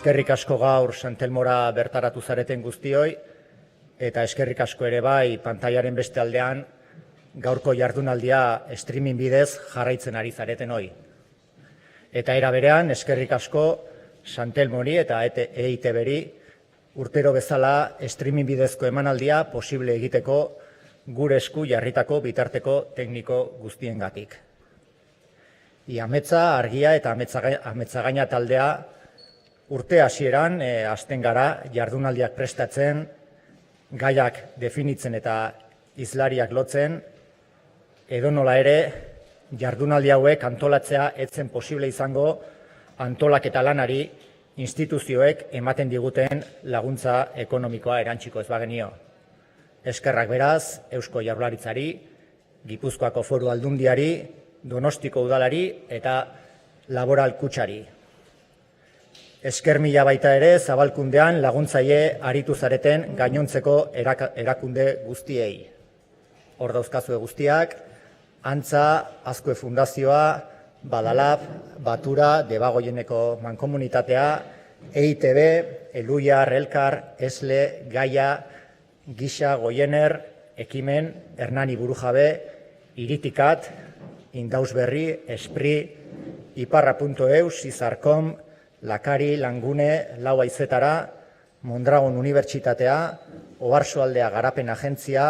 Eskerrik asko gaur Santelmora bertaratu zareten guztioi, eta eskerrik asko ere bai pantailaren beste aldean gaurko jardunaldia streaming bidez jarraitzen ari zareten hoi. Eta era berean, eskerrik asko Santelmori eta EITB-ri urtero bezala streaming bidezko emanaldia posible egiteko gure esku jarritako bitarteko tekniko guztiengatik. Ametsa, Argia eta Ametzagaina taldea urte hasieran hasten gara jardunaldiak prestatzen, gaiak definitzen eta hizlariak lotzen, edonola ere jardunaldi hauek antolatzea etzen posible izango antolaketa lanari instituzioek ematen diguten laguntza ekonomikoa erantsiko ez bagenio. Eskerrak beraz, Eusko Jaurlaritzari, Gipuzkoako Foru Aldundiari, Donostiko Udalari eta Laboral Kutxari. Esker mila baita ere zabalkundean laguntzaile aritu zareten gainontzeko erakunde guztiei. Hor dauzkazue guztiak, Antza, Azkue Fundazioa, Badalab, Batura, Debagoieneko Mankomunitatea, EITB, Eluiar, Elkar, Esle, Gaia, Gisa, Goiener, Ekimen, Hernani Burujabe, Iritikat, Indausberri, Espri, Iparra.eus, Izarkom, Lakari, Langune, Lau Aizetara, Mondragon Unibertsitatea, Oarsoaldea Garapen Agentzia,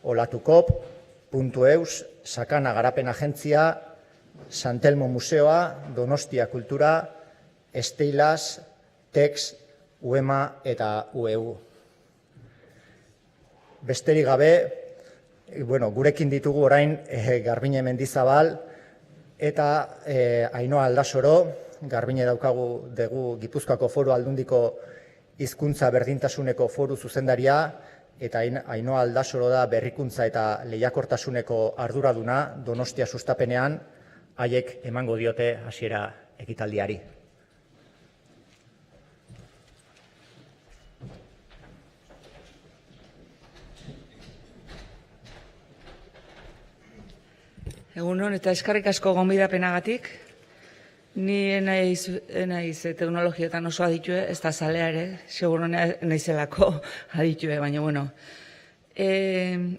Olatukop.eus, Sakana Garapen Agentzia, Santelmo Museoa, Donostia Kultura, Esteilas, Tex, UEMA eta UEU. Besterik gabe, gurekin ditugu orain Garbine Mendizabal eta Ainhoa Aldasoro, Garbine daukagu dugu Gipuzkoako Foru Aldundiko hizkuntza berdintasuneko foru zuzendaria, eta Ainhoa Aldasoro da berrikuntza eta lehiakortasuneko arduraduna Donostia sustapenean, haiek emango diote hasiera ekitaldiari. Egunon eta eskerrik asko gonbidapenagatik. Ni enaiz teknologietan oso aditue, ez da zalea ere, seguro naizelako aditue, baina bueno.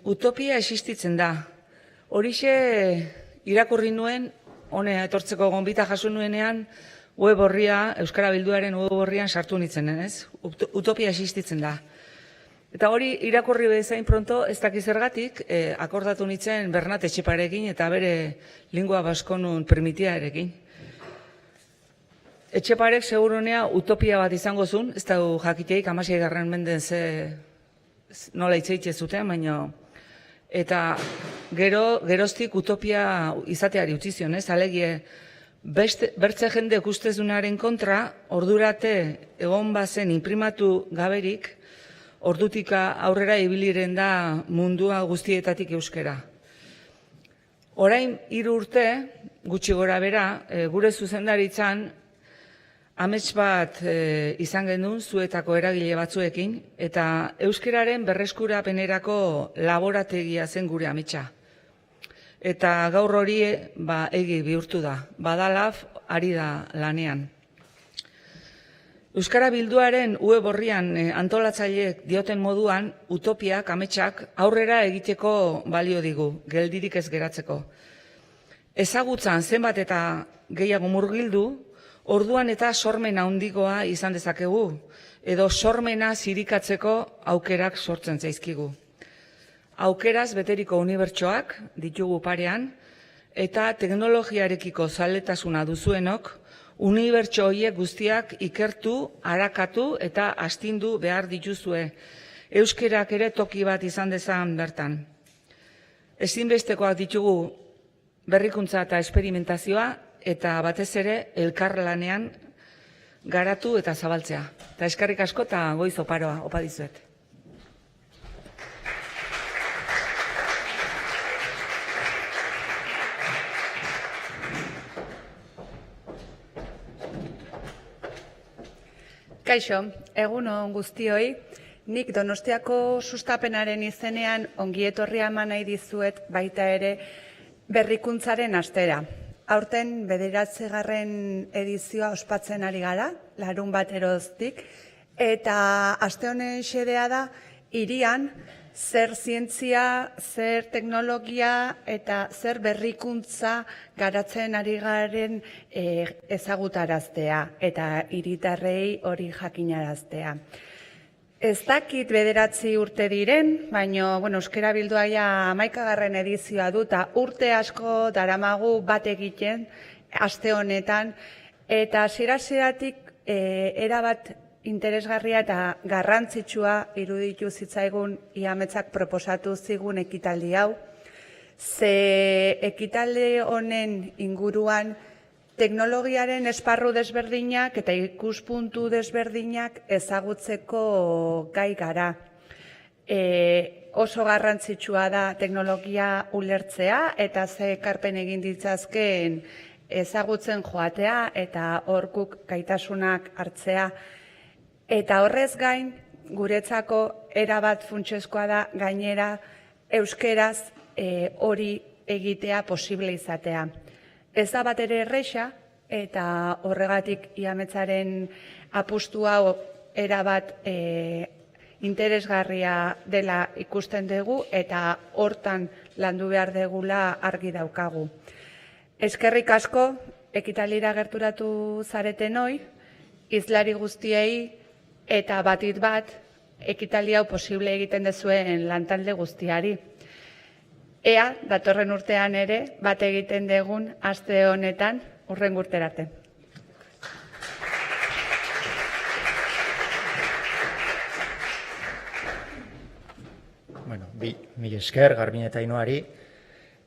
Utopia existitzen da. Horixe irakurri nuen, hone etortzeko gonbita jaso nuenean, web orria, Euskara Bilduaren web orrian sartu nintzen, ez? Utopia existitzen da. Eta hori irakurri bezain pronto, ez dakiz zergatik, akordatu nintzen Bernat Etxeparekin eta bere lingua baskonun primitiarekin. Etxeparek segurunea utopia bat izango zuen, ez da jakiteik 16. menden nola itzeitze zuten, baina eta geroztik utopia izateari utzi zion, ez? Alegie, bertze jende ustezunaren kontra, ordurate egon bazen inprimatu gaberik, ordutika aurrera ibiliren da mundua guztietatik euskera. Orain 3 urte, gutxi gora bera, gure zuzendaritzan, amets bat izan genuen zuetako eragile batzuekin, eta euskeraren berreskurapenerako laborategia zen gure ametsa. Eta gaur hori egi bihurtu da, Badalab ari da lanean. Euskara Bilduaren web orrian antolatzaileek dioten moduan, utopiak, ametsak, aurrera egiteko balio digu, geldirik ez geratzeko. Ezagutzan zenbat eta gehiago murgildu, orduan eta sormena handikoa izan dezakegu, edo sormena zirikatzeko aukerak sortzen zaizkigu. Aukeraz beteriko unibertsoak ditugu parean, eta teknologiarekiko zaletasuna duzuenok, unibertso horiek guztiak ikertu, arakatu eta astindu behar dituzue. Euskerak ere toki bat izan dezan bertan. Ezinbestekoak ditugu berrikuntza eta esperimentazioa, eta batez ere elkarlanean garatu eta zabaltzea. Eta eskerrik asko eta goiz oparoa, opa dizuet. Kaixo, egun on guztioi, nik Donostiako sustapenaren izenean ongietorria eman nahi dizuet baita ere berrikuntzaren astera. aurten 9. edizioa ospatzen ari gara, larun bat eroztik, eta aste honen xedea da, hirian zer zientzia, zer teknologia eta zer berrikuntza garatzen ari garen ezagutaraztea eta hiritarrei hori jakinaraztea. Ez dakit 9 urte diren, baina Euskara Bildua ja 11. edizioa du, eta urte asko daramagu bat egiten aste honetan, eta hasiera-hasieratik erabat interesgarria eta garrantzitsua iruditu zitzaigun Iametzak proposatu zigun ekitaldi hau. Ze ekitaldi honen inguruan teknologiaren esparru desberdinak eta ikuspuntu desberdinak ezagutzeko gai gara. Oso garrantzitsua da teknologia ulertzea eta ze ekarpen egin ditzazkeen ezagutzen joatea eta horkuk gaitasunak hartzea. Eta horrez gain, guretzako erabat funtsezkoa da gainera euskeraz hori egitea posible izatea. Ez da bat ere erresa, eta horregatik Iametzaren apustu hau erabat interesgarria dela ikusten dugu, eta hortan landu behar degula argi daukagu. Eskerrik asko, ekitaldira gerturatu zareten hoi, hizlari guztiei, eta batit bat, ekitaldi hau posible egiten dezuen lantalde guztiari. Ea, datorren urtean ere, bat egiten dugun aste honetan, hurrengo urtera arte. Mila esker, Garbin eta Ainoari.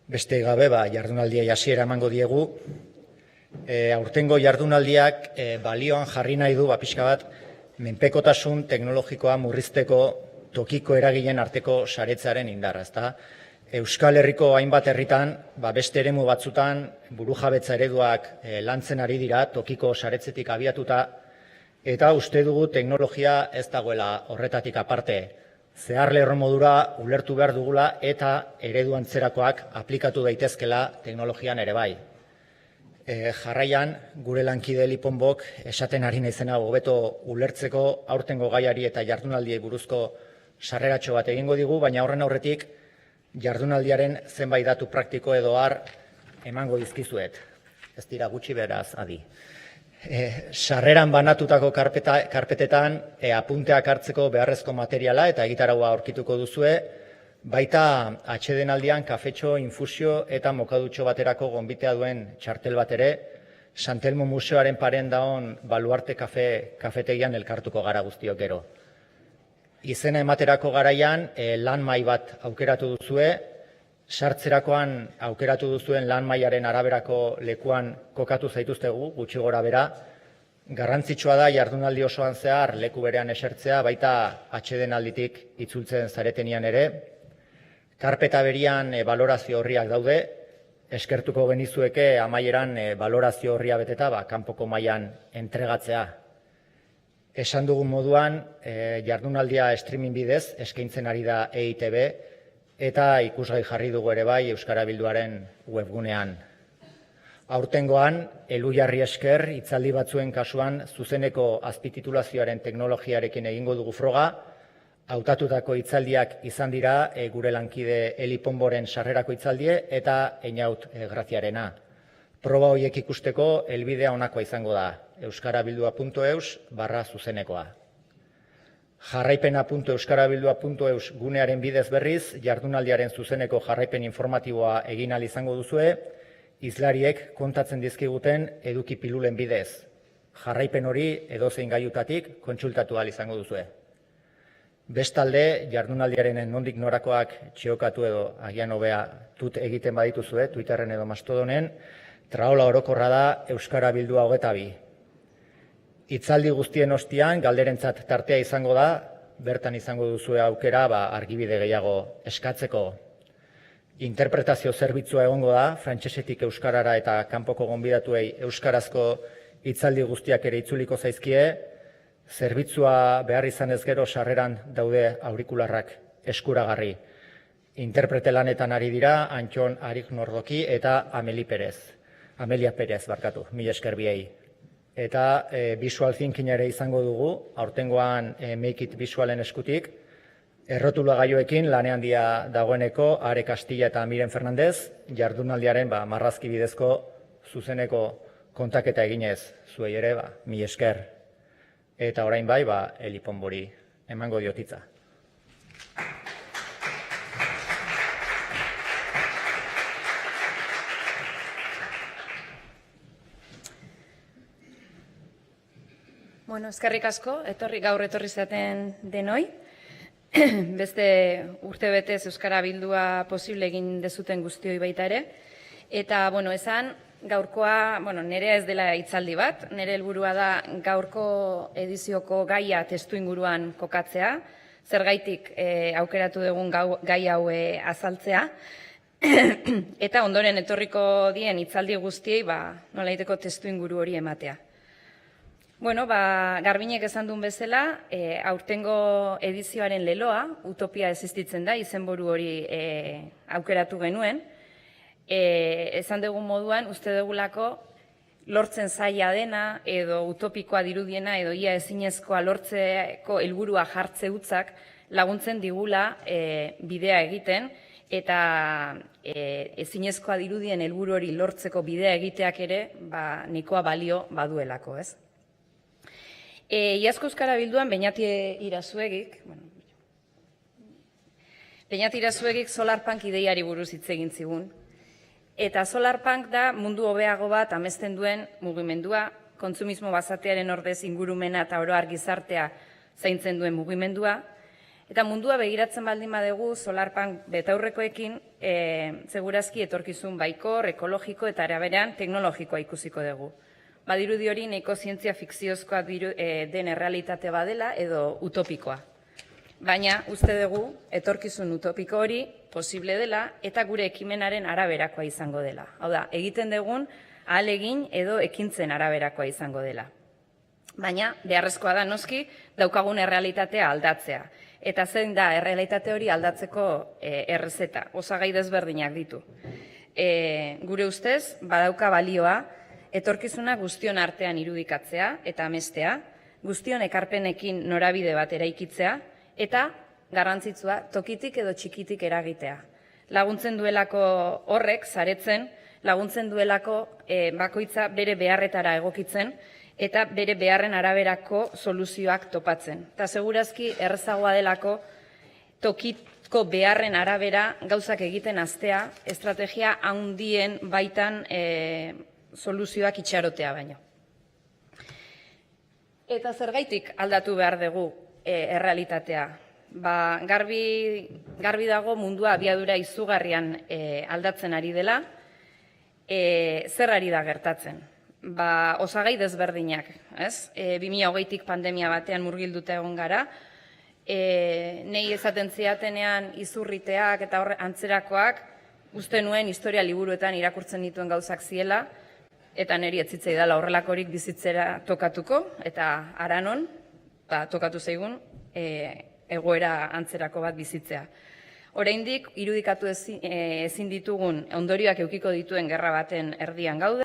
Beste gabe, jardunaldia hasiera emango diegu. Aurtengo jardunaldiak balioan jarri nahi du, pixka bat, menpekotasun teknologikoa murrizteko tokiko eragileen arteko saretzearen indarra, ezta? Euskal Herriko hainbat herritan, beste eremu batzutan burujabetza ereduak lantzen ari dira, tokiko saretzetik abiatuta, eta uste dugu teknologia ez dagoela horretatik aparte. Zehar lerro modura ulertu behar dugula eta eredu antzerakoak aplikatu daitezkela teknologian ere bai. Jarraian, gure lankide Liponbok esaten ari naizena hobeto ulertzeko aurtengo gaiari eta jardunaldiei buruzko sarreratxo bat egingo digu, baina horren aurretik jardunaldiaren zenbait datu praktiko edo har emango dizkizuet. Ez dira gutxi beraz adi. Sarreran banatutako karpetetan apunteak hartzeko beharrezko materiala eta egitaraua aurkituko duzue, baita atsedenaldian kafetxo, infusio eta mokadutxo baterako gonbitea duen txartel bat ere, Santelmo Museoaren paren daon Baluarte kafetegian elkartuko gara guztiok gero. Izena ematerako garaian lan mahai bat aukeratu duzue, sartzerakoan aukeratu duzuen lan mailaren araberako lekuan kokatu zaituztegu, gutxi gora bera. Garrantzitsua da jardunaldi osoan zehar leku berean esertzea, baita atsedenalditik itzultzen zaretenian ere. Karpeta berian balorazio horriak daude, eskertuko genizueke amaieran balorazio horria beteta kanpoko mailan entregatzea. Esan dugun moduan, jardunaldia streaming bidez eskaintzen ari da EITB eta ikusgai jarri dugu ere bai Euskara Bilduaren webgunean. Aurtengoan, Elujarri esker, hitzaldi batzuen kasuan zuzeneko azpititulazioaren teknologiarekin egingo dugu froga, hautatutako hitzaldiak izan dira gure lankide Eli Ponboren sarrerako hitzaldie eta Einaut Graziarena. Proba horiek ikusteko helbidea honakoa izango da, euskarabildua.eus/zuzenekoa. Jarraipena.euskarabildua.eus gunearen bidez berriz, jardunaldiaren zuzeneko jarraipen informatiboa egin ahal izango duzue, hizlariek kontatzen dizkiguten eduki pilulen bidez. Jarraipen hori edozein gaiutatik kontsultatu ahal izango duzue. Bestalde, jardunaldiaren nondik norakoak txiokatu edo agian hobea tut egiten badituzue, Twitterren edo Mastodonen, traola orokorra da Euskara Bildua 22. Hitzaldi guztien ostian, galderentzat tartea izango da, bertan izango duzue aukera argibide gehiago eskatzeko. Interpretazio zerbitzua egongo da, frantsesetik euskarara eta kanpoko gonbidatuei euskarazko hitzaldi guztiak ere itzuliko zaizkie, zerbitzua behar izan ez gero sarreran daude aurikularrak eskuragarri. Interprete lanetan ari dira Antxon Arik Nordoki eta Ameli Perez. Amelia Perez, barkatu, mila esker biei. Eta visual thinking ere izango dugu, aurtengoan Make It Visualen eskutik, errotulagailuekin lanean dia dagoeneko Are Castilla eta Miren Fernandez, jardunaldiaren marrazki bidezko zuzeneko kontaketa eginez zuei ere, mila esker. Eta orain bai, Eli Ponbori emango diotitza. Bueno, eskerrik asko, gaur etorri zaten denoi. Beste urtebetez Euskara Bildua posible egin dezuten guztioi baita ere. Eta, esan, gaurkoa, nerea ez dela hitzaldi bat, nere helburua da gaurko edizioko gaia testu inguruan kokatzea, zergaitik aukeratu dugun gai hau azaltzea, eta ondoren etorriko dien hitzaldi guztiei nolaiteko testu inguru hori ematea. Garbinek esan duen bezala, aurtengo edizioaren leloa, utopia existitzen da, izenburu hori aukeratu genuen. Esan dugun moduan, uste dugulako lortzen zaila dena edo utopikoa dirudiena edo ia ezinezkoa lortzeko helburua jartze hutzak laguntzen digula bidea egiten eta ezinezkoa dirudien helburu hori lortzeko bidea egiteak ere nahikoa balio baduelako, ez? Iazko Euskara Bilduan Beñati Irazuegik Solarpunk ideiari buruz hitz egin zigun. Eta Solarpunk da mundu hobeago bat amesten duen mugimendua, kontsumismo basatearen ordez ingurumena eta oro har gizartea zaintzen duen mugimendua. Eta mundua begiratzen baldin badugu Solarpunk betaurrekoekin segurazki etorkizun baikor, ekologiko eta araberean teknologikoa ikusiko dugu. Badirudi hori nahiko zientzia fikziozkoa den errealitate badela edo utopikoa. Baina uste dugu etorkizun utopiko hori posible dela eta gure ekimenaren araberakoa izango dela. Hau da, egiten dugun ahalegin edo ekintzen araberakoa izango dela. Baina beharrezkoa da noski daukagun errealitatea aldatzea. Eta zein da errealitate hori aldatzeko errezeta, osagai desberdinak ditu. Gure ustez, badauka balioa, etorkizuna guztion artean irudikatzea eta amestea, guztion ekarpenekin norabide bat eraikitzea, eta garrantzitsua tokitik edo txikitik eragitea. Laguntzen duelako horrek, saretzen, laguntzen duelako bakoitza bere beharretara egokitzen, eta bere beharren araberako soluzioak topatzen. Eta segurazki errezagoa delako tokiko beharren arabera gauzak egiten hastea, estrategia handien baitan soluzioak itxarotea baino. Eta zergaitik aldatu behar dugu errealitatea. Garbi dago mundua abiadura izugarrian aldatzen ari dela, zer ari da gertatzen? Osagai desberdinak, ez? 2020tik pandemia batean murgilduta egon gara, nei esaten zidatenean izurriteak eta antzerakoak, uste nuen historia liburuetan irakurtzen dituen gauzak ziela, eta niri ez zitzaidala horrelakorik bizitzera tokatuko, eta haranon, tokatu zaigun, egoera antzerako bat bizitzea. Oraindik irudikatu ezin ditugun ondorioak edukiko dituen gerra baten erdian gaude.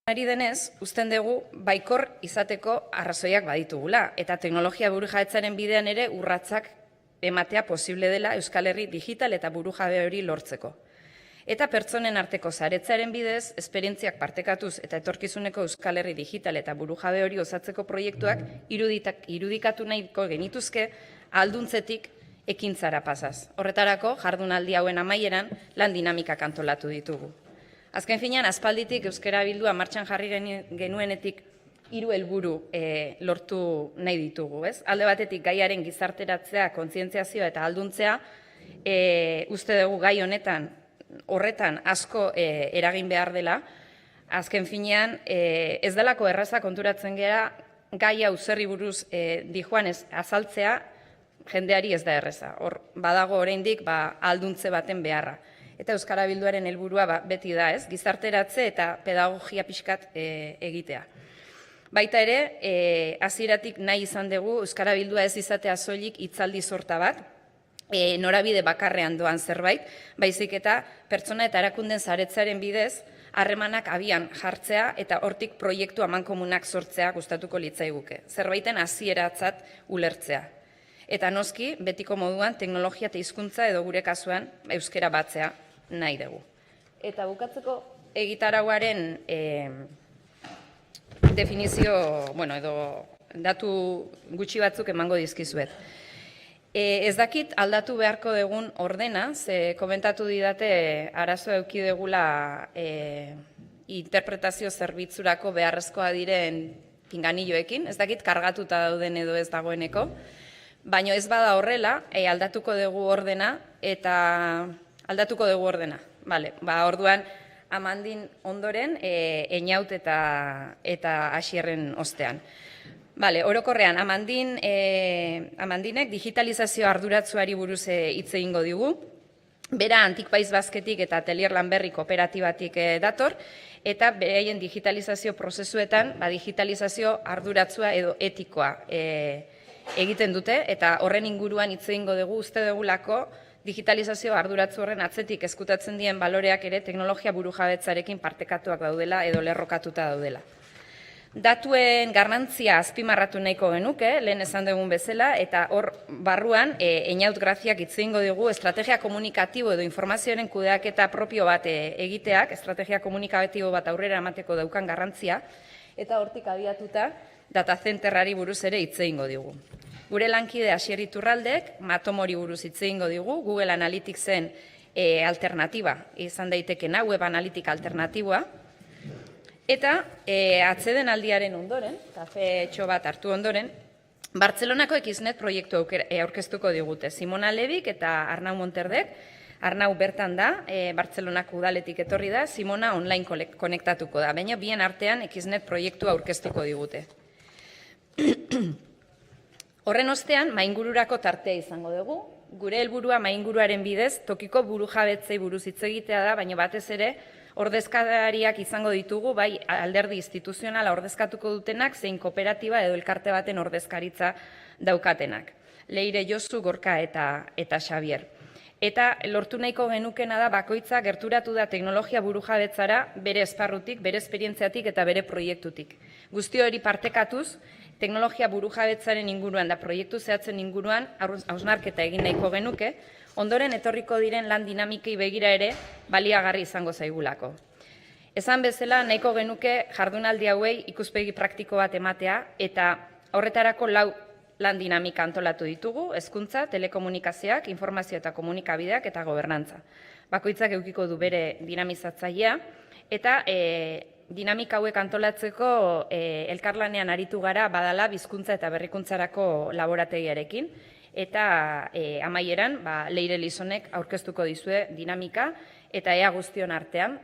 Ari denez, usten dugu baikor izateko arrazoiak baditugula, eta teknologia burujabetzaren bidean ere urratsak ematea posible dela Euskal Herri digital eta burujabe hori lortzeko. Eta pertsonen arteko saretzaren bidez, esperientziak partekatuz eta etorkizuneko Euskal Herri digital eta burujabe hori osatzeko proiektuak irudikatu nahiko genituzke alduntzetik ekintzara pasaz. Horretarako, jardunaldi hauen amaieran lan dinamikak antolatu ditugu. Azken finean, aspalditik euskara bildua martxan jarri genuenetik 3 helburu lortu nahi ditugu. Alde batetik gaiaren gizarteratzea, kontzientziazioa eta alduntzea, uste dugu gai horretan asko eragin behar dela. Azken finean, ez delako erraza konturatzen gera gai hau zerri buruz dijoanez azaltzea jendeari ez da erreza. Hor badago oraindik alduntze baten beharra. Eta euskara bilduaren helburua beti da, gizarteratze eta pedagogia pixkat egitea. Baita ere, hasieratik nahi izan dugu euskara bildua ez izatea soilik hitzaldi sorta bat, norabide bakarrean doan zerbait, baizik eta pertsona eta erakunden saretzaren bidez, harremanak abian jartzea eta hortik proiektu amankomunak sortzea gustatuko litzaiguke. Zerbaiten hasieratzat ulertzea. Eta noski, betiko moduan teknologia eta hizkuntza edo gure kasuan euskara batzea nahi dugu. Eta bukatzeko egitarauaren definizio, edo datu gutxi batzuk emango dizkizuet. Ez dakit aldatu beharko dugun ordena, ze komentatu didate arazoa eduki degula interpretazio zerbitzurako beharrezkoa diren pinganilloekin, ez dakit kargatuta dauden edo ez dagoeneko, baina ez bada horrela, aldatuko dugu ordena, orduan, Amandin ondoren, Einaut eta Asierren ostean. Orokorrean, Amandinek digitalizazio arduratzuari buruz hitz egingo digu. Bera Antik Paiz Basketik eta Atelier Lanberri kooperatibatik dator, eta beraien digitalizazio prozesuetan, digitalizazio arduratzua edo etikoa egiten dute, eta horren inguruan hitz egingo dugu, uste dugulako digitalizazio arduratzu horren atzetik eskutatzen dien baloreak ere teknologia burujabetzarekin partekatuak daudela edo lerrokatuta daudela. Datuen garrantzia azpimarratu nahiko genuke, lehen esan dugun bezala, eta hor barruan Einaut Graziak hitz egingo dugu estrategia komunikatibo edo informazioaren kudeaketa propio bat egiteak, estrategia komunikatibo bat aurrera emateko daukan garrantzia, eta hortik abiatuta data centerrari buruz ere hitz egingo digu. Gure lankide Asier Iturraldek Matomori buruz hitz egingo digu, Google Analyticsen alternatiba izan daitekena, web analitika alternatiboa, eta atzeden aldiaren ondoren, kafetxo bat hartu ondoren, Bartzelonako Xnet proiektu aurkeztuko digute. Simona Lebik eta Arnau Monterdek, Arnau bertan da, Bartzelonako udaletik etorri da, Simona online konektatuko da, baina bien artean Xnet proiektua aurkeztuko digute. Horren ostean, maingururako tartea izango dugu. Gure helburua mainguruaren bidez, tokiko burujabetzei buruz hitz egitea da, baina batez ere, ordezkariak izango ditugu, bai alderdi instituzionala ordezkatuko dutenak, zein kooperatiba edo elkarte baten ordezkaritza daukatenak. Leire, Josu, Gorka eta Xabier. Eta lortu nahiko genukena da bakoitza gerturatu da teknologia burujabetzara bere esparrutik, bere esperientziatik eta bere proiektutik. Guzti hori partekatuz, teknologia burujabetzaren inguruan da proiektu zehatzen inguruan hausnarketa egin nahiko genuke, ondoren etorriko diren lan dinamikei begira ere baliagarri izango zaigulako. Esan bezala nahiko genuke jardunaldi hauei ikuspegi praktiko bat ematea eta horretarako 4 lan dinamika antolatu ditugu, hezkuntza, telekomunikazioak, informazio eta komunikabideak eta gobernantza. Bakoitzak edukiko du bere dinamizatzailea eta dinamika hauek antolatzeko elkarlanean aritu gara badala bizkuntza eta berrikuntzarako laborategiarekin eta amaieran Leire Lizonek aurkeztuko dizue dinamika eta ea guztion artean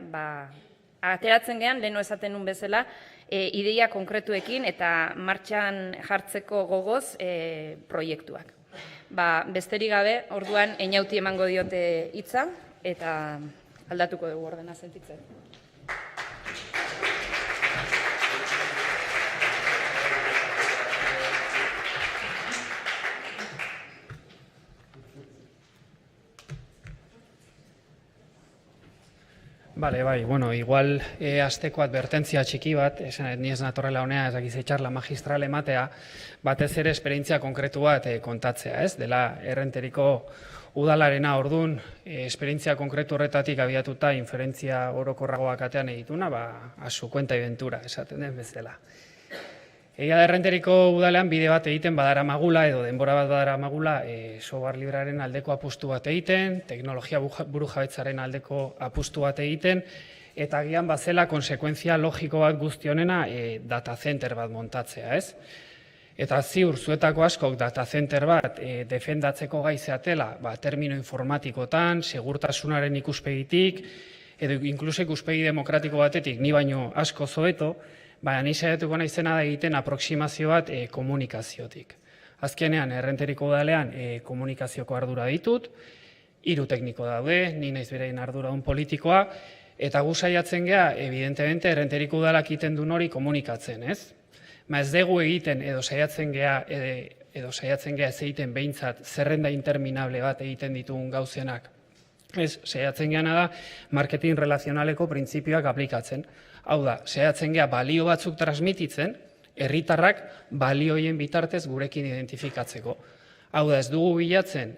ateratzen gean leheno esaten nun bezala ideia konkretuekin eta martxan jartzeko gogoz proiektuak. Besterik gabe, orduan Einauti emango diote hitza eta aldatuko dugu ordena sentitzen. Bale, bai, bueno, igual asteko advertentzia txiki bat, esan ni ez natorrela honea, ez dakiz etxarla magistral ematea, batez ere esperientzia konkretu bat kontatzea, ez? Dela Errenteriko udalarena ordun, esperientzia konkretu horretatik abiatuta inferentzia orokorragoak atean egituna, a su cuenta y ventura, esaten den bezala. Egia da Errenteriko udalean bide bat egiten badaramagula edo denbora bat badaramagula software librearen aldeko apustu bat egiten, teknologia burujabetzaren aldeko apustu bat egiten, eta agian bazela konsekuentzia logiko bat guzti honena data center bat montatzea, ez? Eta ziur zuetako askok data center bat defendatzeko gai zeatela, termino informatikotan, segurtasunaren ikuspegitik, edo inkluso ikuspegi demokratiko batetik, ni baino asko zobeto, ni saiatuko naizena da egiten aproximazio bat komunikaziotik. Azkenean, Errenteriko udalean komunikazioko ardura ditut, 3 tekniko daude, ni naiz berein arduradun politikoa, eta gu saiatzen gea, evidentemente, Errenteriko udalak egiten duen hori komunikatzen, ez? Ez dugu egiten edo saiatzen gea ez egiten behintzat zerrenda interminable bat egiten ditugun gauzenak. Ez, saiatzen geana da marketing relazionaleko printzipioak aplikatzen. Hau da, saiatzen gea balio batzuk transmititzen, herritarrak balioien bitartez gurekin identifikatzeko. Hau da, ez dugu bilatzen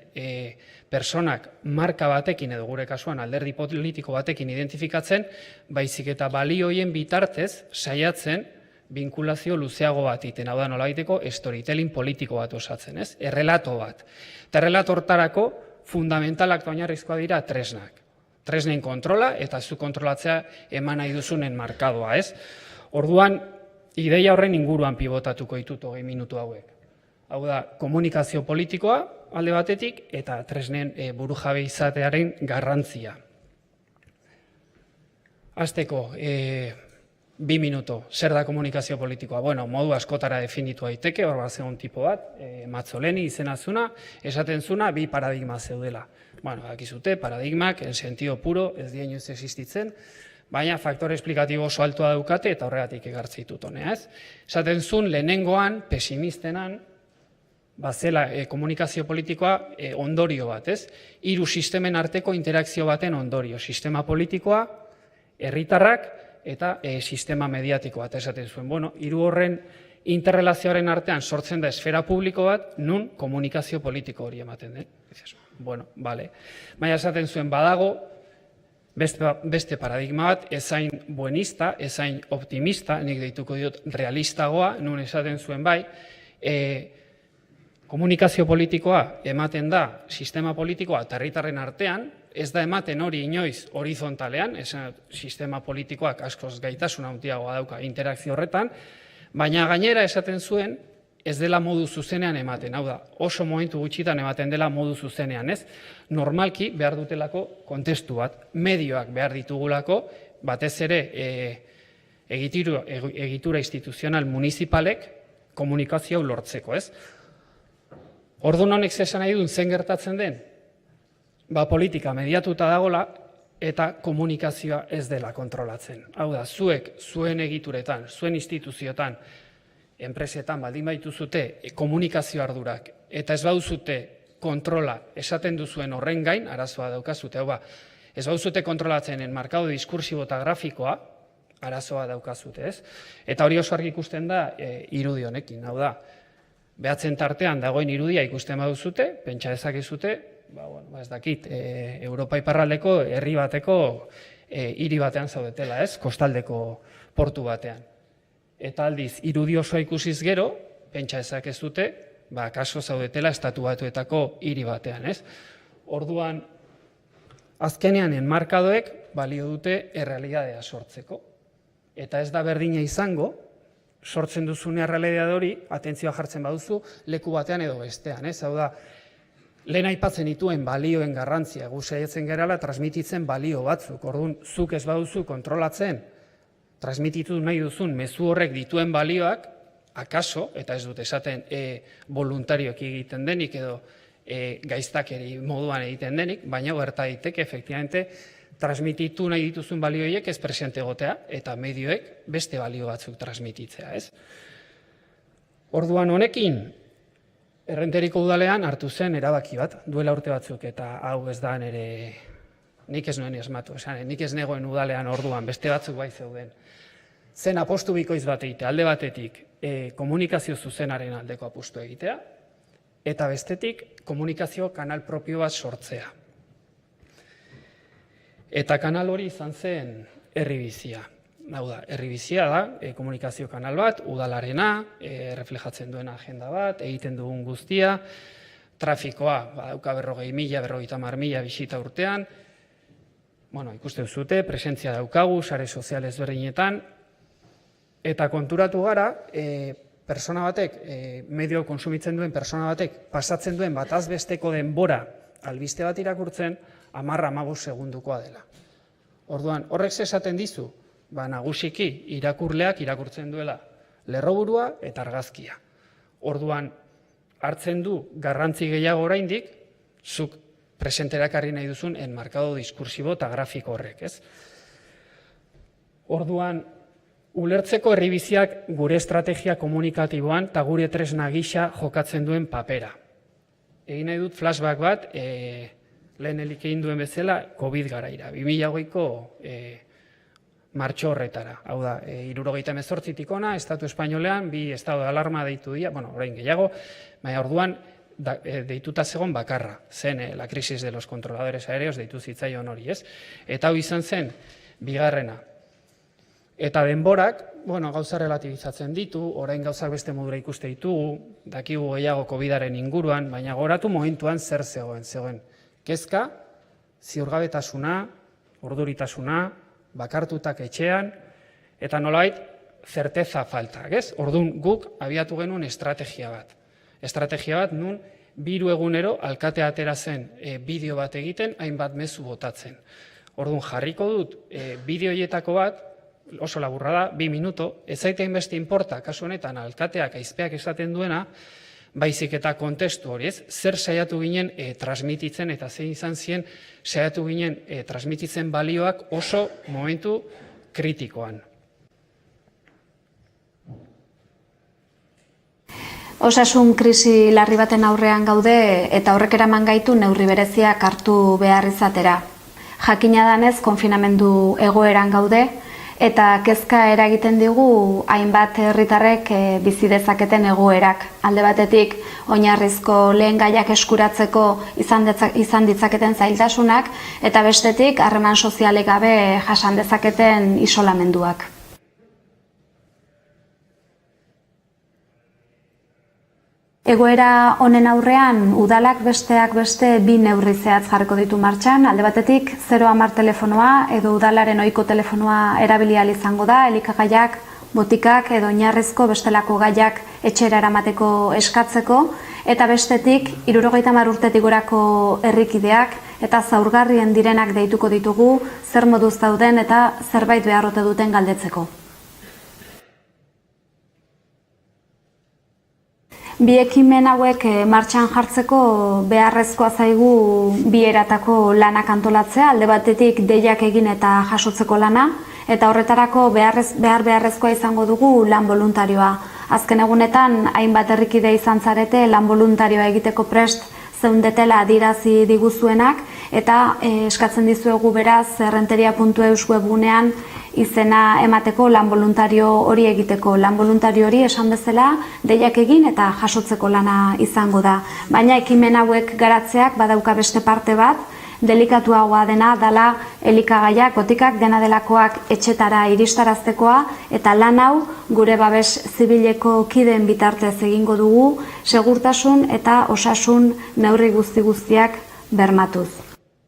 personak marka batekin edo gure kasuan alderdi politiko batekin identifikatzen, baizik eta balioien bitartez saiatzen binkulazio luzeago bat iten, hau da nolabaiteko storytelling politiko bat osatzen, ez? Errelato bat. Eta errelato hortarako fundamentalak oinarrizkoa dira tresnak. Tresnen kontrola eta zu kontrolatzea eman nahi duzunen markadoa, ez? Orduan, ideia horren inguruan pibotatuko ditut 20 minutu hauek. Hau da, komunikazio politikoa alde batetik eta tresnen burujabe izatearen garrantzia. Hasteko, 2 minutu, zer da komunikazio politikoa? Bueno, modu askotara definitu daiteke, hor bat zegoen tipo bat, Mazzoleni izena zuna, esaten zuna 2 paradigma zeudela. Bueno, dakizute, paradigmak, en sentido puro, ez dien inoiz existitzen, baina faktore esplikatibo oso altua daukate eta horregatik egartze ditut honea, ez? Esaten zuen, lehenengoan, pesimistenan, bazela komunikazio politikoa ondorio bat, ez? 3 sistemen arteko interakzio baten ondorio, sistema politikoa, herritarrak, eta sistema mediatiko bat esaten zuen. Bueno, 3 horren interrelazioaren artean sortzen da esfera publiko bat, nun komunikazio politiko hori ematen den. Bueno, bale. Baina esaten zuen badago, beste paradigma bat, ezain buenista, ezain optimista, nik deituko diot realistagoa, nun esaten zuen bai, komunikazio politikoa ematen da sistema politikoa eta herritarren artean, ez da ematen hori inoiz horizontalean, sistema politikoak askoz gaitasun handiagoa dauka interakzio horretan, baina gainera esaten zuen ez dela modu zuzenean ematen, hau da, oso momentu gutxitan ematen dela modu zuzenean, ez? Normalki behar dutelako kontestu bat, medioak behar ditugulako, batez ere egitura instituzional municipalek komunikazio lortzeko, ez? Orduan honek esan nahi duen zen gertatzen den, politika mediatuta dagola eta komunikazioa ez dela kontrolatzen. Hau da, zuek, zuen egituretan, zuen instituzioetan, enpresetan baldin baituzute komunikazio ardurak eta ez bauzute kontrola esaten duzuen horren gain, arazoa daukazute, hau ba, ez bauzute kontrolatzen enmarkado diskursibo eta grafikoa, arazoa daukazute, ez? Eta hori oso argi ikusten da irudi honekin, hau da, behatzen tartean dagoen irudia ikusten baduzute, pentsa dezakezute, ez dakit, Europa iparraldeko herri bateko hiri batean zaudetela, ez? Kostaldeko portu batean. Eta aldiz, irudi osoa ikusiz gero, pentsa dezakezute, kaso zaudetela estatu batuetako hiri batean, ez? Orduan, azkenean enmarkadoek balio dute errealidadea sortzeko. Eta ez da berdina izango, sortzen duzune errealidade hori, atentzioa jartzen baduzu, leku batean edo bestean, ez? Hau da, lehen aipatzen dituen balioen garrantzia, gu saiatzen gerala transmititzen balio batzuk. Orduan, zuk ez baduzu kontrolatzen, transmititu nahi duzun mezu horrek dituen balioak, akaso, eta ez dut esaten voluntarioak egiten denik edo gaiztakeri moduan egiten denik, baina gerta daiteke, efektibamente, transmititu nahi dituzun balioiek ez presente egotea, eta medioek beste balio batzuk transmititzea, ez? Orduan honekin, Errenteriko udalean hartu zen erabaki bat, duela urte batzuk, eta hau ez da nire nik ez nuen esmatu, nik ez negoen udalean orduan, beste batzuk bai zeuden. Zen apostu bikoiz bat egitea, alde batetik komunikazio zuzenaren aldeko apostu egitea, eta bestetik komunikazio kanal propio bat sortzea. Eta kanal hori izan zen Herri Bizia. Hau da, Herri Bizia da komunikazio kanal bat, udalarena, reflejatzen duen agenda bat, egiten dugun guztia, trafikoa, badauka 40.000, 50.000 bisita urtean, ikusten zute, presentzia daukagu, sare sozial ezberdinetan, eta konturatu gara, persona batek, medio konsumitzen duen persona batek, pasatzen duen bataz besteko denbora albiste bat irakurtzen, 10-15 segundukoa dela. Orduan, horrek esaten dizu, nagusiki irakurleak irakurtzen duela lerroburua eta argazkia. Orduan, hartzen du garrantzi gehiago oraindik, zuk presenterakarri nahi duzun enmarkado diskursibo eta grafiko horrek, ez? Orduan, ulertzeko Herri Biziak gure estrategia komunikatiboan eta gure tresna gisa jokatzen duen papera. Egin nahi dut flashback bat, lehen egin duen bezala, COVID garaira. 2008ko martxo horretara. Hau da, 78tik hona, Estatu Espainolean, 2 estado de alarma deitu dira, orain gehiago, baina orduan deituta zegoen bakarra, zen la crisis de los controladores aéreos deitu zitzaion hori, ez? Eta hau izan zen, bigarrena. Eta denborak, gauza relatibizatzen ditu, orain gauzak beste modura ikuste ditugu, dakigu gehiago COVID-aren inguruan, baina goratu momentuan zer zegoen. Kezka, ziurgabetasuna, urduritasuna, bakartutak etxean, eta nolabait, zerteza faltak, ez? Orduan guk abiatu genuen estrategia bat. Estrategia bat nun 2 egunero alkatea atera zen bideo bat egiten, hainbat mezu botatzen. Orduan jarriko dut bideo hietako bat, oso laburra da, 2 minuto, ez zaite hainbeste inporta, kasu honetan alkateak aizpeak esaten duena, baizik eta kontestu hori, ez? Zer saiatu ginen transmititzen eta zein izan zien saiatu ginen transmititzen balioak oso momentu kritikoan. Osasun krisi larri baten aurrean gaude eta horrek eraman gaitu neurri bereziak hartu behar izatera. Jakina danez konfinamendu egoeran gaude eta kezka eragiten digu hainbat herritarrek bizi dezaketen egoerak. Alde batetik oinarrizko lehengaiak eskuratzeko izan ditzaketen zailtasunak eta bestetik harreman sozialik gabe jasan dezaketen isolamenduak. Egoera honen aurrean, udalak besteak beste 2 neurri zehatz jarriko ditu martxan. Alde batetik, 010 telefonoa edo udalaren ohiko telefonoa erabili ahal izango da, elikagaiak, botikak edo oinarrizko bestelako gaiak etxera eramateko eskatzeko, eta bestetik, 70 urtetik gorako herrikideak eta zaurgarrien direnak deituko ditugu, zer moduz dauden eta zerbait beharrote duten galdetzeko. Bi ekimen hauek martxan jartzeko beharrezkoa zaigu 2 eratako lanak antolatzea, alde batetik deiak egin eta jasotzeko lana, eta horretarako beharrezkoa izango dugu lan voluntarioa. Azken egunetan, hainbat herrikide izan zarete lan voluntarioa egiteko prest zeundetela adirazi diguzuenak, eta eskatzen dizuegu beraz errenteria.eus webgunean izena emateko lan voluntario hori egiteko. Lan voluntario hori esan bezala deiak egin eta jasotzeko lana izango da. Baina ekimen hauek garatzeak badauka beste parte bat, delikatuagoa dena dela elikagaiak, botikak dena delakoak etxetara iristaraztekoa, eta lan hau gure babes zibileko kideen bitartez egingo dugu, segurtasun eta osasun neurri guztiak bermatuz.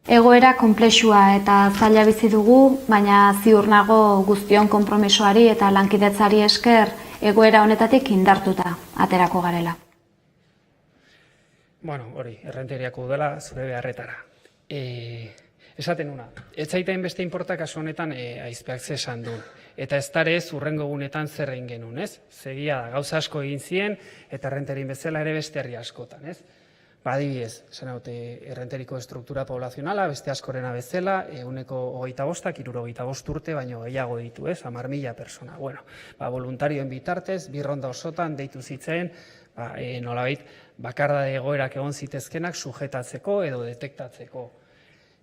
Egoera konplexua eta zaila bizi dugu, baina ziur nago guztion konpromisoari eta lankidetzari esker egoera honetatik indartuta aterako garela. Hori, errenteriako dela zure beharretara. Esaten una, ez zaitain beste inporta kasu honetan aizpeak zesan duen. Eta ez darez urrengo gunetan zer egin genuen, ez? Segia da, gauza asko egin zien eta errenterin bezala ere beste herri askotan, ez? Adibidez, errenteriko estruktura poblazionala, beste askorena bezala, 125, 75 urte, baino gehiago ditu, 10.000 persona. Voluntarioen bitartez, 2 ronda osotan deitu zitzen, nolabait, bakarda egoerak egon zitezkenak sujetatzeko edo detektatzeko.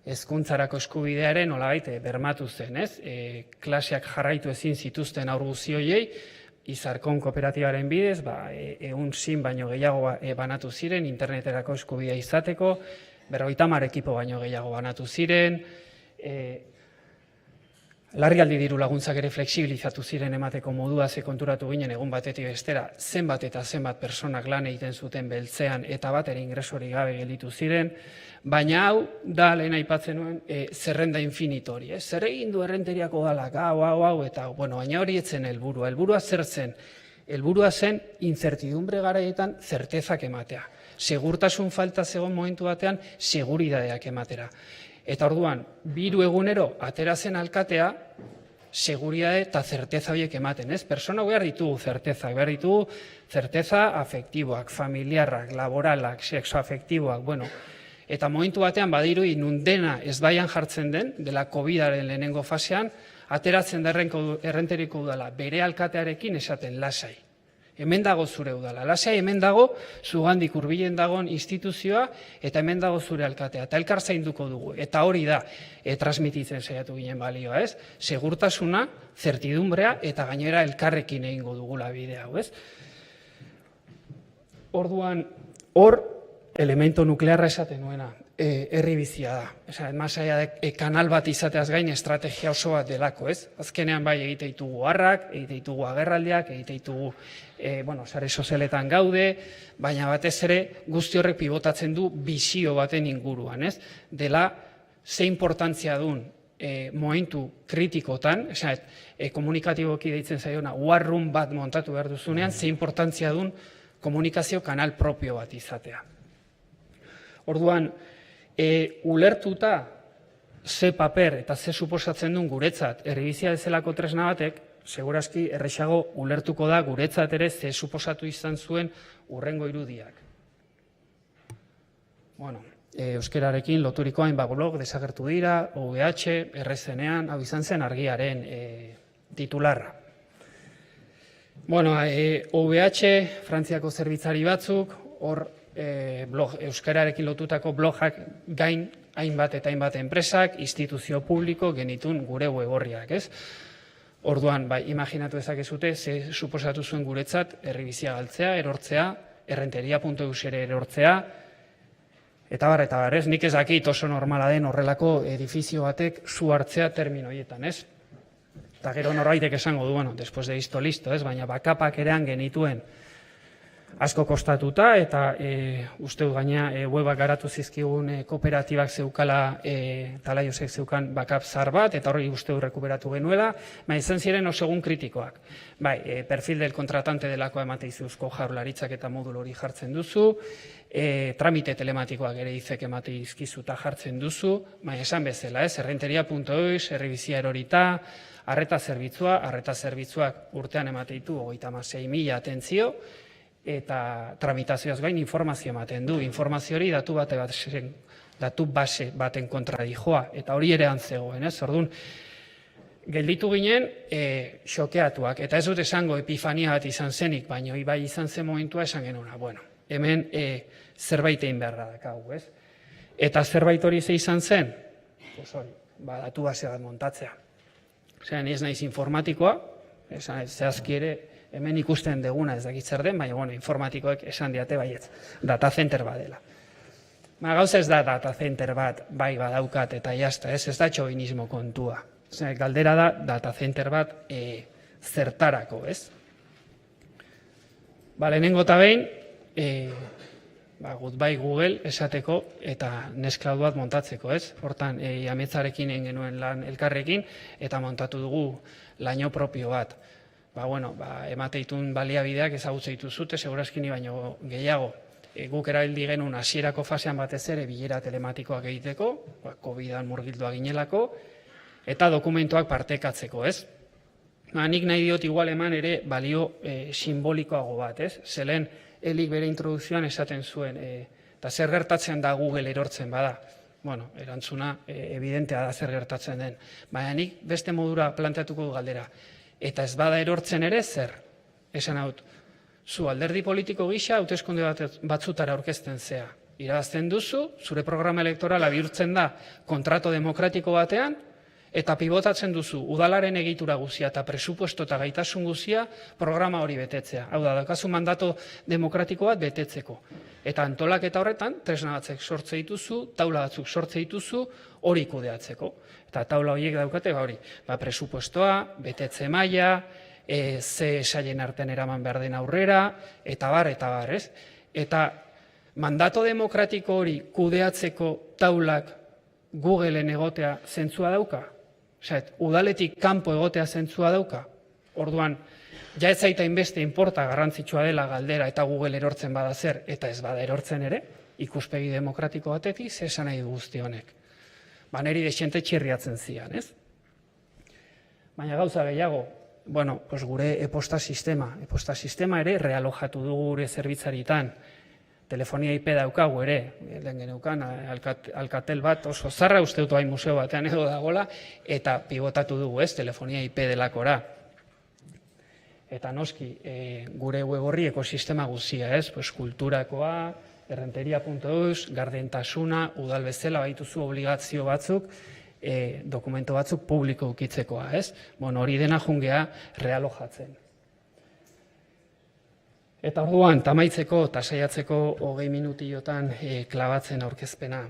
hezkuntzarako eskubidearen nolabait bermatu zen, ez? Klaseak jarraitu ezin zituzten haur guzti horiei, Izarkon kooperatibaren bidez, 100 sin baino gehiago banatu ziren, interneterako eskubidea izateko, 50 ekipo baino gehiago banatu ziren, larrialdi diru laguntzak ere flexibilizatu ziren emateko modua, ze konturatu ginen egun batetik bestera, zenbat eta zenbat personak lan egiten zuten beltzean eta bat ere ingresorik gabe gelditu ziren, baina hau da lehen aipatzen nuen zerrenda infinitori, zer egin du errenteriako dalak, hau, eta bueno, baina hori etzen helburua. Helburua zer zen? Helburua zen incertidumbre garaietan zertezak ematea. Segurtasun falta zegoen momentu batean seguridadeak ematera. Eta orduan, 2 egunero atera zen alkatea, seguridade eta zerteza horiek ematen, ez? Persona behar ditugu zerteza afektiboak, familiarrak, laboralak, sexoafektiboak, bueno. Eta momentu batean badirudi nun dena ez baian jartzen den, dela COVID-aren lehenengo fasean, ateratzen da errenteriko udala bere alkatearekin esaten lasai. Hemen dago zure udala, lasai hemen dago zugandik hurbilen dagoen instituzioa eta hemen dago zure alkatea, eta elkar zainduko dugu. Eta hori da, transmititzen saiatu ginen balioa, ez? Segurtasuna, zertidumbrea eta gainera elkarrekin egingo dugula bidea, ez? Orduan, hor, elemento nuklearra esaten nuena, herri bizia da. Masaia kanal bat izateaz gain estrategia oso bat delako, ez? Azkenean bai egite ditugu harrak, egite ditugu agerraldiak, egite ditugu sare sozialetan gaude, baina batez ere guzti horrek pivotatzen du bizio baten inguruan, ez? Dela ze importantzia duen momentu kritikotan, komunikatiboki deitzen zaiona, war room bat montatu behar duzunean, ze importantzia duen komunikazio kanal propio bat izatea. Orduan, ulertuta ze paper eta ze suposatzen duen guretzat herribizia bezalako tresna batek, segurazki errexago ulertuko da guretzat ere ze suposatu izan zuen hurrengo irudiak. Bueno, euskerarekin loturiko hainbat blog desagertu dira, OVH, RZN-ean, hau izan zen argiaren titularra. Bueno, OVH, Frantziako zerbitzari batzuk, hor euskararekin lotutako blogak gain hainbat eta hainbat enpresak, instituzio publiko genitun gure web orriak, ez? Orduan, imaginatu dezakezute, ze suposatu zuen guretzat herribizia galtzea, erortzea, errenteria.eus ere erortzea, eta bar, ez? Nik ez dakit oso normala den horrelako edifizio batek zu hartzea termino horietan, ez? Eta gero norbaitek esango du, bueno, después de esto listo, ez? Baina bakapak erean genituen asko kostatuta, eta uste dut gaina webak garatu zizkigun kooperatibak zeukala, Talaiosek zeukan bakap zar bat, eta hori uste dut rekuperatu genuela, izan ziren oso egun kritikoak. Perfil del kontratante delakoa emate izuzko Jaurlaritzak eta modul hori jartzen duzu, tramite telematikoak ere izek emate izkizuta jartzen duzu, esan bezala, errenteria.eus, herribizia erorita, arreta zerbitzuak urtean emate ditu 36.000 atentzio, eta tramitazioaz gain informazio ematen du. Informazio hori datu base baten kontra dijoa, eta hori ere antzegoen, ez? Orduan, gelditu ginen xokeatuak, eta ez dut esango epifania bat izan zenik, baina bai izan zen momentua esan genuna, bueno, hemen zerbait egin behar dakagu, ez? Eta zerbait hori ze izan zen? Datu base bat montatzea. Zeran, ez naiz informatikoa, zehazki ere, hemen ikusten deguna ez dakit zer den, baina informatikoek esan diate baietz, data center bat dela. Gauza ez da data center bat, bai badaukat eta jazta, ez da txobinismo kontua. Galdera da data center bat zertarako, ez? Lehenengo eta behin, goodbye Google esateko eta Nextcloud bat montatzeko, ez? Hortan, ametzarekin egin genuen lan elkarrekin, eta montatu dugu laino propio bat. Emateitun baliabideak ezagutze dituzute, segurazkini baino gehiago. Guk erabildi genuen hasierako fasean batez ere bilera telematikoak egiteko, COVID-an murgildua ginelako, eta dokumentuak partekatzeko, ez? Nik nahi diot igual eman ere balio simbolikoago bat, ez? Zelen Elik bere introdukzioan esaten zuen, eta zer gertatzen da Google erortzen bada. Bueno, erantzuna evidentea da zer gertatzen den. Baina nik beste modura planteatuko galdera. Eta ez bada erortzen ere zer? Esan haut, zu alderdi politiko gisa hauteskunde batzutara aurkezten zea. irabazten duzu, zure programa elektorala bihurtzen da kontrato demokratiko batean, eta pivotatzen duzu udalaren egitura guzia eta presupuesto eta gaitasun guzia programa hori betetzea. Hau da, daukazu mandato demokratiko bat betetzeko. Eta antolaketa horretan, tresna batzuk sortze dituzu, taula batzuk sortze dituzu, hori kudeatzeko. Eta taula horiek daukate, hori, presupuestoa, betetze maila, ze sailen artean eraman behar den aurrera, eta bar, ez? Eta mandato demokratiko hori kudeatzeko taulak Googleen egotea zentzua dauka? Udaletik kanpo egotea zentzua dauka? Orduan, ja ez zaita inbeste inporta garrantzitsua dela galdera eta Google erortzen bada zer, eta ez bada erortzen ere, ikuspegi demokratiko batetik, ze esan nahi du guzti honek. Neri desente txirriatzen zian, ez? Baina gauza gehiago, gure e-posta sistema ere realojatu dugu gure zerbitzaritan. Telefonia IP daukagu ere, lehen geneukan, Alcatel bat oso zarra, uste dut hain museo batean edo dagola, eta pivotatu dugu ez, telefonia IP delakora. Eta noski, gure web horri ekosistema guzia ez, kulturakoa, errenteria.eus, gardentasuna, udal bezala baituzu obligazio batzuk, dokumento batzuk publiko ukitzekoa ez. Hori dena jungea realojatzen. Eta orduan, tamaitzeko eta saiatzeko 20 minutiotan klabatzen aurkezpena.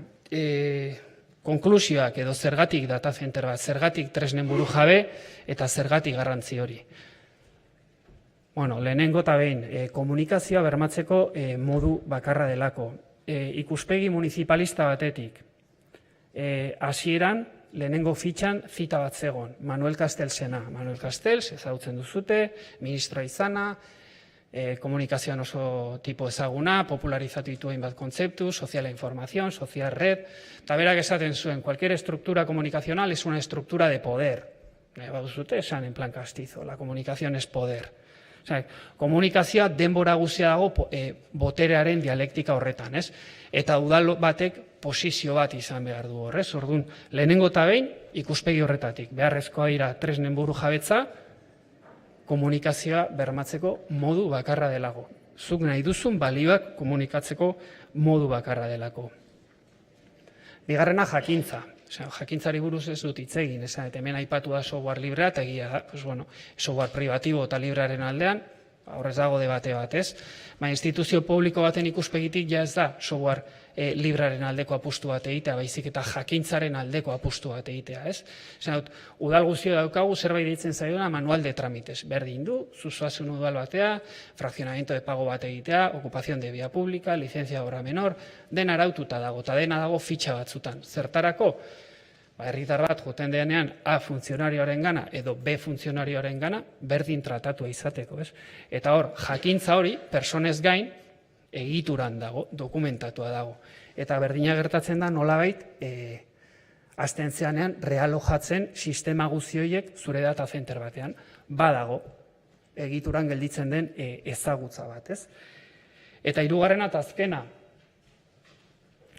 Konklusioak edo zergatik data center bat, zergatik tresnen buru jabe eta zergatik garrantzi hori. Lehenengo eta behin, komunikazioa bermatzeko modu bakarra delako. Ikuspegi municipalista batetik. Hasieran, lehenengo fitxan zita bat zegon, Manuel Castelsena. Manuel Castells, ezagutzen duzute, ministroa izana, komunikazioan oso tipo ezaguna, popularizatu ditu hainbat kontzeptu, social información, social red, eta berak esaten zuen, cualquier estructura comunicacional es una estructura de poder. Baduzute, esan en plan castizo, la comunicación es poder. Komunikazioa denbora guzia dago boterearen dialektika horretan, ez? Eta udal batek posizio bat izan behar du horrez, orduan, lehenengo eta behin ikuspegi horretatik, beharrezkoa dira tresnen buru jabetza, komunikazioa bermatzeko modu bakarra delago. Zuk nahi duzun balioak komunikatzeko modu bakarra delako. Bigarrena jakintza. Jakintzari buruz ez dut hitz egin, hemen aipatu da software librea, eta egia da, software privatibo eta librearen aldean, horrez dago debate bat, ez? Baina instituzio publiko baten ikuspegitik ja ez da software librearen aldeko apustu bat egitea, baizik eta jakintzaren aldeko apustu bat egitea, ez? Udal guztio daukagu zerbait deitzen zaiona manual de trámites. Berdin du, zuzoazun udal batea, fraccionamiento de pago bat egitea, ocupación de vía pública, licencia de obra menor, dena araututa dago, eta dena dago fitxa batzutan. Zertarako, herritar bat joten denean A funtzionarioaren gana edo B funtzionarioaren gana, berdin tratatua izateko, ez? Eta hor, jakintza hori, personez gain, egituran dago, dokumentatua dago. Eta berdina gertatzen da nolabait, azten zeanean, realojatzen sistema guzioiek zure data center batean, badago, egituran gelditzen den ezagutza bat, ez? Eta hirugarrena eta azkena,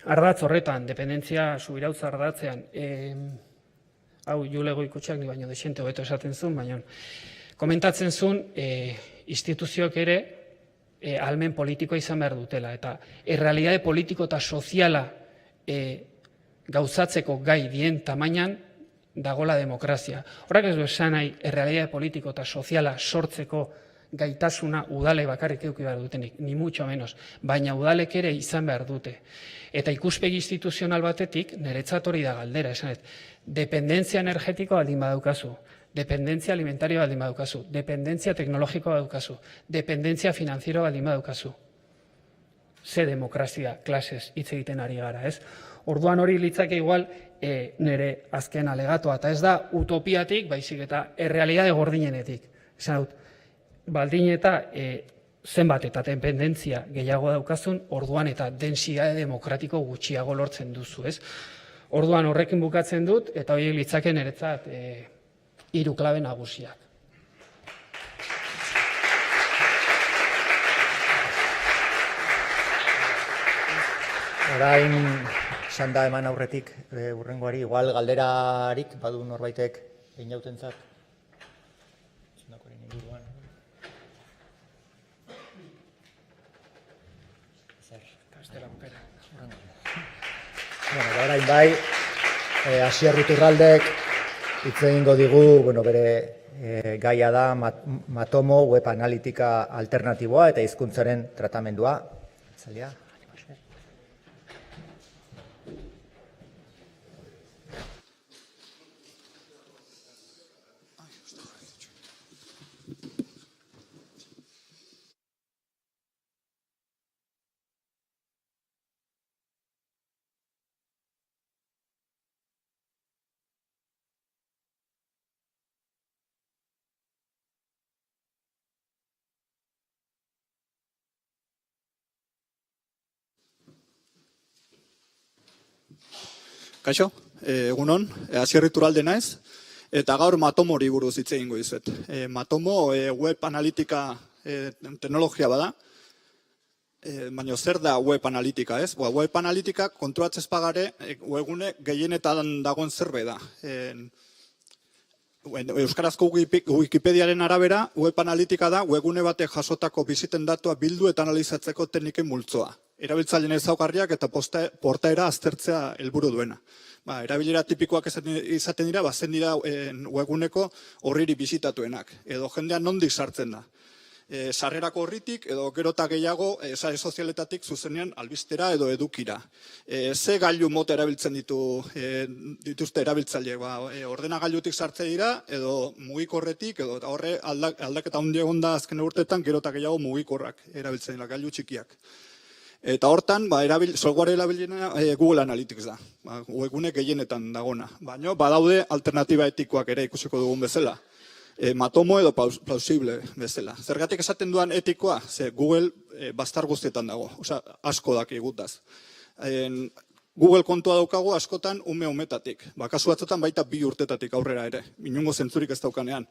ardatz horretan, dependentzia subirautza ardatzean, hau Jule Goikotxeak ni baino desente hobeto esaten zuen, baina komentatzen zuen instituzioak ere almen politikoa izan behar dutela, eta errealitate politiko eta soziala gauzatzeko gai dien tamainan dagola demokrazia. Horrak ez du esan nahi errealitate politiko eta soziala sortzeko gaitasuna udale bakarrik eduki behar dutenik, ni mucho menos, baina udalek ere izan behar dute. Eta ikuspegi instituzional batetik, niretzat hori da galdera, esanet, dependentzia energetikoa baldin badaukazu, dependentzia alimentaria baldin badaukazu, dependentzia teknologikoa badaukazu, dependentzia finanziero baldin badaukazu. Ze demokrazia klasez hitz egiten ari gara, ez? Orduan hori litzake igual nire azken alegatoa, eta ez da utopiatik, baizik eta errealitate gordinenetik. Esan dut, baldin eta zenbat eta dependentzia gehiago daukazun, orduan eta densidade demokratiko gutxiago lortzen duzu, ez? Orduan horrekin bukatzen dut, eta horiek litzake niretzat 3 klabe nagusiak. Orain, esan da eman aurretik hurrengoari, igual galderarik badu norbaitek inautentzat. Zundakoren inguruan. Bueno, orain bai, Asier Iturraldek hitz egingo digu, bere gaia da Matomo web analitika alternatiboa eta hizkuntzaren tratamendua. Zaldia. Kaixo, egunon, Asier Iturralde naiz, eta gaur Matomori buruz hitz egingo dizuet. Matomo web analitika teknologia bada, baina zer da web analitika, ez? Web analitika kontrolatzez pagare webgune gehienetan dagoen zerbait da. Euskarazko Wikipediaren arabera, web analitika da webgune batek jasotako biziten datua bildu eta analizatzeko tekniken multzoa. Erabiltzaileen ezaugarriak eta portaera aztertzea helburu duena. Erabilera tipikoak izaten dira, bazen dira webguneko horriri bisitatuenak, edo jendean nondik sartzen da. Sarrerako horritik, edo gerota gehiago, sare sozialetatik zuzenean albistera edo edukira. Ze gailu mota erabiltzen dituzte erabiltzaile, ordenagailutik sartze dira, edo mugikorretik, edo horre aldaketa handi egon da azken urteetan, gerota gehiago mugikorrak erabiltzen dira, gailu txikiak. Eta hortan, software erabilena Google Analytics da, webgune gehienetan dagona. Baina badaude alternatiba etikoak ere ikusiko dugun bezala. Matomo edo plausible bezala. Zergatik esaten duan etikoa, ze Google bastar guztietan dago, asko daki gutaz. Google kontua daukagu askotan umetatik. Kasu batzutan baita 2 urtetatik aurrera ere, inongo zentzurik ez daukanean.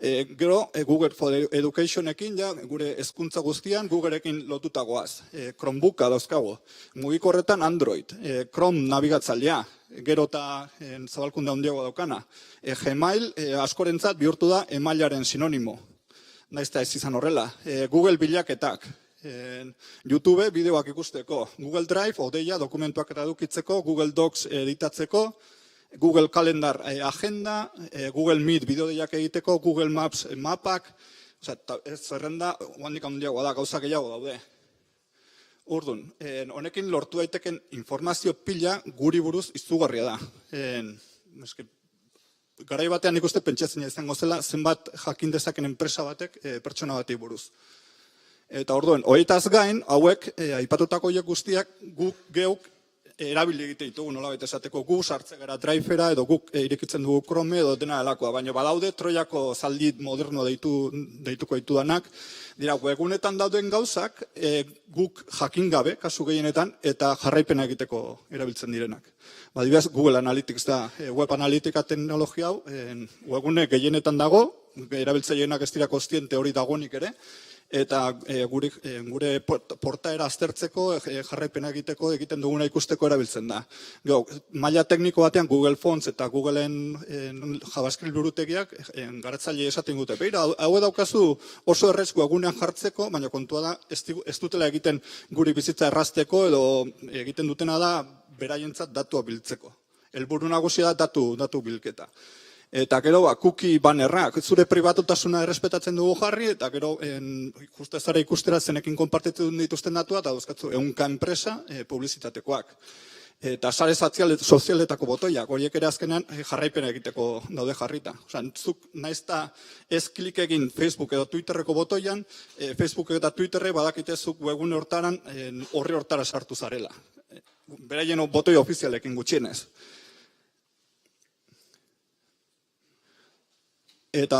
Gero, Google for Educationekin, gure hezkuntza guztian, Googleekin lotutagoaz. Chromebooka dauzkago, mugikorretan Android, Chrome nabigatzailea, gero eta zabalkunde handiago daukana. Gmail, askorentzat bihurtu da emailaren sinonimo. Naizta ez izan horrela. Google bilaketak, YouTube bideoak ikusteko, Google Drive, odeia dokumentuak edukitzeko, Google Docs editatzeko, Google Calendar agenda, Google Meet bideodeiak egiteko, Google Maps mapak, zerrenda handik handiagoa da, gauza gehiago daude. Orduan, honekin lortu daiteken informazio pila guri buruz izugarria da. Garai batean ikuste pentsatzen izango zela zenbat jakin dezaken enpresa batek pertsona bati buruz. Eta orduan, horietaz gain, hauek aipatutako horiek guztiak guk geuk erabili egite ditugu nolabait esateko gu sartze gara Drivera edo guk irekitzen dugu Chrome edo dena delakoa, baina badaude Troiako zaldi moderno deituko ditudanak, dira webgunetan dauden gauzak guk jakin gabe, kasu gehienetan, eta jarraipena egiteko erabiltzen direnak. Adibidez, Google Analytics da web analitika teknologia hau, webgune gehienetan dago, erabiltzaileenak ez dira kontziente hori dagoenik ere, eta gure portaera aztertzeko, jarraipena egiten duguna ikusteko erabiltzen da. Maila tekniko batean Google Fonts eta Googleen JavaScript burutegiak garatzaile esaten dute. Beira, hau daukazu oso errezko egunean jartzeko, baina kontua da ez dutela egiten guri bizitza errazteko edo egiten dutena da beraientzat datua biltzeko. Helburu nagusia da datu bilketa. Eta gero, cookie bannerrak, zure pribatutasuna errespetatzen dugu jarri, eta gero, justu ezara ikustera zenekin konpartitzen dituzten datua, eta dauzkatzu, 100 enpresa publizitatekoak. Eta sare sozialetako botoiak, horiek ere azkenean jarraipena egiteko daude jarrita. Zuk naizta ez klik egin Facebook edo Twitterreko botoian, Facebook eta Twitterre badakite zuk webgune hortaran horri hortara sartu zarela. Beraien botoi ofizialekin gutxienez. Eta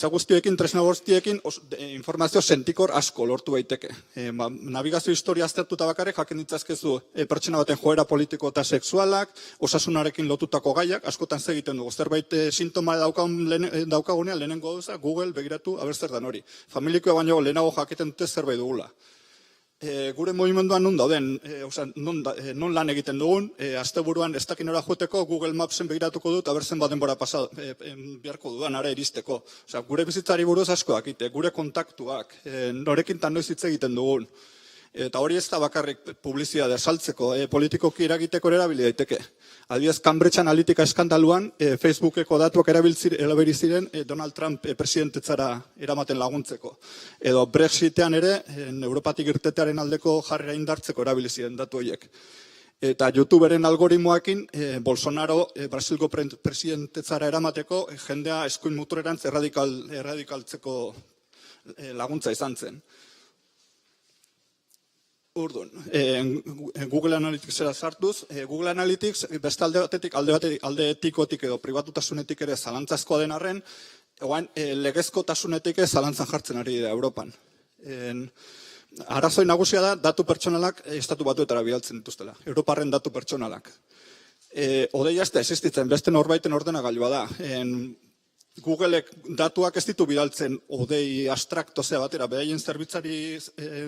guztiekin, tresna guztiekin, informazio sentikor asko lortu daiteke. Navigazio historia aztertuta bakarrik jakin ditzazkezu pertsona baten joera politiko eta sexualak, osasunarekin lotutako gaiak, askotan egiten dugu. Zerbait sintoma daukagunean lehenengo duza, Google begiratu abertzer dan hori. Familikoa baino lehenago jakiten dute zerbait dugula. Gure mugimenduan non dauden, non lan egiten dugun, asteburuan ez dakin ora joeteko Google Mapsen begiratuko dut, abertzen bat denbora beharko dudan ara iristeko. Gure bizitzari buruz asko dakite, gure kontaktuak, norekin tan noiz hitz egiten dugun. Eta hori ez da bakarrik publizitatea saltzeko, politikoki eragiteko erabili daiteke. Adibidez, Cambridge Analytica eskandaluan, Facebookeko datuak erabili ziren Donald Trump presidentetzara eramaten laguntzeko. Edo Brexitean ere, Europatik irtetearen aldeko jarrera indartzeko erabili ziren datu horiek. Eta YouTuberen algoritmoekin Bolsonaro Brasilgo presidentetzara eramateko jendea eskuin muturerantz erradikaltzeko laguntza izan zen. Urdun, Google Analyticsera sartuz, Google Analytics beste alde etikotik edo pribatutasunetik ere zalantzazkoa den arren, legezkotasunetik zalantzan jartzen ari da Europan. Arazoi nagusia da datu pertsonalak estatu batuetara bidaltzen dituztela, Europarren datu pertsonalak. Odeia ez da existitzen, beste norbaiten ordenagailua da. Googleek datuak ez ditu bidaltzen odei abstrakto zea batera, beraien zerbitzari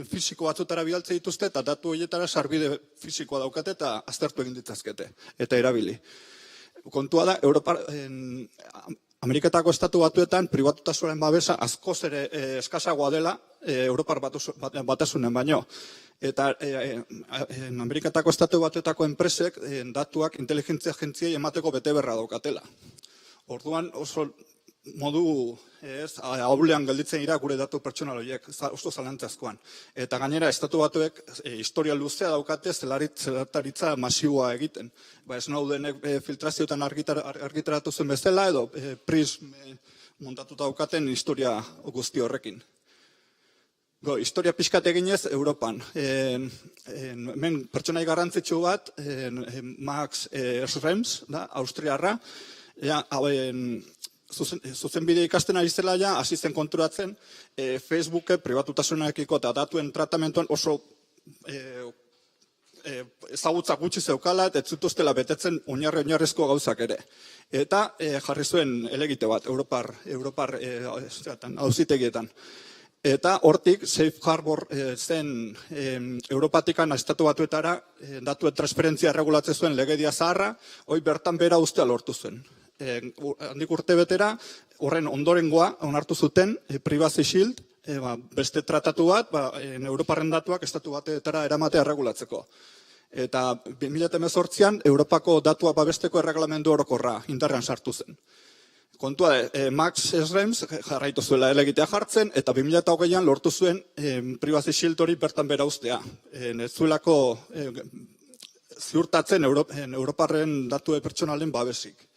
fisiko batzutara bidaltzen dituzte eta datu horietara sarbide fisikoa daukate eta aztertu egin ditzazkete eta erabili. Kontua da, Ameriketako estatu batuetan pribatutasunaren babesa askoz ere eskasagoa dela Europar batasunen baino. Eta Ameriketako estatu batuetako enpresek datuak inteligentzia agentziei emateko beteberra daukatela. Orduan oso modu ahulean gelditzen dira gure datu pertsonal horiek, oso zalantzazkoan. Eta gainera, estatu batuek historia luzea daukate zelataritza masiboa egiten. Snowdenek filtrazioetan argitaratu zen bezala edo PRISM montatuta daukaten historia guzti horrekin. Historia pixkat eginez Europan. Hemen pertsonai garrantzitsu bat, Max Schrems, Austriarra, zuzenbide ikasten ari zela hasi zen konturatzen Facebooke pribatutasunekiko eta datuen tratamentuan oso ezagutza gutxi zeukala eta ez zituztela betetzen oinarrezko gauzak ere. Eta jarri zuen helegite bat Europar auzitegietan. Eta hortik Safe Harbor zen Europatikan estatu batuetara datuen transferentzia erregulatzen zuen legedia zaharra, hoi bertan bera ustea lortu zuen. Handik urte betera, horren ondorengoa onartu zuten Privacy Shield, beste tratatu bat, Europarren datuak estatu batetara eramatea erregulatzeko. Eta 2018an Europako datua babesteko erreglamendu orokorra indarrean sartu zen. Kontua, Max Schrems jarraitu zuela helegitea jartzen, eta 2020an lortu zuen Privacy Shield hori bertan bera ustea. Ez zuelako ziurtatzen Europarren datue pertsonalen babesik.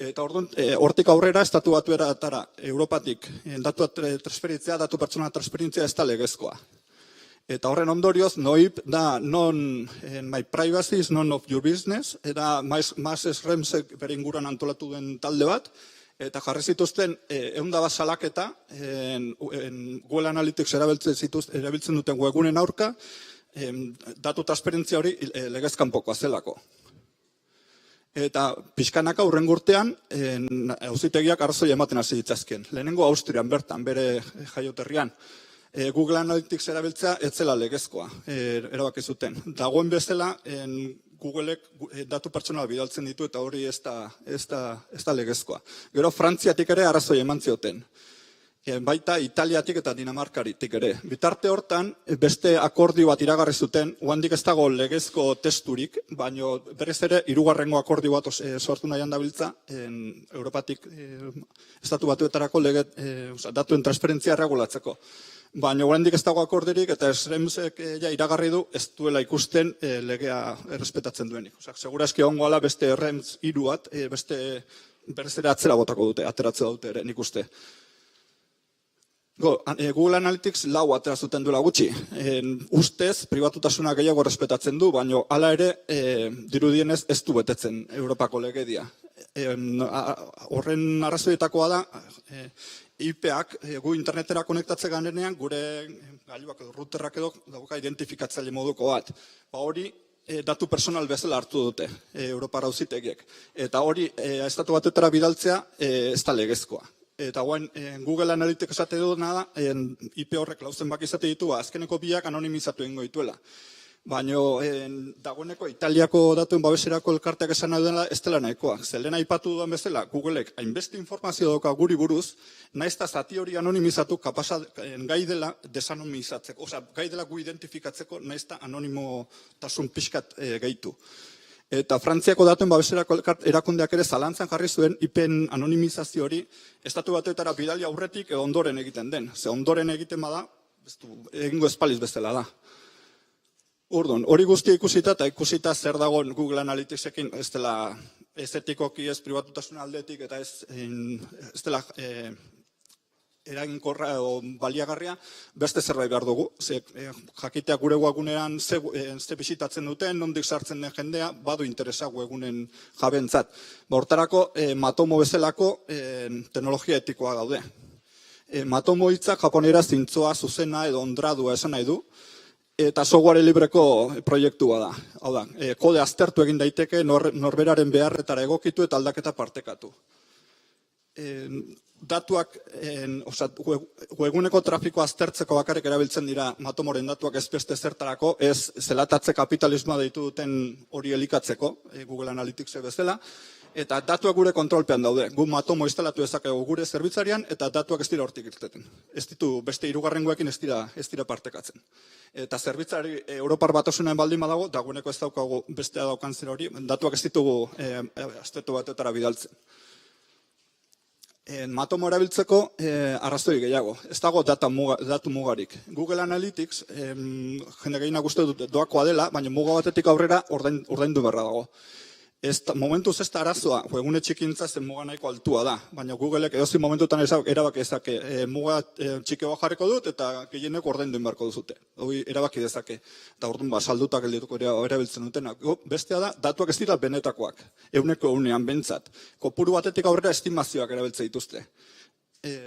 Eta hortik aurrera, estatu batuetara Europatik datu transferitzea, datu pertsonal transferitzea ez da legezkoa. Eta horren ondorioz, NOIP da my privacy is none of your business, eta Max Schremsek bere inguruan antolatu den talde bat, eta jarri zituzten 100 salaketa Google Analytics erabiltzen duten webunen aurka, datu transferentzia hori legezkanpokoa zelako. Eta pixkanaka hurrengo urtean, auzitegiak arrazoi ematen hasi ditzazken. Lehenengo Austrian bertan, bere jaioterrian. Google Analytics erabiltzea ez zela legezkoa, erabaki zuten. Dagoen bezala, Googleek datu pertsonal bidaltzen ditu eta hori ez da legezkoa. Gero Frantziatik ere arrazoi eman zioten. Baita Italiatik eta Dinamarkaritik ere. Bitarte hortan, beste akordio bat iragarri zuten, oandik ez dago legezko testurik, baino berez ere, 3. akordio bat sortu nahian dabiltza, Europatik estatu batuetarako datuen transferentzia regulatzeko. Baina oraindik ez dago akordirik eta Schremsek iragarri du ez duela ikusten legea errespetatzen duenik. Segurazki egongo ala beste Schrems 3 bat, berez ere atzera botako dute, ateratzea dute ere nik uste. Google Analytics 4 atera zuten duela gutxi. Ustez, pribatutasuna gehiago errespetatzen du, baina hala ere dirudienez ez du betetzen Europako legedia. Horren arrazoietakoa da, IP-ak gu internetera konektatze garenean gure gailuak edo routerrak edo dauka identifikatzaile moduko bat. Hori datu personal bezala hartu dute Europar auzitegiek. Eta hori estatu batetara bidaltzea ez da legezkoa. Eta Google Analytics esate duena da, IP horrek lauzen bak izate ditu, azkeneko biak anonimizatu egingo dituela. Baina dagoeneko Italiako datuen babeserako elkarteak esan nahi dela ez dela nahikoa. Zelen aipatu duan bezala, Googleek hainbeste informazio dauka guri buruz, naiz eta zati hori anonimizatu gai dela desanonimizatzeko, gai dela gu identifikatzeko, naiz eta anonimotasun pixkat gehitu. Eta Frantziako datuen babeserako erakundeak ere zalantzan jarri zuen IPen anonimizazio hori estatu batuetara bidali aurretik edo ondoren egiten den. Ze ondoren egiten bada, egingo espaliz bezala da. Orduan, hori guztia ikusita eta ikusita zer dagoen Google Analyticsekin, ez dela ez etikoki, ez pribatutasun aldetik eta ez dela eraginkorra edo baliagarria, beste zerbait behar dugu. Jakitea gure webgunean ze bisitatzen duten, nondik sartzen den jendea, badu interesa webgunen jabentzat. Hortarako, Matomo bezalako teknologia etikoa daude. Matomo hitzak japonera zintzoa, zuzena edo ondradua esan nahi du, eta software libreko proiektua da. Hau da, kode aztertu egin daiteke norberaren beharretara egokitu eta aldaketa partekatu. Datuak, webguneko trafikoa aztertzeko bakarrik erabiltzen dira Matomoren datuak ez beste zertarako, ez zelatatze kapitalismoa deitu duten hori elikatzeko, Google Analytics bezala, eta datuak gure kontrolpean daude. Gu Matomo instalatu dezakegu gure zerbitzarian eta datuak ez dira hortik irteten. Ez ditu beste hirugarrengoekin ez dira partekatzen. Eta zerbitzari Europar Batasunean baldin badago, dagoeneko ez daukagu bestea daukan zer hori, datuak ez ditugu astetu batetara bidaltzen. Matomo erabiltzeko arrazoi gehiago. Ez dago datu mugarik. Google Analytics, jende gehienak uste dut doakoa dela, baina muga batetik aurrera ordaindu beharra dago. Momentuz ez da arazoa, webgune txikintza zen muga nahiko altua da, baina Googleek edozein momentutan erabaki dezake. Muga txikioa jarriko dut eta gehieneko ordaindu beharko duzute. Hori erabaki dezake. Eta orduan saldutak geldituko erabiltzen dutenak. Bestea da, datuak ez dira benetakoak. Euneko eunean bentsat. Kopuru batetik aurrera estimazioak erabiltzen dituzte.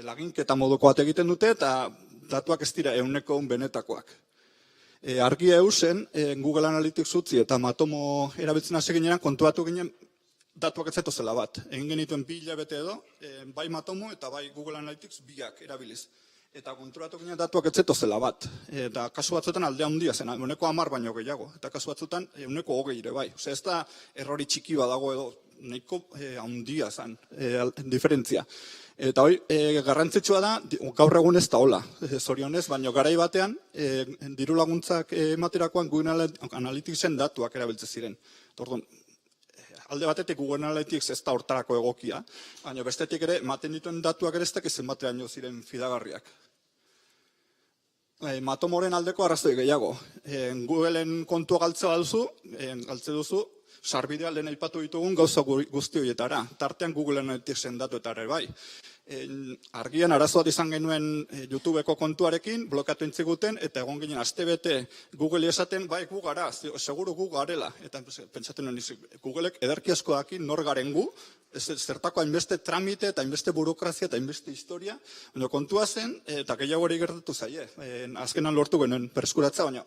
Laginketa moduko bat egiten dute eta datuak ez dira euneko eun benetakoak. Argia eusen, Google Analytics utzi eta Matomo erabiltzen hasi ginean kontuatu ginen datuak ez zetozela bat. Egin genituen 2 hilabete edo, bai Matomo eta bai Google Analytics biak erabiliz. Eta konturatu ginen datuak ez zetozela bat. Eta kasu batzuetan aldea handia zen, euneko 10 baino gehiago. Eta kasu batzuetan euneko 20 ere bai. Ez da errori txiki badago edo nahiko handia zen diferentzia. Eta hori, garrantzitsua da, gaur egun ez da hola, zorionez, baina garai batean, diru laguntzak ematerakoan Google Analyticsen datuak erabiltzen ziren. Orduan, alde batetik Google Analytics ez da hortarako egokia, baina bestetik ere, ematen dituen datuak ere ez dakiz zenbatean ziren fidagarriak. Matomoren aldeko arrazoi gehiago. Googleen kontua galtze duzu, sarbidea lehen aipatu ditugun gauza guzti horietara, tartean Google Analyticsen datuetara bai. Argian arazoat izan genuen YouTubeko kontuarekin, blokatu entziguten, eta egon ginen astebete Google esaten, bai gu gara, seguru gu garela. Eta pentsaten nuen, Googleek ederki asko daki nor garen gu, zertako hainbeste tramite, eta hainbeste burokrazia, eta hainbeste historia, baina kontua zen, eta gehiago hori gertatu zaie. Azkenan lortu genuen perskuratza, baina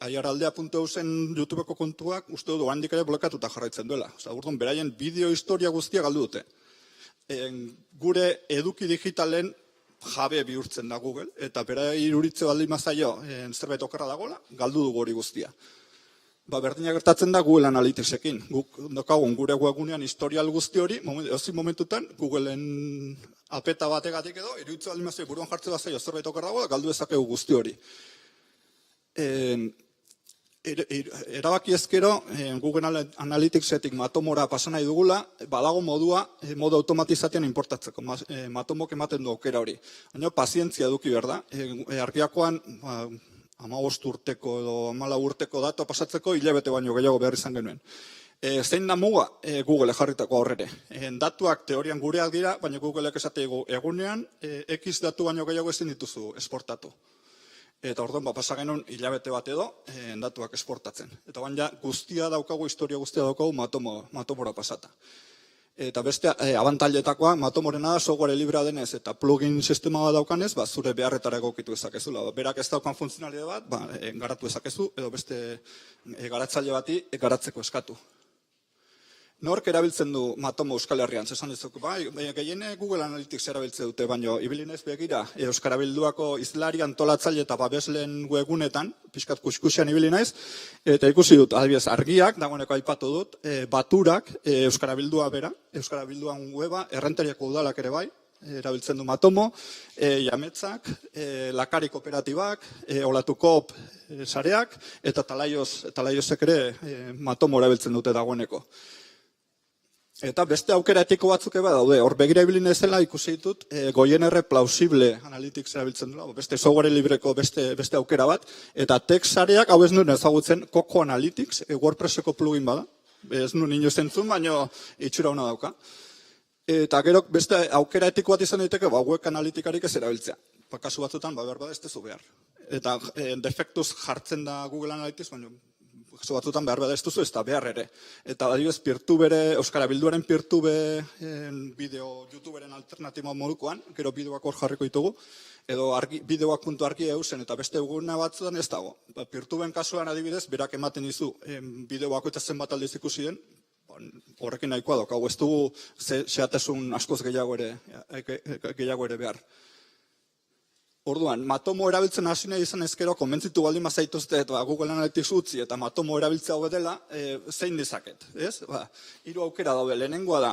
aiaraldea.eu zen YouTubeko kontuak uste dut handik ere blokatuta jarraitzen duela. Orduan, beraien bideo historia guztia galdu dute. Gure eduki digitalen jabe bihurtzen da Google, eta bera iruritze baldin mazaio zerbait okerra dagoela, galdu dugu hori guztia. Berdina gertatzen da Google Analyticsekin. Guk daukagun gure webgunean historial guzti hori, edozein momentutan Googleen apeta bategatik edo, iruritze baldin mazaio buruan jartzen bazaio zerbait okerra dagoela, galdu dezakegu guzti hori. Erabaki ezkero, Google Analyticsetik Matomora pasan nahi dugula, badago modua, modu automatizatean importatzeko. Matomok ematen du aukera hori. Baina pazientzia eduki behar da. Argiakoan 15 urteko edo 14 urteko datua pasatzeko hilabete baino gehiago behar izan genuen. Zein da muga Google jarritako aurrere. Datuak teorian gureak dira, baina Googleek esategu egunean X datu baino gehiago ezin dituzu esportatu. Eta orduan, pasa genuen hilabete bat edo, datuak esportatzen. Eta baina guztia daukagu, historia guztia daukagu Matomora pasata. Eta beste abantailetakoa, Matomorena da, software librea denez eta plugin sistema bat daukanez, zure beharretara egokitu ezakezula. Berak ez daukan funtzionalidade bat, garatu ezakezu, edo beste garatzaile bati garatzeko eskatu. Nork erabiltzen du Matomo Euskal Herrian? Esan dizuk, bai, gehiene Google Analytics erabiltzen dute, baino ibilinez begira, Euskara Bilduako izlari antolatzaile eta babesleen webgunetan, pixkat kuskusian ibili naiz, eta ikusi dut, adibidez, argiak, dagoeneko aipatu dut, baturak, Euskara Bildua bera, Euskara Bilduan weba, errenteriako udalak ere bai, erabiltzen du Matomo, jametzak, lakari kooperatibak, olatukop sareak, eta talaiozek ere Matomo erabiltzen dute dagoeneko. Eta beste aukera etiko batzuk eba daude, hor begira ibili nezela ikusi ditut Goienerre plausible analytics erabiltzen dela, beste software libreko beste aukera bat, eta text sareak hau ez nuen ezagutzen Coco Analytics, WordPresseko plugin bada, ez nuen inoz entzun, baino itxura hona dauka. Eta gero beste aukera etiko bat izan daiteke, web analitikarik ez erabiltzea. Kasu batzutan, behar bada ez tezu behar. Eta defektuz jartzen da Google Analytics, baina kasu batzutan behar bada ez duzu, ez da behar ere. Eta adibidez, Euskara Bilduaren Peertube bideo, YouTuberen alternatiba modukoan, gero bideoak hor jarriko ditugu, edo bideoak.argi eusen eta beste eguna batzutan ez dago. Peertubeen kasuan adibidez, berak ematen dizu, bideoak eta zenbat aldiz ikusi den, horrekin nahikoa dok, hau ez dugu xeatasun askoz gehiago ere behar. Orduan, Matomo erabiltzen hasi nahi izan ezkero, konbentzitu baldin mazaituzte eta Google Analytics utzi eta Matomo erabiltzea hobe dela, zein dizaket, ez? Hiru aukera daude, lehenengoa da,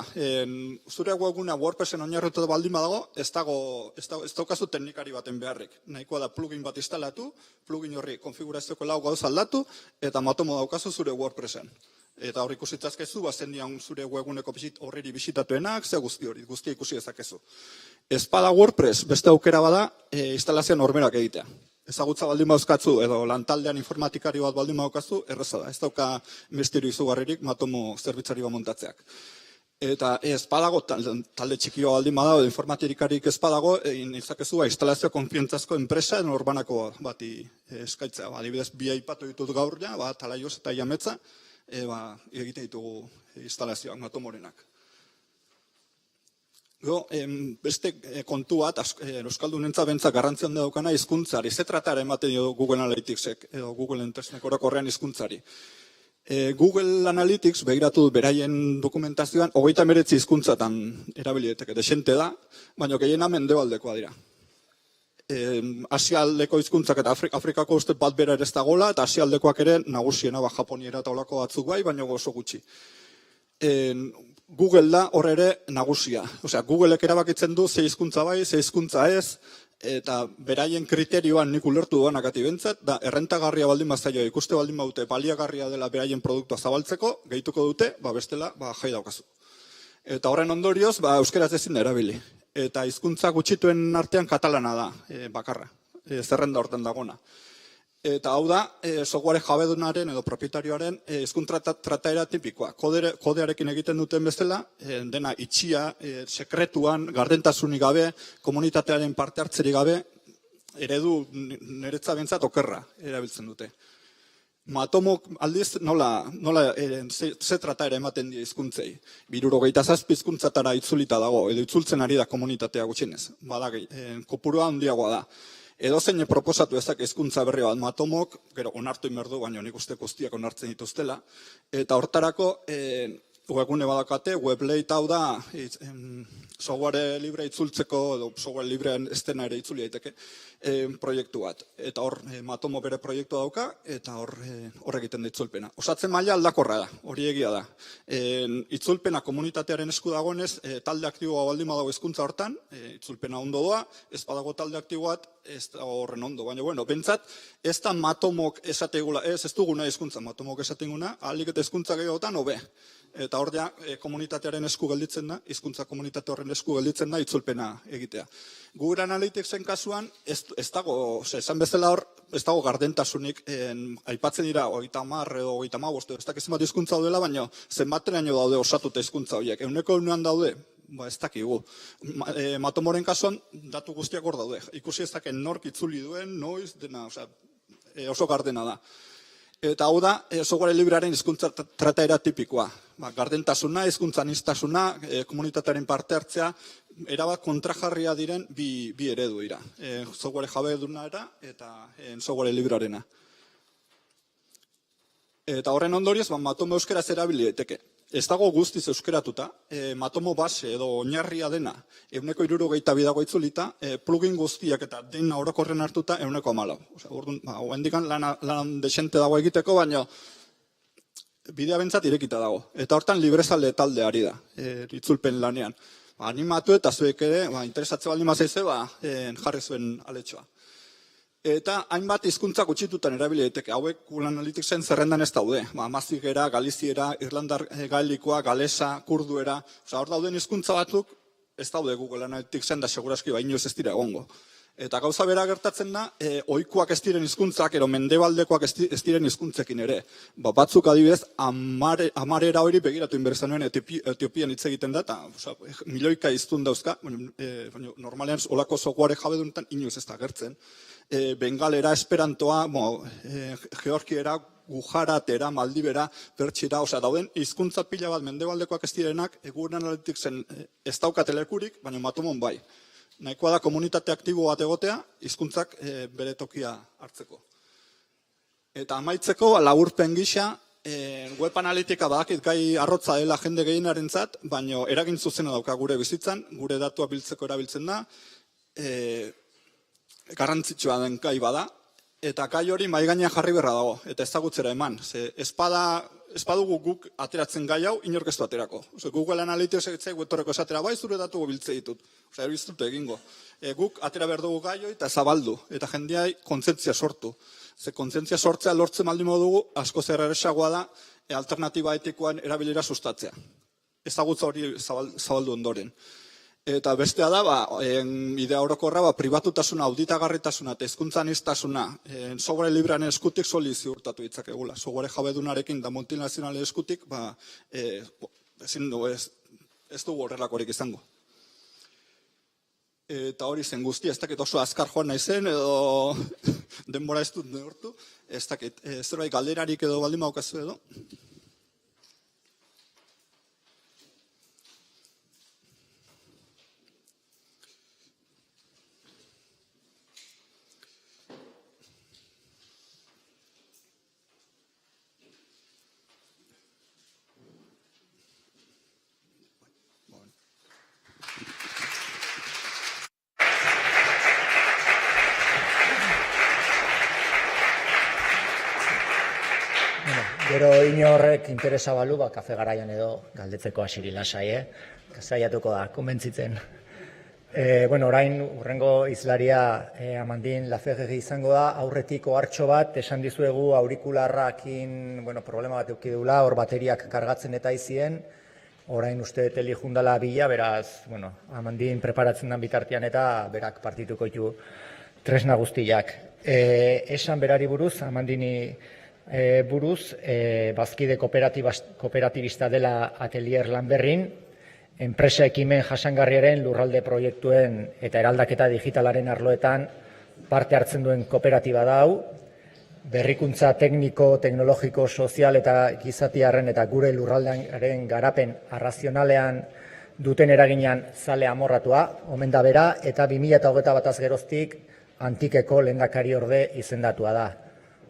zure webguna WordPressen oinarrituta baldin badago, ez daukazu teknikari baten beharrik. Nahikoa da plugin bat instalatu, plugin horri konfigurazioko lau gauza aldatu, eta Matomo daukazu zure WordPressen. Eta hor ikusitzazkezu, zendian zure webguneko horriri bisitatuenak, ze guztia ikusi dezakezu. Ez bada WordPress, beste aukera bada, instalazioa normerak egitea. Ezagutza baldin bauzkatzu, edo lantaldean informatikari bat baldin bauzkatzu, erreza da. Ez dauka misterio izugarririk Matomo zerbitzari bat montatzeak. Eta ez badago, talde txikioa baldin badago, informatirikarik ez badago, izakezu instalazio konfiantzazko enpresa norbanako bati eskaitzea. Adibidez, bi aipatu ditut gaur ja, Talaioz eta Jametza, egite ditugu instalazioak Matomorenak. Beste kontu bat, Euskaldunentza bentzak garrantzian daukana hizkuntzari. Ze tratara ematen dio Google Analyticsek, edo Google Entresnek orokorrean hizkuntzari. Google Analytics, begiratu beraien dokumentazioan, 39 hizkuntzatan erabilieteke, desente da, baina gehiena mendebaldekoa dira. Asialdeko hizkuntzak eta Afrikako uste bat bera ere ez dagoela, eta asialdekoak ere nagusiena Japoniera eta olako batzuk bai, baina oso gutxi. Google da hor ere nagusia. Osea, Googleek erabakitzen du ze hizkuntza bai, ze hizkuntza ez, eta beraien kriterioan nik ulertu duanak ati bentzat, da errentagarria baldin bazaio, ikuste baldin baute baliagarria dela beraien produktua zabaltzeko, gehituko dute, bestela, jai daukazu. Eta horren ondorioz, euskeraz ezin da erabili. Eta hizkuntza gutxituen artean katalana da, bakarra, zerrenda horten dagona. Eta hau da, software jabedunaren edo propietarioaren hizkuntza trataera tipikoa. Kodearekin egiten duten bezala, dena itxia, sekretuan, gardentasunik gabe, komunitatearen parte hartzerik gabe, eredu niretza bentzat okerra erabiltzen dute. Matomo aldiz ze trataera ematen die hizkuntzei. 77 hizkuntzatara itzulita dago, edo itzultzen ari da komunitatea gutxienez. Bada, kopurua handiagoa da. Edozein proposatu ezak hizkuntza berri bat Matomok, gero onartu inberdu, baina nik uste guztiak onartzen dituztela. Eta hortarako, webgune badakate, weblate hau da, software libre itzultzeko, edo software librean estena ere itzuli daiteke, proiektu bat. Eta hor, Matomo bere proiektu dauka, eta hor egiten da itzulpena. Osatzen maila aldakorra da, hori egia da. Itzulpena komunitatearen esku dagoenez, talde aktiboa baldin badago hizkuntza hortan, itzulpena ondo doa, ez badago talde aktiboat, ez da horren ondo. Baina, bentsat, ez da Matomok esategula, ez duguna hizkuntza, Matomok esateguna, ahalik eta hizkuntza gehiotan, hobe. Eta hor da, komunitatearen esku gelditzen da, hizkuntza komunitate horren esku gelditzen da, itzulpena egitea. Google Analyticsen kasuan, ez dago, esan bezala hor, ez dago gardentasunik, aipatzen dira, 30 edo 35, ez dakizen bat hizkuntza daudela, baina zenbateraino daude osatuta hizkuntza horiek. 100 daude, ez dakigu. Matomoren kasuan, datu guztiak hor daude. Ikusi ez daken nork itzuli duen, noiz, dena, oso gardena da. Eta hau da, software librearen hizkuntza trataera tipikoa. Gardentasuna, hizkuntza aniztasuna, komunitatearen parte hartzea, erabat kontrajarria diren bi eredu dira. Software jabedunara eta software librearena. Eta horren ondorioz, Matomo euskeraz erabili daiteke. ez dago guztiz euskeratuta, Matomo base edo oinarria dena 162 dago itzulita, plugin guztiak eta dena orokorren hartuta 114. Orduan, oraindikan lan desente dago egiteko, baina bidea bentsat irekita dago. Eta hortan librezale talde ari da, itzulpen lanean. Animatu eta zuek ere, interesatze baldin bazaize, jarri zuen aletxoa. Eta hainbat hizkuntza gutxitutan erabili daiteke. Hauek Google Analyticsen zerrendan ez daude. Amazigera, galiziera, irlandar gaelikoa, galesa, kurduera. Hor dauden hizkuntza batzuk ez daude Google Analyticsen da segurazki inoiz ez dira egongo. Eta gauza bera gertatzen da, ohikoak ez diren hizkuntzak, ero mendebaldekoak ez diren hizkuntzekin ere. Batzuk adibidez, amarera hori begiratu inberzanuen Etiopian hitz egiten da, eta milioika hiztun dauzka, normalean olako software jabe dunetan inoiz ez da gertzen. Bengalera, esperantoa, georgiera, gujaratera, maldibera, bertxira, dauden hizkuntza pila bat mendebaldekoak ez direnak, Google Analyticsen ez daukatelekurik, baina Matomon bai. Nahikoa da komunitate aktibo bat egotea, hizkuntzak bere tokia hartzeko. Eta amaitzeko, laburpen gisa, web analitika badakit gai arrotza dela jende gehienarentzat, baina eragin zuzena dauka gure bizitzan, gure datua biltzeko erabiltzen da, garrantzitsua den gai bada, eta gai hori mahai gainean jarri berra dago, eta ezagutzera eman. Ez badugu guk ateratzen gai hau, inork ez du aterako. Google Analytics egitzei guetorreko esatera, bai zure datu biltze ditut. Ez dut egingo. Guk atera behar dugu gai hori eta zabaldu, eta jendeai kontzientzia sortu. Kontzientzia sortzea lortzen baldin dugu, asko zer erresagoa da, alternatiba etikoan erabilera sustatzea. Ezagutza hori zabaldu ondoren. Eta bestea da, idea orokorra, pribatutasuna, auditagarritasuna eta hizkuntza aniztasuna, software librean eskutik soli ziurtatu ditzakegula. Software jabedunarekin da multinazionale eskutik, ez dugu horrelakorik izango. Eta hori zen guztia, ez dakit oso azkar joan naizen, edo denbora ez dut neurtu, ez dakit, zerbait galderarik edo baldin baukazu edo. Gero inorrek interesa balu, kafe garaian edo galdetzeko asiri lasai, saiatuko da, konbentzitzen. Orain urrengo izlaria Amandin Lafegegi izango da, aurretik ohartxo bat, esan dizuegu aurikularrakin problema bat eduki dula, hor bateriak kargatzen eta izien, orain uste teli jundala bila, beraz, Amandin preparatzen den bitartean eta berak partituko ditu tresna guztiak. Esan berari buruz, Amandini buruz, bazkide kooperatibista dela Atelier Lanberrin, enpresa ekimen jasangarriaren lurralde proiektuen eta eraldaketa digitalaren arloetan parte hartzen duen kooperatiba da hau, berrikuntza tekniko, teknologiko, sozial eta gizatiarren eta gure lurraldearen garapen arrazionalean duten eraginean zale amorratua, omen da bera, eta 2021 geroztik Antikeko lehendakari orde izendatua da.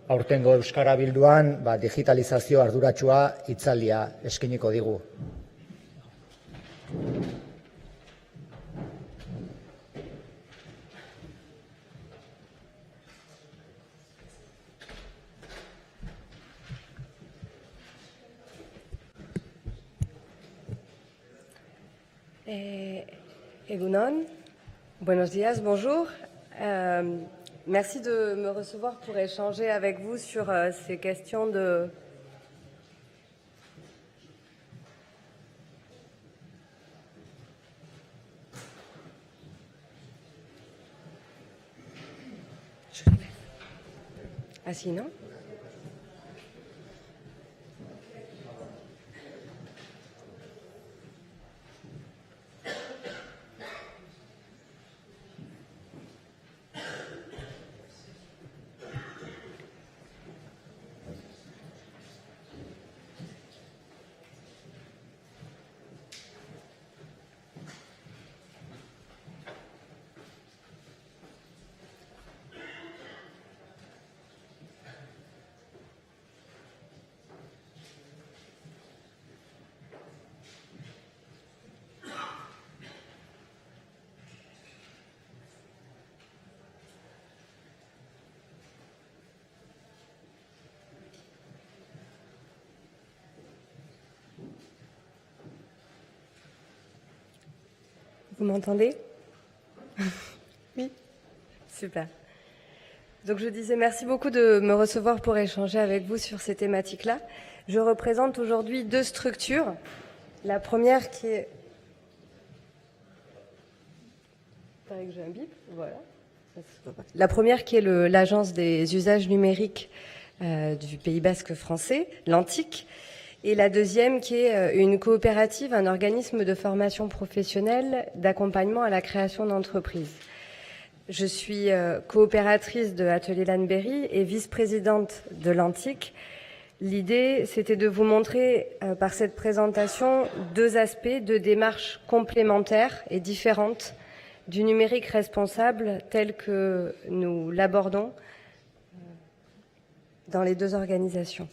Aurtengo Euskara Bilduan digitalizazio arduratsua hitzaldia eskainiko digu. Egunon, buenos días, bonjour. Merci de me recevoir pour échanger avec vous sur ces questions de... Ah si, non ? Vous m'entendez? Oui. Super. Donc je disais merci beaucoup de me recevoir pour échanger avec vous sur ces thématiques-là. Je représente aujourd'hui 2 structures. La première qui est... Il paraît que j'ai un bip, voilà. La première qui est l'Agence des usages numériques du Pays Basque français, l'ANTIC, et la deuxième qui est une coopérative, un organisme de formation professionnelle d'accompagnement à la création d'entreprises. Je suis coopératrice de Atelier Lanberry et vice-présidente de l'ANTIC. L'idée, c'était de vous montrer par cette présentation 2 aspects, 2 démarches complémentaires et différentes du numérique responsable tel que nous l'abordons dans les 2 organisations.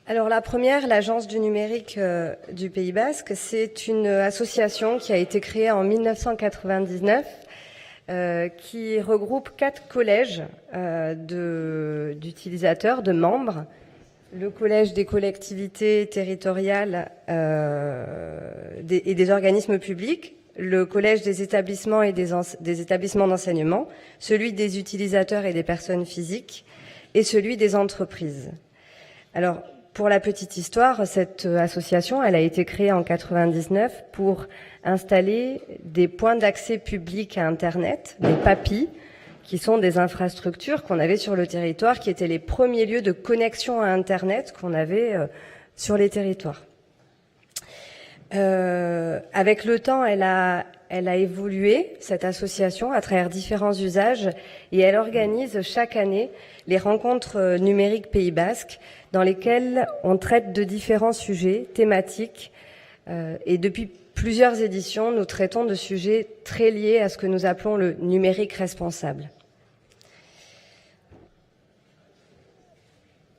Alors la première, l'Agence du numérique du Pays Basque, c'est une association qui a été créée en 1999 qui regroupe 4 collèges d'utilisateurs, de membres. Le collège des collectivités territoriales et des organismes publics, le collège des établissements et des établissements d'enseignement, celui des utilisateurs et des personnes physiques, et celui des entreprises. Alors, pour la petite histoire, cette association, elle a été créée en 1999 pour installer des points d'accès public à Internet, des PAPI, qui sont des infrastructures qu'on avait sur le territoire, qui étaient les premiers lieux de connexion à Internet qu'on avait sur les territoires. Avec le temps, elle a évolué, cette association, à travers différents usages, et elle organise chaque année les rencontres numériques Pays Basque, dans lesquelles on traite de différents sujets thématiques. Et depuis plusieurs éditions, nous traitons de sujets très liés à ce que nous appelons le numérique responsable.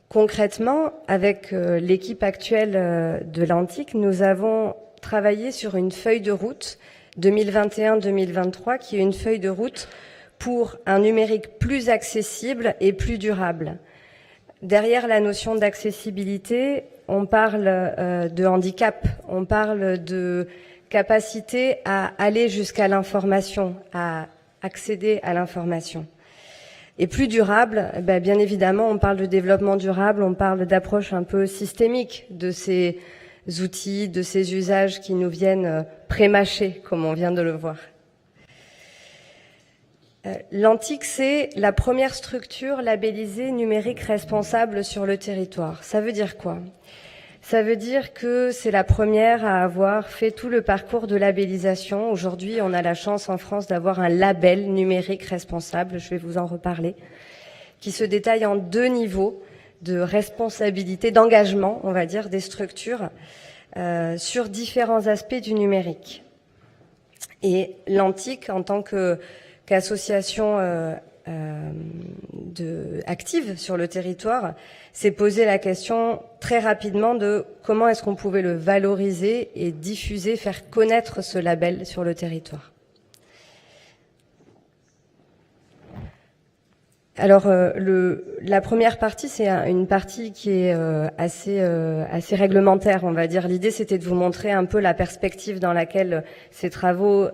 Concrètement, avec l'équipe actuelle de l'ANTIC, nous avons travaillé sur une feuille de route 2021-2023, qui est une feuille de route pour un numérique plus accessible et plus durable. Derrière la notion d'accessibilité, on parle de handicap, on parle de capacité à aller jusqu'à l'information, à accéder à l'information. Et plus durable, bien évidemment, on parle de développement durable, on parle d'approche un peu systémique de ces outils, de ces usages qui nous viennent pré-mâchés, comme on vient de le voir. L'ANTIC, c'est la première structure labellisée numérique responsable sur le territoire. Ça veut dire quoi? Ça veut dire que c'est la première à avoir fait tout le parcours de labellisation. Aujourd'hui, on a la chance en France d'avoir un label numérique responsable, je vais vous en reparler, qui se détaille en 2 niveaux de responsabilité, d'engagement, on va dire, des structures sur différents aspects du numérique. Et l'ANTIC, en tant qu'association active sur le territoire, s'est posé la question très rapidement de comment est-ce qu'on pouvait le valoriser et diffuser, faire connaître ce label sur le territoire. Alors, la première partie, c'est une partie qui est assez réglementaire, on va dire. L'idée, c'était de vous montrer un peu la perspective dans laquelle ces travaux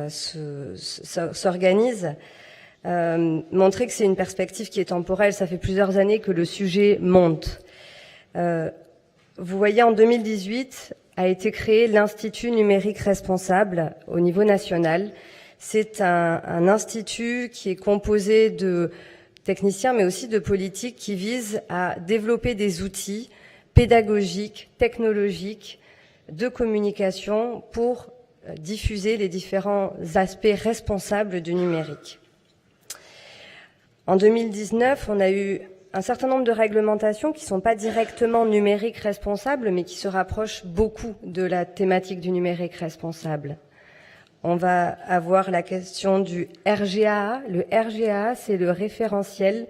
s'organisent. Montrer que c'est une perspective qui est temporelle. Ça fait plusieurs années que le sujet monte. Vous voyez, en 2018 a été créé l'Institut numérique responsable au niveau national. C'est un institut qui est composé de techniciens, mais aussi de politiques qui visent à développer des outils pédagogiques, technologiques, de communication pour diffuser les différents aspects responsables du numérique. En 2019, on a eu un certain nombre de réglementations qui ne sont pas directement numériques responsables, mais qui se rapprochent beaucoup de la thématique du numérique responsable. On va avoir la question du RGAA. Le RGAA, c'est le référentiel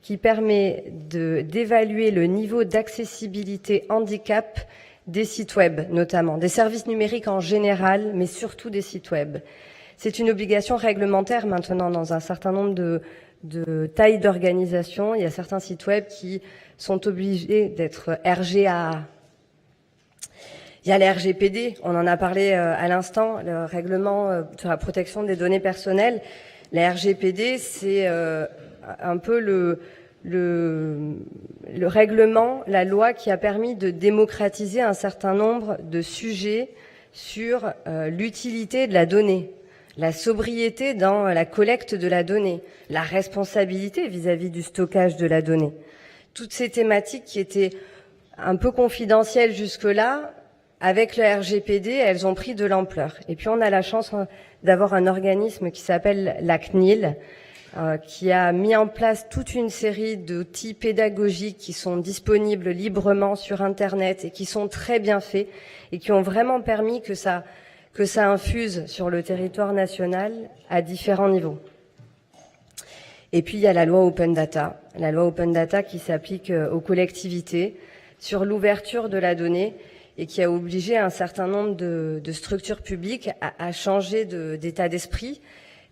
qui permet d'évaluer le niveau d'accessibilité handicap des sites web, notamment, des services numériques en général, mais surtout des sites web. C'est une obligation réglementaire maintenant dans un certain nombre de tailles d'organisation. Il y a certains sites web qui sont obligés d'être RGAA. Il y a les RGPD, on en a parlé à l'instant, le règlement sur la protection des données personnelles. La RGPD, c'est un peu le règlement, la loi qui a permis de démocratiser un certain nombre de sujets sur l'utilité de la donnée, la sobriété dans la collecte de la donnée, la responsabilité vis-à-vis du stockage de la donnée. Toutes ces thématiques qui étaient un peu confidentielles jusque-là, avec le RGPD, elles ont pris de l'ampleur. Et puis on a la chance d'avoir un organisme qui s'appelle la CNIL, qui a mis en place toute une série d'outils pédagogiques qui sont disponibles librement sur Internet et qui sont très bien faits et qui ont vraiment permis que ça infuse sur le territoire national à différents niveaux. Et puis il y a la loi Open Data qui s'applique aux collectivités sur l'ouverture de la donnée et qui a obligé un certain nombre de structures publiques à changer d'état d'esprit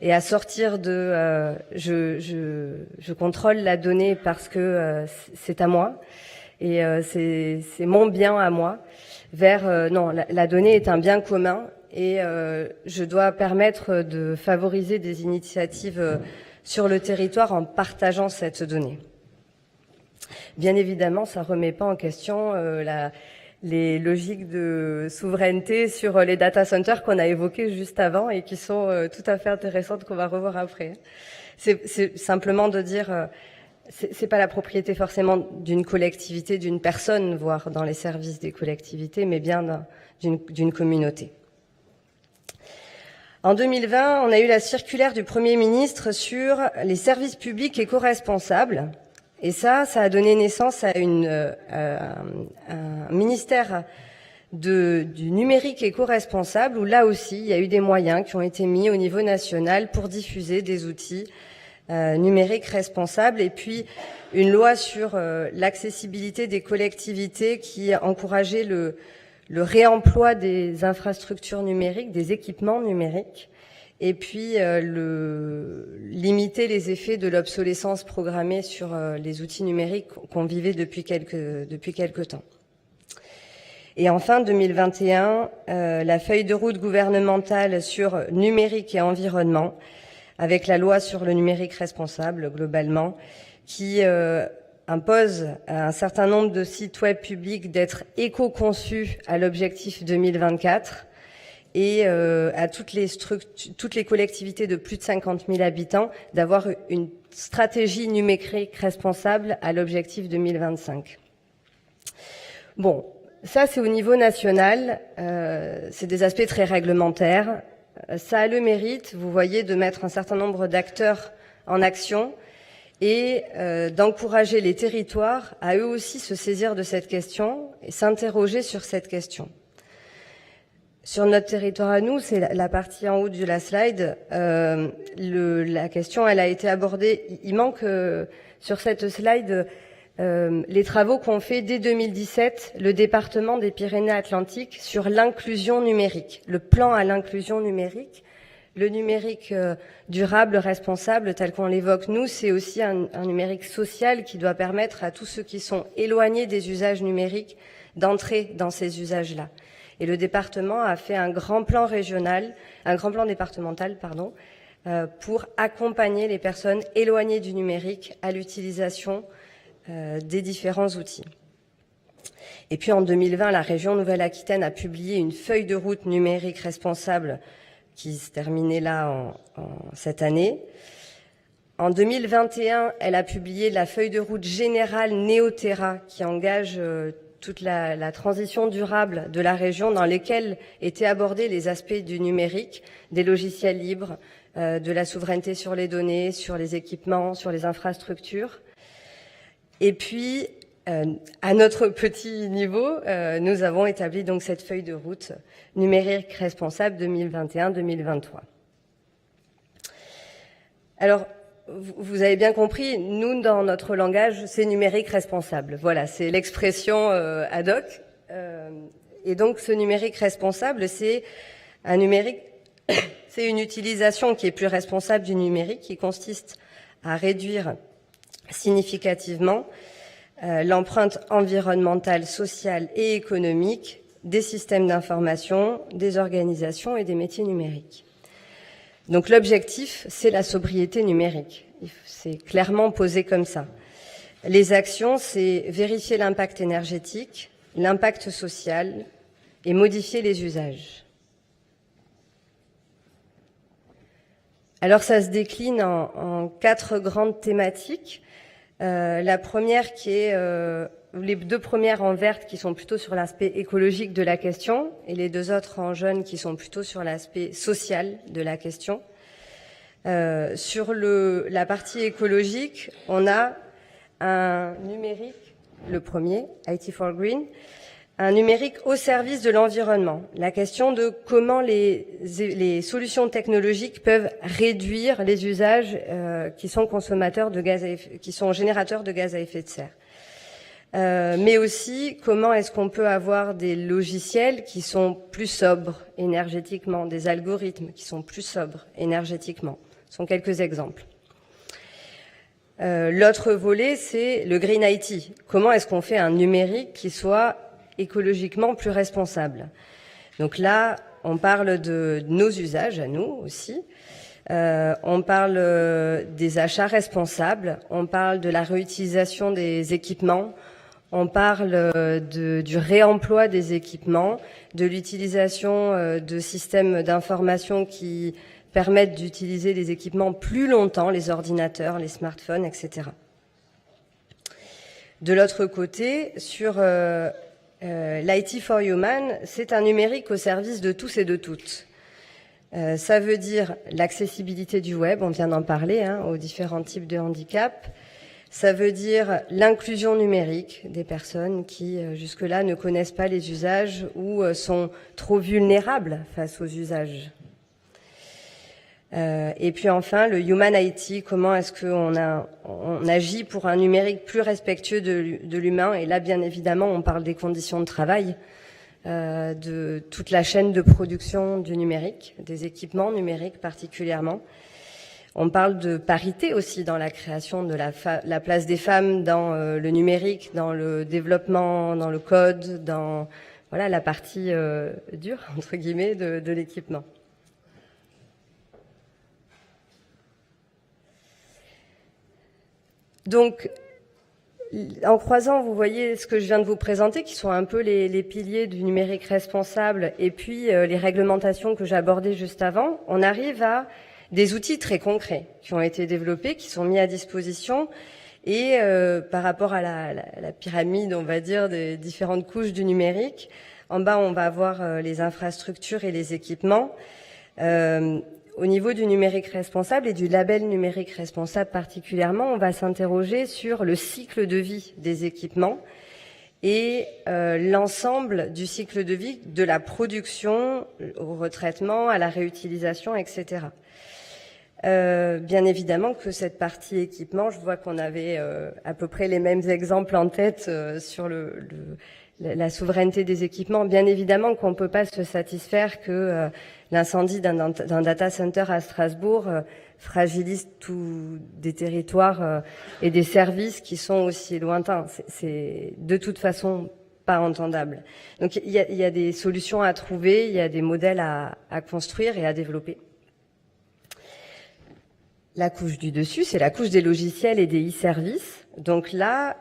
et à sortir de je contrôle la donnée parce que c'est à moi et c'est mon bien à moi, vers non, la donnée est un bien commun et je dois permettre de favoriser des initiatives sur le territoire en partageant cette donnée. Bien évidemment, ça remet pas en question les logiques de souveraineté sur les data centers qu'on a évoquées juste avant et qui sont tout à fait intéressantes, qu'on va revoir après. C'est simplement de dire, c'est pas la propriété forcément d'une collectivité, d'une personne, voire dans les services des collectivités, mais bien d'une communauté. En 2020, on a eu la circulaire du Premier ministre sur les services publics éco-responsables. Et ça a donné naissance à un ministère du numérique éco-responsable où là aussi, il y a eu des moyens qui ont été mis au niveau national pour diffuser des outils numériques responsables. Et puis, une loi sur l'accessibilité des collectivités qui encourageait le réemploi des infrastructures numériques, des équipements numériques. Et puis limiter les effets de l'obsolescence programmée sur les outils numériques qu'on vivait depuis quelque temps. Et enfin, 2021, la feuille de route gouvernementale sur numérique et environnement, avec la loi sur le numérique responsable globalement, qui impose à un certain nombre de sites web publics d'être éco-conçus à l'objectif 2024. Et à toutes les collectivités de plus de 50 000 habitants d'avoir une stratégie numérique responsable à l'objectif 2025. Bon, ça c'est au niveau national, c'est des aspects très réglementaires. Ça a le mérite, vous voyez, de mettre un certain nombre d'acteurs en action et d'encourager les territoires à eux aussi se saisir de cette question et s'interroger sur cette question. Sur notre territoire à nous, c'est la partie en haut de la slide, la question, elle a été abordée. Il manque sur cette slide les travaux qu'ont fait dès 2017 le département des Pyrénées-Atlantiques sur l'inclusion numérique, le plan à l'inclusion numérique. Le numérique durable, responsable, tel qu'on l'évoque nous, c'est aussi un numérique social qui doit permettre à tous ceux qui sont éloignés des usages numériques d'entrer dans ces usages-là. Et le département a fait un grand plan départemental, pour accompagner les personnes éloignées du numérique à l'utilisation des différents outils. Et puis en 2020, la région Nouvelle-Aquitaine a publié une feuille de route numérique responsable qui se terminait là cette année. En 2021, elle a publié la feuille de route générale Néoterra qui engage toute la transition durable de la région dans lesquelles étaient abordés les aspects du numérique, des logiciels libres, de la souveraineté sur les données, sur les équipements, sur les infrastructures. Et puis, à notre petit niveau, nous avons établi donc cette feuille de route numérique responsable 2021-2023. Alors, vous avez bien compris, nous, dans notre langage, c'est numérique responsable. Voilà, c'est l'expression ad hoc. Et donc, ce numérique responsable, c'est un numérique, c'est une utilisation qui est plus responsable du numérique, qui consiste à réduire significativement l'empreinte environnementale, sociale et économique des systèmes d'information, des organisations et des métiers numériques. Donc l'objectif, c'est la sobriété numérique. C'est clairement posé comme ça. Les actions, c'est vérifier l'impact énergétique, l'impact social et modifier les usages. Alors ça se décline en 4 grandes thématiques. La première qui est, les 2 premières en verte qui sont plutôt sur l'aspect écologique de la question et les 2 autres en jaune qui sont plutôt sur l'aspect social de la question. Sur la partie écologique, on a un numérique, le premier, IT4Green, un numérique au service de l'environnement. La question de comment les solutions technologiques peuvent réduire les usages qui sont consommateurs de gaz qui sont générateurs de gaz à effet de serre. Mais aussi comment est-ce qu'on peut avoir des logiciels qui sont plus sobres énergétiquement, des algorithmes qui sont plus sobres énergétiquement. Ce sont quelques exemples. L'autre volet, c'est le Green IT. Comment est-ce qu'on fait un numérique qui soit écologiquement plus responsable? Donc là, on parle de nos usages à nous aussi. On parle des achats responsables. On parle de la réutilisation des équipements. On parle du réemploi des équipements, de l'utilisation de systèmes d'information qui permettent d'utiliser les équipements plus longtemps, les ordinateurs, les smartphones, etc. De l'autre côté, sur l'IT for Human, c'est un numérique au service de tous et de toutes. Ça veut dire l'accessibilité du web, on vient d'en parler, aux différents types de handicap. Ça veut dire l'inclusion numérique des personnes qui, jusque-là, ne connaissent pas les usages ou sont trop vulnérables face aux usages. Et puis enfin, le Human IT, comment est-ce qu'on agit pour un numérique plus respectueux de l'humain? Et là, bien évidemment, on parle des conditions de travail, de toute la chaîne de production du numérique, des équipements numériques particulièrement. On parle de parité aussi dans la création de la place des femmes dans le numérique, dans le développement, dans le code, dans voilà la partie dure, entre guillemets, de l'équipement. Donc, en croisant, vous voyez ce que je viens de vous présenter, qui sont un peu les piliers du numérique responsable, et puis les réglementations que j'abordais juste avant, on arrive à des outils très concrets qui ont été développés, qui sont mis à disposition, et par rapport à la pyramide, on va dire, des différentes couches du numérique, en bas, on va avoir les infrastructures et les équipements. Au niveau du numérique responsable et du label numérique responsable particulièrement, on va s'interroger sur le cycle de vie des équipements et l'ensemble du cycle de vie de la production au retraitement, à la réutilisation, etc. Bien évidemment que cette partie équipement, je vois qu'on avait à peu près les mêmes exemples en tête sur la souveraineté des équipements. Bien évidemment qu'on ne peut pas se satisfaire que l'incendie d'un data center à Strasbourg fragilise tous des territoires et des services qui sont aussi lointains. C'est de toute façon pas entendable. Donc il y a des solutions à trouver, il y a des modèles à construire et à développer. La couche du dessus, c'est la couche des logiciels et des e-services. Donc là,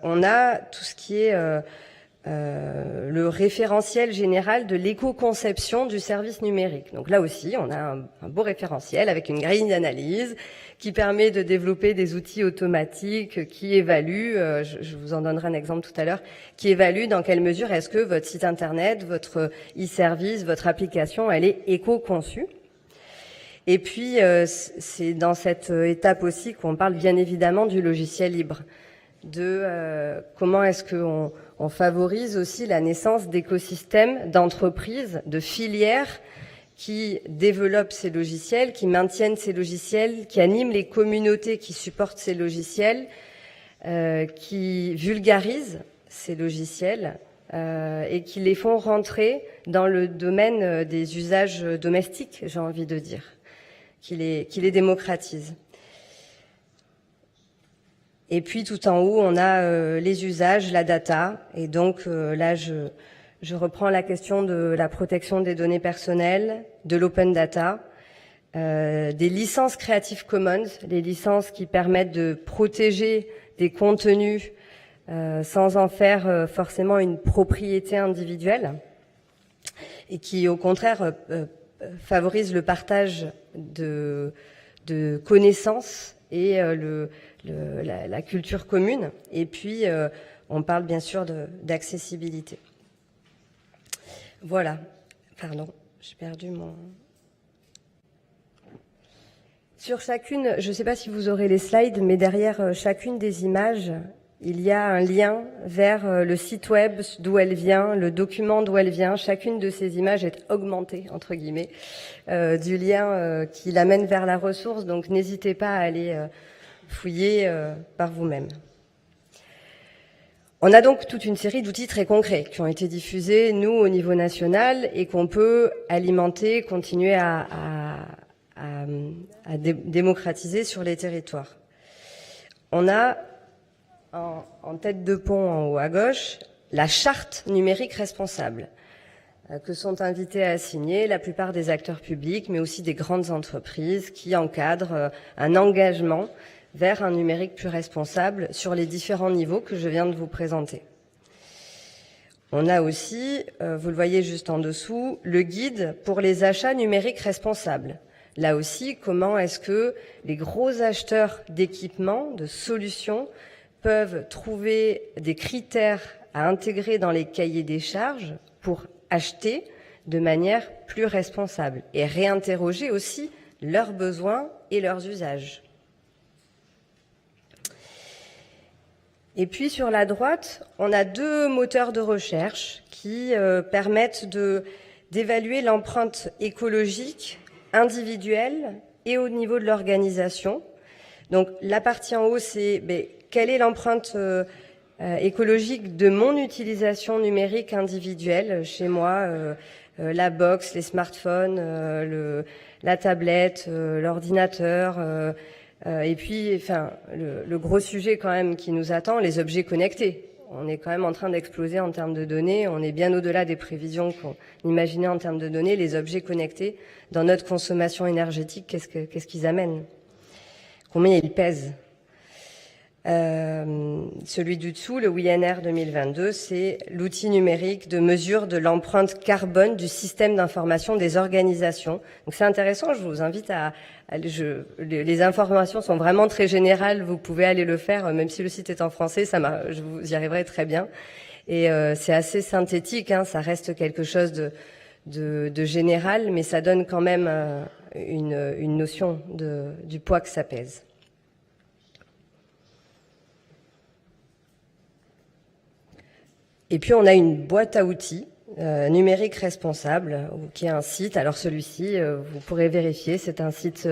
on a tout ce qui est le référentiel général de l'éco-conception du service numérique. Donc là aussi, on a un beau référentiel avec une grille d'analyse qui permet de développer des outils automatiques qui évaluent, je vous en donnerai un exemple tout à l'heure, qui évaluent dans quelle mesure est-ce que votre site internet, votre e-service, votre application, elle est éco-conçue. Et puis, c'est dans cette étape aussi qu'on parle bien évidemment du logiciel libre, de comment est-ce qu'on favorise aussi la naissance d'écosystèmes, d'entreprises, de filières qui développent ces logiciels, qui maintiennent ces logiciels, qui animent les communautés qui supportent ces logiciels, qui vulgarisent ces logiciels et qui les font rentrer dans le domaine des usages domestiques, j'ai envie de dire, qui les démocratisent. Et puis tout en haut, on a les usages, la data. Et donc là, Je reprends la question de la protection des données personnelles, de l'open data, des licences Creative Commons, les licences qui permettent de protéger des contenus sans en faire forcément une propriété individuelle et qui, au contraire, favorisent le partage de connaissances et la culture commune. Et puis, on parle bien sûr d'accessibilité. Voilà. Pardon, j'ai perdu mon... Sur chacune, je ne sais pas si vous aurez les slides, mais derrière chacune des images, il y a un lien vers le site web d'où elle vient, le document d'où elle vient. Chacune de ces images est augmentée, entre guillemets, du lien qui l'amène vers la ressource. Donc n'hésitez pas à aller fouiller par vous-même. On a donc toute une série d'outils très concrets qui ont été diffusés, nous, au niveau national, et qu'on peut alimenter, continuer à démocratiser sur les territoires. On a en tête de pont en haut à gauche la charte numérique responsable que sont invités à signer la plupart des acteurs publics, mais aussi des grandes entreprises qui encadrent un engagement vers un numérique plus responsable sur les différents niveaux que je viens de vous présenter. On a aussi, vous le voyez juste en dessous, le guide pour les achats numériques responsables. Là aussi, comment est-ce que les gros acheteurs d'équipements, de solutions, peuvent trouver des critères à intégrer dans les cahiers des charges pour acheter de manière plus responsable et réinterroger aussi leurs besoins et leurs usages. Et puis sur la droite, on a deux moteurs de recherche qui permettent d'évaluer l'empreinte écologique individuelle et au niveau de l'organisation. Donc la partie en haut, c'est quelle est l'empreinte écologique de mon utilisation numérique individuelle chez moi, la box, les smartphones, la tablette, l'ordinateur, et puis enfin le gros sujet quand même qui nous attend, les objets connectés. On est quand même en train d'exploser en termes de données, on est bien au-delà des prévisions qu'on imaginait en termes de données. Les objets connectés dans notre consommation énergétique, qu'est-ce qu'ils amènent? Combien ils pèsent? Celui du dessous, le WINR 2022, c'est l'outil numérique de mesure de l'empreinte carbone du système d'information des organisations. Donc c'est intéressant, je vous invite les informations sont vraiment très générales, vous pouvez aller le faire, même si le site est en français, vous y arriverez très bien. Et c'est assez synthétique, hein, ça reste quelque chose de général, mais ça donne quand même une notion du poids que ça pèse. Et puis on a une boîte à outils numérique responsable, qui est un site. Alors celui-ci, vous pourrez vérifier, c'est un site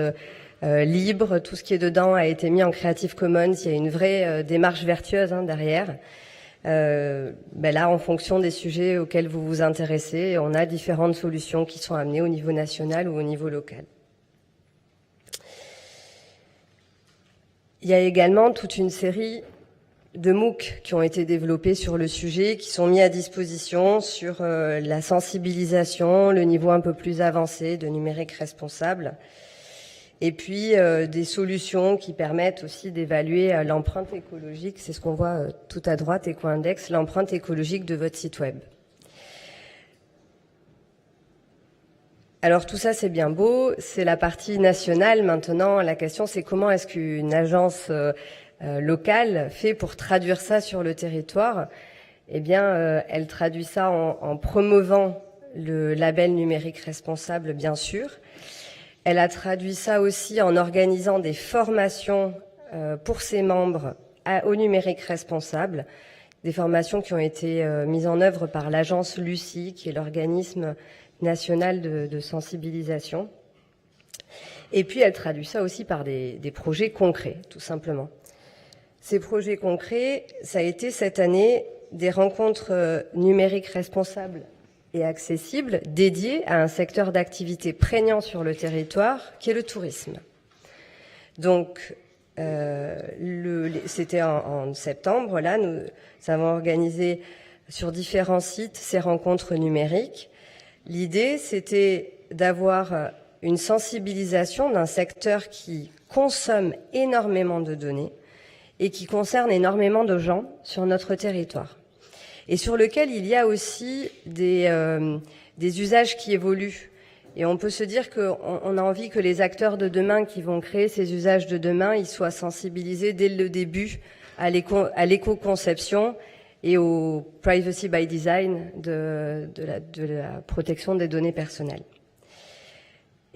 libre. Tout ce qui est dedans a été mis en Creative Commons. Il y a une vraie démarche vertueuse derrière. Là, en fonction des sujets auxquels vous vous intéressez, on a différentes solutions qui sont amenées au niveau national ou au niveau local. Il y a également toute une série de MOOC qui ont été développés sur le sujet, qui sont mis à disposition sur la sensibilisation, le niveau un peu plus avancé de numérique responsable, et puis des solutions qui permettent aussi d'évaluer l'empreinte écologique, c'est ce qu'on voit tout à droite, Eco-Index, l'empreinte écologique de votre site web. Alors tout ça c'est bien beau, c'est la partie nationale. Maintenant la question c'est comment est-ce qu'une agence locale fait pour traduire ça sur le territoire? Eh bien, elle traduit ça en promouvant le label numérique responsable, bien sûr. Elle a traduit ça aussi en organisant des formations pour ses membres au numérique responsable, des formations qui ont été mises en œuvre par l'agence Lucie, qui est l'organisme national de sensibilisation. Et puis, elle traduit ça aussi par des projets concrets, tout simplement. Ces projets concrets, ça a été cette année des rencontres numériques responsables et accessibles dédiées à un secteur d'activité prégnant sur le territoire, qui est le tourisme. Donc, c'était en septembre, là, nous avons organisé sur différents sites ces rencontres numériques. L'idée, c'était d'avoir une sensibilisation d'un secteur qui consomme énormément de données et qui concerne énormément de gens sur notre territoire, et sur lequel il y a aussi des usages qui évoluent. Et on peut se dire qu'on a envie que les acteurs de demain qui vont créer ces usages de demain, ils soient sensibilisés dès le début à l'éco-conception et au privacy by design de la protection des données personnelles.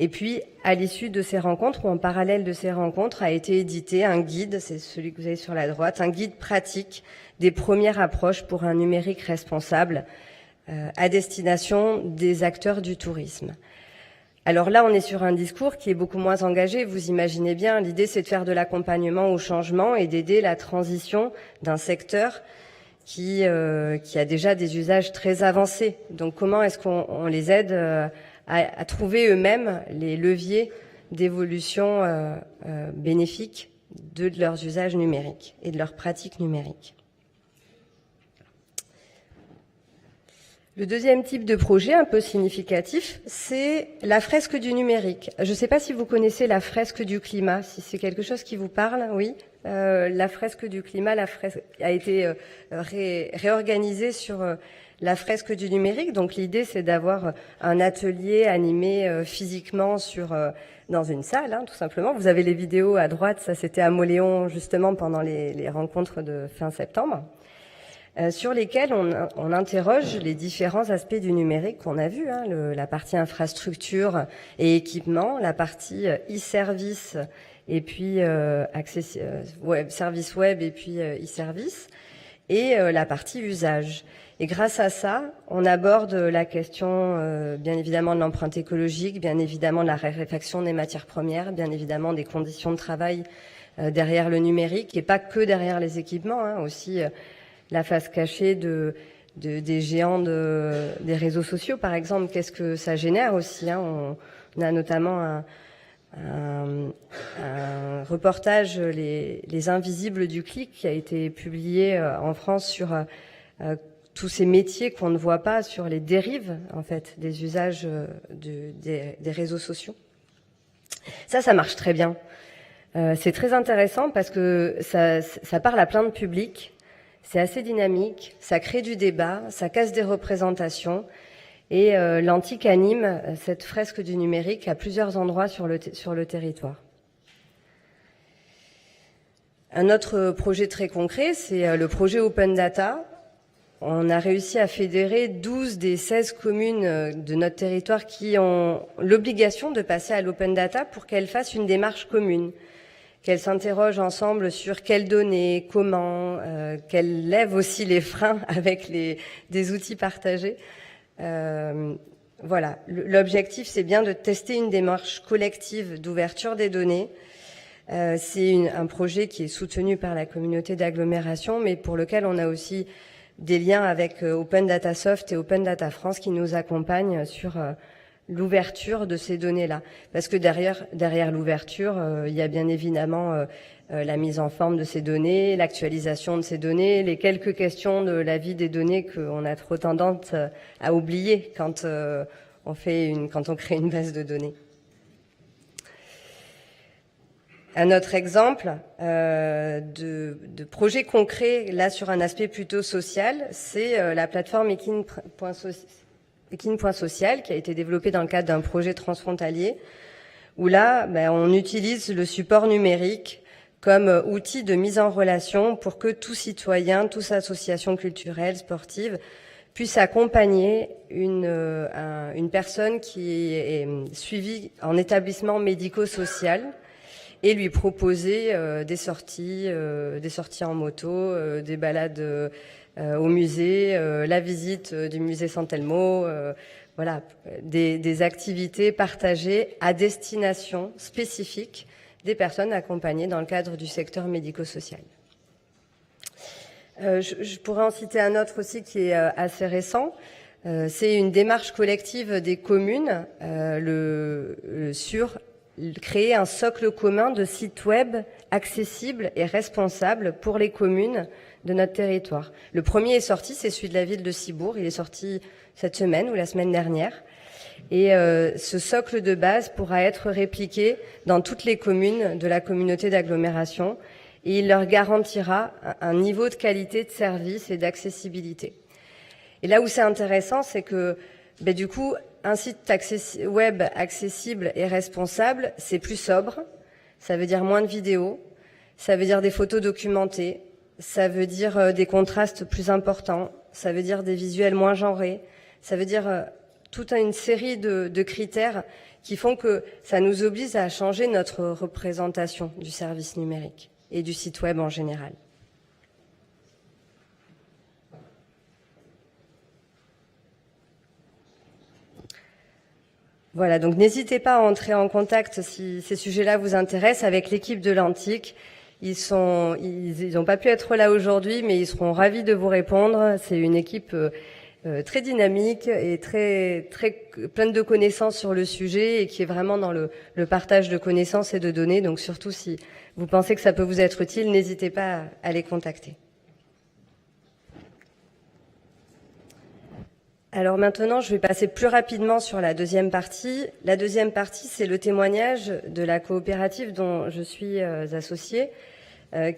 Et puis, à l'issue de ces rencontres, ou en parallèle de ces rencontres, a été édité un guide, c'est celui que vous avez sur la droite, un guide pratique des premières approches pour un numérique responsable à destination des acteurs du tourisme. Alors là, on est sur un discours qui est beaucoup moins engagé, vous imaginez bien. L'idée, c'est de faire de l'accompagnement au changement et d'aider la transition d'un secteur qui a déjà des usages très avancés. Donc comment est-ce qu'on les aide à trouver eux-mêmes les leviers d'évolution bénéfiques de leurs usages numériques et de leurs pratiques numériques. Le deuxième type de projet un peu significatif, c'est la fresque du numérique. Je ne sais pas si vous connaissez la fresque du climat, si c'est quelque chose qui vous parle, oui. La fresque du climat, la fresque a été réorganisée sur la fresque du numérique. Donc l'idée, c'est d'avoir un atelier animé physiquement dans une salle, tout simplement. Vous avez les vidéos à droite, ça c'était à Mauléon justement pendant les rencontres de fin septembre, sur lesquelles on interroge les différents aspects du numérique qu'on a vus, la partie infrastructure et équipement, la partie e-service et puis service web et puis e-service, et la partie usage. Et grâce à ça, on aborde la question, bien évidemment, de l'empreinte écologique, bien évidemment de la raréfaction des matières premières, bien évidemment des conditions de travail derrière le numérique, et pas que derrière les équipements, aussi la face cachée des géants des réseaux sociaux, par exemple. Qu'est-ce que ça génère aussi, on a notamment un reportage, les Invisibles du clic, qui a été publié en France sur tous ces métiers qu'on ne voit pas, sur les dérives en fait des usages des réseaux sociaux. Ça marche très bien. C'est très intéressant parce que ça parle à plein de publics. C'est assez dynamique, ça crée du débat, ça casse des représentations, et l'Antique anime cette fresque du numérique à plusieurs endroits sur le territoire. Un autre projet très concret, c'est le projet Open Data. On a réussi à fédérer 12 des 16 communes de notre territoire qui ont l'obligation de passer à l'Open Data pour qu'elles fassent une démarche commune, qu'elles s'interrogent ensemble sur quelles données, comment, qu'elles lèvent aussi les freins avec des outils partagés. Voilà, l'objectif, c'est bien de tester une démarche collective d'ouverture des données. C'est un projet qui est soutenu par la communauté d'agglomération, mais pour lequel on a aussi des liens avec Open Data Soft et Open Data France qui nous accompagnent sur l'ouverture de ces données-là. Parce que derrière l'ouverture, il y a bien évidemment la mise en forme de ces données, l'actualisation de ces données, les quelques questions de la vie des données qu'on a trop tendance à oublier quand on crée une base de données. Un autre exemple de projet concret, là sur un aspect plutôt social, c'est la plateforme Ekin.social qui a été développée dans le cadre d'un projet transfrontalier où là, on utilise le support numérique comme outil de mise en relation pour que tout citoyen, toute association culturelle, sportive puisse accompagner une personne qui est suivie en établissement médico-social et lui proposer des sorties en moto, des balades au musée, la visite du musée San Telmo, voilà, des activités partagées à destination spécifique des personnes accompagnées dans le cadre du secteur médico-social. Je pourrais en citer un autre aussi qui est assez récent. C'est une démarche collective des communes sur créer un socle commun de sites web accessibles et responsables pour les communes de notre territoire. Le premier est sorti, c'est celui de la ville de Cibourg. Il est sorti cette semaine ou la semaine dernière. Et ce socle de base pourra être répliqué dans toutes les communes de la communauté d'agglomération et il leur garantira un niveau de qualité de service et d'accessibilité. Et là où c'est intéressant, c'est que du coup, un site web accessible et responsable, c'est plus sobre, ça veut dire moins de vidéos, ça veut dire des photos documentées, ça veut dire des contrastes plus importants, ça veut dire des visuels moins genrés, ça veut dire toute une série de critères qui font que ça nous oblige à changer notre représentation du service numérique et du site web en général. Voilà, donc n'hésitez pas à entrer en contact si ces sujets-là vous intéressent avec l'équipe de l'Antique. Ils n'ont pas pu être là aujourd'hui, mais ils seront ravis de vous répondre. C'est une équipe très dynamique et très pleine de connaissances sur le sujet et qui est vraiment dans le partage de connaissances et de données. Donc surtout si vous pensez que ça peut vous être utile, n'hésitez pas à les contacter. Alors maintenant, je vais passer plus rapidement sur la deuxième partie. La deuxième partie, c'est le témoignage de la coopérative dont je suis associée,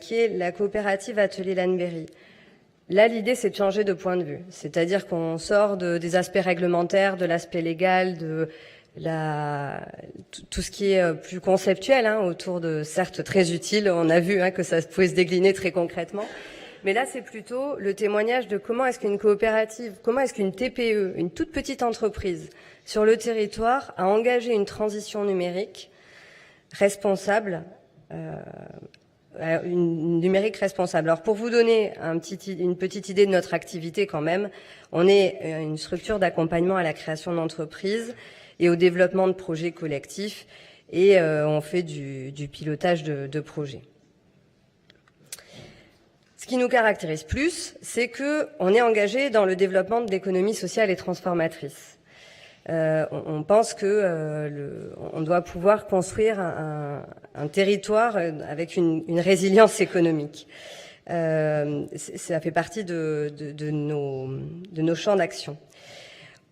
qui est la coopérative Atelier Lanberry. Là, l'idée, c'est de changer de point de vue. C'est-à-dire qu'on sort des aspects réglementaires, de l'aspect légal, de tout ce qui est plus conceptuel, autour de, certes très utile, on a vu que ça pouvait se décliner très concrètement. Mais là, c'est plutôt le témoignage de comment est-ce qu'une coopérative, comment est-ce qu'une TPE, une toute petite entreprise sur le territoire a engagé une transition numérique responsable, une numérique responsable. Alors pour vous donner une petite idée de notre activité quand même, on est une structure d'accompagnement à la création d'entreprises et au développement de projets collectifs et on fait du pilotage de projets. Ce qui nous caractérise plus, c'est que on est engagé dans le développement de l'économie sociale et transformatrice. On pense que on doit pouvoir construire un territoire avec une résilience économique. Ça fait partie de nos champs d'action.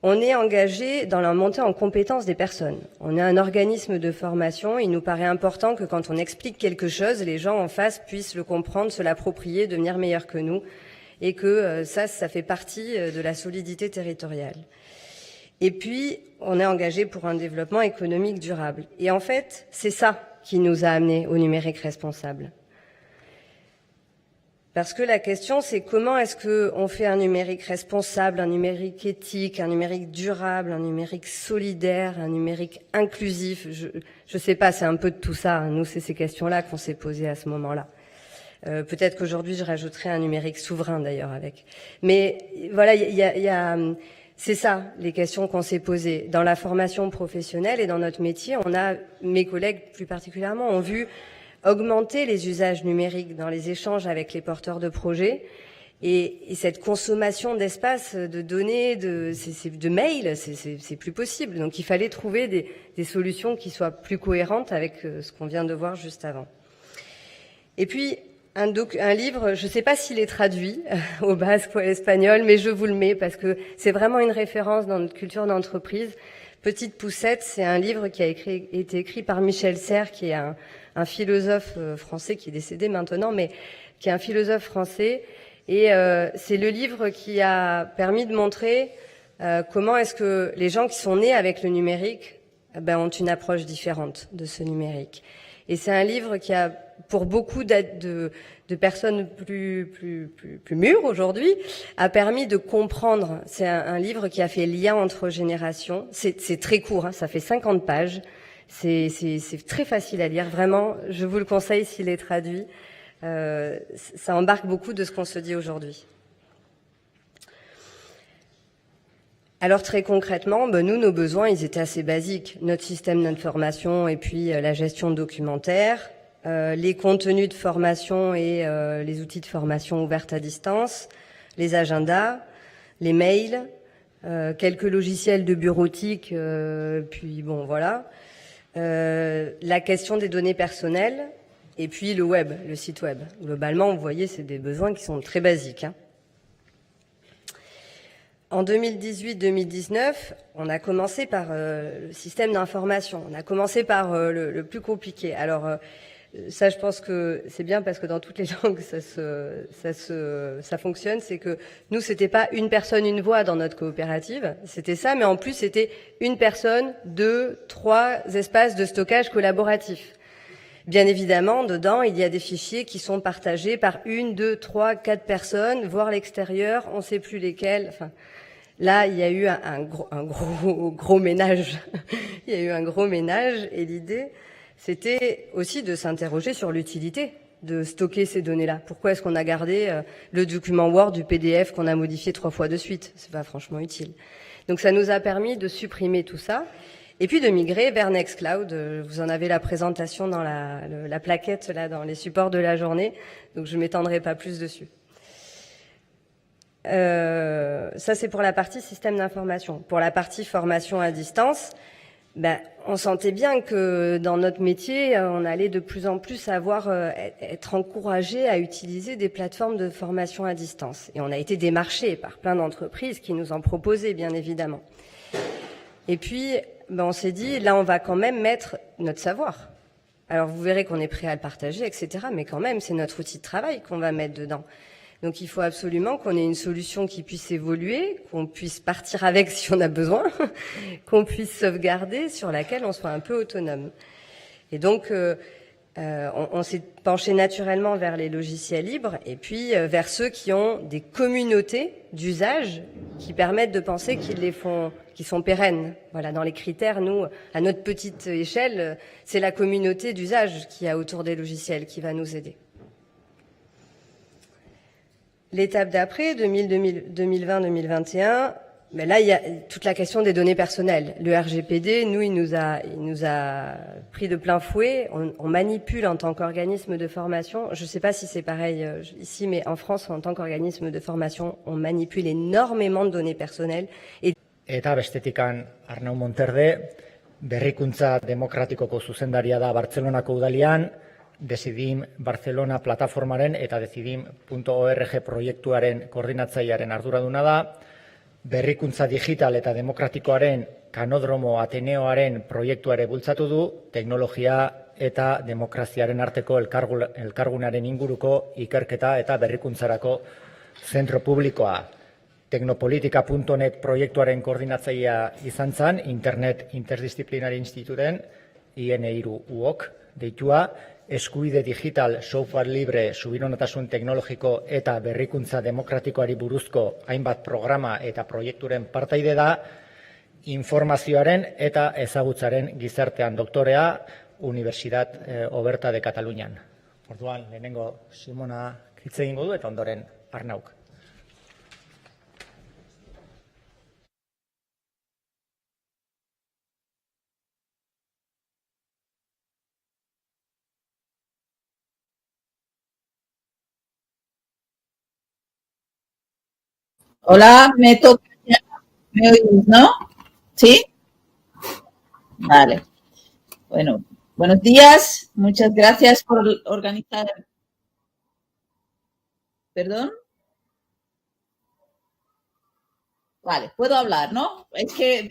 On est engagé dans la montée en compétence des personnes. On est un organisme de formation. Il nous paraît important que quand on explique quelque chose, les gens en face puissent le comprendre, se l'approprier, devenir meilleurs que nous. Et que ça fait partie de la solidité territoriale. Et puis, on est engagé pour un développement économique durable. Et en fait, c'est ça qui nous a amenés au numérique responsable. Parce que la question, c'est comment est-ce qu'on fait un numérique responsable, un numérique éthique, un numérique durable, un numérique solidaire, un numérique inclusif. Je sais pas, c'est un peu de tout ça. Nous, c'est ces questions-là qu'on s'est posées à ce moment-là. Peut-être qu'aujourd'hui, je rajouterai un numérique souverain d'ailleurs avec. Mais voilà, c'est ça, les questions qu'on s'est posées. Dans la formation professionnelle et dans notre métier, mes collègues plus particulièrement, ont vu augmenter les usages numériques dans les échanges avec les porteurs de projets et cette consommation d'espace, de données, de mails, c'est plus possible. Donc il fallait trouver des solutions qui soient plus cohérentes avec ce qu'on vient de voir juste avant. Et puis un livre, je ne sais pas s'il est traduit au basque ou à l'espagnol, mais je vous le mets parce que c'est vraiment une référence dans notre culture d'entreprise. Petite poussette, c'est un livre qui a été écrit par Michel Serres, qui est un philosophe français qui est décédé maintenant, mais qui est un philosophe français. Et c'est le livre qui a permis de montrer comment est-ce que les gens qui sont nés avec le numérique ont une approche différente de ce numérique. Et c'est un livre qui a, pour beaucoup de personnes plus mûres aujourd'hui, a permis de comprendre. C'est un livre qui a fait lien entre générations. C'est très court, ça fait 50 pages. C'est très facile à lire, vraiment. Je vous le conseille s'il est traduit. Ça embarque beaucoup de ce qu'on se dit aujourd'hui. Alors très concrètement, nous, nos besoins, ils étaient assez basiques. Notre système d'information et puis la gestion documentaire, les contenus de formation et les outils de formation ouverts à distance, les agendas, les mails, quelques logiciels de bureautique, puis bon voilà. La question des données personnelles et puis le web, le site web. Globalement, vous voyez, c'est des besoins qui sont très basiques. En 2018-2019, on a commencé par le système d'information. On a commencé par le plus compliqué. Alors, ça, je pense que c'est bien parce que dans toutes les langues, ça fonctionne. C'est que nous, c'était pas une personne, une voix dans notre coopérative. C'était ça, mais en plus, c'était une personne, 2, 3 espaces de stockage collaboratifs. Bien évidemment, dedans, il y a des fichiers qui sont partagés par 1, 2, 3, 4 personnes, voire l'extérieur, on ne sait plus lesquels. Enfin, là, il y a eu un gros ménage. Il y a eu un gros ménage et l'idée, c'était aussi de s'interroger sur l'utilité de stocker ces données-là. Pourquoi est-ce qu'on a gardé le document Word du PDF qu'on a modifié 3 fois de suite? C'est pas franchement utile. Donc ça nous a permis de supprimer tout ça. Et puis de migrer vers Nextcloud. Vous en avez la présentation dans la plaquette, là, dans les supports de la journée. Donc je ne m'étendrai pas plus dessus. Ça, c'est pour la partie système d'information. Pour la partie formation à distance, on sentait bien que dans notre métier, on allait de plus en plus être encouragé à utiliser des plateformes de formation à distance. Et on a été démarché par plein d'entreprises qui nous en proposaient, bien évidemment. Et puis, on s'est dit, là, on va quand même mettre notre savoir. Alors, vous verrez qu'on est prêt à le partager, etc. Mais quand même, c'est notre outil de travail qu'on va mettre dedans. Donc, il faut absolument qu'on ait une solution qui puisse évoluer, qu'on puisse partir avec si on a besoin, qu'on puisse sauvegarder, sur laquelle on soit un peu autonome. Et donc, on s'est penché naturellement vers les logiciels libres et puis vers ceux qui ont des communautés d'usage qui permettent de penser qu'ils sont pérennes. Voilà, dans les critères, nous, à notre petite échelle, c'est la communauté d'usage qu'il y a autour des logiciels qui va nous aider. L'étape d'après, 2020-2021, là, il y a toute la question des données personnelles. Le RGPD, nous, il nous a pris de plein fouet. On manipule en tant qu'organisme de formation. Je ne sais pas si c'est pareil ici, mais en France, en tant qu'organisme de formation, on manipule énormément de données personnelles. Eta bestetikan Arnau Monterde, berrikuntza demokratikoko zuzendaria da Bartzelonako udalian, Decidim Barcelona plataformaren eta decidim.org proiektuaren koordinatzailearen arduraduna da, berrikuntza digital eta demokratikoaren kanodromo Ateneoaren proiektuare bultzatu du, teknologia eta demokraziaren arteko elkargunaren inguruko ikerketa eta berrikuntzarako zentro publikoa. Teknopolitika.net proiektuaren koordinatzailea izan zen, Internet Interdisciplinary Instituten, IN3UOK deitua, eskubide digital, software libre, subiranotasun teknologiko eta berrikuntza demokratikoari buruzko hainbat programa eta proiekturen partaide da, informazioaren eta ezagutzaren gizartean doktorea, Universidad Oberta de Katalunian. Orduan, lehenengo Simona hitz egingo du eta ondoren Arnauk. Hola, me toca ya. ¿Me oís, no? ¿Sí? Vale. Bueno, buenos días. Muchas gracias por organizar. ¿Perdón? Vale, puedo hablar, ¿no? Es que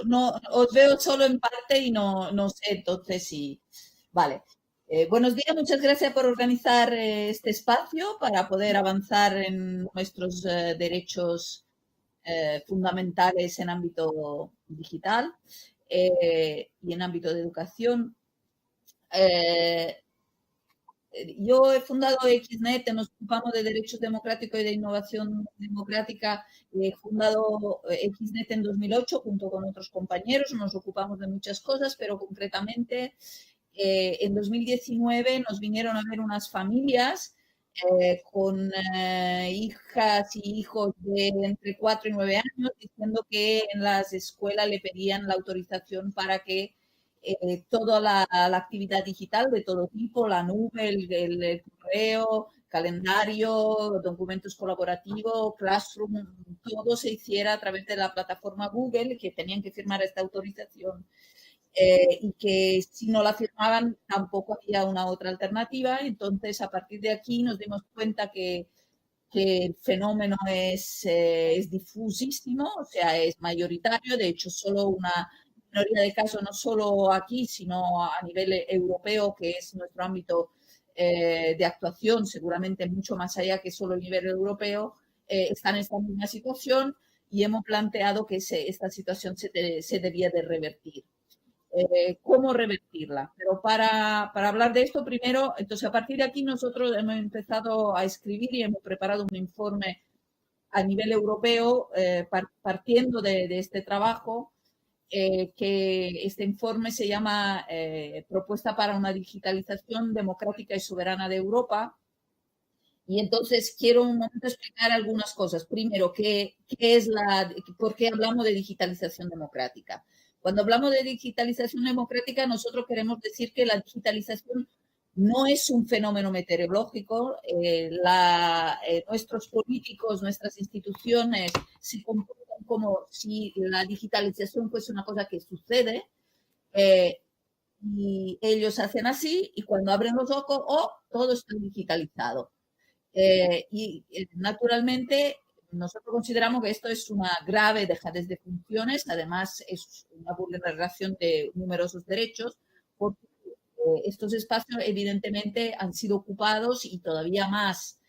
no os veo solo en parte y no sé entonces si... Vale. Buenos días, muchas gracias por organizar este espacio para poder avanzar en nuestros derechos fundamentales en ámbito digital y en ámbito de educación. Yo he fundado XNet, nos ocupamos de derechos democráticos y de innovación democrática. He fundado XNet en 2008 junto con otros compañeros, nos ocupamos de muchas cosas, pero concretamente en 2019 nos vinieron a ver unas familias con hijas y hijos de entre 4 y 9 años diciendo que en las escuelas le pedían la autorización para que toda la actividad digital de todo tipo, la nube, el correo, calendario, documentos colaborativos, Classroom, todo se hiciera a través de la plataforma Google, que tenían que firmar esta autorización. y que si no la firmaban tampoco había una otra alternativa. Entonces, a partir de aquí nos dimos cuenta que el fenómeno es difusísimo, o sea, es mayoritario. De hecho, solo una minoría de casos, no solo aquí, sino a nivel europeo, que es nuestro ámbito de actuación, seguramente mucho más allá que solo a nivel europeo, están en esta misma situación y hemos planteado que esta situación se debía de revertir. ¿Cómo revertirla? Pero para hablar de esto, primero, entonces a partir de aquí nosotros hemos empezado a escribir y hemos preparado un informe a nivel europeo partiendo de este trabajo, que este informe se llama Propuesta para una digitalización democrática y soberana de Europa. Y entonces quiero un momento explicar algunas cosas. Primero, ¿por qué hablamos de digitalización democrática? Cuando hablamos de digitalización democrática, nosotros queremos decir que la digitalización no es un fenómeno meteorológico. Nuestros políticos, nuestras instituciones se comportan como si la digitalización fuese una cosa que sucede, y ellos hacen así y cuando abren los ojos, todo está digitalizado. Naturalmente, nosotros consideramos que esto es una grave dejadez de funciones, además es una vulneración de numerosos derechos, porque estos espacios evidentemente han sido ocupados y todavía más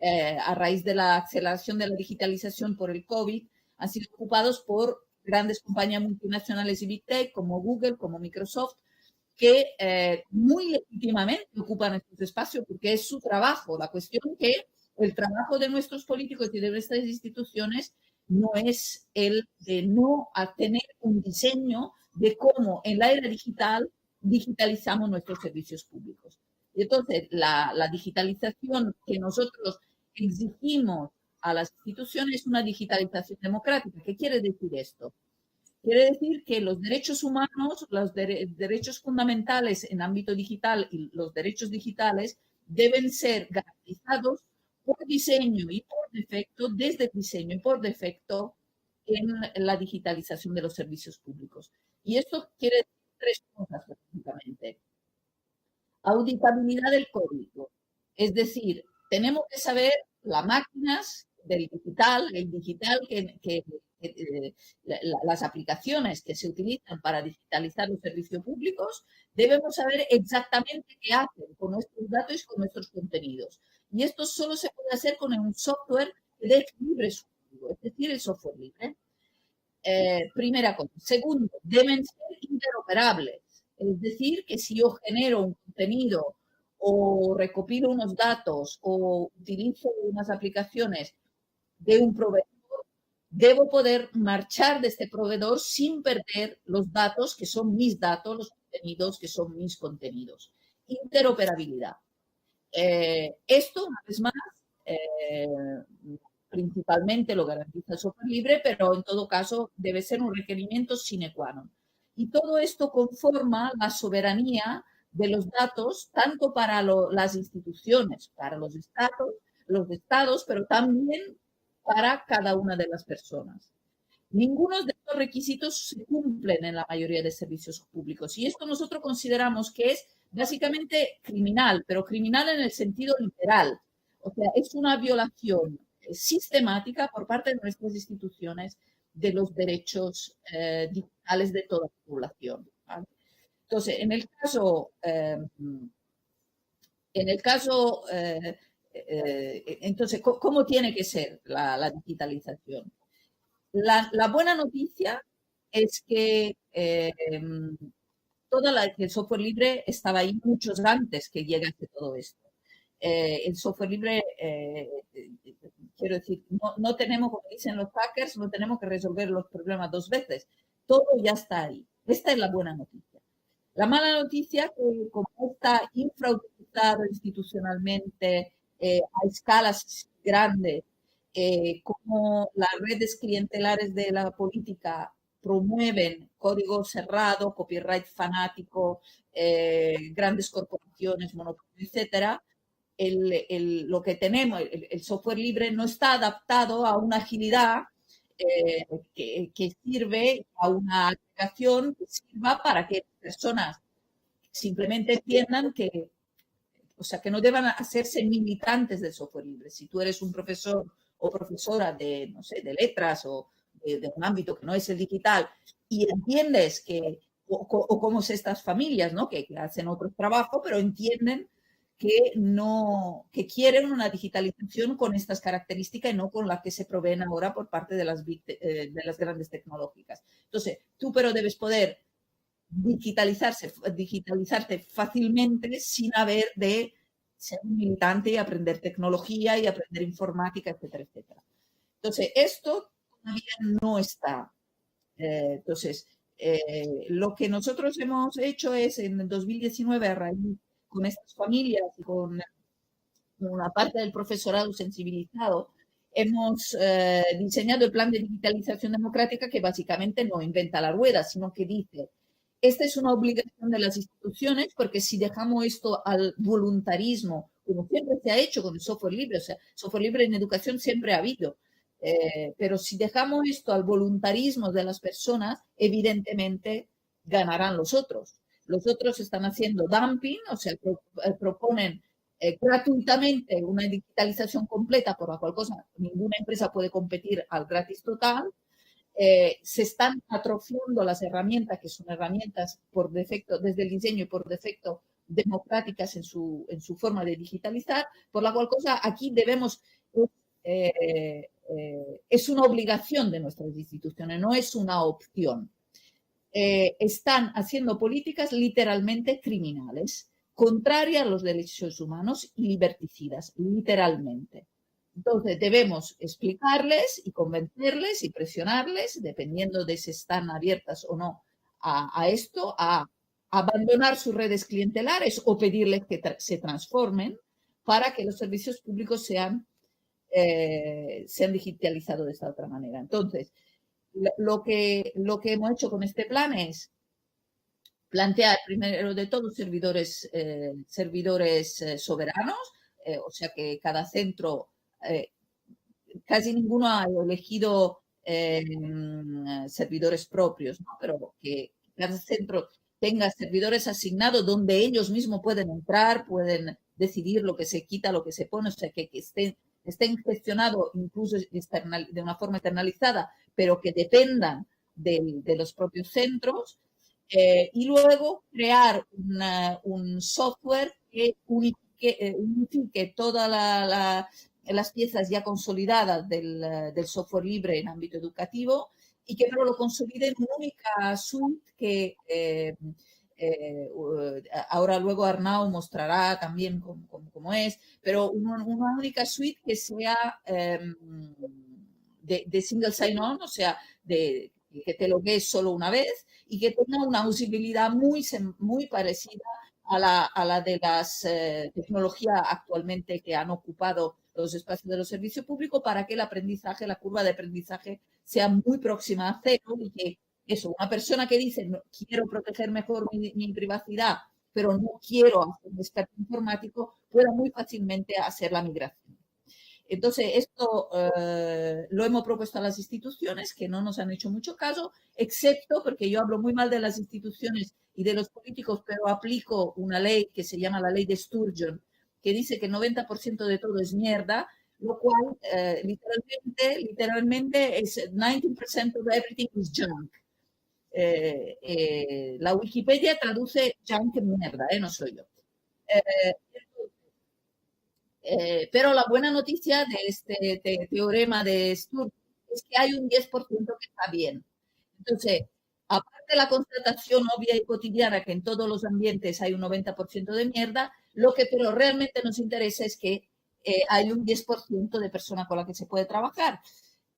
a raíz de la aceleración de la digitalización por el COVID, han sido ocupados por grandes compañías multinacionales y Big Tech como Google, como Microsoft, que muy legítimamente ocupan estos espacios porque es su trabajo. La cuestión es que el trabajo de nuestros políticos y de nuestras instituciones no es el de no tener un diseño de cómo en la era digital digitalizamos nuestros servicios públicos. Y entonces, la digitalización que nosotros exigimos a las instituciones es una digitalización democrática. ¿Qué quiere decir esto? Quiere decir que los derechos humanos, los derechos fundamentales en ámbito digital y los derechos digitales deben ser garantizados por diseño y por defecto, desde el diseño y por defecto en la digitalización de los servicios públicos. Y esto quiere decir tres cosas, básicamente. Auditabilidad del código. Es decir, tenemos que saber las máquinas del digital, las aplicaciones que se utilizan para digitalizar los servicios públicos, debemos saber exactamente qué hacen con nuestros datos y con nuestros contenidos. Y esto solo se puede hacer con un software que dé libre su código, es decir, el software libre. Primera cosa. Segundo, deben ser interoperables. Es decir, que si yo genero un contenido o recopilo unos datos o utilizo unas aplicaciones de un proveedor, debo poder marchar de este proveedor sin perder los datos que son mis datos, los contenidos que son mis contenidos. Interoperabilidad. Esto, una vez más, principalmente lo garantiza el software libre, pero en todo caso debe ser un requerimiento sine qua non. Y todo esto conforma la soberanía de los datos, tanto para las instituciones, para los estados, pero también para cada una de las personas. Ninguno de estos requisitos se cumplen en la mayoría de servicios públicos y esto nosotros consideramos que es básicamente criminal, pero criminal en el sentido literal. O sea, es una violación sistemática por parte de nuestras instituciones de los derechos digitales de toda la población, ¿vale? Entonces, entonces, ¿cómo tiene que ser la digitalización? La buena noticia es que el software libre estaba ahí muchos antes que llegase todo esto. El software libre, quiero decir, no tenemos, como dicen los hackers, no tenemos que resolver los problemas dos veces. Todo ya está ahí. Esta es la buena noticia. La mala noticia es que como está infrautilizado institucionalmente a escalas grandes, como las redes clientelares de la política promueven código cerrado, copyright fanático, grandes corporaciones, monopolio, etcétera, lo que tenemos, el software libre no está adaptado a una agilidad que sirve a una aplicación que sirva para que personas simplemente entiendan que, o sea, que no deban hacerse militantes del software libre. Si tú eres un profesor o profesora de, no sé, de letras o de un ámbito que no es el digital y entiendes que, o como estas familias, ¿no? Que hacen otro trabajo, pero entienden que no, que quieren una digitalización con estas características y no con las que se proveen ahora por parte de las grandes tecnológicas. Entonces, tú pero debes poder digitalizarte fácilmente sin haber de ser un militante y aprender tecnología y aprender informática, etcétera, etcétera. Entonces, esto todavía no está. Entonces, lo que nosotros hemos hecho es en el 2019, a raíz con estas familias y con una parte del profesorado sensibilizado, hemos diseñado el plan de digitalización democrática que básicamente no inventa la rueda, sino que dice, esta es una obligación de las instituciones porque si dejamos esto al voluntarismo, como siempre se ha hecho con el software libre, o sea, software libre en educación siempre ha habido, pero si dejamos esto al voluntarismo de las personas, evidentemente ganarán los otros. Los otros están haciendo dumping, o sea, proponen gratuitamente una digitalización completa, por la cual cosa ninguna empresa puede competir al gratis total. Se están atrofiando las herramientas, que son herramientas por defecto, desde el diseño y por defecto democráticas en su forma de digitalizar, por la cual cosa aquí debemos, es una obligación de nuestras instituciones, no es una opción. Están haciendo políticas literalmente criminales, contrarias a los derechos humanos y liberticidas, literalmente. Entonces, debemos explicarles y convencerles y presionarles, dependiendo de si están abiertas o no a esto, a abandonar sus redes clientelares o pedirles que se transformen para que los servicios públicos sean digitalizados de esta otra manera. Entonces, lo que hemos hecho con este plan es plantear, primero de todo, servidores soberanos, o sea que cada centro, casi ninguno ha elegido servidores propios, ¿no? Pero que cada centro tenga servidores asignados donde ellos mismos pueden entrar, pueden decidir lo que se quita, lo que se pone, o sea que estén gestionados incluso de una forma externalizada, pero que dependan de los propios centros, y luego crear un software que unifique todas las piezas ya consolidadas del software libre en ámbito educativo y que pero lo consolide en una única suite que ahora luego Arnau mostrará también cómo es, pero una única suite que sea de single sign-on, o sea, que te logues solo una vez y que tenga una usabilidad muy parecida a la de las tecnologías actualmente que han ocupado los espacios de los servicios públicos para que el aprendizaje, la curva de aprendizaje sea muy próxima a cero y que eso, una persona que dice no, quiero proteger mejor mi privacidad, pero no quiero hacer un experto informático, pueda muy fácilmente hacer la migración. Entonces, esto lo hemos propuesto a las instituciones que no nos han hecho mucho caso, excepto porque yo hablo muy mal de las instituciones y de los políticos, pero aplico una ley que se llama la ley de Sturgeon, que dice que el 90% de todo es mierda, lo cual literalmente es 90% of everything is junk. La Wikipedia traduce junk en mierda, no soy yo. Pero la buena noticia de este teorema de Sturgeon es que hay un 10% que está bien. Entonces, aparte de la constatación obvia y cotidiana que en todos los ambientes hay un 90% de mierda, lo que pero realmente nos interesa es que hay un 10% de personas con las que se puede trabajar.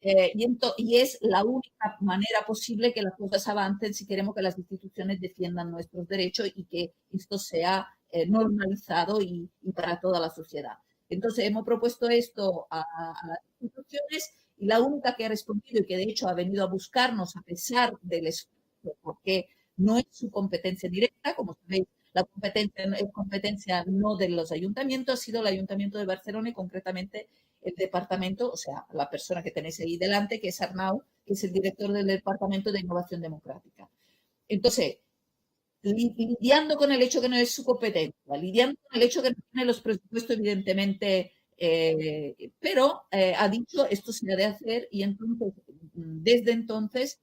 Y es la única manera posible que las cosas avancen si queremos que las instituciones defiendan nuestros derechos y que esto sea normalizado y para toda la sociedad. Entonces, hemos propuesto esto a las instituciones y la única que ha respondido y que de hecho ha venido a buscarnos a pesar del esfuerzo, porque no es su competencia directa, como sabéis, la competencia es competencia no de los ayuntamientos, ha sido el Ayuntamiento de Barcelona y concretamente el departamento, o sea, la persona que tenéis ahí delante, que es Arnau, que es el director del Departamento de Innovación Democrática. Entonces, lidiando con el hecho que no es su competencia, lidiando con el hecho que no tiene los presupuestos, evidentemente, pero ha dicho esto se ha de hacer y entonces, desde entonces,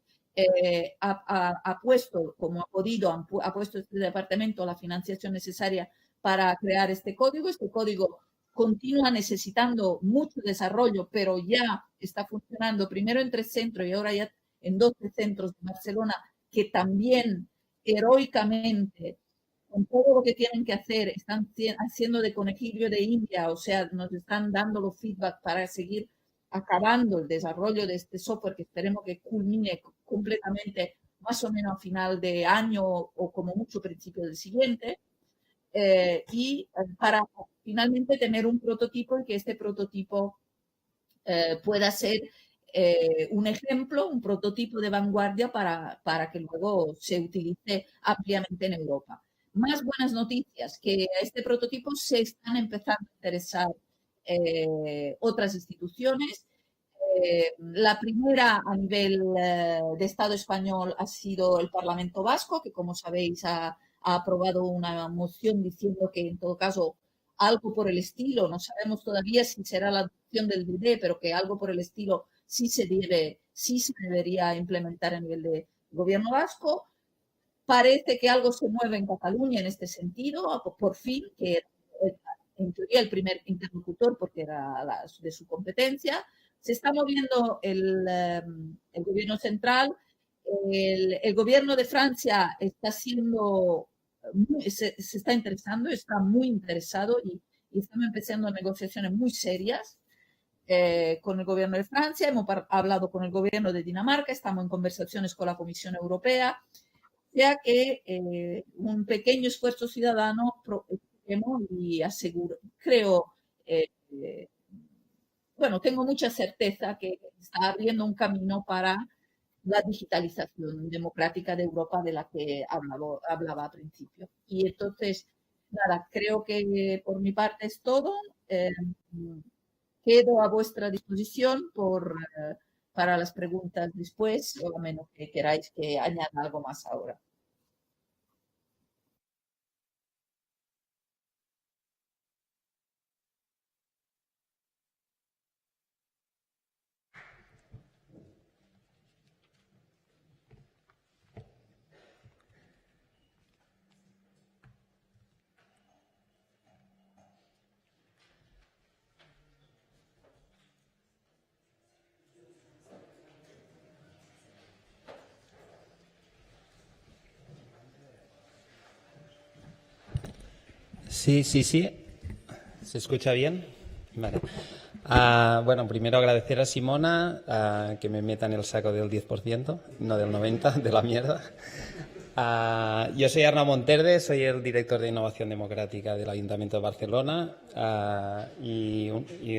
ha puesto, como ha podido, ha puesto este departamento la financiación necesaria para crear este código. Este código continúa necesitando mucho desarrollo, pero ya está funcionando primero en 3 centros y ahora ya en 12 centros de Barcelona, que también heroicamente, con todo lo que tienen que hacer, están haciendo de conejillo de India, o sea, nos están dando los feedback para seguir acabando el desarrollo de este software que esperemos que culmine completamente más o menos a final de año o como mucho principio del siguiente, y para finalmente tener un prototipo y que este prototipo pueda ser un ejemplo, un prototipo de vanguardia para que luego se utilice ampliamente en Europa. Más buenas noticias, que a este prototipo se están empezando a interesar otras instituciones. La primera a nivel de Estado español ha sido el Parlamento Vasco, que como sabéis ha aprobado una moción diciendo que en todo caso algo por el estilo, no sabemos todavía si será la adopción del DD, pero que algo por el estilo sí se debería implementar a nivel de gobierno vasco. Parece que algo se mueve en Cataluña en este sentido, por fin, que era en teoría el primer interlocutor porque era de su competencia. Se está moviendo el gobierno central. El gobierno de Francia está se está interesando, está muy interesado y estamos empezando negociaciones muy serias con el gobierno de Francia. Hemos hablado con el gobierno de Dinamarca, estamos en conversaciones con la Comisión Europea, ya que un pequeño esfuerzo ciudadano y creo, bueno, tengo mucha certeza que está abriendo un camino para la digitalización democrática de Europa de la que hablaba al principio. Y entonces, nada, creo que por mi parte es todo. Quedo a vuestra disposición para las preguntas después, o a menos que queráis que añada algo más ahora. Sí. ¿Se escucha bien? Vale. Bueno, primero agradecer a Simona que me meta en el saco del 10%, no del 90%, de la mierda. Yo soy Arnau Monterde, soy el director de Innovación Democrática del Ayuntamiento de Barcelona y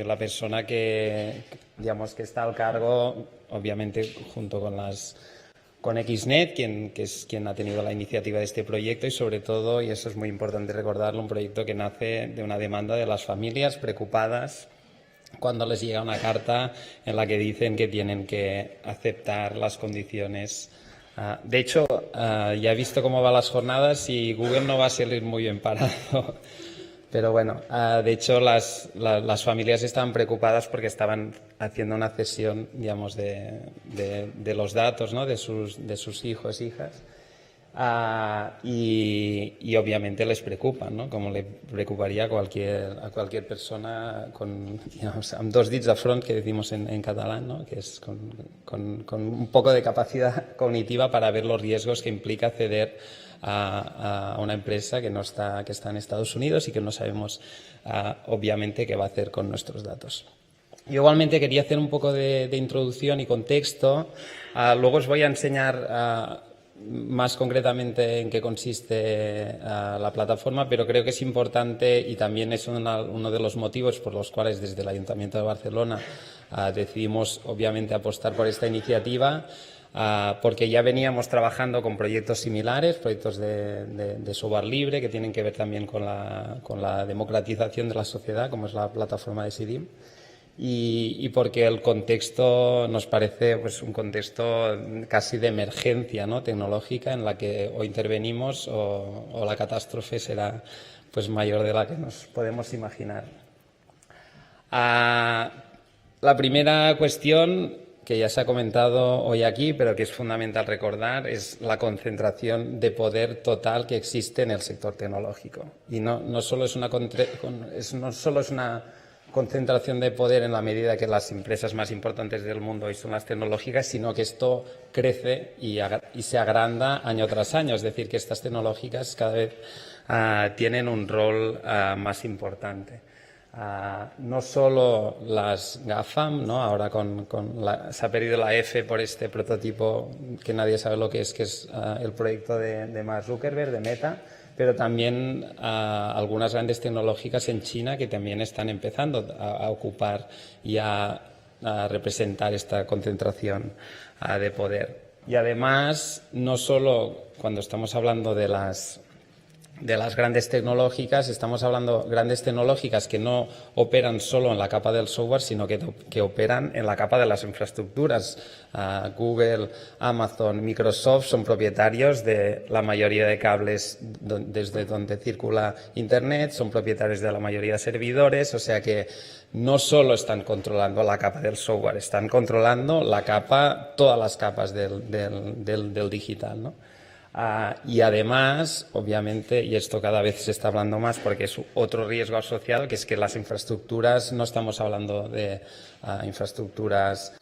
la persona que, digamos, que está al cargo, obviamente, junto con Xnet, quien ha tenido la iniciativa de este proyecto y sobre todo, y eso es muy importante recordarlo, un proyecto que nace de una demanda de las familias preocupadas cuando les llega una carta en la que dicen que tienen que aceptar las condiciones. De hecho, ya he visto cómo van las jornadas y Google no va a salir muy bien parado. Pero bueno, de hecho las familias estaban preocupadas porque estaban haciendo una cesión, digamos, de los datos, ¿no? de sus hijos, hijas. Y obviamente les preocupa, ¿no? Como le preocuparía a cualquier persona con, digamos, amb dos dits de front, que decimos en catalán, ¿no? Que es con un poco de capacidad cognitiva para ver los riesgos que implica acceder a una empresa que está en Estados Unidos y que no sabemos obviamente qué va a hacer con nuestros datos. Yo igualmente quería hacer un poco de introducción y contexto. Luego os voy a enseñar más concretamente en qué consiste la plataforma, pero creo que es importante y también es uno de los motivos por los cuales desde el Ayuntamiento de Barcelona decidimos obviamente apostar por esta iniciativa, porque ya veníamos trabajando con proyectos similares, proyectos de software libre que tienen que ver también con la democratización de la sociedad, como es la plataforma de Decidim. y porque el contexto nos parece pues, un contexto casi de emergencia, ¿no?, tecnológica en la que o intervenimos o la catástrofe será pues, mayor de la que nos podemos imaginar. La primera cuestión que ya se ha comentado hoy aquí, pero que es fundamental recordar, es la concentración de poder total que existe en el sector tecnológico. Y no solo es una concentración de poder en la medida que las empresas más importantes del mundo hoy son las tecnológicas, sino que esto crece y se agranda año tras año. Es decir, que estas tecnológicas cada vez tienen un rol más importante. No solo las GAFAM, ¿no? Ahora se ha perdido la F por este prototipo que nadie sabe lo que es el proyecto de Mark Zuckerberg, de Meta, pero también algunas grandes tecnológicas en China que también están empezando a ocupar y a representar esta concentración de poder. Y además, no solo cuando estamos hablando de las grandes tecnológicas, estamos hablando de grandes tecnológicas que no operan solo en la capa del software, sino que operan en la capa de las infraestructuras. Google, Amazon, Microsoft son propietarios de la mayoría de cables desde donde circula Internet, son propietarios de la mayoría de servidores, o sea que no solo están controlando la capa del software, están controlando todas las capas del digital, ¿no? Y además, obviamente, y esto cada vez se está hablando más porque es otro riesgo asociado, que es que las infraestructuras, no estamos hablando de infraestructuras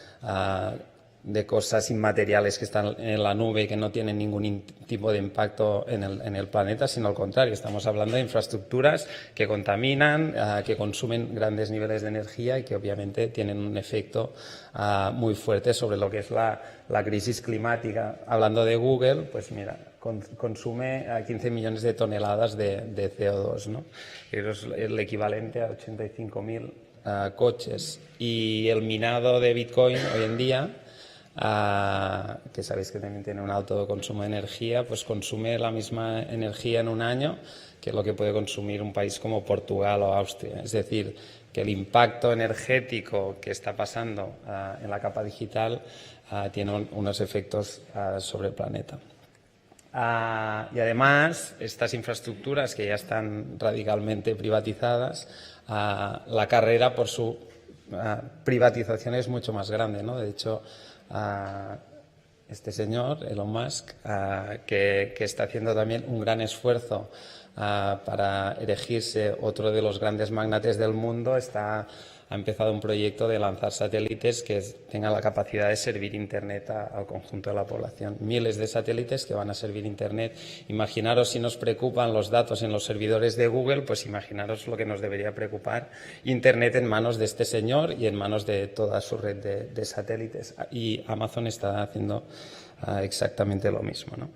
de cosas inmateriales que están en la nube y que no tienen ningún tipo de impacto en el planeta, sino al contrario, estamos hablando de infraestructuras que contaminan, que consumen grandes niveles de energía y que obviamente tienen un efecto muy fuerte sobre lo que es la crisis climática. Hablando de Google, pues mira, consume 15 millones de toneladas de CO2, ¿no? Es el equivalente a 85.000 coches. Y el minado de Bitcoin hoy en día, que sabéis que también tiene un alto consumo de energía, pues consume la misma energía en un año que lo que puede consumir un país como Portugal o Austria. Es decir, que el impacto energético que está pasando en la capa digital tiene unos efectos sobre el planeta. Y además, estas infraestructuras que ya están radicalmente privatizadas, la carrera por su privatización es mucho más grande, ¿no? De hecho, este señor, Elon Musk, que está haciendo también un gran esfuerzo para erigirse otro de los grandes magnates del mundo, ha empezado un proyecto de lanzar satélites que tengan la capacidad de servir Internet al conjunto de la población. Miles de satélites que van a servir Internet. Imaginaros si nos preocupan los datos en los servidores de Google, pues imaginaros lo que nos debería preocupar Internet en manos de este señor y en manos de toda su red de satélites. Y Amazon está haciendo exactamente lo mismo, ¿no?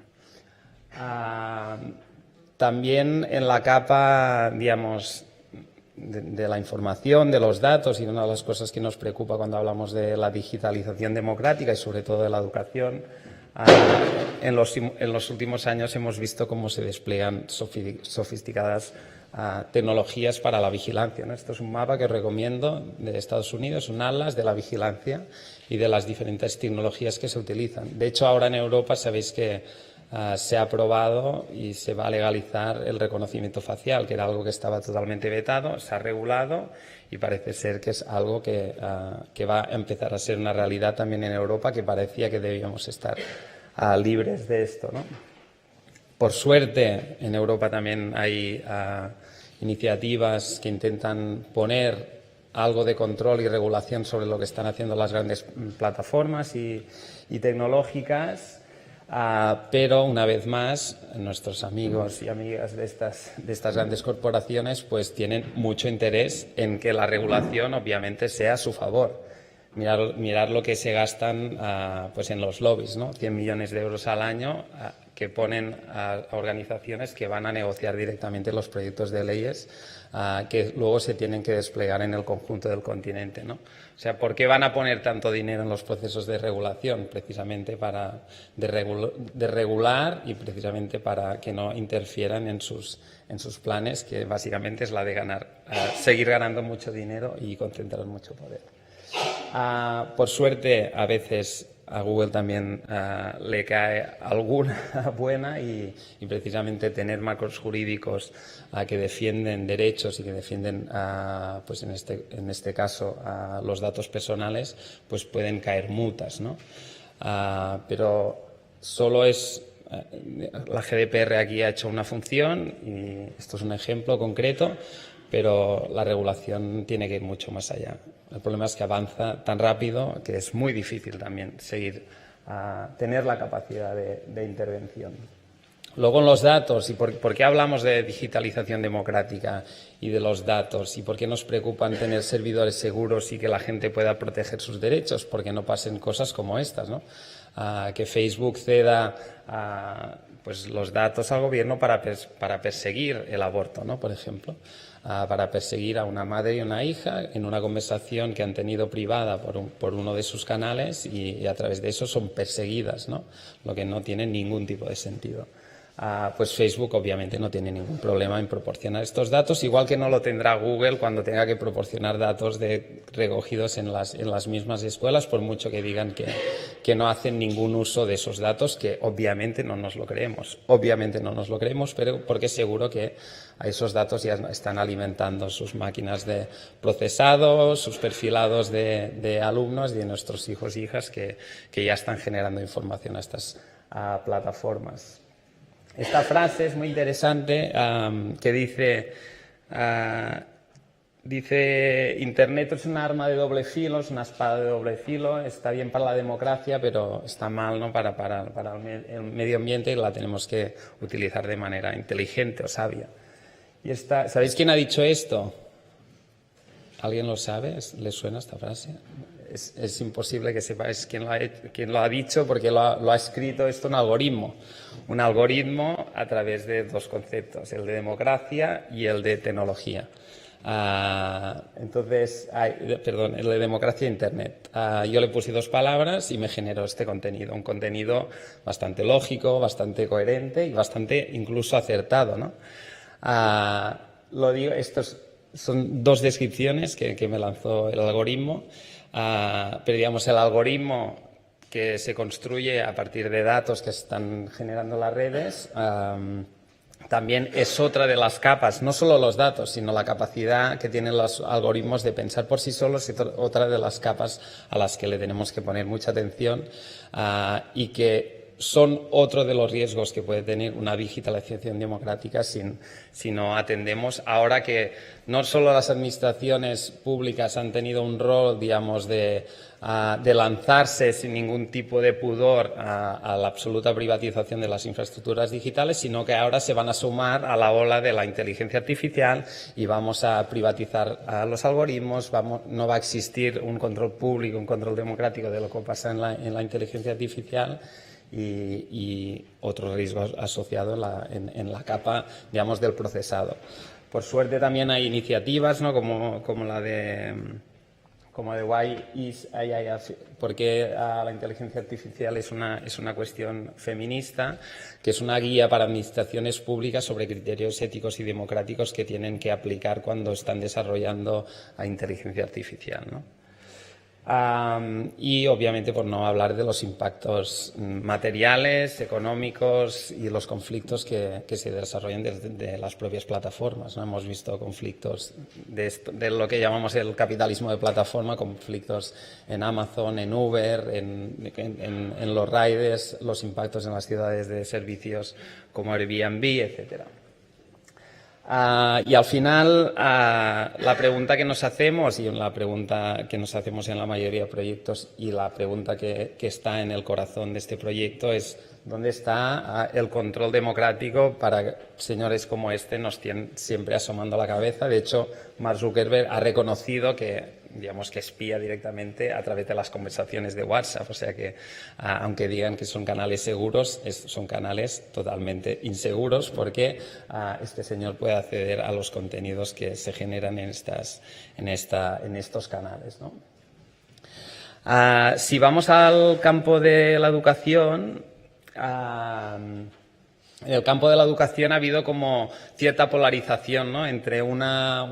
También en la capa, digamos, de la información, de los datos, y una de las cosas que nos preocupa cuando hablamos de la digitalización democrática y sobre todo de la educación, en los últimos años hemos visto cómo se despliegan sofisticadas tecnologías para la vigilancia, ¿no? Esto es un mapa que os recomiendo de Estados Unidos, un atlas de la vigilancia y de las diferentes tecnologías que se utilizan. De hecho, ahora en Europa sabéis que se ha aprobado y se va a legalizar el reconocimiento facial, que era algo que estaba totalmente vetado, se ha regulado y parece ser que es algo que va a empezar a ser una realidad también en Europa, que parecía que debíamos estar libres de esto, ¿no? Por suerte, en Europa también hay iniciativas que intentan poner algo de control y regulación sobre lo que están haciendo las grandes plataformas y tecnológicas. Pero una vez más nuestros amigos y amigas de estas grandes corporaciones pues tienen mucho interés en que la regulación obviamente sea a su favor. mirar lo que se gastan pues en los lobbies, ¿no? 100 millones de euros al año que ponen a organizaciones que van a negociar directamente los proyectos de leyes que luego se tienen que desplegar en el conjunto del continente, ¿no? O sea, ¿por qué van a poner tanto dinero en los procesos de regulación? Precisamente de regular y precisamente para que no interfieran en sus planes, que básicamente es la de seguir ganando mucho dinero y concentrar mucho poder. Por suerte, a veces a Google también le cae alguna buena y precisamente tener marcos jurídicos que defienden derechos y que defienden, pues en este caso, los datos personales, pues pueden caer multas, ¿no? Pero solo es... La GDPR aquí ha hecho una función y esto es un ejemplo concreto, pero la regulación tiene que ir mucho más allá. El problema es que avanza tan rápido que es muy difícil también tener la capacidad de intervención. Luego en los datos, ¿y por qué hablamos de digitalización democrática y de los datos? ¿Y por qué nos preocupan tener servidores seguros y que la gente pueda proteger sus derechos? Porque no pasen cosas como estas, ¿no? Que Facebook ceda pues los datos al gobierno para perseguir el aborto, ¿no? Por ejemplo. Para perseguir a una madre y una hija en una conversación que han tenido privada por uno de sus canales y a través de eso son perseguidas, ¿no? Lo que no tiene ningún tipo de sentido. Pues Facebook obviamente no tiene ningún problema en proporcionar estos datos, igual que no lo tendrá Google cuando tenga que proporcionar datos recogidos en las mismas escuelas, por mucho que digan que no hacen ningún uso de esos datos, que obviamente no nos lo creemos. Obviamente no nos lo creemos, pero porque seguro que a esos datos ya están alimentando sus máquinas de procesado, sus perfilados de alumnos y de nuestros hijos e hijas que ya están generando información a estas plataformas. Esta frase es muy interesante, que dice Internet es un arma de doble filo, es una espada de doble filo, está bien para la democracia, pero está mal, ¿no? para el medio ambiente y la tenemos que utilizar de manera inteligente o sabia. ¿Sabéis quién ha dicho esto? ¿Alguien lo sabe? ¿Les suena esta frase? Es imposible que sepáis quién lo ha dicho, porque lo ha escrito esto un algoritmo. Un algoritmo a través de dos conceptos, el de democracia y el de tecnología. El de democracia e Internet. Yo le puse dos palabras y me generó este contenido. Un contenido bastante lógico, bastante coherente y bastante incluso acertado, ¿no? Estos son dos descripciones que me lanzó el algoritmo. Pero digamos, el algoritmo que se construye a partir de datos que están generando las redes también es otra de las capas, no solo los datos, sino la capacidad que tienen los algoritmos de pensar por sí solos, es otra de las capas a las que le tenemos que poner mucha atención y que son otro de los riesgos que puede tener una digitalización democrática si no atendemos. Ahora que no solo las administraciones públicas han tenido un rol, digamos, de lanzarse sin ningún tipo de pudor a la absoluta privatización de las infraestructuras digitales, sino que ahora se van a sumar a la ola de la inteligencia artificial y vamos a privatizar los algoritmos, no va a existir un control público, un control democrático de lo que pasa en la inteligencia artificial. Y otro riesgo asociado en la capa, digamos, del procesado. Por suerte también hay iniciativas, ¿no? como la de Why is AI, porque la inteligencia artificial es una cuestión feminista, que es una guía para administraciones públicas sobre criterios éticos y democráticos que tienen que aplicar cuando están desarrollando a inteligencia artificial, ¿no? Y obviamente por no hablar de los impactos materiales, económicos y los conflictos que se desarrollan desde las propias plataformas, ¿no? Hemos visto conflictos de lo que llamamos el capitalismo de plataforma, conflictos en Amazon, en Uber, en los riders, los impactos en las ciudades de servicios como Airbnb, etcétera. Y al final, la pregunta que nos hacemos, y la pregunta que nos hacemos en la mayoría de proyectos, y la pregunta que está en el corazón de este proyecto es ¿dónde está el control democrático para señores como este nos tienen siempre asomando la cabeza? De hecho, Mark Zuckerberg ha reconocido que digamos, que espía directamente a través de las conversaciones de WhatsApp. O sea que, aunque digan que son canales seguros, son canales totalmente inseguros porque este señor puede acceder a los contenidos que se generan en estos canales, ¿no? Si vamos al campo de la educación, en el campo de la educación ha habido como cierta polarización, ¿no?, entre una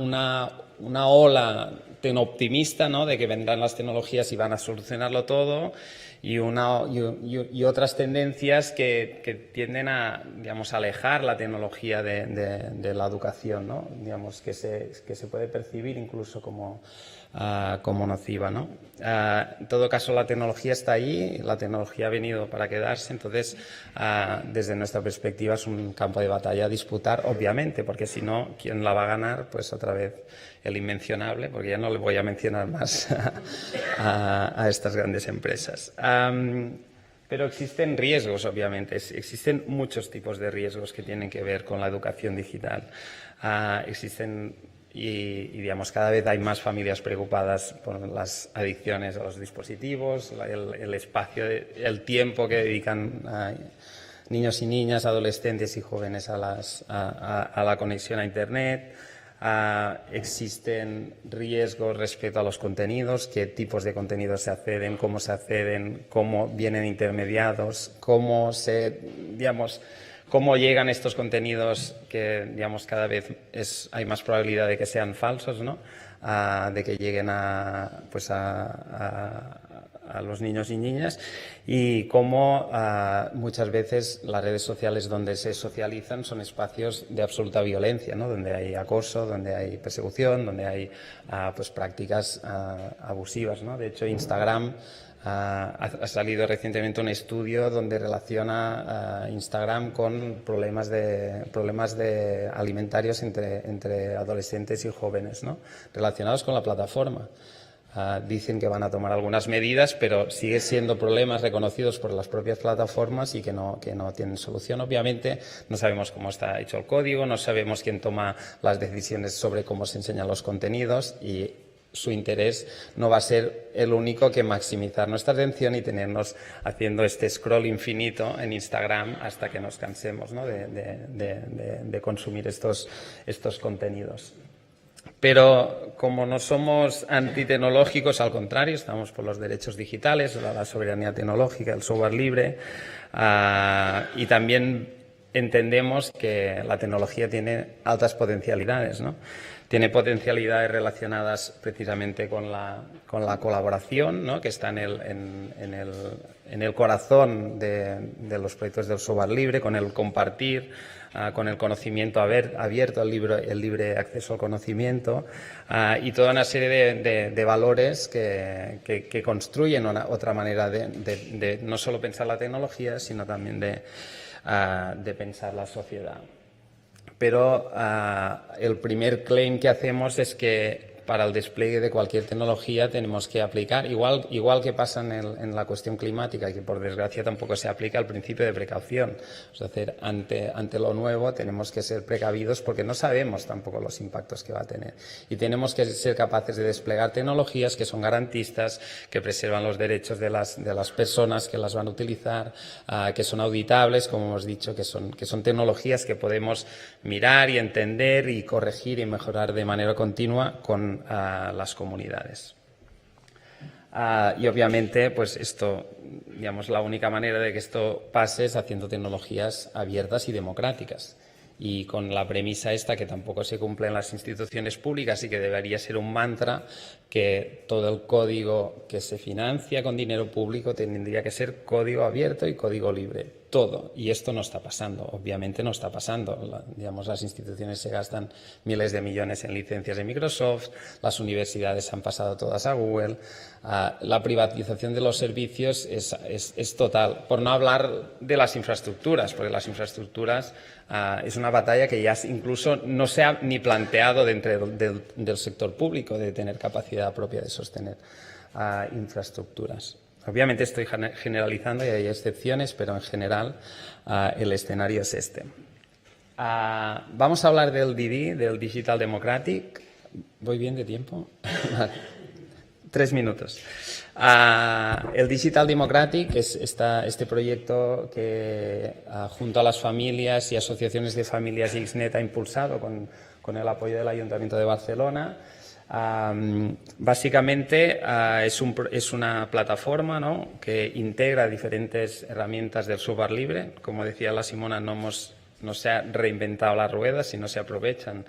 ola tecno-optimista, ¿no?, de que vendrán las tecnologías y van a solucionarlo todo, y otras tendencias que tienden a, digamos, alejar la tecnología de la educación, ¿no?, digamos, que se puede percibir incluso como nociva, ¿no? En todo caso, la tecnología está ahí, la tecnología ha venido para quedarse, entonces, desde nuestra perspectiva, es un campo de batalla a disputar, obviamente, porque si no, ¿quién la va a ganar? Pues otra vez el inmencionable, porque ya no le voy a mencionar más a estas grandes empresas. Pero existen riesgos, obviamente, existen muchos tipos de riesgos que tienen que ver con la educación digital. Y, digamos, cada vez hay más familias preocupadas por las adicciones a los dispositivos, el espacio, el tiempo que dedican niños y niñas, adolescentes y jóvenes a la conexión a Internet. Existen riesgos respecto a los contenidos, qué tipos de contenidos se acceden, cómo vienen intermediados, cómo llegan estos contenidos que, digamos, cada vez hay más probabilidad de que sean falsos, ¿no?, de que lleguen a los niños y niñas, y cómo muchas veces las redes sociales donde se socializan son espacios de absoluta violencia, ¿no?, donde hay acoso, donde hay persecución, donde hay prácticas abusivas, ¿no? De hecho, Instagram ha salido recientemente un estudio donde relaciona Instagram con problemas de alimentarios entre adolescentes y jóvenes, ¿no?, relacionados con la plataforma. Dicen que van a tomar algunas medidas, pero sigue siendo problemas reconocidos por las propias plataformas y que no tienen solución. Obviamente no sabemos cómo está hecho el código, no sabemos quién toma las decisiones sobre cómo se enseñan los contenidos, y su interés no va a ser el único que maximizar nuestra atención y tenernos haciendo este scroll infinito en Instagram hasta que nos cansemos, ¿no?, de consumir estos contenidos. Pero como no somos antitecnológicos, al contrario, estamos por los derechos digitales, la soberanía tecnológica, el software libre, y también entendemos que la tecnología tiene altas potencialidades, ¿no? Tiene potencialidades relacionadas precisamente con la colaboración, ¿no?, que está en el corazón de los proyectos del software libre, con el compartir, con el conocimiento abierto, el libre acceso al conocimiento, y toda una serie de valores que construyen otra manera de no solo pensar la tecnología, sino también de pensar la sociedad. Pero el primer claim que hacemos es que para el despliegue de cualquier tecnología tenemos que aplicar, igual que pasa en la cuestión climática, y que por desgracia tampoco se aplica, el principio de precaución. Es decir, ante lo nuevo tenemos que ser precavidos porque no sabemos tampoco los impactos que va a tener. Y tenemos que ser capaces de desplegar tecnologías que son garantistas, que preservan los derechos de las personas que las van a utilizar, que son auditables, como hemos dicho, que son tecnologías que podemos mirar y entender y corregir y mejorar de manera continua con las comunidades. Y obviamente, pues esto, digamos, la única manera de que esto pase es haciendo tecnologías abiertas y democráticas. Y con la premisa esta, que tampoco se cumple en las instituciones públicas y que debería ser un mantra, que todo el código que se financia con dinero público tendría que ser código abierto y código libre. Todo. Y esto no está pasando. Obviamente no está pasando. Digamos, las instituciones se gastan miles de millones en licencias de Microsoft, las universidades han pasado todas a Google, la privatización de los servicios es total. Por no hablar de las infraestructuras, porque las infraestructuras es una batalla que ya incluso no se ha ni planteado dentro del sector público, de tener capacidad propia de sostener infraestructuras. Obviamente estoy generalizando y hay excepciones, pero en general el escenario es este. Vamos a hablar del DD, del Digital Democratic. ¿Voy bien de tiempo? 3 minutos. El Digital Democratic es este proyecto que junto a las familias y asociaciones de familias Xnet ha impulsado con el apoyo del Ayuntamiento de Barcelona. Básicamente es una plataforma, ¿no?, que integra diferentes herramientas del software libre. Como decía la Simona, no se ha reinventado la rueda, sino se aprovechan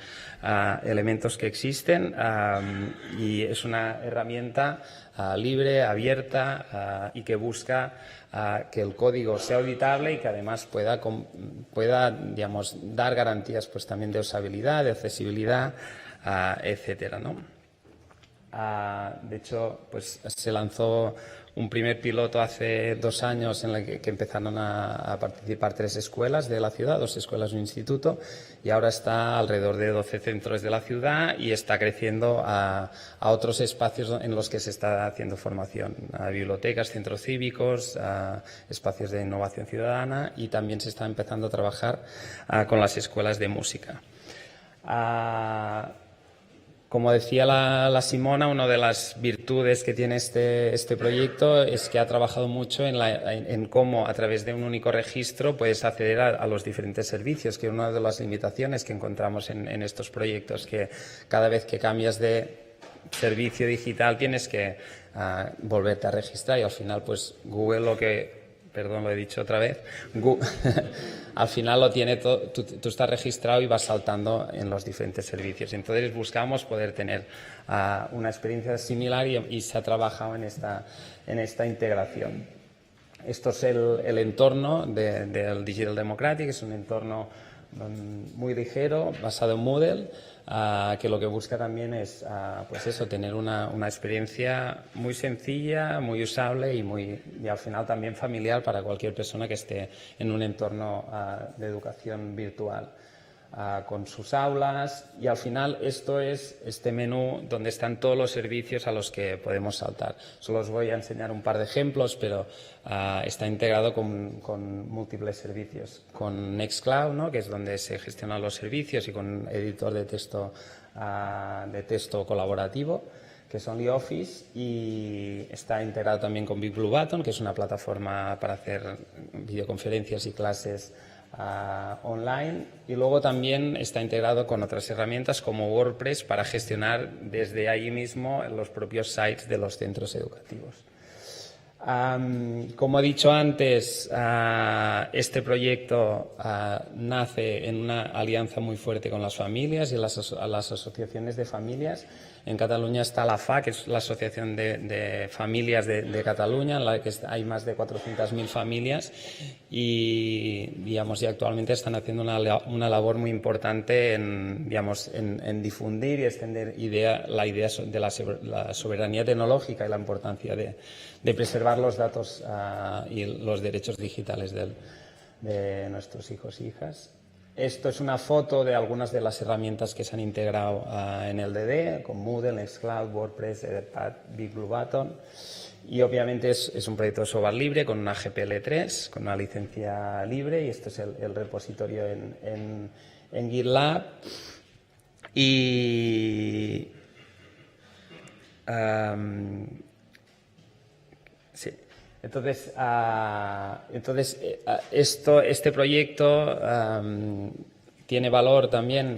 elementos que existen y es una herramienta libre, abierta y que busca que el código sea auditable y que además pueda digamos, dar garantías pues, también de usabilidad, de accesibilidad, etcétera, ¿no? De hecho, pues se lanzó un primer piloto hace 2 años en el que empezaron a participar 3 escuelas de la ciudad, 2 escuelas y un instituto, y ahora está alrededor de 12 centros de la ciudad y está creciendo a otros espacios en los que se está haciendo formación, a bibliotecas, centros cívicos, a espacios de innovación ciudadana, y también se está empezando a trabajar con las escuelas de música. Como decía la Simona, una de las virtudes que tiene este proyecto es que ha trabajado mucho en cómo a través de un único registro puedes acceder a los diferentes servicios, que es una de las limitaciones que encontramos en estos proyectos, que cada vez que cambias de servicio digital tienes que volverte a registrar y al final pues Google perdón, lo he dicho otra vez, al final lo tiene todo, tú estás registrado y vas saltando en los diferentes servicios. Entonces buscamos poder tener una experiencia similar y se ha trabajado en esta integración. Esto es el entorno del Digital Democratic, es un entorno muy ligero, basado en Moodle, que lo que busca también es pues eso, tener una experiencia muy sencilla, muy usable y al final también familiar para cualquier persona que esté en un entorno de educación virtual, con sus aulas, y al final esto es este menú donde están todos los servicios a los que podemos saltar. Solo os voy a enseñar un par de ejemplos, pero está integrado con múltiples servicios, con Nextcloud, ¿no?, que es donde se gestionan los servicios, y con editor de texto colaborativo, que es OnlyOffice, y está integrado también con Big Blue Button, que es una plataforma para hacer videoconferencias y clases online, y luego también está integrado con otras herramientas como WordPress para gestionar desde ahí mismo los propios sites de los centros educativos. Como he dicho antes, este proyecto nace en una alianza muy fuerte con las familias y las asociaciones de familias. En Cataluña está la FA, que es la Asociación de Familias de Cataluña, en la que hay más de 400.000 familias y, digamos, y actualmente están haciendo una labor muy importante en difundir y extender la idea de la soberanía tecnológica y la importancia de preservar los datos y los derechos digitales de nuestros hijos e hijas. Esto es una foto de algunas de las herramientas que se han integrado en el DD, con Moodle, Nextcloud, WordPress, Etherpad, Big Blue Button. Y obviamente es un proyecto de software libre con una GPL3, con una licencia libre, y esto es el repositorio en GitLab. Y sí. Entonces, este proyecto tiene valor también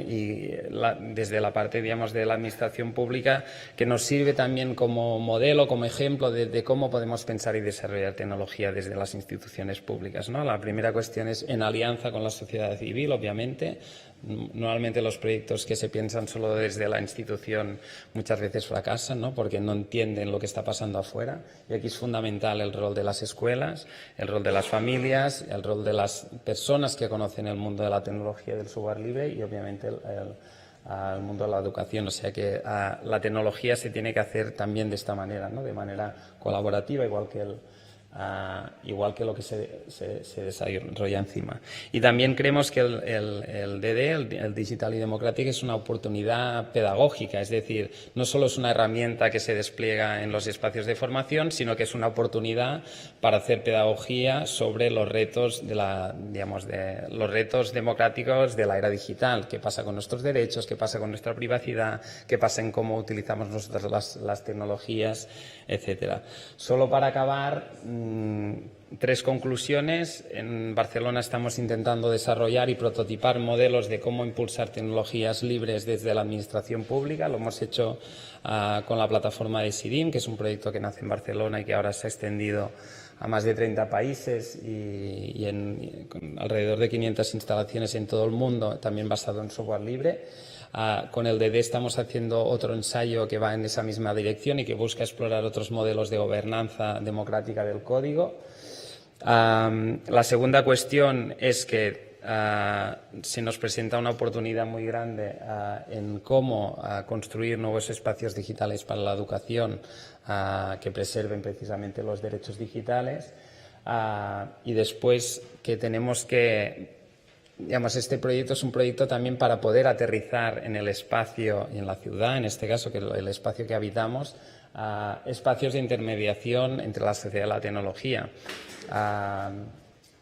desde la parte, digamos, de la administración pública, que nos sirve también como modelo, como ejemplo de cómo podemos pensar y desarrollar tecnología desde las instituciones públicas, ¿no? La primera cuestión es en alianza con la sociedad civil, obviamente. Normalmente los proyectos que se piensan solo desde la institución muchas veces fracasan, ¿no?, porque no entienden lo que está pasando afuera. Y aquí es fundamental el rol de las escuelas, el rol de las familias, el rol de las personas que conocen el mundo de la tecnología y del software libre, y obviamente el mundo de la educación. O sea que la tecnología se tiene que hacer también de esta manera, ¿no?, de manera colaborativa, igual que igual que lo que se desarrolla encima. Y también creemos que el DD, el Digital y Democratic, es una oportunidad pedagógica, es decir, no solo es una herramienta que se despliega en los espacios de formación, sino que es una oportunidad para hacer pedagogía sobre los retos los retos democráticos de la era digital, qué pasa con nuestros derechos, qué pasa con nuestra privacidad, qué pasa en cómo utilizamos nosotros las tecnologías, etcétera. Solo para acabar, 3 conclusiones. En Barcelona estamos intentando desarrollar y prototipar modelos de cómo impulsar tecnologías libres desde la administración pública. Lo hemos hecho con la plataforma de SIDIM, que es un proyecto que nace en Barcelona y que ahora se ha extendido a más de 30 países y con alrededor de 500 instalaciones en todo el mundo, también basado en software libre. Con el DD estamos haciendo otro ensayo que va en esa misma dirección y que busca explorar otros modelos de gobernanza democrática del código. La segunda cuestión es que se nos presenta una oportunidad muy grande en cómo construir nuevos espacios digitales para la educación que preserven precisamente los derechos digitales. Y después que tenemos que... este proyecto es un proyecto también para poder aterrizar en el espacio y en la ciudad, en este caso, que el espacio que habitamos, espacios de intermediación entre la sociedad y la tecnología.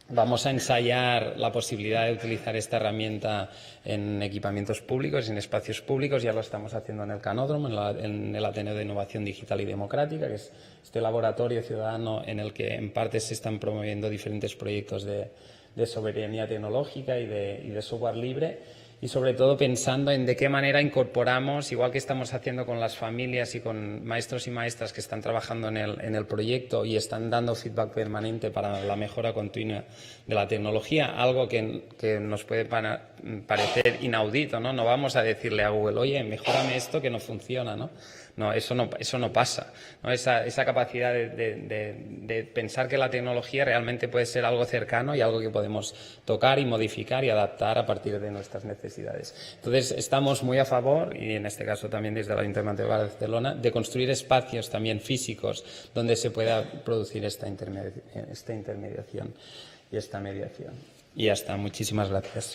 Vamos a ensayar la posibilidad de utilizar esta herramienta en equipamientos públicos, en espacios públicos. Ya lo estamos haciendo en el Canódromo, en el Ateneo de Innovación Digital y Democrática, que es este laboratorio ciudadano en el que en parte se están promoviendo diferentes proyectos de soberanía tecnológica y de software libre, y sobre todo pensando en de qué manera incorporamos, igual que estamos haciendo con las familias y con maestros y maestras que están trabajando en el proyecto y están dando feedback permanente para la mejora continua de la tecnología, algo que nos puede parecer inaudito, ¿no? No vamos a decirle a Google, oye, mejórame esto que no funciona, ¿no? No, eso no pasa, ¿no? Esa capacidad de pensar que la tecnología realmente puede ser algo cercano y algo que podemos tocar y modificar y adaptar a partir de nuestras necesidades. Entonces, estamos muy a favor, y en este caso también desde el Ayuntamiento de Barcelona, de construir espacios también físicos donde se pueda producir esta intermediación y esta mediación. Y ya está. Muchísimas gracias.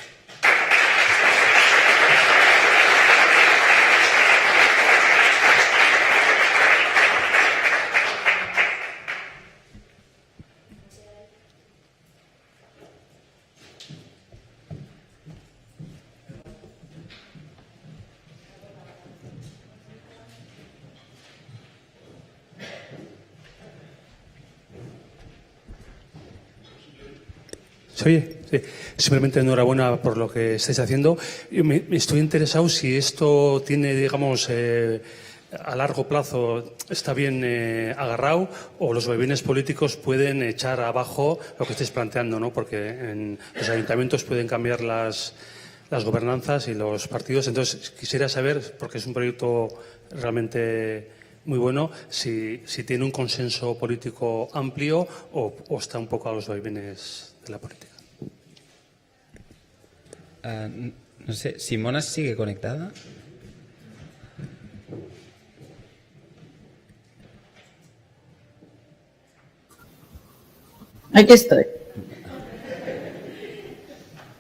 ¿Se oye? Sí. Simplemente enhorabuena por lo que estáis haciendo. Me estoy interesado si esto tiene, digamos, a largo plazo está bien agarrado, o los vaivenes políticos pueden echar abajo lo que estáis planteando, ¿no? Porque en los ayuntamientos pueden cambiar las gobernanzas y los partidos. Entonces, quisiera saber, porque es un proyecto realmente muy bueno, si tiene un consenso político amplio o está un poco a los vaivenes de la política. No sé, ¿Simona sigue conectada? Aquí estoy.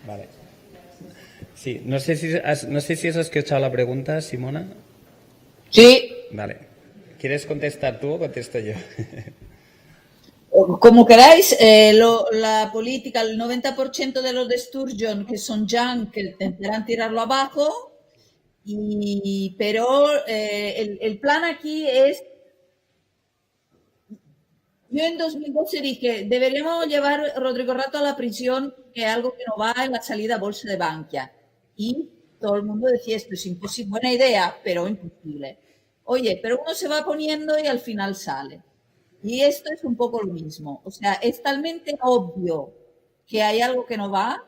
Vale. Sí, no sé si has escuchado la pregunta, Simona. Sí. Vale. ¿Quieres contestar tú o contesto yo? Como queráis, la política, el 90% de los de Sturgeon que son junk, que intentarán tirarlo abajo, pero el plan aquí es... Yo en 2012 dije, deberíamos llevar a Rodrigo Rato a la prisión, que es algo que no va en la salida a bolsa de Bankia. Y todo el mundo decía, esto es imposible, buena idea, pero imposible. Oye, pero uno se va poniendo y al final sale. Y esto es un poco lo mismo. O sea, es talmente obvio que hay algo que no va,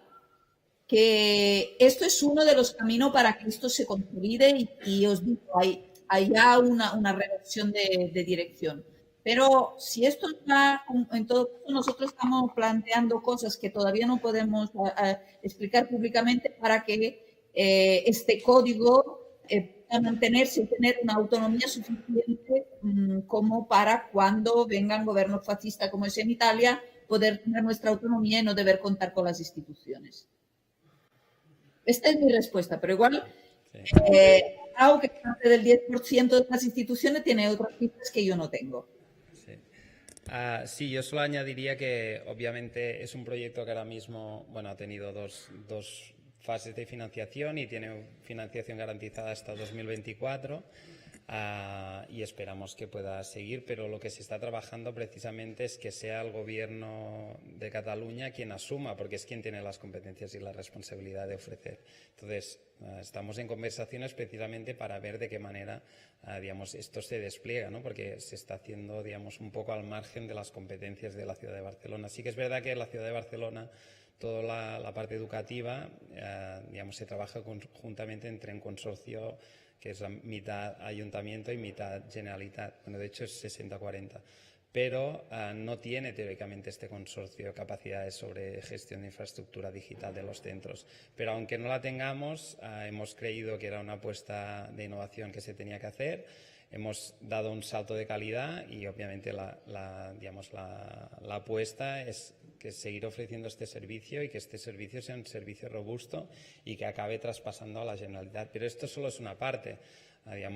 que esto es uno de los caminos para que esto se consolide y os digo, hay ya una reversión de dirección. Pero si esto está, en todo caso, nosotros estamos planteando cosas que todavía no podemos explicar públicamente para que este código a mantenerse y tener una autonomía suficiente como para cuando vengan gobiernos fascistas como es en Italia, poder tener nuestra autonomía y no deber contar con las instituciones. Esta es mi respuesta, pero igual algo que parte del 10% de las instituciones tiene otras cifras que yo no tengo. Sí, yo solo añadiría que obviamente es un proyecto que ahora mismo ha tenido dos fases de financiación y tiene financiación garantizada hasta 2024 y esperamos que pueda seguir, pero lo que se está trabajando precisamente es que sea el Gobierno de Cataluña quien asuma, porque es quien tiene las competencias y la responsabilidad de ofrecer. Entonces, estamos en conversaciones precisamente para ver de qué manera esto se despliega, ¿no? Porque se está haciendo un poco al margen de las competencias de la Ciudad de Barcelona. Sí que es verdad que en la Ciudad de Barcelona toda la parte educativa se trabaja conjuntamente entre un consorcio que es mitad ayuntamiento y mitad Generalitat. Bueno, de hecho es 60-40. Pero no tiene teóricamente este consorcio capacidades sobre gestión de infraestructura digital de los centros. Pero aunque no la tengamos, hemos creído que era una apuesta de innovación que se tenía que hacer. Hemos dado un salto de calidad y obviamente la apuesta es que seguir ofreciendo este servicio y que este servicio sea un servicio robusto y que acabe traspasando a la Generalitat. Pero esto solo es una parte.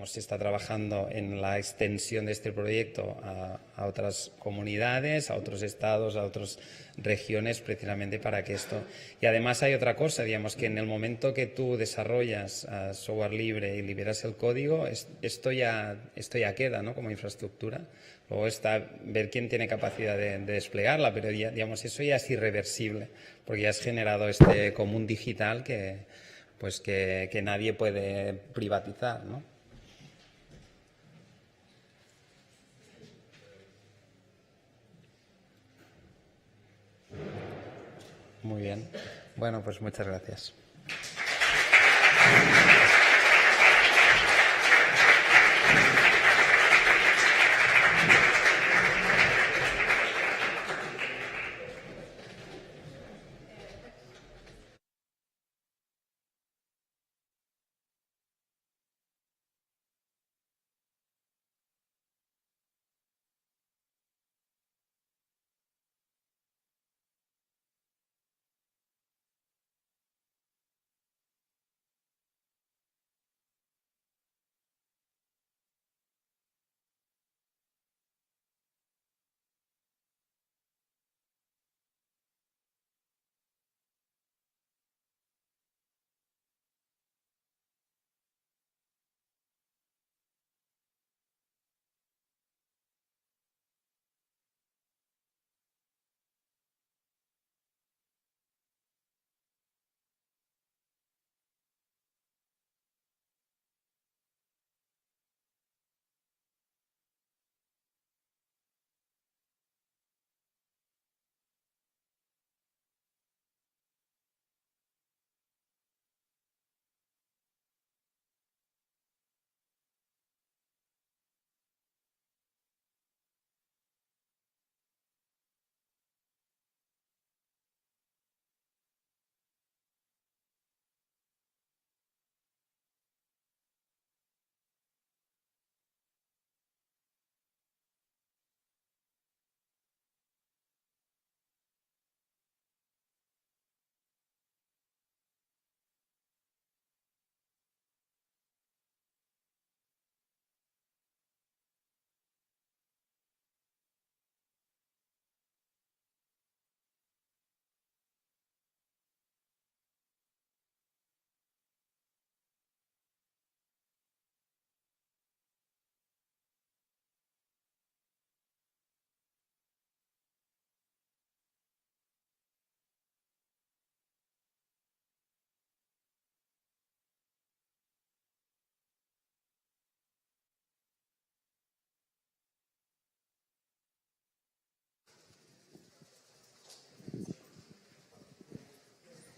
Se está trabajando en la extensión de este proyecto a otras comunidades, a otros estados, a otras regiones, precisamente para que esto... Y además hay otra cosa, que en el momento que tú desarrollas software libre y liberas el código, esto ya queda, ¿no?, como infraestructura. Luego está ver quién tiene capacidad de desplegarla, pero eso ya es irreversible, porque ya has generado este común digital que nadie puede privatizar, ¿no? Muy bien. Bueno, pues muchas gracias.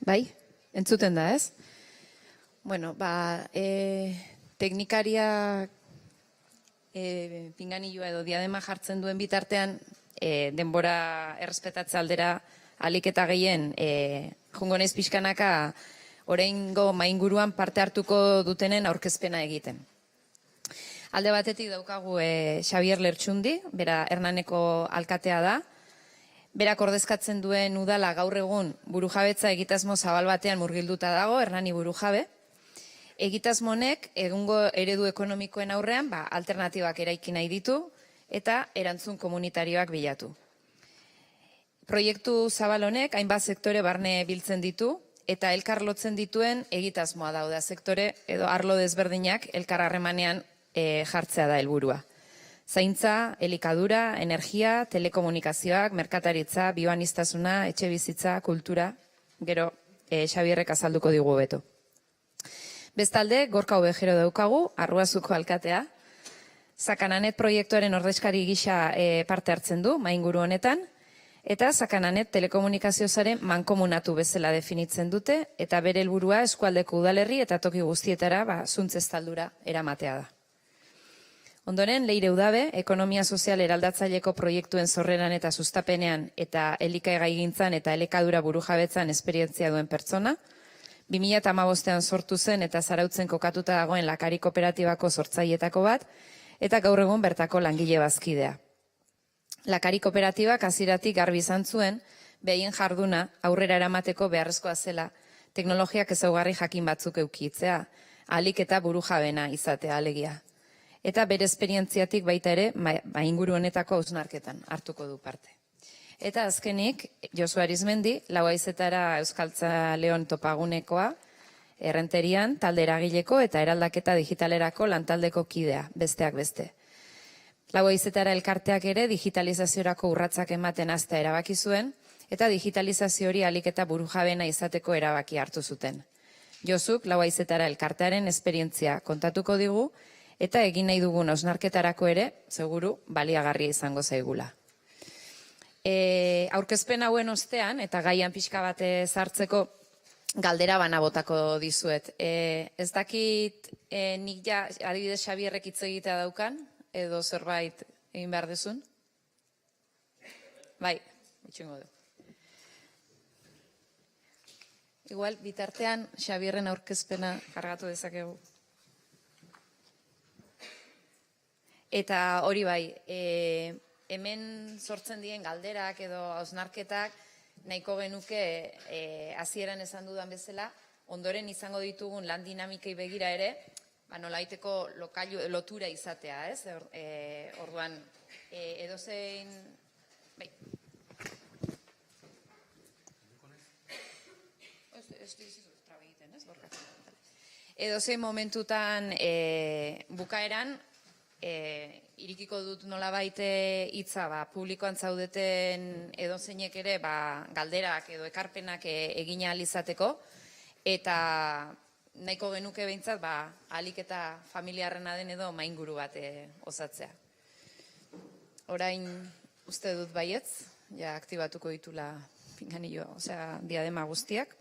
Bai, entzuten da, ez? Bueno, teknikariak pinganilloa edo diadema jartzen duen bitartean, denbora errespetatze aldera alik eta gehien, jungo naiz pixkanaka oraingo mainguruan parte hartuko dutenen aurkezpena egiten. Alde batetik daukagu Xabier Lertxundi, bera Hernaneko alkatea da. Berak ordezkatzen duen udala gaur egun burujabetza egitasmo zabal batean murgilduta dago, Hernani burujabe. Egitasmo honek egungo eredu ekonomikoen aurrean alternatibak eraiki nahi ditu eta erantzun komunitarioak bilatu. Proiektu zabal honek hainbat sektore barne biltzen ditu eta elkar lotzen dituen egitasmoa dauda sektore edo arlo desberdinak elkar harremanean jartzea da helburua. Zaintza, elikadura, energia, telekomunikazioak, merkataritza, bioaniztasuna, etxe bizitza, kultura, gero Xabierrek azalduko digu hobeto. Bestalde, Gorka Obejero daukagu, Arruazuko alkatea. Sakananet proiektuaren ordezkari gisa parte hartzen du, mainguru honetan, eta Sakananet telekomunikaziozaren mankomunatu bezala definitzen dute, eta bere helburua eskualdeko udalerri eta toki guztietara zuntz estaldura eramatea da. Ondoren, Leire Udabe, ekonomia sozial eraldatzaileko proiektuen sorreran eta sustapenean eta elikagaigintzan eta elikadura burujabetzan esperientzia duen pertsona. 2015an sortu zen eta Zarautzen kokatuta dagoen Lakari Kooperatibako sortzailetako bat, eta gaur egun bertako langile bazkidea. Lakari Kooperatibak hasieratik garbi izan zuen, behaien jarduna aurrera eramateko beharrezkoa zela, teknologiak ezaugarri jakin batzuk eukitzea, ahalik eta burujabena izatea alegia. Eta bere esperientziatik baita ere, inguru honetako hausnarketan hartuko du parte. Eta azkenik, Josu Arizmendi, Lauhaizetara Euskaltzaleon topagunekoa, Errenterian, talde eragileko eta eraldaketa digitalerako lantaldeko kidea, besteak beste. Lauhaizetara elkarteak ere digitalizaziorako urratsak ematen hastea erabaki zuen, eta digitalizazio hori ahalik eta burujabena izateko erabaki hartu zuten. Josuk Lauhaizetara elkartearen esperientzia kontatuko digu, eta egin nahi dugun hausnarketarako ere, seguru, baliagarria izango zaigula. Aurkezpen hauen ostean, eta gaian pixka bat sartzeko galdera bana botako dizuet. Ez dakit nik ja adibidez Xabierrek hitz egitea daukan, edo zerbait egin behar dezun? Bai, itxungo du. Igual, bitartean Xabierren aurkezpena kargatu dezakegu. Eta hori bai, hemen sortzen dien galderak edo hausnarketak nahiko genuke hasieran esan dudan bezala, ondoren izango ditugun lan dinamikei begira ere, nolaiteko lotura izatea, ez? Orduan, edozein... Bai. Edozein momentutan bukaeran, irikiko dut nolabait hitza publikoan zaudeten edozeinek ere galderak edo ekarpenak egin ahal izateko, eta nahiko genuke behintzat ahalik eta familiarrena den edo mainguru bat osatzea. Orain uste dut baietz, ja aktibatuko ditula pinganillo, osea diadema guztiak.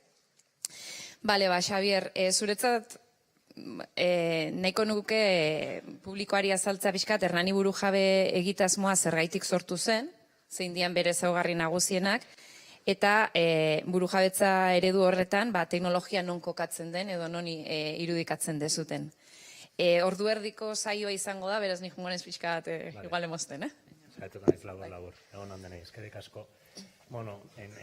Bale, Xabier, zuretzat nahiko nuke publikoari azaltzea pixkat Hernani burujabe egitasmoa zergaitik sortu zen, zein dian bere ezaugarri nagusienak, eta burujabetza eredu horretan teknologia non kokatzen den edo non irudikatzen dezuten. Ordu erdiko saioa izango da, beraz nik jungonez pixkat igual emozten, Zaituk naiz labor, egon handenei, eskerrik asko.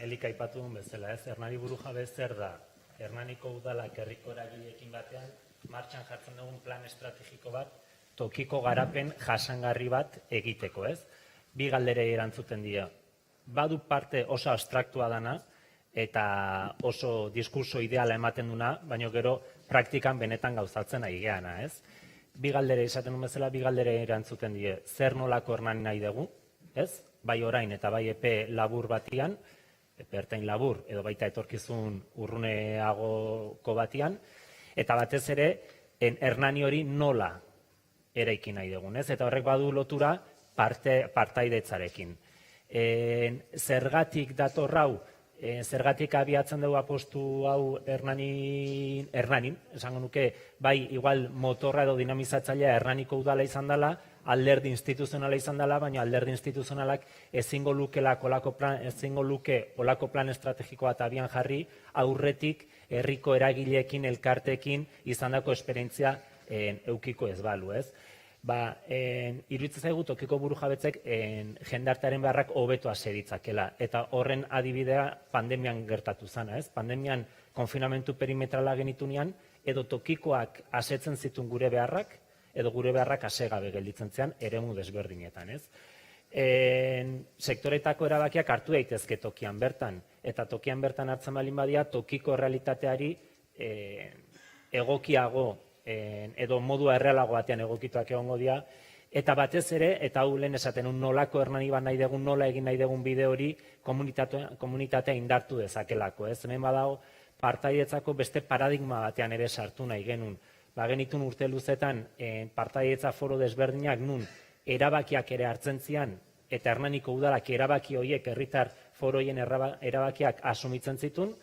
Elika aipatu duen bezala, Hernani burujabe zer da? Hernaniko udalak herriko eragileekin batean martxan jartzen dugun plan estrategiko bat, tokiko garapen jasangarri bat egiteko, ez? Bi galderei erantzuten dira. Badu parte oso abstraktua dana eta oso diskurso ideala ematen duna, baina gero praktikan benetan gauzatzen ari geana, ez? Bi galdere izaten duen bezala, bi galdere erantzuten dira. Zer nolako Hernani nahi dugu, ez? Bai orain eta bai epe labur batian, epe ertain labur edo baita etorkizun urruneagoko batian, eta batez ere, Hernani hori nola eraiki nahi dugun, ez? Eta horrek badu lotura partaidetzarekin. Zergatik dator hau zergatik abiatzen dugu apostu hau Hernanin, esango nuke, bai, igual motorra edo dinamizatzailea Hernaniko udala izan dela, alderdi instituzionala izan dela, baina alderdi instituzionalak ezingo luke olako plan estrategiko bat abian jarri, aurretik herriko eragileekin, elkarteekin izandako esperientzia eukiko ez balu, ez? Iruditzen zaigu tokiko burujabetzek jendartearen beharrak hobeto ase ditzakela, eta horren adibidea pandemian gertatu zana, ez? Pandemian konfinamentu perimetrala genitunean, edo tokikoak asetzen zituen gure beharrak, edo gure beharrak ase gabe gelditzen zean eremu desberdinetan, ez? Sektoretako erabakiak hartu daitezke tokian bertan, eta tokian bertan hartzen balin badia tokiko realitateari egokiago edo modua errealago batean egokituak egongo dira, eta batez ere, eta hau lehen esaten nolako Hernani bat nahi dugun, nola egin nahi dugun bide hori komunitatea indartu dezakelako, ez? Hemen badago partaidetzako beste paradigma batean ere sartu nahi genuen. Genitun urte luzetan partaidetza foro desberdinak nun erabakiak ere hartzen zian, eta Hernaniko udalak erabaki horiek herritar foroien erabakiak asumitzen zituen,